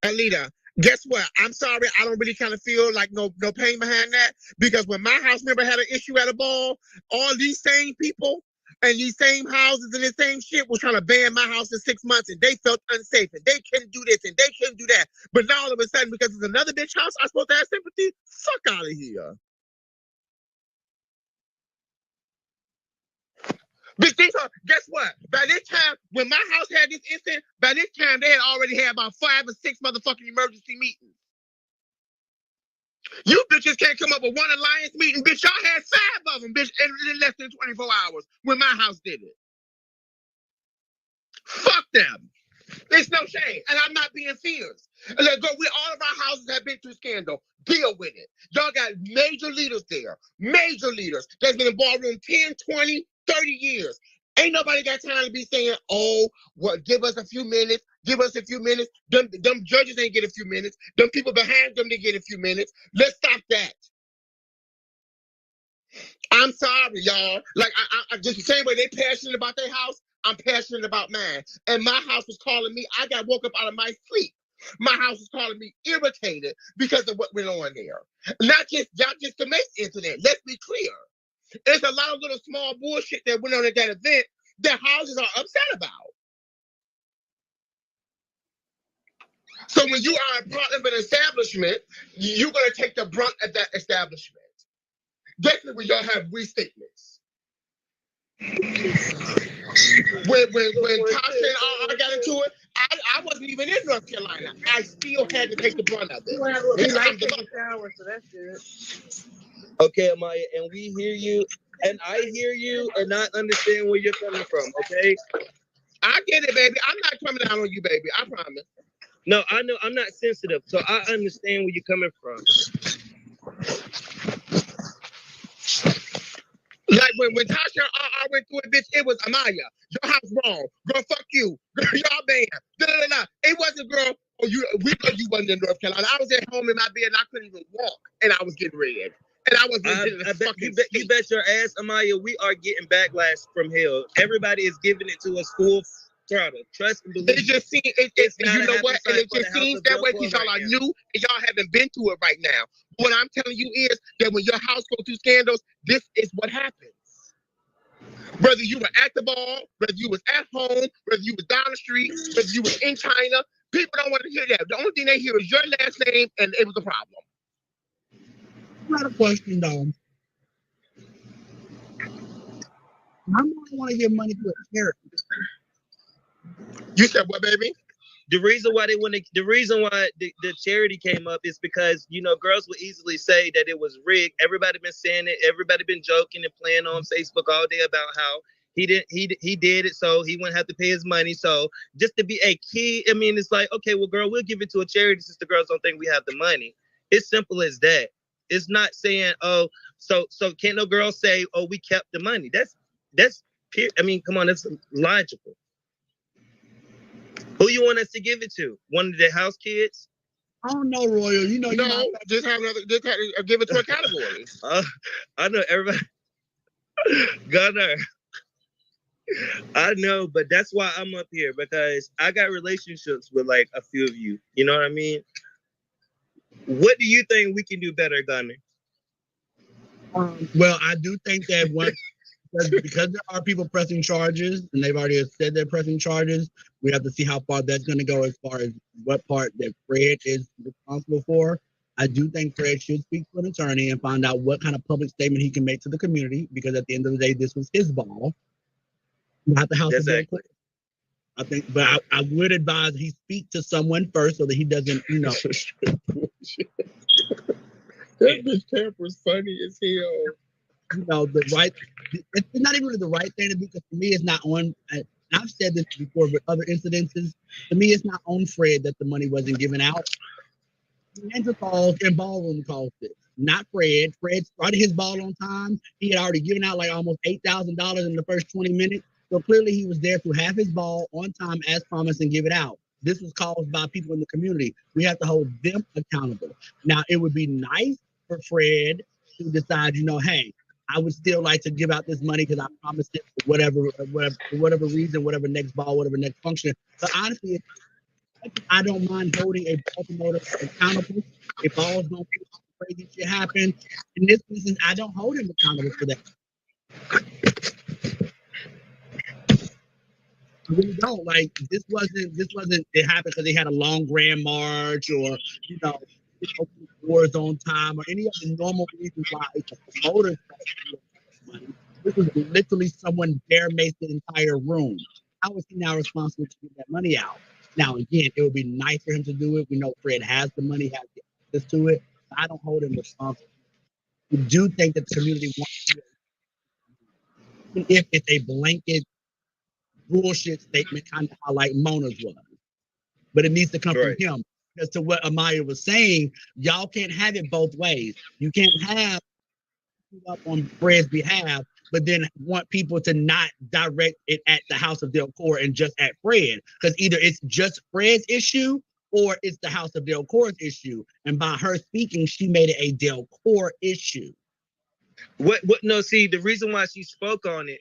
Alita, guess what? I'm sorry, I don't really kind of feel like no pain behind that, because when my house member had an issue at a ball, all these same people and these same houses and the same shit was trying to ban my house in 6 months, and they felt unsafe and they couldn't do this and they couldn't do that. But now all of a sudden, because it's another bitch house, I'm supposed to have sympathy? Fuck out of here. Guess what? By this time, when my house had this incident, by this time they had already had about 5 or 6 motherfucking emergency meetings. You bitches can't come up with one alliance meeting, bitch. Y'all had 5 of them, bitch, in less than 24 hours when my house did it. Fuck them. There's no shame, and I'm not being fierce. Let's go. All of our houses have been through scandal. Deal with it. Y'all got major leaders there. Major leaders that's been in ballroom 10, 20, 30 years. Ain't nobody got time to be saying, oh, well, give us a few minutes. Give us a few minutes. Them judges ain't get a few minutes. Them people behind them didn't get a few minutes. Let's stop that. I'm sorry, y'all. Like, I just the same way they passionate about their house, I'm passionate about mine. And my house was calling me. I got woke up out of my sleep. My house was calling me irritated because of what went on there. Not just the Mace incident. Let's be clear. There's a lot of little small bullshit that went on at that event that houses are upset about. So when you are a part of an establishment, you're going to take the brunt of that establishment. Definitely when y'all have we statements. When Tasha and I got into it, I wasn't even in North Carolina. I still had to take the brunt of it. We like taking showers, so that's good. Okay, Amaya, and we hear you, and I hear you, and I understand where you're coming from, okay? I get it, baby. I'm not coming down on you, baby. I promise. No, I know I'm not sensitive, so I understand where you're coming from. Like when Tasha and I went through it, bitch, it was Amaya. Your house wrong. Girl, fuck you. Girl, y'all banned. It wasn't, girl. Oh, we know you wasn't in North Carolina. I was at home in my bed and I couldn't even walk, and I was getting red. And I was you bet your ass, Amaya, we are getting backlash from hell. Everybody is giving it to us full throttle. Trust and believe. It just seems, you know what? And it just seems that way because y'all are new and y'all haven't been through it right now. What I'm telling you is that when your house goes through scandals, this is what happens. Whether you were at the ball, whether you was at home, whether you was down the street, whether you was in China, people don't want to hear that. The only thing they hear is your last name, and it was a problem. Not a question, though. I don't want to give money to a charity. You said what, baby? The reason why the charity came up is because, you know, girls would easily say that it was rigged. Everybody been saying it. Everybody been joking and playing on Facebook all day about how he did it, so he wouldn't have to pay his money. So just to be a key, I mean, it's like, okay, well, girl, we'll give it to a charity since the girls don't think we have the money. It's simple as that. It's not saying, oh, so can't no girl say, oh, we kept the money. That's I mean, come on, that's logical. Who you want us to give it to? One of the house kids? I don't know, Royal. You know, give it to a category. I know everybody. Gunner. I know, but that's why I'm up here, because I got relationships with like a few of you. You know what I mean? What do you think we can do better, Gunner? Well, I do think that because there are people pressing charges, and they've already said they're pressing charges, we have to see how far that's going to go as far as what part that Fred is responsible for. I do think Fred should speak to an attorney and find out what kind of public statement he can make to the community, because at the end of the day, this was his ball, not the House of Bill Clinton. I think, but I would advise he speak to someone first so that he doesn't, That bitch Pepper's funny as hell. It's not even really the right thing to do, because for me, it's not on. I've said this before, but other incidences, to me, it's not on Fred that the money wasn't given out. Manager calls and ballroom calls it, not Fred. Fred started his ball on time. He had already given out like almost $8,000 in the first 20 minutes. So clearly he was there to have his ball on time as promised and give it out. This was caused by people in the community. We have to hold them accountable. Now, it would be nice for Fred to decide, hey, I would still like to give out this money because I promised it for whatever reason, whatever next ball, whatever next function. But honestly, I don't mind holding a ball promoter accountable. If balls don't crazy shit happen, in this instance, I don't hold him accountable for that. I really don't. Like, this wasn't it happened because they had a long grand march, or open doors on time, or any other normal reasons why it's a promoter. This was literally someone bare maced the entire room. How is he now responsible to get that money out? Now, again, it would be nice for him to do it. We know Fred has the money, has the access to it. But I don't hold him responsible. We do think that the community wants to, even if it's a blanket bullshit statement, kind of how like Mona's was. But it needs to come from him. As to what Amaya was saying, y'all can't have it both ways. You can't have up on Fred's behalf, but then want people to not direct it at the House of Delcourt and just at Fred. Because either it's just Fred's issue or it's the House of Delcourt's issue. And by her speaking, she made it a Delcourt issue. No, see, the reason why she spoke on the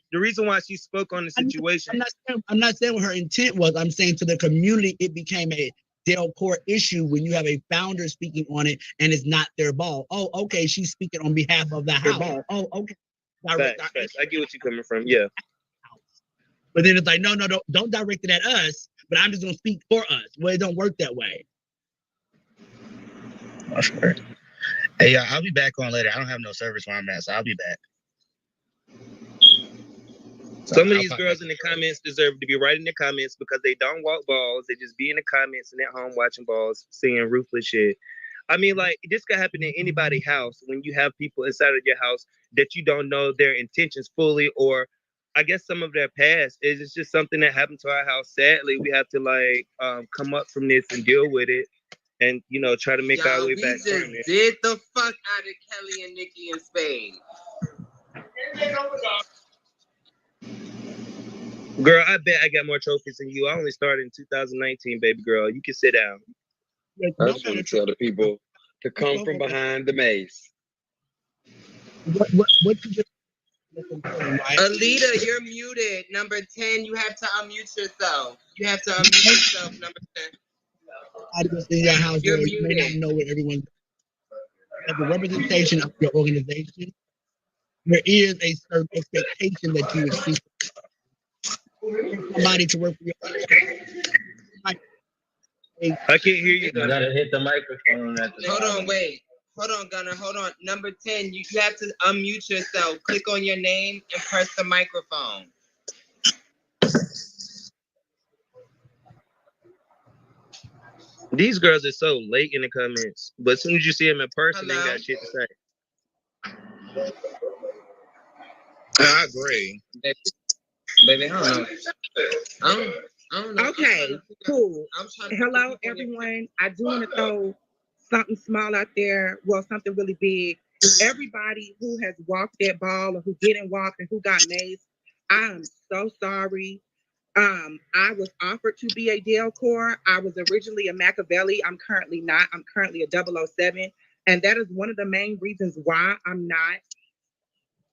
situation. I'm not saying what her intent was. I'm saying to the community, it became a Delcourt issue when you have a founder speaking on it and it's not their ball. Oh, okay, she's speaking on behalf of the house. Oh, okay. I get what you're coming from. Yeah. But then it's like, no, don't direct it at us, but I'm just gonna speak for us. Well, it don't work that way. That's right. Hey, I'll be back on later. I don't have no service where I'm at, so I'll be back. Some of these girls in the comments deserve to be right in the comments because they don't walk balls. They just be in the comments and at home watching balls, saying ruthless shit. I mean, like, this could happen in anybody's house when you have people inside of your house that you don't know their intentions fully, or I guess some of their past. It's just something that happened to our house. Sadly, we have to come up from this and deal with it, and try to make our way back from it. Did the fuck out of Kelly and Nikki in Spain. Girl, I bet I got more trophies than you. I only started in 2019, baby girl. You can sit down. I just want to tell the people to come from behind the maze. What you just Alita, you're muted. Number 10, you have to unmute yourself. Number 10. I just in your house, you may not know what everyone. As a representation of your organization, there is a certain expectation that you would see somebody to work for your. I can't hear you. You gotta hit the microphone. Hold on, Gunner. Hold on. Number 10, you have to unmute yourself. Click on your name and press the microphone. These girls are so late in the comments, but as soon as you see them in person, they got shit to say. I agree. Baby, I don't know. Okay, cool. Hello, everyone. I do want to throw something small out there. Well, something really big. Everybody who has walked that ball or who didn't walk and who got mazed, I am so sorry. I was offered to be a Delcourt. I was originally a Machiavelli. I'm currently not. I'm currently a 007. And that is one of the main reasons why I'm not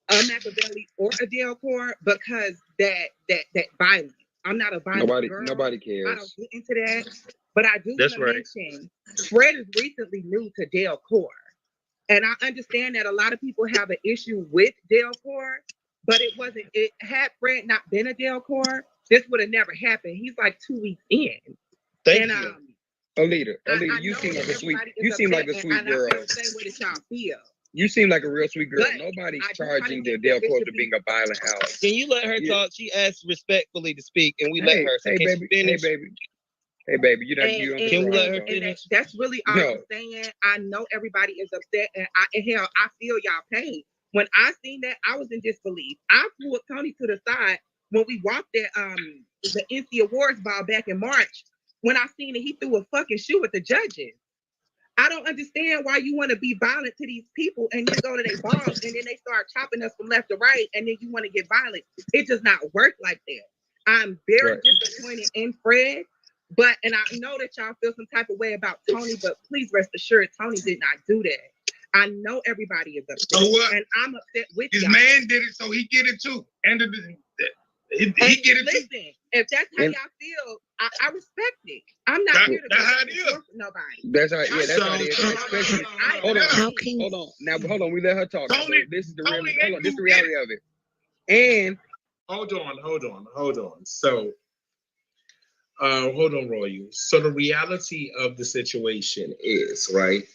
a Machiavelli or a Delcourt because that violence. I'm not a violent girl. Nobody I don't cares. get into that. But I do That's want to right. mention Fred is recently new to Delcourt. And I understand that a lot of people have an issue with Delcourt, but had Fred not been a Delcourt, this would have never happened. He's like 2 weeks in. Thank and you. Alita, you seem like a sweet. You seem like a sweet girl. I understand what y'all feel. You seem like a real sweet girl. But Nobody's I do kinda charging the think that Delcourt it for should being a violent house. Can you let her talk? She asked respectfully to speak, and we let her. So Hey, can baby. she finish? Hey, baby. You don't. Can we let her And finish? that's really all No. I'm saying. I know everybody is upset, and hell, I feel y'all pain. When I seen that, I was in disbelief. I pulled Tony to the side when we walked at the NC Awards ball back in March. When I seen it, he threw a fucking shoe at the judges. I don't understand why you want to be violent to these people and you go to their balls and then they start chopping us from left to right and then you want to get violent. It does not work like that. I'm very disappointed in Fred, and I know that y'all feel some type of way about Tony, but please rest assured, Tony did not do that. I know everybody is upset, So what? and I'm upset with His y'all. man did it, so he get it too. He get it too. Listen, if that's how y'all feel, I respect it. I'm not here to go back and forth with nobody. That's how. Yeah, that's how it is. Especially, hold on. How Hold on. Now, hold on. We let her talk. Tony, This is the real. Tony, Hold on. This is the reality of it. And hold on. So, hold on, Roy. So the reality of the situation is, right?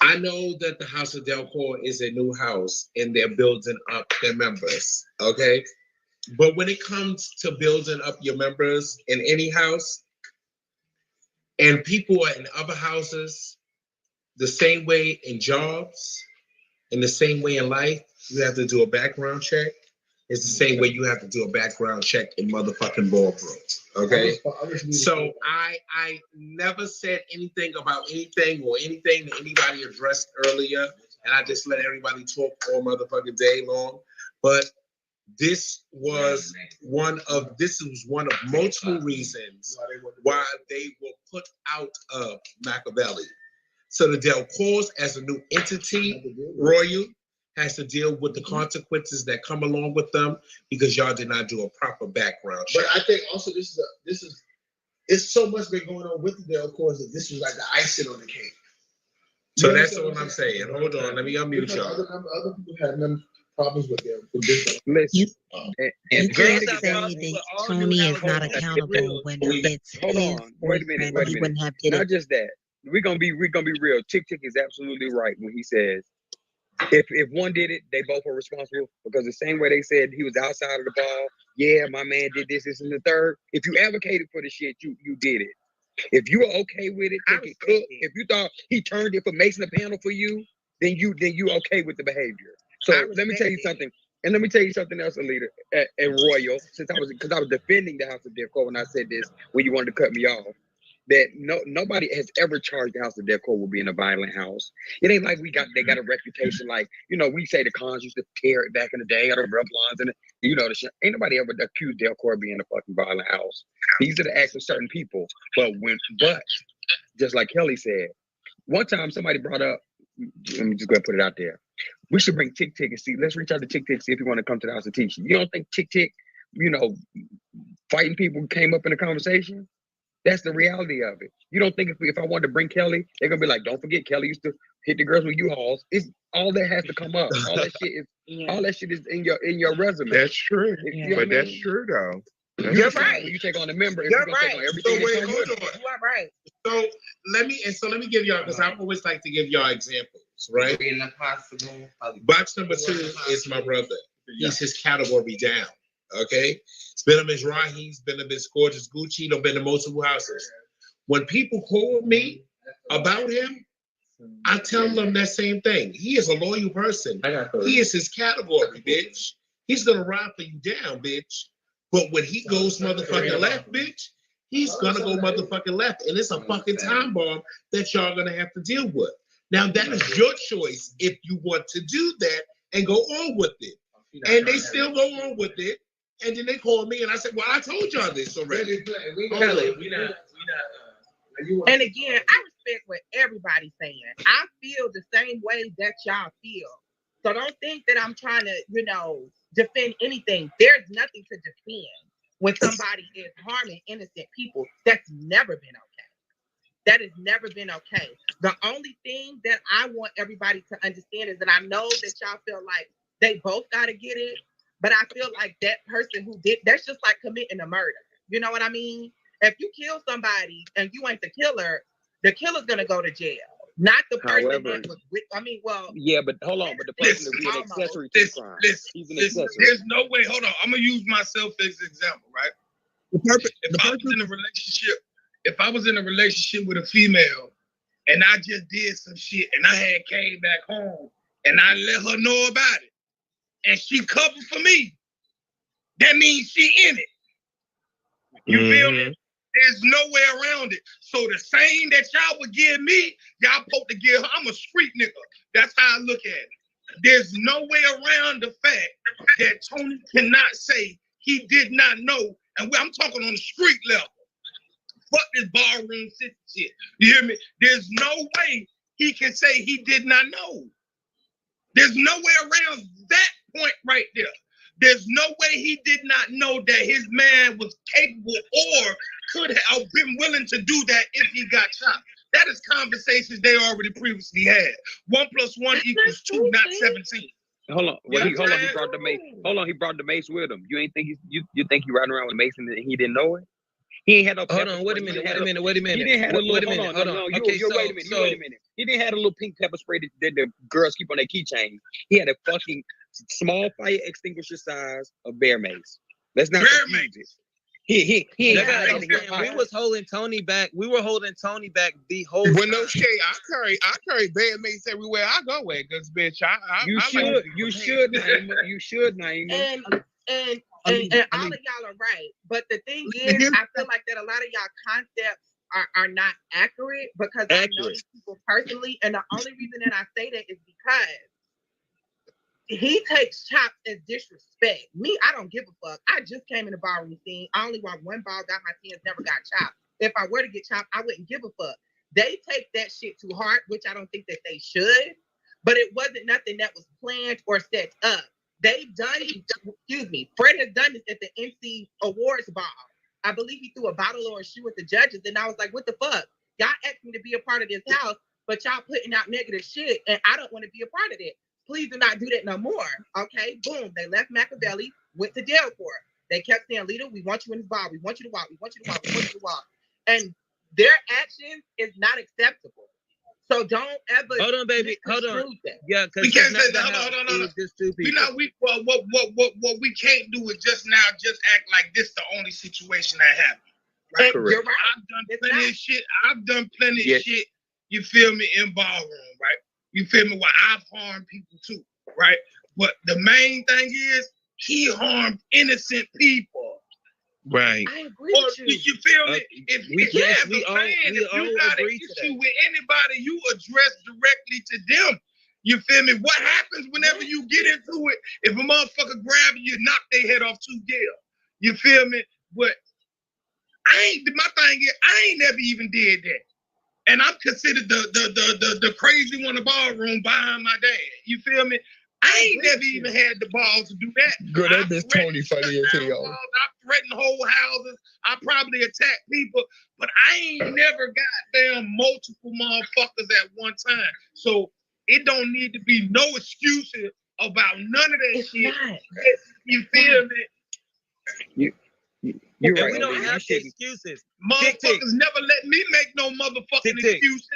I know that the House of Delcourt is a new house and they're building up their members, okay? But when it comes to building up your members in any house, and people are in other houses, the same way in jobs, in the same way in life, you have to do a background check. It's the same way you have to do a background check in motherfucking boardrooms, okay? So I never said anything about anything or anything that anybody addressed earlier, and I just let everybody talk all motherfucking day long. But this was one of multiple reasons why they were put out of Machiavelli. So the Delcourts as a new entity, Royal, has to deal with the consequences that come along with them because y'all did not do a proper background check. But I think also it's so much been going on with the Delcourts that this was like the icing on the cake. So that's what I'm saying. Hold on, let me unmute y'all. Other people had none problems with them. Listen, You can't say that Tony is not accountable when it's his boyfriend. He wouldn't have did Not it. just that. We're gonna be real. Tick is absolutely right when he says if one did it, they both are responsible because the same way they said he was outside of the ball. Yeah, my man did this, and the third. If you advocated for the shit, you did it. If you were okay with it, think it cooked. If you thought he turned information a panel for you, then you okay with the behavior. So let me tell you something, and let me tell you something else, Alita and Royal. Since I was defending the House of Delcourt when I said this, when you wanted to cut me off, that nobody has ever charged the House of Delcourt with being a violent house. It ain't like they got a reputation like, we say the cons used to tear it back in the day, or the rough lines, and the shit. Ain't nobody ever accused Delcourt of being a fucking violent house. These are the acts of certain people. But just like Kelly said, one time somebody brought up, let me just go ahead and put it out there. We should bring Tick and see. Let's reach out to Tick, see if you want to come to the house and teach you. You don't think Tick, fighting people came up in the conversation? That's the reality of it. You don't think if I wanted to bring Kelly, they're gonna be like, don't forget Kelly used to hit the girls with U-Hauls. It's all that has to come up. All that shit is in your resume. That's true. But that's true though. You're right. When you take on a member, You're right. take on everything. So wait, hold on. You are right. So let me give y'all, because I always like to give y'all examples, right? Box number 2 is my brother. He's his category down. Okay, it's been a Ms. Rahi, it's been a Ms. Gorgeous Gucci, don't been in multiple houses. When people call me about him, I tell them that same thing. He is a loyal person. He is his category, bitch. He's gonna ride for you down, bitch. But when he goes motherfucking left, bitch, he's gonna go motherfucking left. And it's a fucking time bomb that y'all gonna have to deal with. Now that is your choice if you want to do that and go on with it. And they still go on with it. And then they called me and I said, well, I told y'all this already. And again, I respect what everybody's saying. I feel the same way that y'all feel. So don't think that I'm trying to, defend anything. There's nothing to defend when somebody is harming innocent people. That's never been okay. That has never been okay. The only thing that I want everybody to understand is that I know that y'all feel like they both got to get it, but I feel like that person who did, that's just like committing a murder. You know what I mean? If you kill somebody and you ain't the killer's going to go to jail. Not the person that was with, yeah, but hold on, but the person is an accessory to the crime. He's an accessory. There's no way, hold on, I'm going to use myself as an example, right? If I was in a relationship with a female and I just did some shit and I had came back home and I let her know about it and she covered for me, that means she in it. You feel me? There's no way around it. So the same that y'all would give me, y'all supposed to give her. I'm a street nigga. That's how I look at it. There's no way around the fact that Tony cannot say he did not know. And I'm talking on the street level. Fuck this barroom shit. You hear me? There's no way he can say he did not know. There's no way around that point right there. There's no way he did not know that his man was capable or could have been willing to do that if he got shot. That is conversations they already previously had. 1 + 1 = 2, not 17. Hold on. Well, he brought the mace. Hold on, he brought the mace with him. You ain't think you think he riding around with Mason and he didn't know it? He ain't had no. Hold on, wait a minute. He didn't have a little. Wait a minute. He didn't have a little pink pepper spray that the girls keep on their keychain. He had a fucking small fire extinguisher size of bear mace. Let's not confuse it. He ain't got we was holding Tony back. We were holding Tony back the whole Well, time. no shade. I carry bad mates everywhere I go at, cause bitch, you should, Naima. And all of y'all are right. But the thing is, I feel like that a lot of y'all concepts are not accurate because I know these people personally. And the only reason that I say that is because he takes chops as disrespect. Me, I don't give a fuck. I just came in the ballroom scene. I only want one ball, got my tens, never got chopped. If I were to get chopped, I wouldn't give a fuck. They take that shit to heart, which I don't think that they should. But it wasn't nothing that was planned or set up. They've done, Fred has done this at the NC Awards ball. I believe he threw a bottle or a shoe at the judges, and I was like, what the fuck? Y'all asked me to be a part of this house, but y'all putting out negative shit, and I don't want to be a part of it. Please do not do that no more. Okay, boom. They left Machiavelli, went to jail for it. They kept saying, Lita, we want you in this bar. We want you to walk. We want you to walk. We want you to walk. And their action is not acceptable. So don't ever. Hold on, baby. Hold on. Yeah, because we can't say that. Hold on. What we can't do is just act like this the only situation that happened. Right? Correct. You're right. I've done plenty of shit. Shit. You feel me in ballroom, right? You feel me? Well, I've harmed people too, right? But the main thing is he harmed innocent people. Right. I agree with you. You feel me? If you got an issue with anybody, you address directly to them. You feel me? What happens whenever you get into it? If a motherfucker grab you, knock their head off to jail. You feel me? But my thing is, I ain't never even did that. And I'm considered the crazy one in the ballroom behind my dad. You feel me? I ain't never even had the balls to do that. Girl, that bitch Tony funny as hell. I threatened whole houses. I probably attacked people, but I ain't never got damn multiple motherfuckers at one time. So it don't need to be no excuses about none of that shit. You feel me? You're right. We don't have excuses. Motherfuckers never let me make no motherfucking excuses.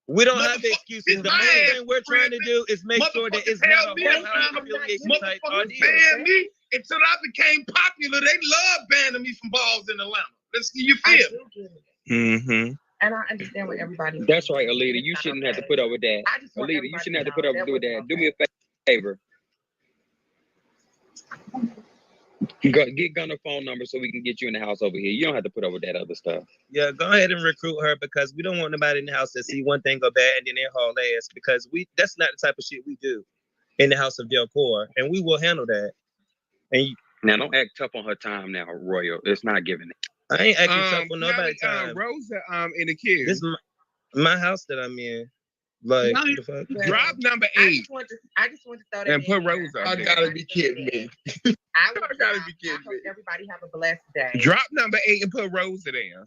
We don't have excuses. The main thing we're trying to do is make sure that it's not a whole affiliation type ordeal. Banned me until I became popular. They love banning me from balls in Atlanta. Let's see you feel. Mm-hmm. And I understand what everybody. That's right, Alita. You shouldn't have to put up with that. Alita, you shouldn't have to put up with that. Do me a favor. Get Gunner phone number so we can get you in the house over here. You don't have to put up with that other stuff. Yeah, go ahead and recruit her because we don't want nobody in the house that see one thing go bad and then they haul ass because that's not the type of shit we do in the house of Delcor, and we will handle that. And now don't act tough on her time now, Royal. It's not giving it. I ain't acting tough on nobody's time. Rosa, and the kids. This is my house that I'm in. Like, No, what the fuck? Drop number I 8 just want to throw that and in put there. Rose up I there. gotta be kidding me. I would gotta drop. be I kidding hope me. everybody have a blessed day. Drop number 8 and put Rose there.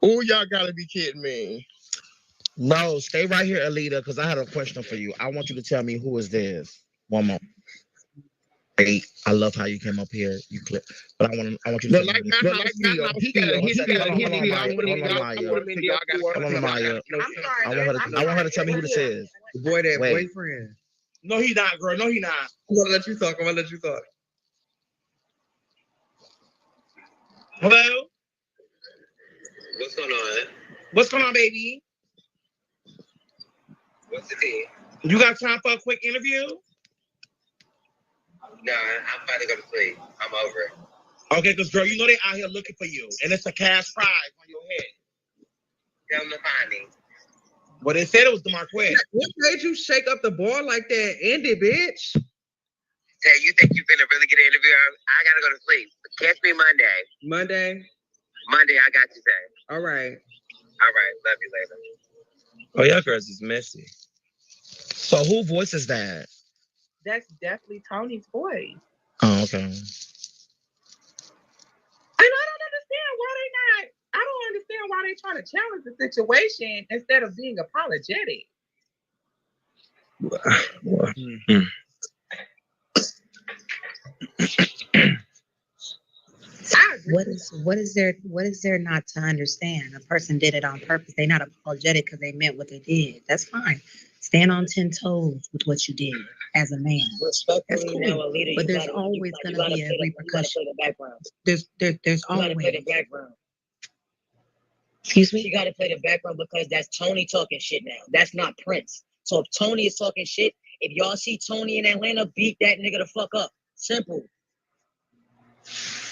Oh, y'all gotta be kidding me. No, stay right here, Alita, because I had a question for you. I want you to tell me who is this. One more. Hey, I love how you came up here. You clip, but I want you to But tell like me. my house, he got a history. Hold on, Maya. Hold on, Maya. I want her to tell me who this is. The boy that Wait. boyfriend. No, he not, girl. No, he not. I'm gonna let you talk. Hello? What's going on? What's going on, baby? What's the tea? You got time for a quick interview? No, I'm about to go to sleep. I'm over it. Okay, because, girl, you know they out here looking for you, and it's a cash prize on your head. Tell them to find me. Well, they said it was the Marquette. What made you shake up the bar like that? End it, bitch. Hey, you think you're gonna really get an interview? I gotta go to sleep. Catch me Monday. Monday, I got you, Zay. all right. All right, love you later. Oh, y'all girls is messy. So who voices that? That's definitely Tony's voice. Oh, okay. And I don't understand why they trying to challenge the situation instead of being apologetic. What is there not to understand? A person did it on purpose. They're not apologetic because they meant what they did. That's fine. Stand on 10 toes with what you did as a man. That's cool. But there's always going to be a repercussion. There's always. Excuse me? You got to play the background because that's Tony talking shit now. That's not Prince. So if Tony is talking shit, if y'all see Tony in Atlanta, beat that nigga the fuck up. Simple.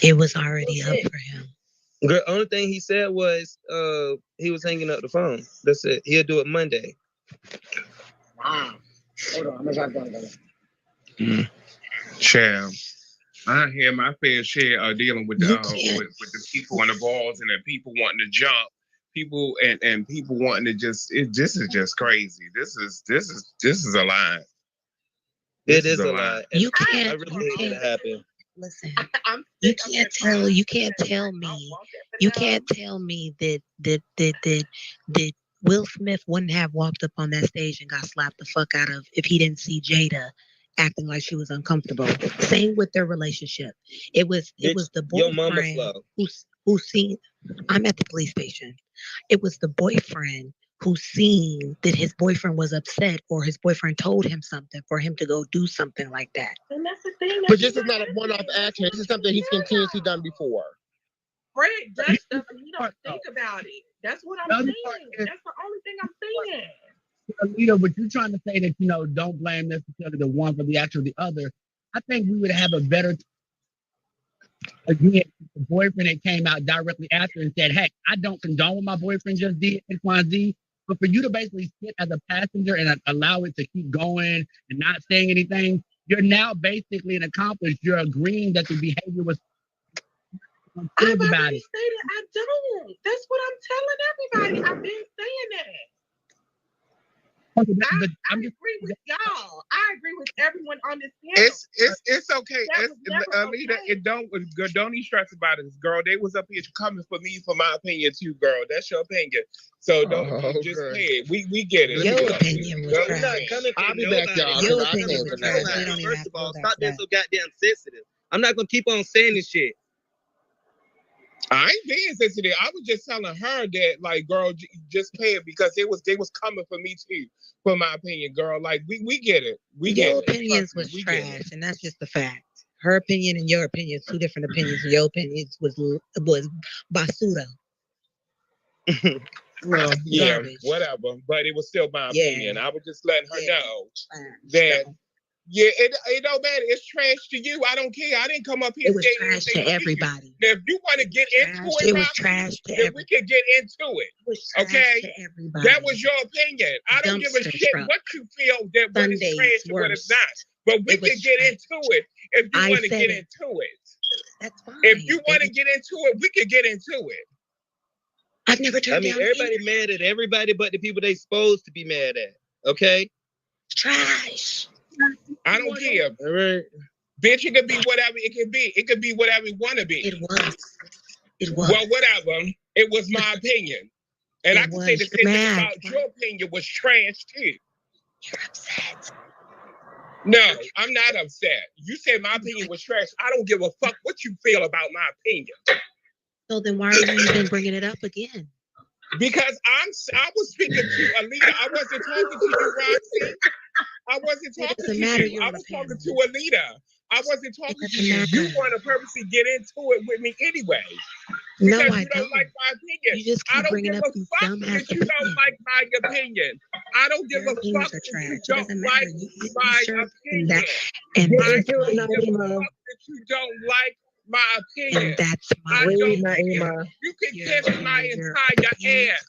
It was already up for him. Girl, only thing he said was he was hanging up the phone. That's it. He'll do it Monday. Hold on, I'm gonna drop down. Child, I hear my fair share of dealing with the with the people on the balls and the people wanting to jump, people and people wanting to just. This is just crazy. This is a lie. It is a lie. You can't. I really hate that happen. Listen, you can't tell me that Will Smith wouldn't have walked up on that stage and got slapped the fuck out of if he didn't see Jada acting like she was uncomfortable. Same with their relationship. It was the boyfriend who seen. I'm at the police station. It was the boyfriend who seen that his boyfriend was upset or his boyfriend told him something for him to go do something like that. And that's the thing. But this is not a one-off action. This is something he's continuously done before. Fred does stuff and you don't think about it. That's what I'm saying. That's the only thing I'm saying. Alita, but you're trying to say that, don't blame necessarily the one for the action or the other. I think we would have a better, again, the boyfriend that came out directly after and said, hey, I don't condone what my boyfriend just did, X, Y, and Z. But for you to basically sit as a passenger and allow it to keep going and not saying anything, you're now basically an accomplice. You're agreeing that the behavior was I've already stated I don't. That's what I'm telling everybody. I've been saying that. I agree with y'all. I agree with everyone on this panel. It's okay. Alita, it don't even stress about it, girl. They was up here coming for me for my opinion too, girl. That's your opinion. So don't just pay it. We get it. Your opinion was We're not coming for I'll be back, y'all. Your opinion was trash. First of all, stop being so goddamn sensitive. I'm not gonna keep on saying this shit. I ain't being sensitive. I was just telling her that, like, girl, just pay it because they was coming for me too. For my opinion, girl, like we get it. Your opinions was trash, and that's just the fact. Her opinion and your opinion is two different opinions. Your opinions was basura. Well, yeah, whatever. But it was still my opinion. I was just letting her know that. Yeah, it don't matter. It's trash to you. I don't care. I didn't come up here. It was trash to everybody. Now, if you want to get into it, it was trash to everybody. We can get into it. Okay, that was your opinion. I don't give a shit what you feel that what is trash and what is not. But we can get into it if you want to get into it. That's fine. If you want to get into it, we can get into it. I've never turned down everybody mad at everybody but the people they supposed to be mad at. Okay? Trash. I don't care. All right. Bitch, it could be whatever it can be. It could be whatever it want to be. It was. Well, whatever. It was my opinion. And I can say the same thing about your opinion was trash too. You're upset. No, I'm not upset. You said my opinion was trash. I don't give a fuck what you feel about my opinion. So then why are you even bringing it up again? Because I was speaking to a leader. I wasn't talking to you, Roxy. I wasn't talking to you. I was talking to a leader. I wasn't talking to you. You want to purposely get into it with me anyway. No, Because I you don't like my opinion. You just keep I don't bringing give up a these fuck dumbass that you don't like my opinion. I don't give a fuck that you don't like my opinion. And I that's don't my give a fuck that you don't like my opinion. And that's my I don't Naima. care. You can kiss my entire ass.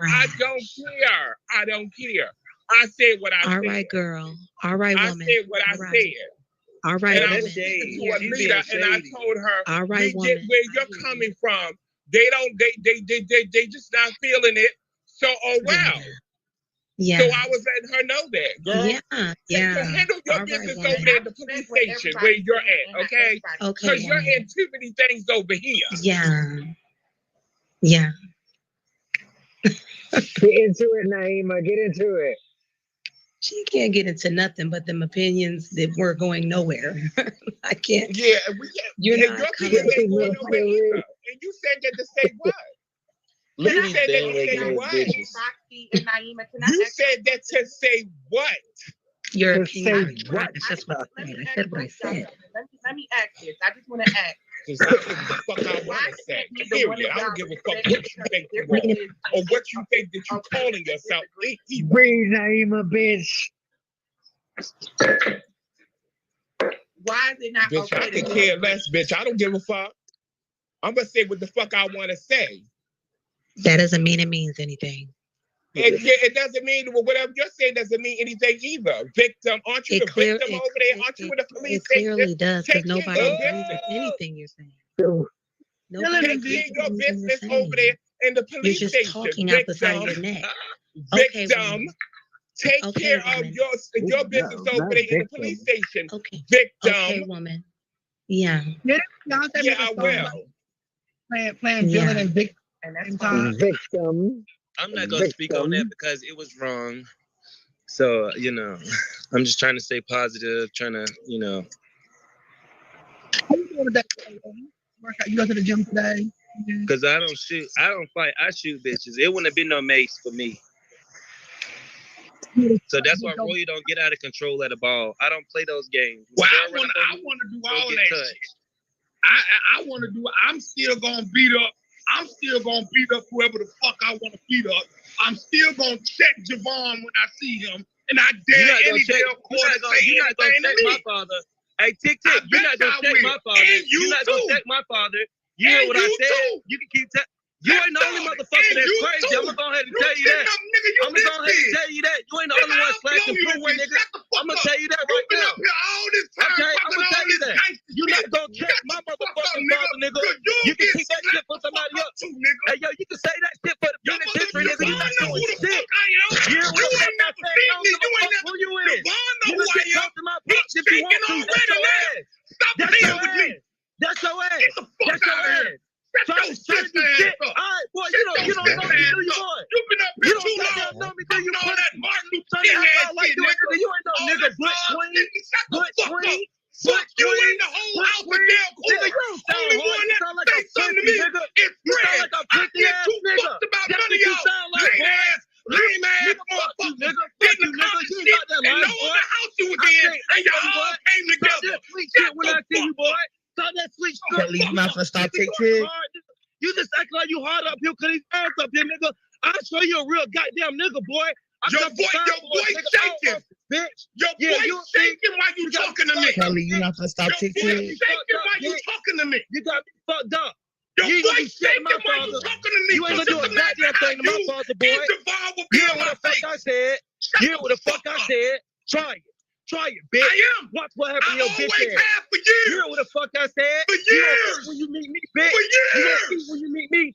I don't care. I don't care. I said what I said. All right, girl. All right, woman. I said what I said. All right, and I woman. was speaking to a leader, and I told her, all right, you get where you're coming from. They just not feeling it. So, oh wow. Yeah. So I was letting her know that, girl. Yeah. So handle your business over there at the police station where you're at, okay? Okay. Because you're in too many things over here. Yeah. Yeah. Get into it, Naima. Get into it. She can't get into nothing but them opinions that were going nowhere. I can't. Yeah, You're and not your coming. opinions ain't going nowhere either. And you said that to say what? Look You at said that these to say dang what? bitches. You said that to say what? Your To opinion. say what? That's what I said. I said what I said. Let me ask this. I just want to ask. Just say what the fuck I want to say. Period. I don't give a fuck what you think you are or what you think that you're calling yourself. Breathe, Naima, bitch. Why is it not Bitch, okay I to could do care it? less, bitch. I don't give a fuck. I'm gonna say what the fuck I want to say. That doesn't mean it means anything. It doesn't mean whatever you're saying doesn't mean anything either. Victim, aren't you the victim over there? Aren't you in the police It clearly station? does because Take nobody care of agrees with business. anything you're saying. Take care of your business over there in the You're police just station. talking out the side of your neck. Okay, Victim, woman. take Okay, care of woman. your business no, over not there in the victim. police station. Okay. Victim. Okay, woman. Yeah. Y'all said Yeah, I will. playing Yeah. villain and victim. And that's same fine. time. Victim. I'm not gonna speak on that because it was wrong. So, I'm just trying to stay positive, trying to, How you doing today? Workout. You go to the gym today? because I don't shoot, I don't fight, I shoot bitches. It wouldn't have been no mace for me. So that's why Roy don't get out of control at the ball. I don't play those games. Well, Stay I around want to do go all get that touched. shit. I want to do. I'm still gonna beat up. I'm still gonna beat up whoever the fuck I want to beat up. I'm still gonna check Javon when I see him, and I You're dare not any gonna check, damn court to say you're not gonna anything to check me. my father. Hey, Tick Tick, I you're bet not gonna I check will. my father. And you You're not gonna too. check my father. You hear And what I you said? too. You can keep you ain't the only motherfucker And that's you crazy. too. I'm gonna go ahead and You tell you think that. nigga, you I'm gonna go ahead this and tell you that. You ain't the only Nigga, one I'll slashing blow you pussy, away. nigga. Shut the fuck I'm gonna up. tell you that You right been now. up here all this time Okay, I'm talking gonna all tell you this that. gangster You're shit. not gonna check Shut my the fuck up, motherfucking nigga. father, nigga. Cause you'll You can get keep that shit for slapped the somebody fuck up else. too, nigga. Hey, yo, you can say that shit for the Your penitentiary, nigga. mother, You not Javon know doing who the shit. fuck I am. You hear what You the ain't fuck I never said? I seen don't me. give a You ain't fuck never. who you is. Javon know You who can I get am. close to my He's pops if you want shaking to. already, That's your nigga. ass. Stop That's playing your with me. ass. That's your ass. Get the fuck That's your out of here. ass. Shut Trying your to do sister shit. ass up. All right, boy, Shut you don't your know me, sister do you, ass up. boy? You been up You here don't too goddamn long. know me, do you, All pussy? that Martin Luther Trying to King act ass out like shit, you, nigga. nigga. You ain't no All nigga. that Good love, queen. nigga. Shut the Good fuck queen. up. Fuck you in the whole Good house of queen. Del Nigga, Court. you don't sound Only hard. one You that sound like a say something to pussy, me nigga. is You sound Fred. like a I pussy get ass too nigga. fucked about That's none what of you y'all sound like, lame boy. ass, lame ass Nigga, fuck you, motherfuckers nigga. Fuck getting you, nigga. accomplished You ain't shit got that and life, know boy. the house you was I in, say, and y'all boy. all came Stop together. that sweet Shut shit when the I see you, fuck boy. up. Stop that sweet shit. Kelly, you not finna stop Nigga, Tick you ain't Tick? hard, nigga. You just act like you hard up here because these fans up here, nigga. I'll show you a real goddamn nigga, boy. Your voice shaking. Bitch. Your voice shaking while you talking to me. Kelly, you not finna stop Tick Your Tick? voice shaking while you talking to me. You got me fucked up. Your You ain't gonna do voice shit to my shaking while you father. talking to me. You ain't gonna do a Just imagine goddamn how thing to my you father, boy. and Javon will be You in hear my what the fuck face. I said? You hear what the fuck I said? Try it. Try it, bitch. I am. Watch what happened to I your bitch always ass. have for You years. hear what the fuck I said? For You gonna years. see when you meet me, bitch. For You gonna years. see when you meet me.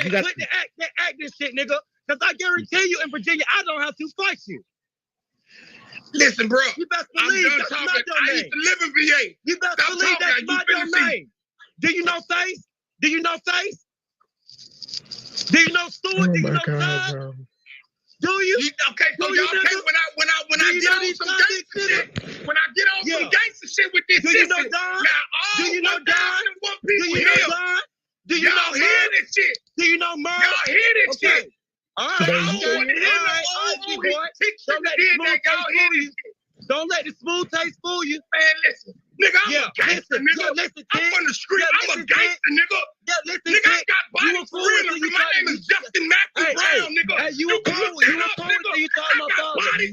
Hey, You got quit the acting shit, nigga. Because I guarantee you in Virginia, I don't have to fight you. Listen, bro. You best I'm believe done that's talking. my I domain. used to live in VA. You best Stop believe talking. that's You my finna see. domain. Do you know Face? Do you know Face? Do you know Stewart? Oh Do you my know God, Todd? bro. Do you? Okay, so Do you, y'all can't, nigga? when Do I you get know on these some convicts, gangster shit, when I get on some Yeah. gangster shit with this Do you know system, Don? now all Do you know Don? 1,001 Do people you know here, Don? Do you y'all know hear Merv? this shit. Do you know Merv? Y'all hear this Okay. shit. All So right, I okay. don't want to hear All no right, old boy. Don't let the did smooth that. Y'all taste hear fool this you. shit. Don't let the smooth taste fool you. Man, listen. Nigga, I'm Yeah, a gangster, listen, nigga. yeah, listen, I'm kid. from the street. Yeah, I'm a listen, gangster, nigga. Yeah, listen, Nigga, I kid. got You body a for fool real. until you My try name to is Justin Matthew Hey, Brown, nigga. hey, you a can fool. look You that a up, fool nigga. until you talk I my got father. body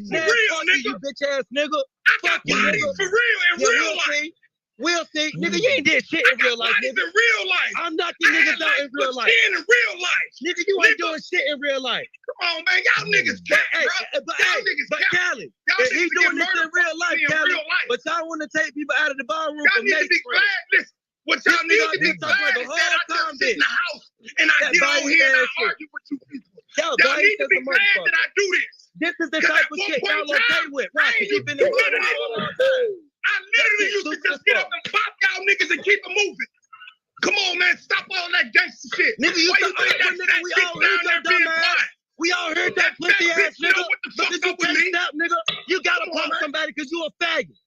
ass nigga. Fuck you, bodies nigga. for real in real life. We'll see. Nigga, you ain't did shit in real life, Bodies nigga. in real life. I'm knocking niggas out in real life. In real life. Nigga, you ain't doing shit in real life. Come on, man. Y'all niggas cap, bro. But Y'all niggas cap. Cali, Y'all if niggas he's doing get this in murdered real life, in Cali, real life. but y'all want to take people out of the ballroom Y'all for need to Mace be friends. glad. Listen, what y'all need to be glad like a is that whole I just time sit in the house and I That get on biased here and I ass shit. argue with you people. Y'all Y'all biased need to as be a glad motherfucker. that I do this. This is the 'Cause type at of one shit point y'all in okay time, with. Right, I because ain't you've been in the doing business it. for a long time. I literally used to just get up and pop y'all niggas and keep it moving. Come on, man. Stop all that gangster shit. Nigga, you Why stop think all that, nigga. We all heard your dumb ass. We all heard that pussy ass nigga. What the fuck Because you up with can't me? stop, nigga. You gotta Come on, pop man. somebody because you a faggot.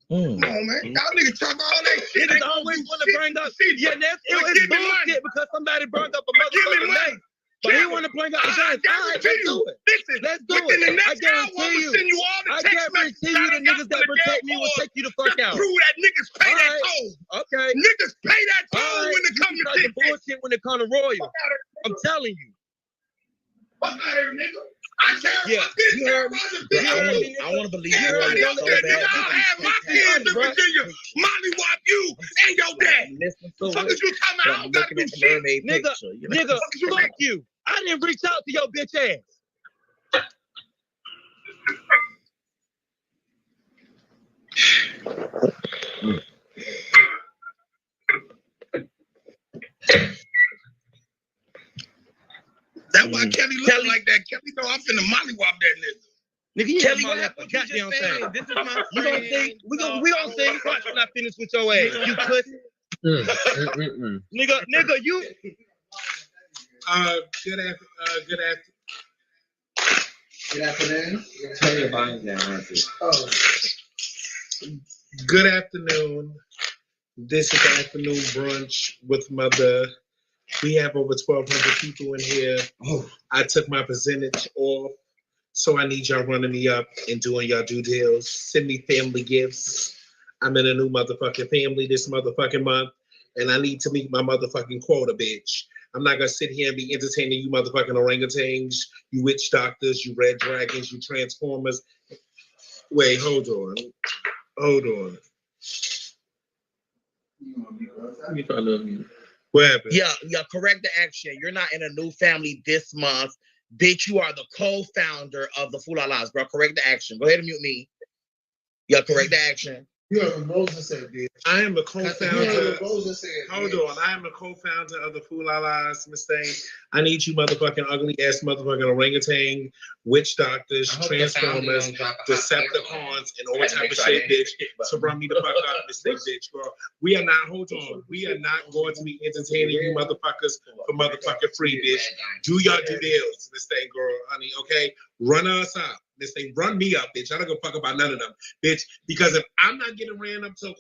Come on, man. Y'all niggas talk all that shit. Niggas always want to bring up. Yeah, that's But it's give me money. bullshit because somebody brought up a But give me motherfucking money. name. But he want to bring up the guns. All right, let's do it. Listen, Let's do within it. the next I guarantee hour, I'm you. gonna send you all the I text guarantee messages you I the done got niggas that from the protect me damn will boys take you the fuck to out. prove that niggas pay All that right. toll. Okay. Niggas pay that All toll right. when it You comes to start the this shit. bullshit when it comes to Royal. I'm telling you. Fuck out here, nigga. I care. Yeah, I've been you heard me. Bro, You I heard wanna, me, I wanna believe Everybody Royal else so there, bad. nigga, I had my kids in Virginia. Mollywop you and your dad. The fuck is you talking about? I don't got to do shit. Nigga, nigga, fuck you. I didn't reach out to your bitch ass. That's why Kelly look like that. Kelly know I'm finna mollywop that nigga. Nigga, you Kelly, Kelly, what what happened? goddamn This is thing. my You gonna friend. see? We gonna see. Watch when I finish with your ass. You pussy. Nigga, you. Good afternoon. Good afternoon. Turn your volume down, Auntie. Oh, Good afternoon. This is the afternoon brunch with Mother. We have over 1,200 people in here. I took my percentage off, so I need y'all running me up and doing y'all due deals. Send me family gifts. I'm in a new motherfucking family this motherfucking month, and I need to meet my motherfucking quota, bitch. I'm not gonna sit here and be entertaining you motherfucking orangutans, you witch doctors, you red dragons, you transformers. Wait, hold on. Hold on. What happened? Yeah, correct the action. You're not in a new family this month. Bitch, you are the co-founder of the Fulalas, bro. Correct the action. Go ahead and mute me. Yeah, correct the action. you heard what Moses said, bitch. I am a You co-founder. heard what Moses said. Hold bitch. on, I am a co-founder of the Fulalas, Miss Thing. I need you motherfucking ugly ass motherfucking orangutan, witch doctors, transformers, Decepticons, and all type of shit, bitch, to run me the fuck up, Miss Thing, bitch, bro. We are not, hold on, we are not going to be entertaining you motherfuckers for motherfucking free, bitch. Do y'all due deals, Miss Thing, girl, honey, okay? Run us up. Miss Thing, run me up, bitch. I don't give a fuck about none of them, bitch. Because if I'm not getting ran up to a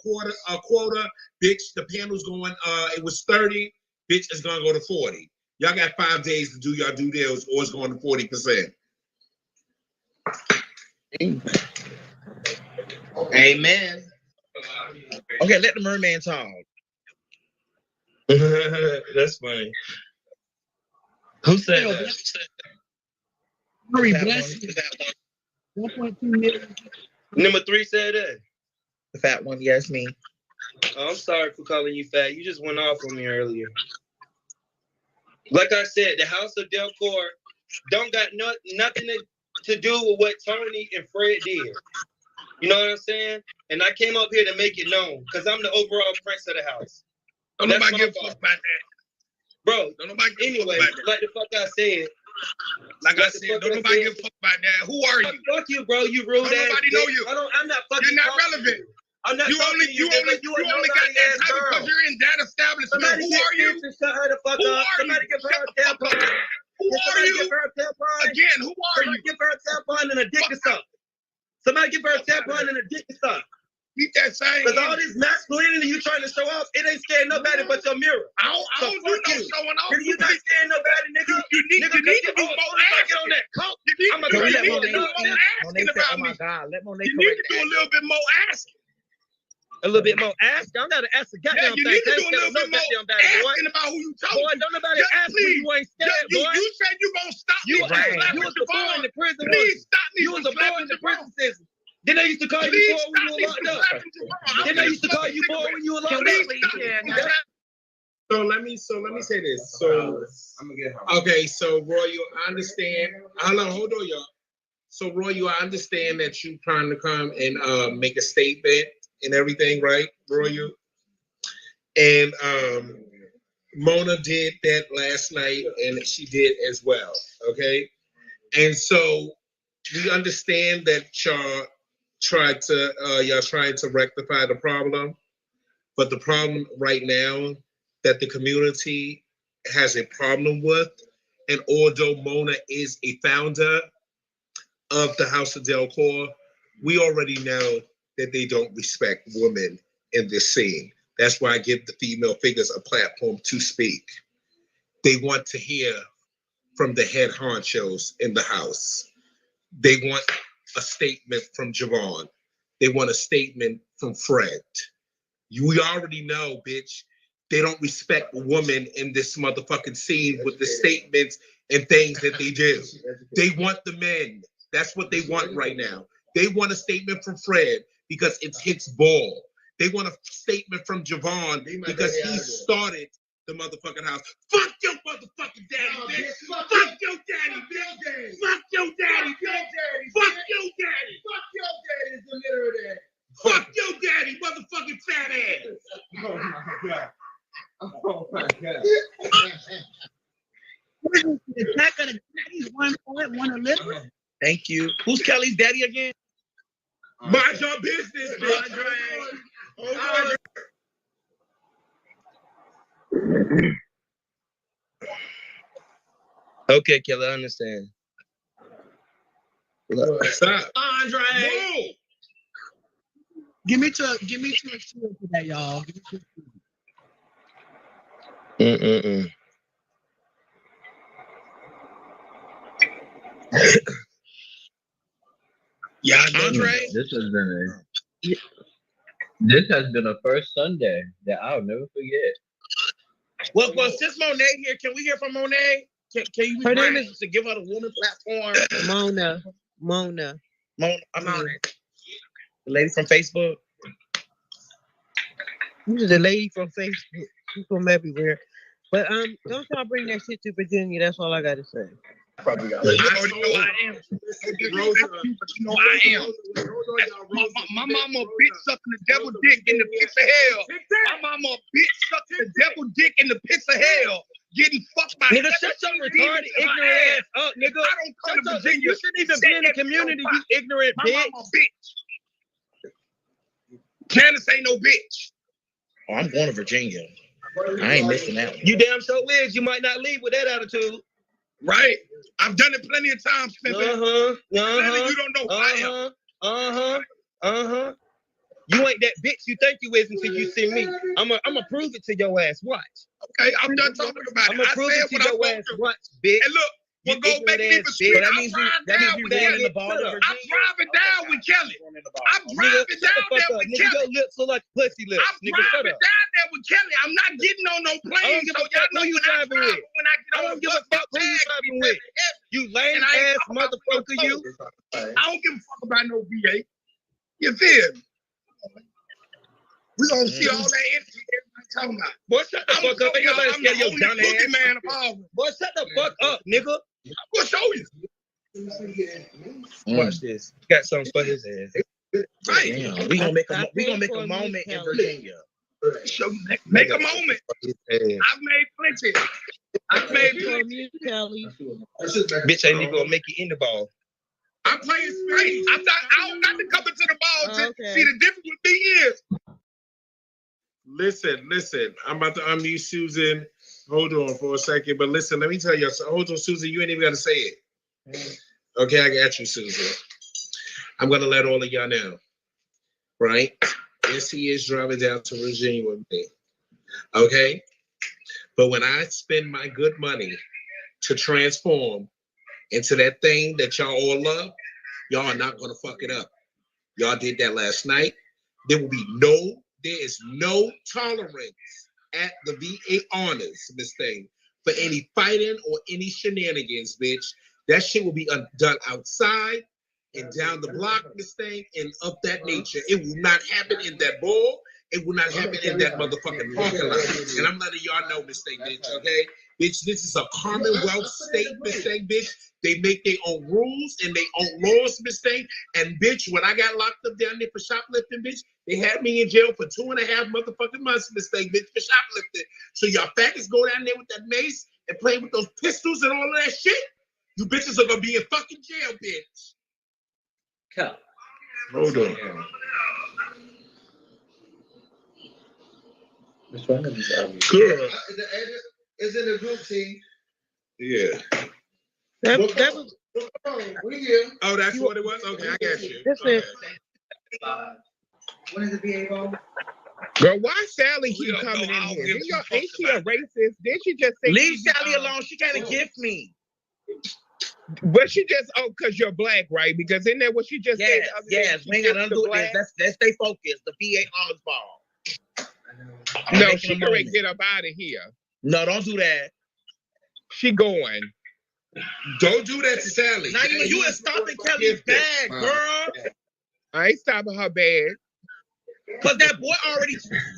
quota, bitch, the panel's going, it was 30, bitch, it's gonna go to 40. Y'all got 5 days to do y'all due deals, or it's going to 40%. Amen. Okay, let the merman talk. That's funny. Who said that? Hurry, bless you. 1.2 million. Number 3 said that. The fat one, yes, me. Oh, I'm sorry for calling you fat. You just went off on me earlier. Like I said, the House of Delcor don't got nothing to do with what Tony and Fred did. You know what I'm saying? And I came up here to make it known because I'm the overall prince of the house. Don't That's nobody my give a fault. fuck about that. Bro, Don't nobody give a fuck anyway, about that. like the fuck I said. Like I said, don't nobody give a fuck about that. Who are you? Fuck you, bro. You rude Don't ass nobody bitch. know you. I'm not fucking You're not talking to relevant. you. I'm not You talking only to you, nigga. You only got nobody that ass title girl. because you're in that establishment. Somebody Who get are you? Fitz and shut her the fuck Who up. are Somebody you? give her Shut a the fuck tampon. up. Who are Somebody you? give her a tampon. Again, who are Somebody you? give her a tampon and a dick to suck. Somebody give her a tampon and a dick to suck. Keep that same. Because all this masculinity you trying to show off, it ain't scaring nobody but your mirror. I don't do no showing off. Nigga, you not scaring nobody, nigga. You need to do more Get on asking. that coke. You need I'm to gonna do tell you more what asking about oh me. my God, let Monet You need correct to do a that. little bit more asking. A little bit more ask. I don't gotta ask a Yeah, goddamn you thing. need to do a Ain't little bit more goddamn battle, boy. asking about who you talking Boy, to. don't nobody Just ask when you ain't scared, boy. You said you gonna stop me You from slapping was the boy in the prison. Please stop me You from was a boy in slapping the Javon. prison system. Did So let me say this. So I'm gonna get her. okay, so Royal, I understand. Hold on, y'all. So Royal, I understand that you trying to come and make a statement and everything, right, Royal? And Mona did that last night, and she did as well. Okay, and so we understand that y'all trying to rectify the problem, but the problem right now that the community has a problem with, and although Mona is a founder of the House of Delcor, we already know that they don't respect women in this scene. That's why I give the female figures a platform to speak. They want to hear from the head honchos in the house. They want a statement from Javon. They want a statement from Fred. We already know, bitch, they don't respect women in this motherfucking scene with the statements and things that they do. They want the men. That's what they want right now. They want a statement from Fred because it's his ball. They want a statement from Javon because he started the motherfucking house. Fuck your motherfucking daddy, bitch. Fuck your daddy, bitch. Fuck your daddy, bitch. Fuck your daddy. Fuck your daddy is the literary. Fuck your daddy, motherfucking fat ass. Oh my god. Oh my god. Is that gonna Kelly's one point, one Olivia? Thank you. Who's Kelly's daddy again? Mind your business, bitch. Okay, Kelly, I understand. Stop. Andre. Whoa. Give me to a shield for that, y'all. Give me to a shield. Yeah, Andre. This has been a first Sunday that I'll never forget. Well, since Monet here, can we hear from Monet? Can you Her name is to give her the woman platform? Mona. I'm on it. The lady from Facebook. This is the lady from Facebook. She's from everywhere. But don't y'all bring that shit to Virginia. That's all I gotta say. Probably got it. I already know I am. But you know I am. My mama a bitch sucking the devil dick in the pits of hell. My mama a bitch sucking the devil dick in the pits of hell. Getting fucked by nigga, shut your retarded ignorant ass up, nigga. I don't come to Virginia. You shouldn't even be in the community, you ignorant bitch. My mama a bitch. Janice ain't no bitch. Oh, I'm going to Virginia. I ain't missing that one. You damn sure is. You might not leave with that attitude. Right. I've done it plenty of times, Spencer. You don't know who I am. You ain't that bitch you think you is until you see me. I'm gonna prove it to your ass. Watch. Okay, I'm done talking about it. I'm gonna prove it to your ass. Watch, bitch. And look, we'll go make people speak. That means you ran the ball. I'm driving down with Kelly. I'm driving down there with Kelly. Your lips look like pussy lips. I'm driving down there with Kelly. I'm not getting on no plane. So y'all know you driving with. I don't give a fuck who you driving with. You lame ass motherfucker, you. I don't give a fuck about no VA. You feel me? We gonna see all that energy everybody talking about. Boy, shut the fuck up. Ain't nobody scared of your dumb ass. Man of all. Boy, shut the fuck up, nigga. I'm gonna show you. Watch this. Got something for his ass. Right. Damn, we gonna make a moment in Virginia. Make a moment. I've made plenty. I've made plenty. Bitch ain't even gonna make it in the ball. I'm playing straight. I don't got to come into the ball to see the difference with me is. Listen. I'm about to unmute Susan. Hold on for a second. But listen, let me tell you. Hold on, Susan. You ain't even got to say it. Okay, I got you, Susan. I'm going to let all of y'all know. Right? Yes, he is driving down to Virginia with me. Okay? But when I spend my good money to transform into that thing that y'all all love, y'all are not going to fuck it up. Y'all did that last night. There is no tolerance at the VA honors, this thing, for any fighting or any shenanigans, bitch. That shit will be done outside and down the block, this thing, and of that nature. It will not happen in that ball. it will not happen in that motherfucking parking lot. And I'm letting y'all know, mistake, bitch, okay? Bitch, this is a Commonwealth state, mistake, bitch. They make their own rules and their own laws, mistake. And bitch, when I got locked up down there for shoplifting, bitch, they had me in jail for 2.5 motherfucking months, mistake, bitch, for shoplifting. So y'all faggots go down there with that mace and play with those pistols and all of that shit. You bitches are gonna be in fucking jail, bitch. Cal. Hold on. Good. It's in the group team. Yeah. That was. We here. Oh, that's what it was? Okay, I got you. That's it. When is the BA ball? Girl, why Sally keep coming in here? Ain't she a racist? Didn't she just say Leave Sally alone? She can't gift me. But she just, because you're black, right? Because isn't that what she just said? Yes, we ain't got nothing to do with this. Let's stay focused. The PA honors ball. No, she can get up out of here. No, don't do that. She going. Don't do that to Sally. Now you are stopping Kelly's bag, girl. I ain't stopping her bag. Cause that boy already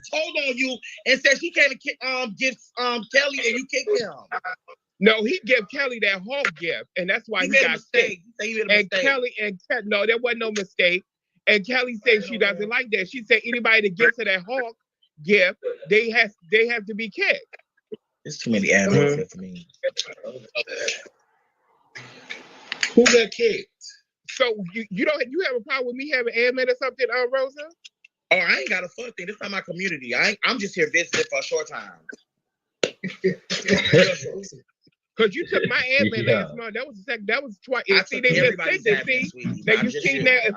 told on you and said she can't give Kelly and you kicked him. No, he gave Kelly that Hawk gift, and that's why he made a got mistake. And Kelly no, there wasn't no mistake. And Kelly said she doesn't like that. She said anybody that gives her that Hawk gift, they have to be kicked. There's too many admins here for me. Who got kicked? So you have a problem with me having admin or something, Rosa? Oh, I ain't got a fun thing. This is not my community. I'm just here visiting for a short time. Because you took my admin last month. That was twice. See, they just said this. See, now you see now if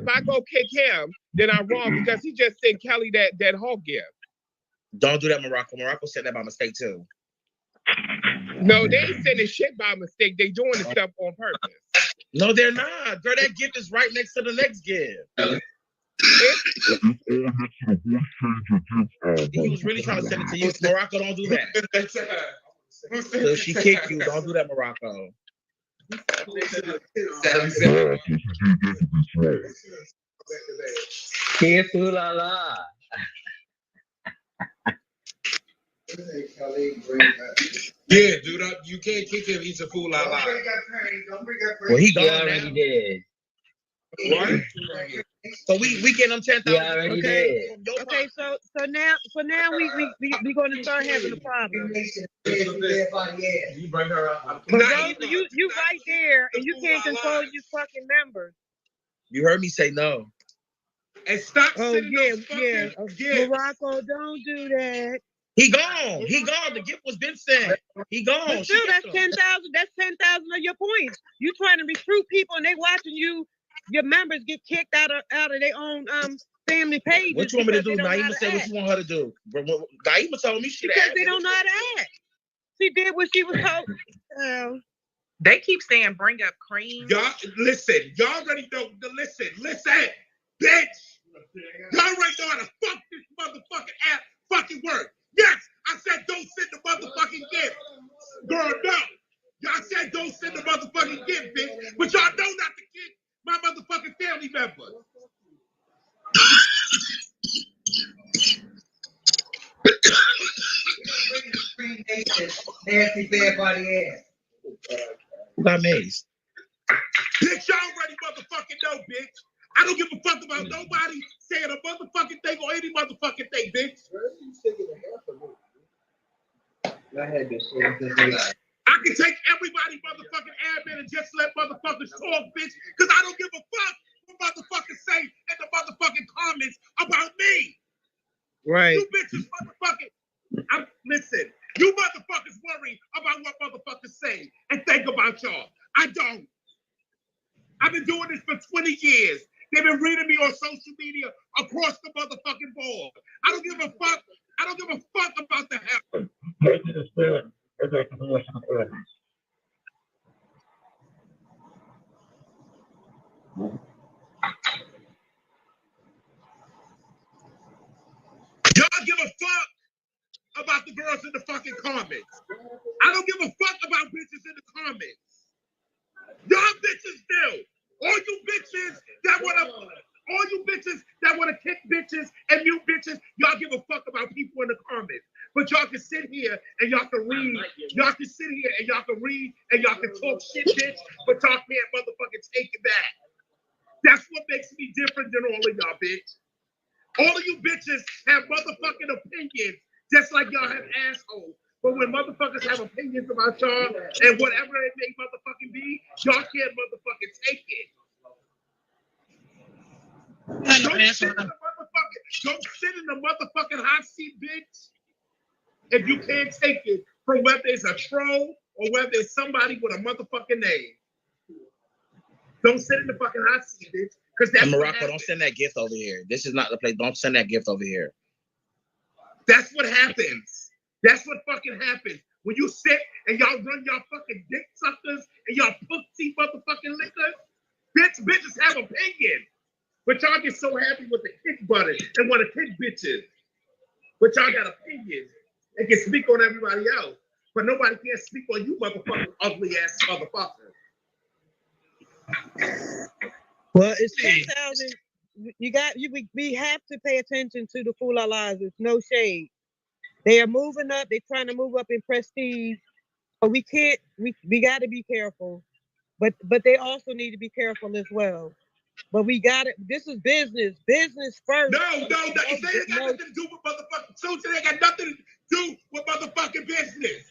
I go kick him, then I'm wrong because he just sent Kelly that Hawk gift. Don't do that, Morocco. Morocco said that by mistake too. No, they ain't sending shit by mistake. They doing the stuff on purpose. No, they're not. Girl, that gift is right next to the next gift. He was really trying to send it to you. Morocco, don't do that. So she kicked you. Don't do that, Morocco. Kiss la la. Yeah, dude, you can't kick him. He's a fool. La la. Well, he gone already did. What? So we get them 10,000. Okay. Okay. So now we going to start having a problem. You bring her up. Rosa, you right there, and you can't control your fucking members. You heard me say no. And stop. Oh yeah. Morocco, don't do that. He gone. The gift was been sent. He gone. But still, that's 10,000. That's 10,000 of your points. You trying to recruit people, and they watching you. Your members get kicked out of their own family pages. What you want me to do? Naima said what you want her to do. Naima told me she because they don't know how to act. She did what she was told. They keep saying bring up cream. Y'all listen. Y'all already know. Listen, bitch. Y'all already know how to fuck this motherfucking ass fucking word. Yes, I said don't send the motherfucking gift. Girl, no. Y'all said don't send the motherfucking gift, bitch. But y'all know not to give my motherfucking family members. Nasty bad body ass. Who got mazed? Bitch, y'all already motherfucking know, bitch. I don't give a fuck about nobody saying a motherfucking thing or any motherfucking thing, bitch. I can take everybody motherfucking admin and just let motherfuckers talk, bitch, because I don't give a fuck what motherfuckers say in the motherfucking comments about me. Right. You bitches motherfucking, listen, you motherfuckers worry about what motherfuckers say and think about y'all. I don't. I've been doing this for 20 years. They've been reading me on social media across the motherfucking board. I don't give a fuck. I don't give a fuck about the hell. Y'all give a fuck about the girls in the fucking comments. I don't give a fuck about bitches in the comments. Y'all bitches do. All you bitches that want to All you bitches that want to kick bitches and mute bitches, y'all give a fuck about people in the comments. But y'all can sit here and y'all can read. Y'all can sit here and y'all can read and y'all can talk shit, bitch, but y'all can't motherfucking take it back. That's what makes me different than all of y'all, bitch. All of you bitches have motherfucking opinions, just like y'all have assholes. But when motherfuckers have opinions about y'all and whatever it may motherfucking be, y'all can't motherfucking take it. Don't sit in the motherfucking hot seat, bitch. If you can't take it from whether it's a troll or whether it's somebody with a motherfucking name. Don't sit in the fucking hot seat, bitch. Because that's Morocco, don't send that gift over here. This is not the place. Don't send that gift over here. That's what happens. That's what fucking happens. When you sit and y'all run y'all fucking dick suckers and y'all pussy motherfucking lickers, bitches have opinions. But y'all get so happy with the kick button and want to kick bitches. But y'all got opinions and can speak on everybody else. But nobody can speak on you motherfucking ugly ass motherfucker. Well, it's 10,000. We have to pay attention to the Fool Our Lives. It's no shade. They are moving up. They're trying to move up in prestige. But we got to be careful. But they also need to be careful as well. But we got it. This is business. Business first. No. They ain't got nothing to do with motherfucking suits. They ain't got nothing to do with motherfucking business.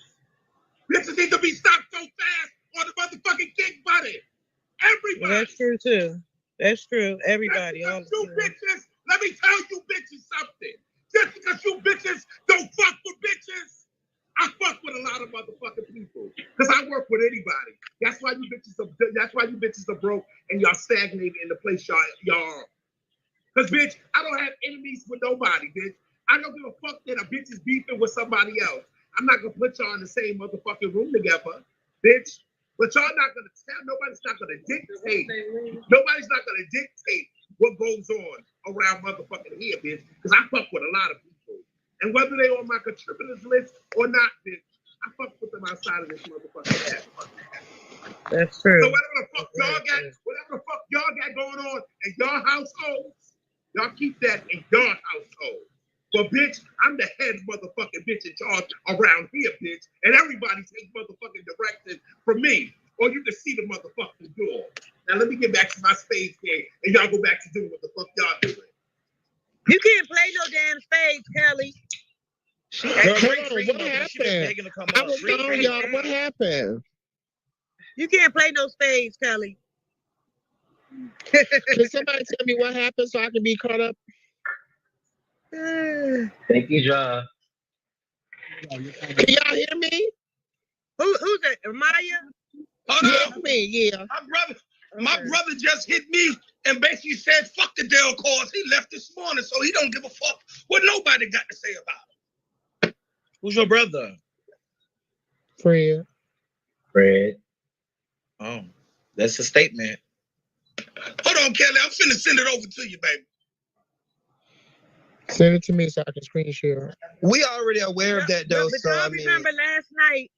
Bitches need to be stopped so fast on the motherfucking kick button. Everybody. Well, that's true too. That's true. Everybody. All you bitches. Let me tell you bitches something. Just because you bitches don't fuck with bitches, I fuck with a lot of motherfucking people. Because I work with anybody. That's why you bitches are broke and y'all stagnated in the place y'all are. Because bitch, I don't have enemies with nobody, bitch. I don't give a fuck that a bitch is beefing with somebody else. I'm not gonna put y'all in the same motherfucking room together, bitch. But y'all not gonna tell, nobody's not gonna dictate. Nobody's not gonna dictate what goes on around motherfucking here, bitch. Because I fuck with a lot of people. And whether they on my contributors list or not, bitch, I fuck with them outside of this motherfucking ass. That's true. So whatever the fuck y'all got going on in y'all households, y'all keep that in your household. But bitch, I'm the head motherfucking bitch in charge around here, bitch. And everybody takes motherfucking direction from me. Or you can see the motherfucking door. Now let me get back to my spades game and y'all go back to doing what the fuck y'all doing. You can't play no damn spades, Kelly. What happened? I was gone, y'all. What happened? You can't play no spades, Kelly. Can somebody tell me what happened so I can be caught up? Thank you, John. Can y'all hear me? Who's that? Maya? Hold on. Yeah. My brother just hit me and basically said, fuck the Del Cause. He left this morning, so he don't give a fuck what nobody got to say about it. Who's your brother? Fred. Oh, that's a statement. Hold on, Kelly. I'm finna send it over to you, baby. Send it to me so I can screen share. We already aware of that, though. But y'all remember last night,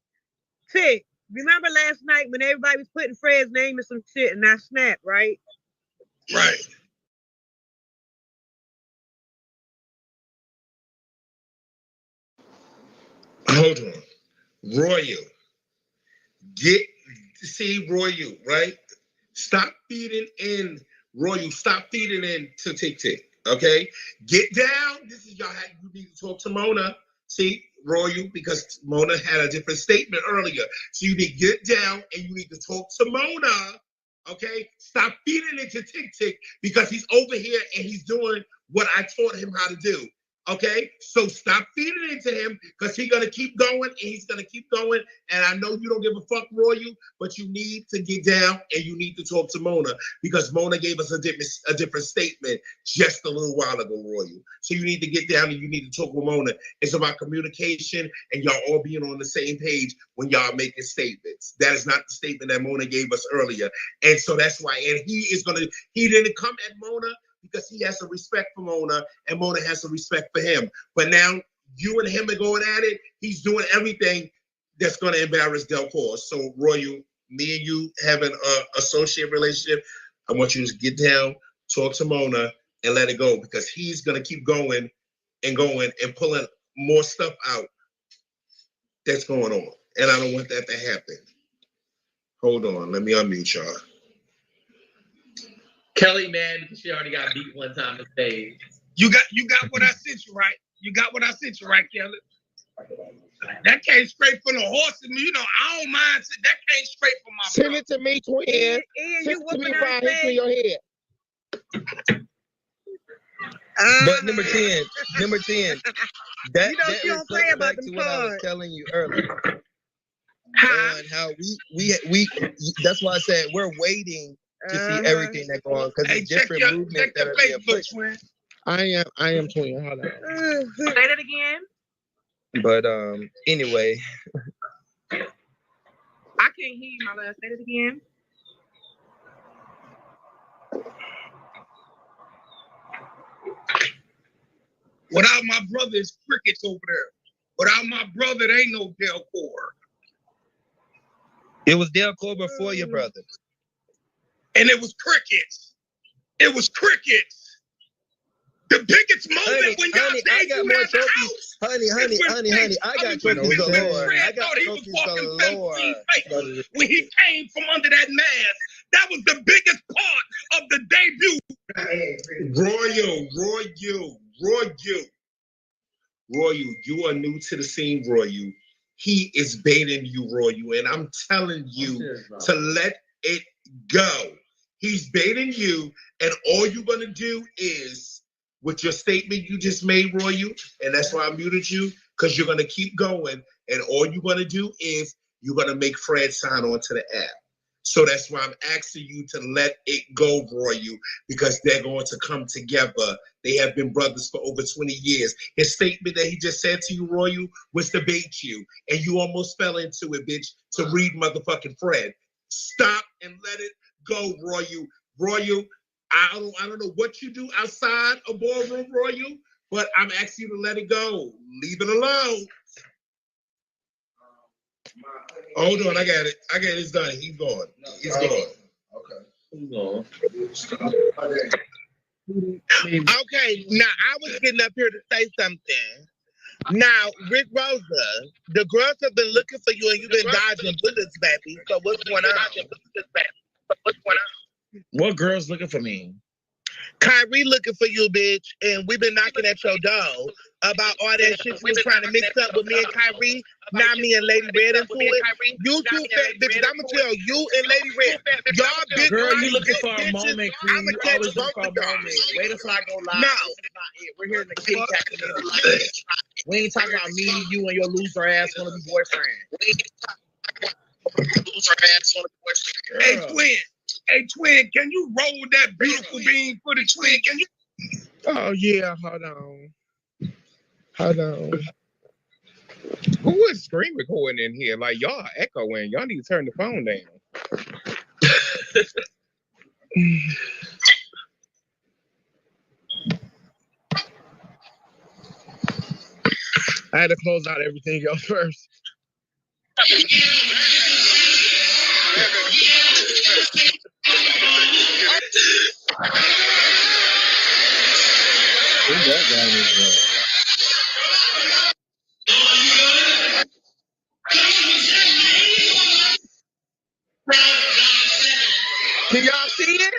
Tick, remember last night when everybody was putting Fred's name in some shit and I snapped, right? Right. Hold on. Royal. Royal, right? Stop feeding in, Royal. Stop feeding in to Tick. Okay? Get down. This is y'all. You need to talk to Mona. See, Royal, because Mona had a different statement earlier. So you need to get down and you need to talk to Mona. Okay? Stop feeding into Tick because he's over here and he's doing what I taught him how to do. Okay, so stop feeding into him because he's gonna keep going and he's gonna keep going. And I know you don't give a fuck, Royal, but you need to get down and you need to talk to Mona because Mona gave us a different statement just a little while ago, Royal. So you need to get down and you need to talk with Mona. It's about communication and y'all all being on the same page when y'all making statements. That is not the statement that Mona gave us earlier, and so that's why. And he didn't come at Mona because he has a respect for Mona and Mona has a respect for him. But now you and him are going at it. He's doing everything that's going to embarrass Del Cause. So Royal, me and you have an associate relationship. I want you to get down, talk to Mona, and let it go because he's gonna keep going and pulling more stuff out that's going on. And I don't want that to happen. Hold on, let me unmute y'all. Kelly, man, because she already got beat one time on stage. You got what I sent you, right? You got what I sent you, right, Kelly? That came straight from the horse. And you know, I don't mind. That came straight from my. Send it to me, twin. Send it to me before I hit you in your head. But number 10, that, You know, that she don't play reflects about back to them what I was cards. telling you earlier. On how we that's why I said we're waiting to see everything that goes on because there's different movements that are being pushed. I am twin. Hold on. Say that again. But anyway. I can't hear you, my love. Say it again. Without my brother, it's crickets over there. Without my brother, there ain't no Delcor. It was Delcor before your brother. And it was crickets. It was crickets. The biggest moment when y'all I got more trophies. Honey, I got trophies galore. I got trophies galore. When he came from under that mask, that was the biggest part of the debut. Royal, you are new to the scene, Royal. He is baiting you, Royal, and I'm telling you to let it go. He's baiting you, and all you're gonna do is, with your statement you just made, Royal, and that's why I muted you, because you're gonna keep going, and all you're gonna do is you're gonna make Fred sign on to the app. So that's why I'm asking you to let it go, Royal, because they're going to come together. They have been brothers for over 20 years. His statement that he just said to you, Royal, was to bait you, and you almost fell into it, bitch, to read motherfucking Fred. Stop and let it go, Royal. Royal, I don't know what you do outside a ballroom, Royal, but I'm asking you to let it go. Leave it alone. Hold on, I got it. It's done. He's gone. He's gone. Okay, now I was getting up here to say something. Now, Rick Rosa, the girls have been looking for you and you've been dodging bullets, baby. So what's going on? What girls looking for me? Kyrie looking for you, bitch, and we've been knocking at your door about all that shit you was trying to mix up with me and Kyrie, not me and Lady Red into it. You two fat bitches, I'm gonna tell you and Lady Red, y'all big girl, you body looking bitch for a bitches, moment, I'ma you catch always both look of for a y'all. moment. Wait until I go live. No. This is not it. We're here in the kitty cat community. We ain't talking about me, you, and your loser ass wanna be boyfriend. Hey, twin, can you roll that beautiful bean for the twin? Can you? Oh yeah, hold on. Who is screen recording in here? Like y'all echoing. Y'all need to turn the phone down. I had to close out everything else first. Can y'all see it?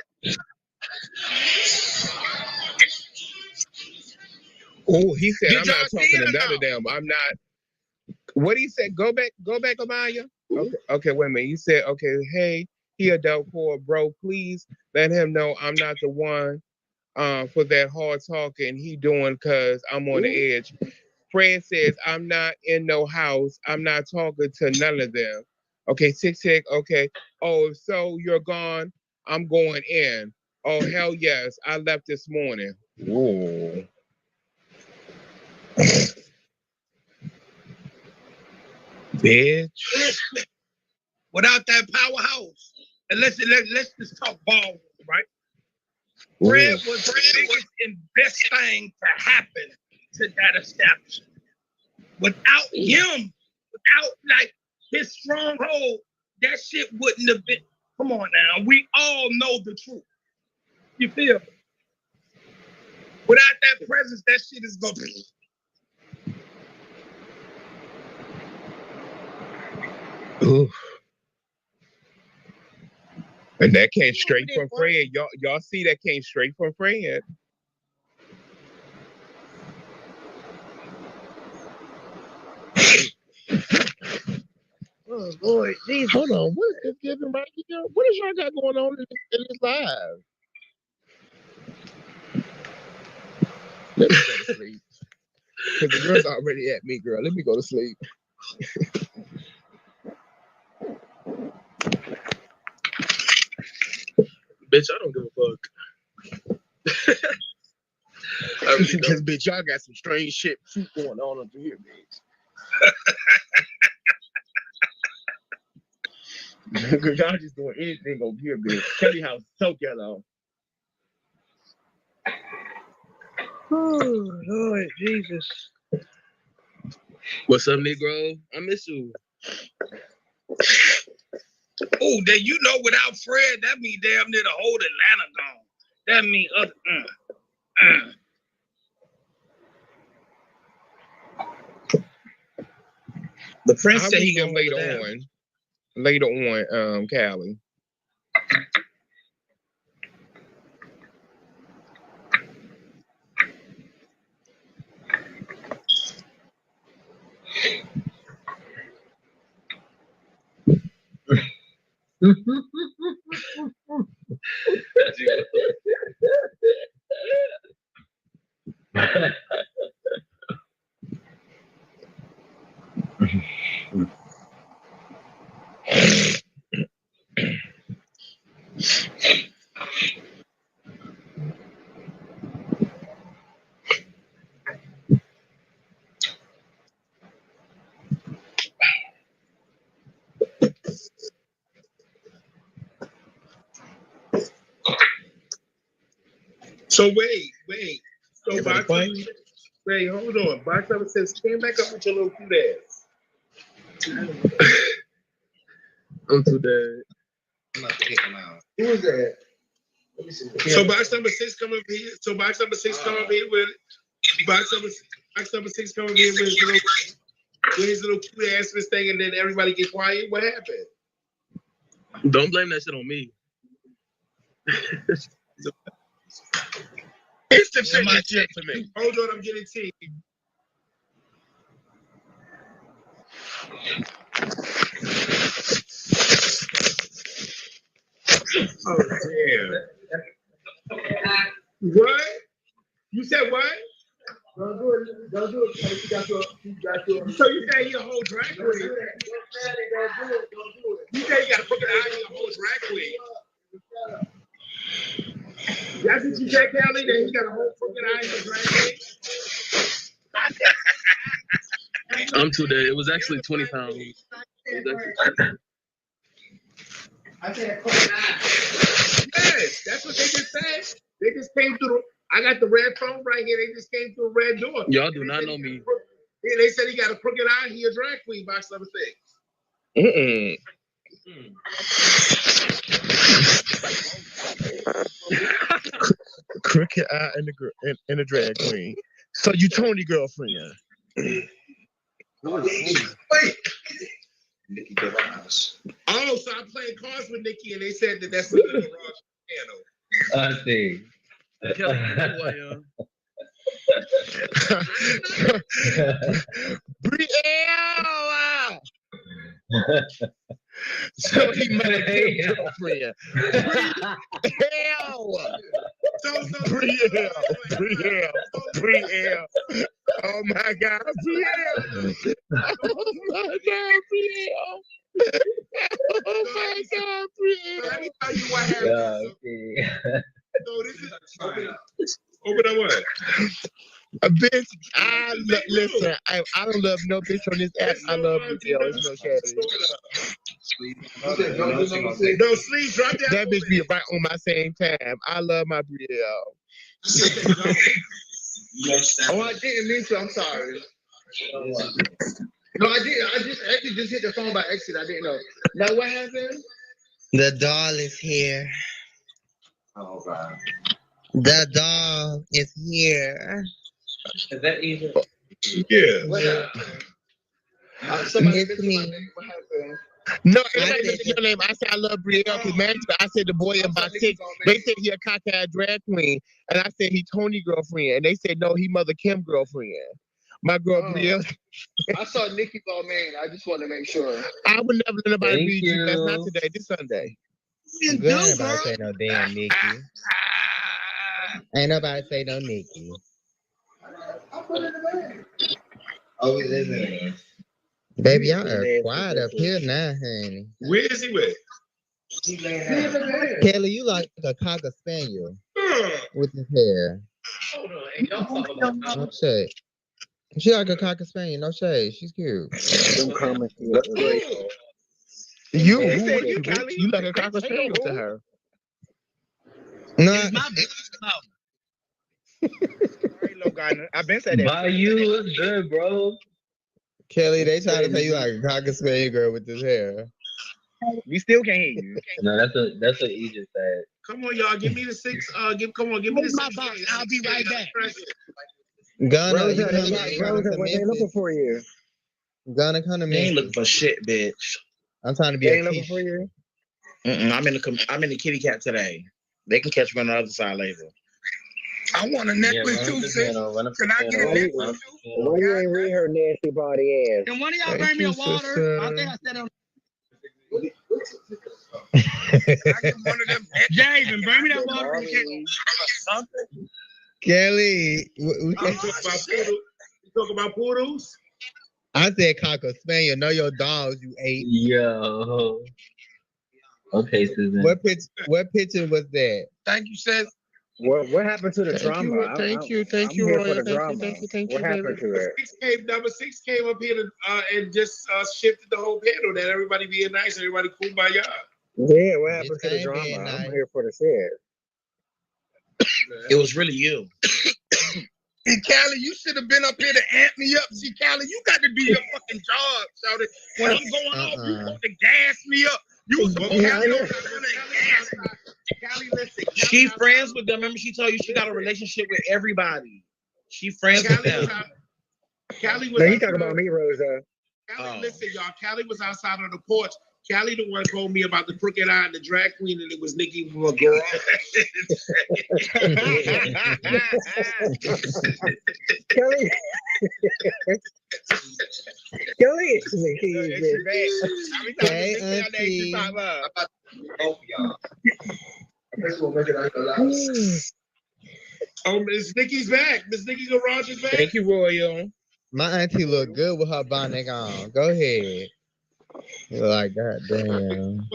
Oh, he said, Did I'm y'all not see talking it or to none no? of them. I'm not. What he said? Go back, Amaya. Okay, wait a minute. He said, okay, hey, he a dope core, bro. Please let him know I'm not the one for that hard talking he doing because I'm on the edge. Fred says, I'm not in no house. I'm not talking to none of them. Okay, tick. Okay. Oh, so you're gone? I'm going in. Oh, hell yes. I left this morning. Whoa. Bitch. Without that powerhouse, and let's just talk ball, right? Fred was the biggest and best thing to happen to that establishment. Without him, without like his stronghold, that shit wouldn't have been. Come on now, we all know the truth. You feel me? Without that presence, that shit is gonna be. Ooh. And that came straight from Fred. Y'all see that came straight from Fred. Oh Lord, Jesus. Hold on, what is giving right here? What is y'all got going on in this live? Let me go to sleep. Because the girl's already at me, girl. Let me go to sleep. Bitch, I don't give a fuck. Because, bitch, y'all got some strange shit going on over here, bitch. Because y'all just doing anything over here, bitch. Kelly house is so ghetto. Oh Lord, Jesus. What's up, Negro? I miss you. Oh, then you know, without Fred, that mean damn near the whole Atlanta gone. That mean The Prince said he gonna later on, Callie. So wait. So box wait, hold on. Box number 6 came back up with your little cute ass. I'm too dead. I'm not getting out. Who is that? Let me see. So box number 6 come up here. So box number 6 come up here with box number 6 come up here with his little cute ass this thing, and then everybody get quiet. What happened? Don't blame that shit on me. It's the shit my shit for me. Hold on, I'm getting tea. Oh damn. What? You said what? Don't do it. You got your. So you say you're a whole drag queen? Don't do it. You say you got to put it out in a whole drag queen? That's what you said, Kelly? That he got a whole fucking eye in the drag queen? I'm too dead. It was actually 20 pounds. I said, yes, that's what they just said. They just came through. I got the red phone right here. They just came through a red door. Y'all do not know me. They said he got a crooked eye. He a drag queen, box number 6. Crooked eye and a drag queen. So you Tony girlfriend. Wait. Nikki Devos. Oh, so I'm playing cards with Nikki, and they said that that's the garage piano. I see. Brielle! So he might have been a girlfriend. Brielle. Oh my God, Brielle. Oh my God, Brielle. Oh my God, Brielle. Let me tell you what happened. Okay. So this is open up what? A bitch, listen, I don't love no bitch on this app. I love Brielle. It's no shade. Don't sleep, drop that. That bitch be right on my same time. I love my Brielle. Oh, I didn't mean to. I'm sorry. No, I didn't. I just actually just hit the phone by accident. I didn't know. Now what happened? The doll is here. Oh God. The dog is here. Is that easy? Yeah. Somebody It's mentioned my me. name. What happened? No, I everybody said mentioned your name. I said I love Brielle because man, I said the boy in about six. They said he a cockeyed drag queen, and I said he Tony girlfriend, and they said no, he Mother Kim girlfriend. My girl Brielle. I saw Nikki's old man. I just want to make sure. I would never let nobody Thank read you. That's not you. today. This Sunday. Ain't nobody say no damn Nikki. Ain't nobody say no Nikki. Oh, it is. Baby, y'all are quiet up here now, honey. Where is he with? Kelly, you like a cocker spaniel with his hair. No shade. She like a cocker spaniel, no shade. She's cute. You like a cocker spaniel to her. No, I've been saying that. By you is good, bro. Kelly, they try to tell you like a cocker spaniel girl with this hair. We still can't hear you. No, that's what you just said. Come on, y'all. Give me the six. Give me the my six. box. I'll be right back. Gunna, Rosa, you coming to what they looking Memphis? for you? Gunna, come to They ain't looking Memphis. for shit, bitch. I'm trying to be They a ain't looking quiche. for you. I'm in the kitty cat today. They can catch me on the other side later. I want a Yeah, necklace run too, up the sis. piano, run up Can the I get a piano, necklace run up too? the piano. Why you ain't read her nasty body ass? Can one of y'all Thank bring me you, a water? sister. I think I said on. Can I get one of them necklaces? Javen, bring me that water. Something? Kelly, You talk about poodles? I said cocker spaniel. Know your dogs, you ate. Yo. Okay, Susan. What picture was that? Thank you, sis. What happened to the Thank drama? you, thank you, I'm you, here Royal. for the drama. Thank What you, happened baby. to it? Number six came up here and just shifted the whole panel that everybody being nice, everybody cool by y'all. Yeah, what happened to the ain't drama? being nice. I'm here for the shit. It was really you. And Callie, you should have been up here to amp me up. See, Callie, you got to do your fucking job, shawty. When I'm going off, you supposed to gas me up. You was supposed to have me on gas. Callie, listen. She friends with them. Remember, she told you she got a relationship with everybody. She friends with them. Callie was No, you talking about me, Rosa. Callie, listen, y'all. Callie was outside on the porch. Callie the one told me about the crooked eye and the drag queen, and it was Nikki from a girl. Kelly. Kelly is Hey, auntie. Oh, Miss Nikki's back. Miss Nikki Garage is back. Thank you, Royal. My auntie look good with her bonnet on. Go ahead. You're like, goddamn.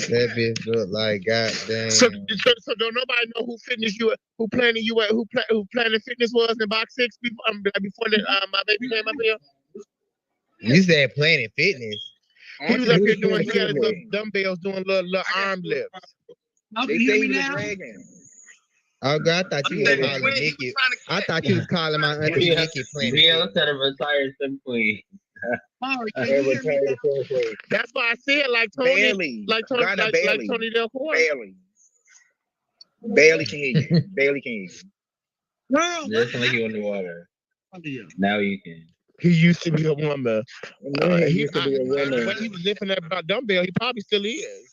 That bitch look like goddamn. So don't nobody know who fitness you, who planning you at, who planning fitness was in box 6 before my baby came up here. You said Planet Fitness. He was up here doing, he got his little dumbbells doing little arm lifts. They say he was dragging. Oh, God, I thought you was calling Nikki. I thought you was calling my auntie Nikki Planet Brielle said a retired sim queen. That's why I said like Tony, Bailey. like Tony, Ghana like Bailey. Tony Del Cor. Bailey can hear you. Bailey can hear you. Just like you in the water. Now you can. He used to be a woman. He used to be a woman. When he was lifting that dumbbell, he probably still is.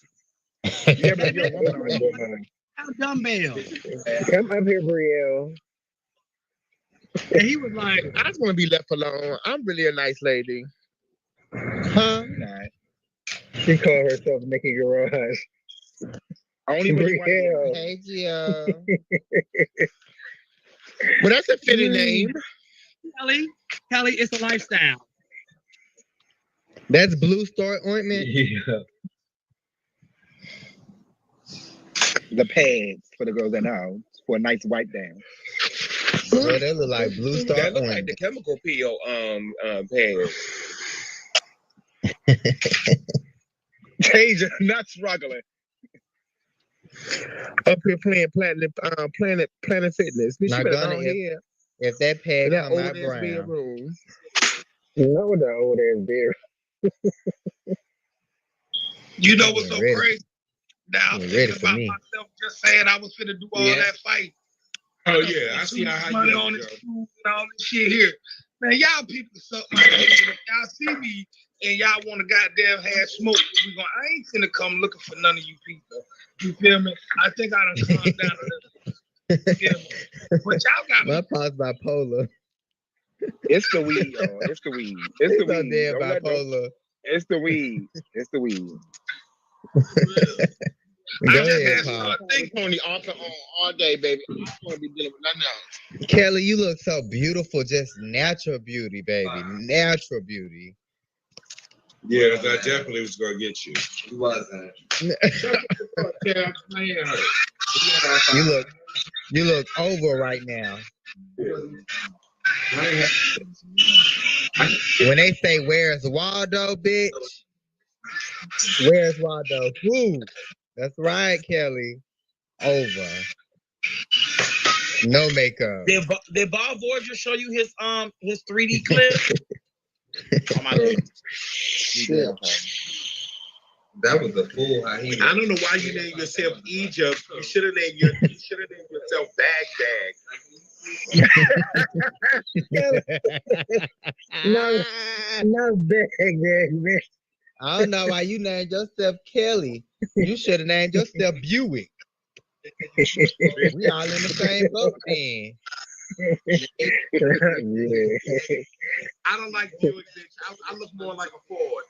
Yeah, but you're a woman. Dumbbell. Come up here, Brielle. And he was like, I just want to be left alone. I'm really a nice lady. Huh? She called herself Nikki Garage. Only Brielle. Hey, Gio. Well, that's a fitting name. Kelly, it's a lifestyle. That's Blue Star ointment. Yeah. The pads for the girls that know for a nice wipe down. Boy, that look like Blue Star That look like ointment. the chemical peel pad. Tasia, not struggling. Up here playing Planet Fitness. Bitch, Now, you better Gunna, go ahead. if that pad That come old out ass brown, bedroom. No, the old ass beer. You know what's so Ready. crazy? Now I'm You ready thinking for about me? myself just saying I was finna do all Yeah. that fight. Oh yeah, I see how money you on go. this food and all this shit here. Man, y'all people suck my dick. But if y'all see me and y'all want to goddamn have smoke, I ain't finna come looking for none of you people. You feel me? I think I done calmed down a little. You feel me? But y'all got My pa's bipolar. It's the weed, y'all. It's the weed. It's the He's so weed. damn Don't let them- bipolar. It's the weed. It's the weed. Go I just ahead, had Pa. started thinking. Tony off and on all day, baby. I don't want to be dealing with nothing else. Kelly, you look so beautiful, just natural beauty, baby. Natural beauty. Yeah, that definitely was gonna get you. He wasn't. You look over right now. When they say where's Waldo, bitch? Where's Waldo? Who? That's right, Kelly. Over. No makeup. Did Bob Voyager show you his 3D clip? On my list. That was a fool. I don't know why you named yourself Egypt. You should have named yourself Baghdad. No big, man. I don't know why you named yourself Kelly. You should have named yourself Buick. We all in the same boat then. I don't like Buick, bitch. I look more like a Ford.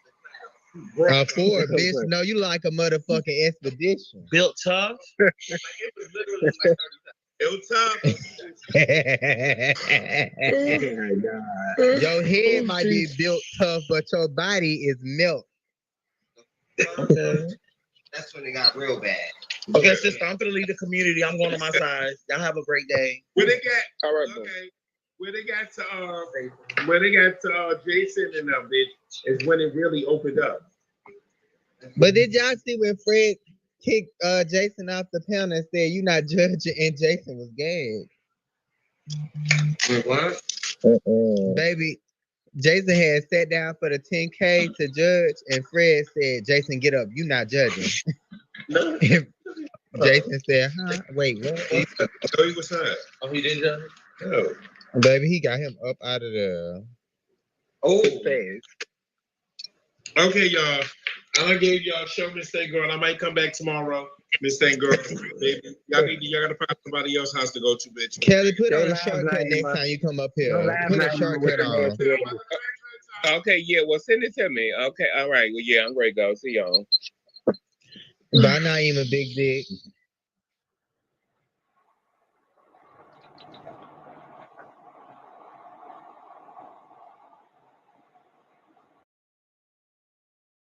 A Ford, bitch. No, you like a motherfucking Expedition. Built tough. Your head might be built tough, but your body is milk. Okay. That's when it got real bad. Okay, sister, I'm gonna leave the community. I'm going on my side. Y'all have a great day. Where they got? All right, okay. Where they got to Jason and them, bitch, is when it really opened up. But did y'all see when Fred kicked Jason off the panel and said, "You not judging," and Jason was gagged? What? Baby, Jason had sat down for the 10K to judge, and Fred said, "Jason, get up. You not judging." Jason said, "Huh? Wait, what?" So he was hurt. Oh, he didn't judge? No. Baby, he got him up out of there. Oh, okay, y'all. I done gave y'all show Miss Thing Girl. I might come back tomorrow. Miss Thing Girl, baby. Y'all gotta find somebody else's house to go to, bitch. Kelly, put on a shortcut next time you come up here. Put a shortcut on. Okay, yeah. Well, send it to me. Okay, all right. Well, yeah, I'm ready to go. See y'all. Bye, Naima, big dick.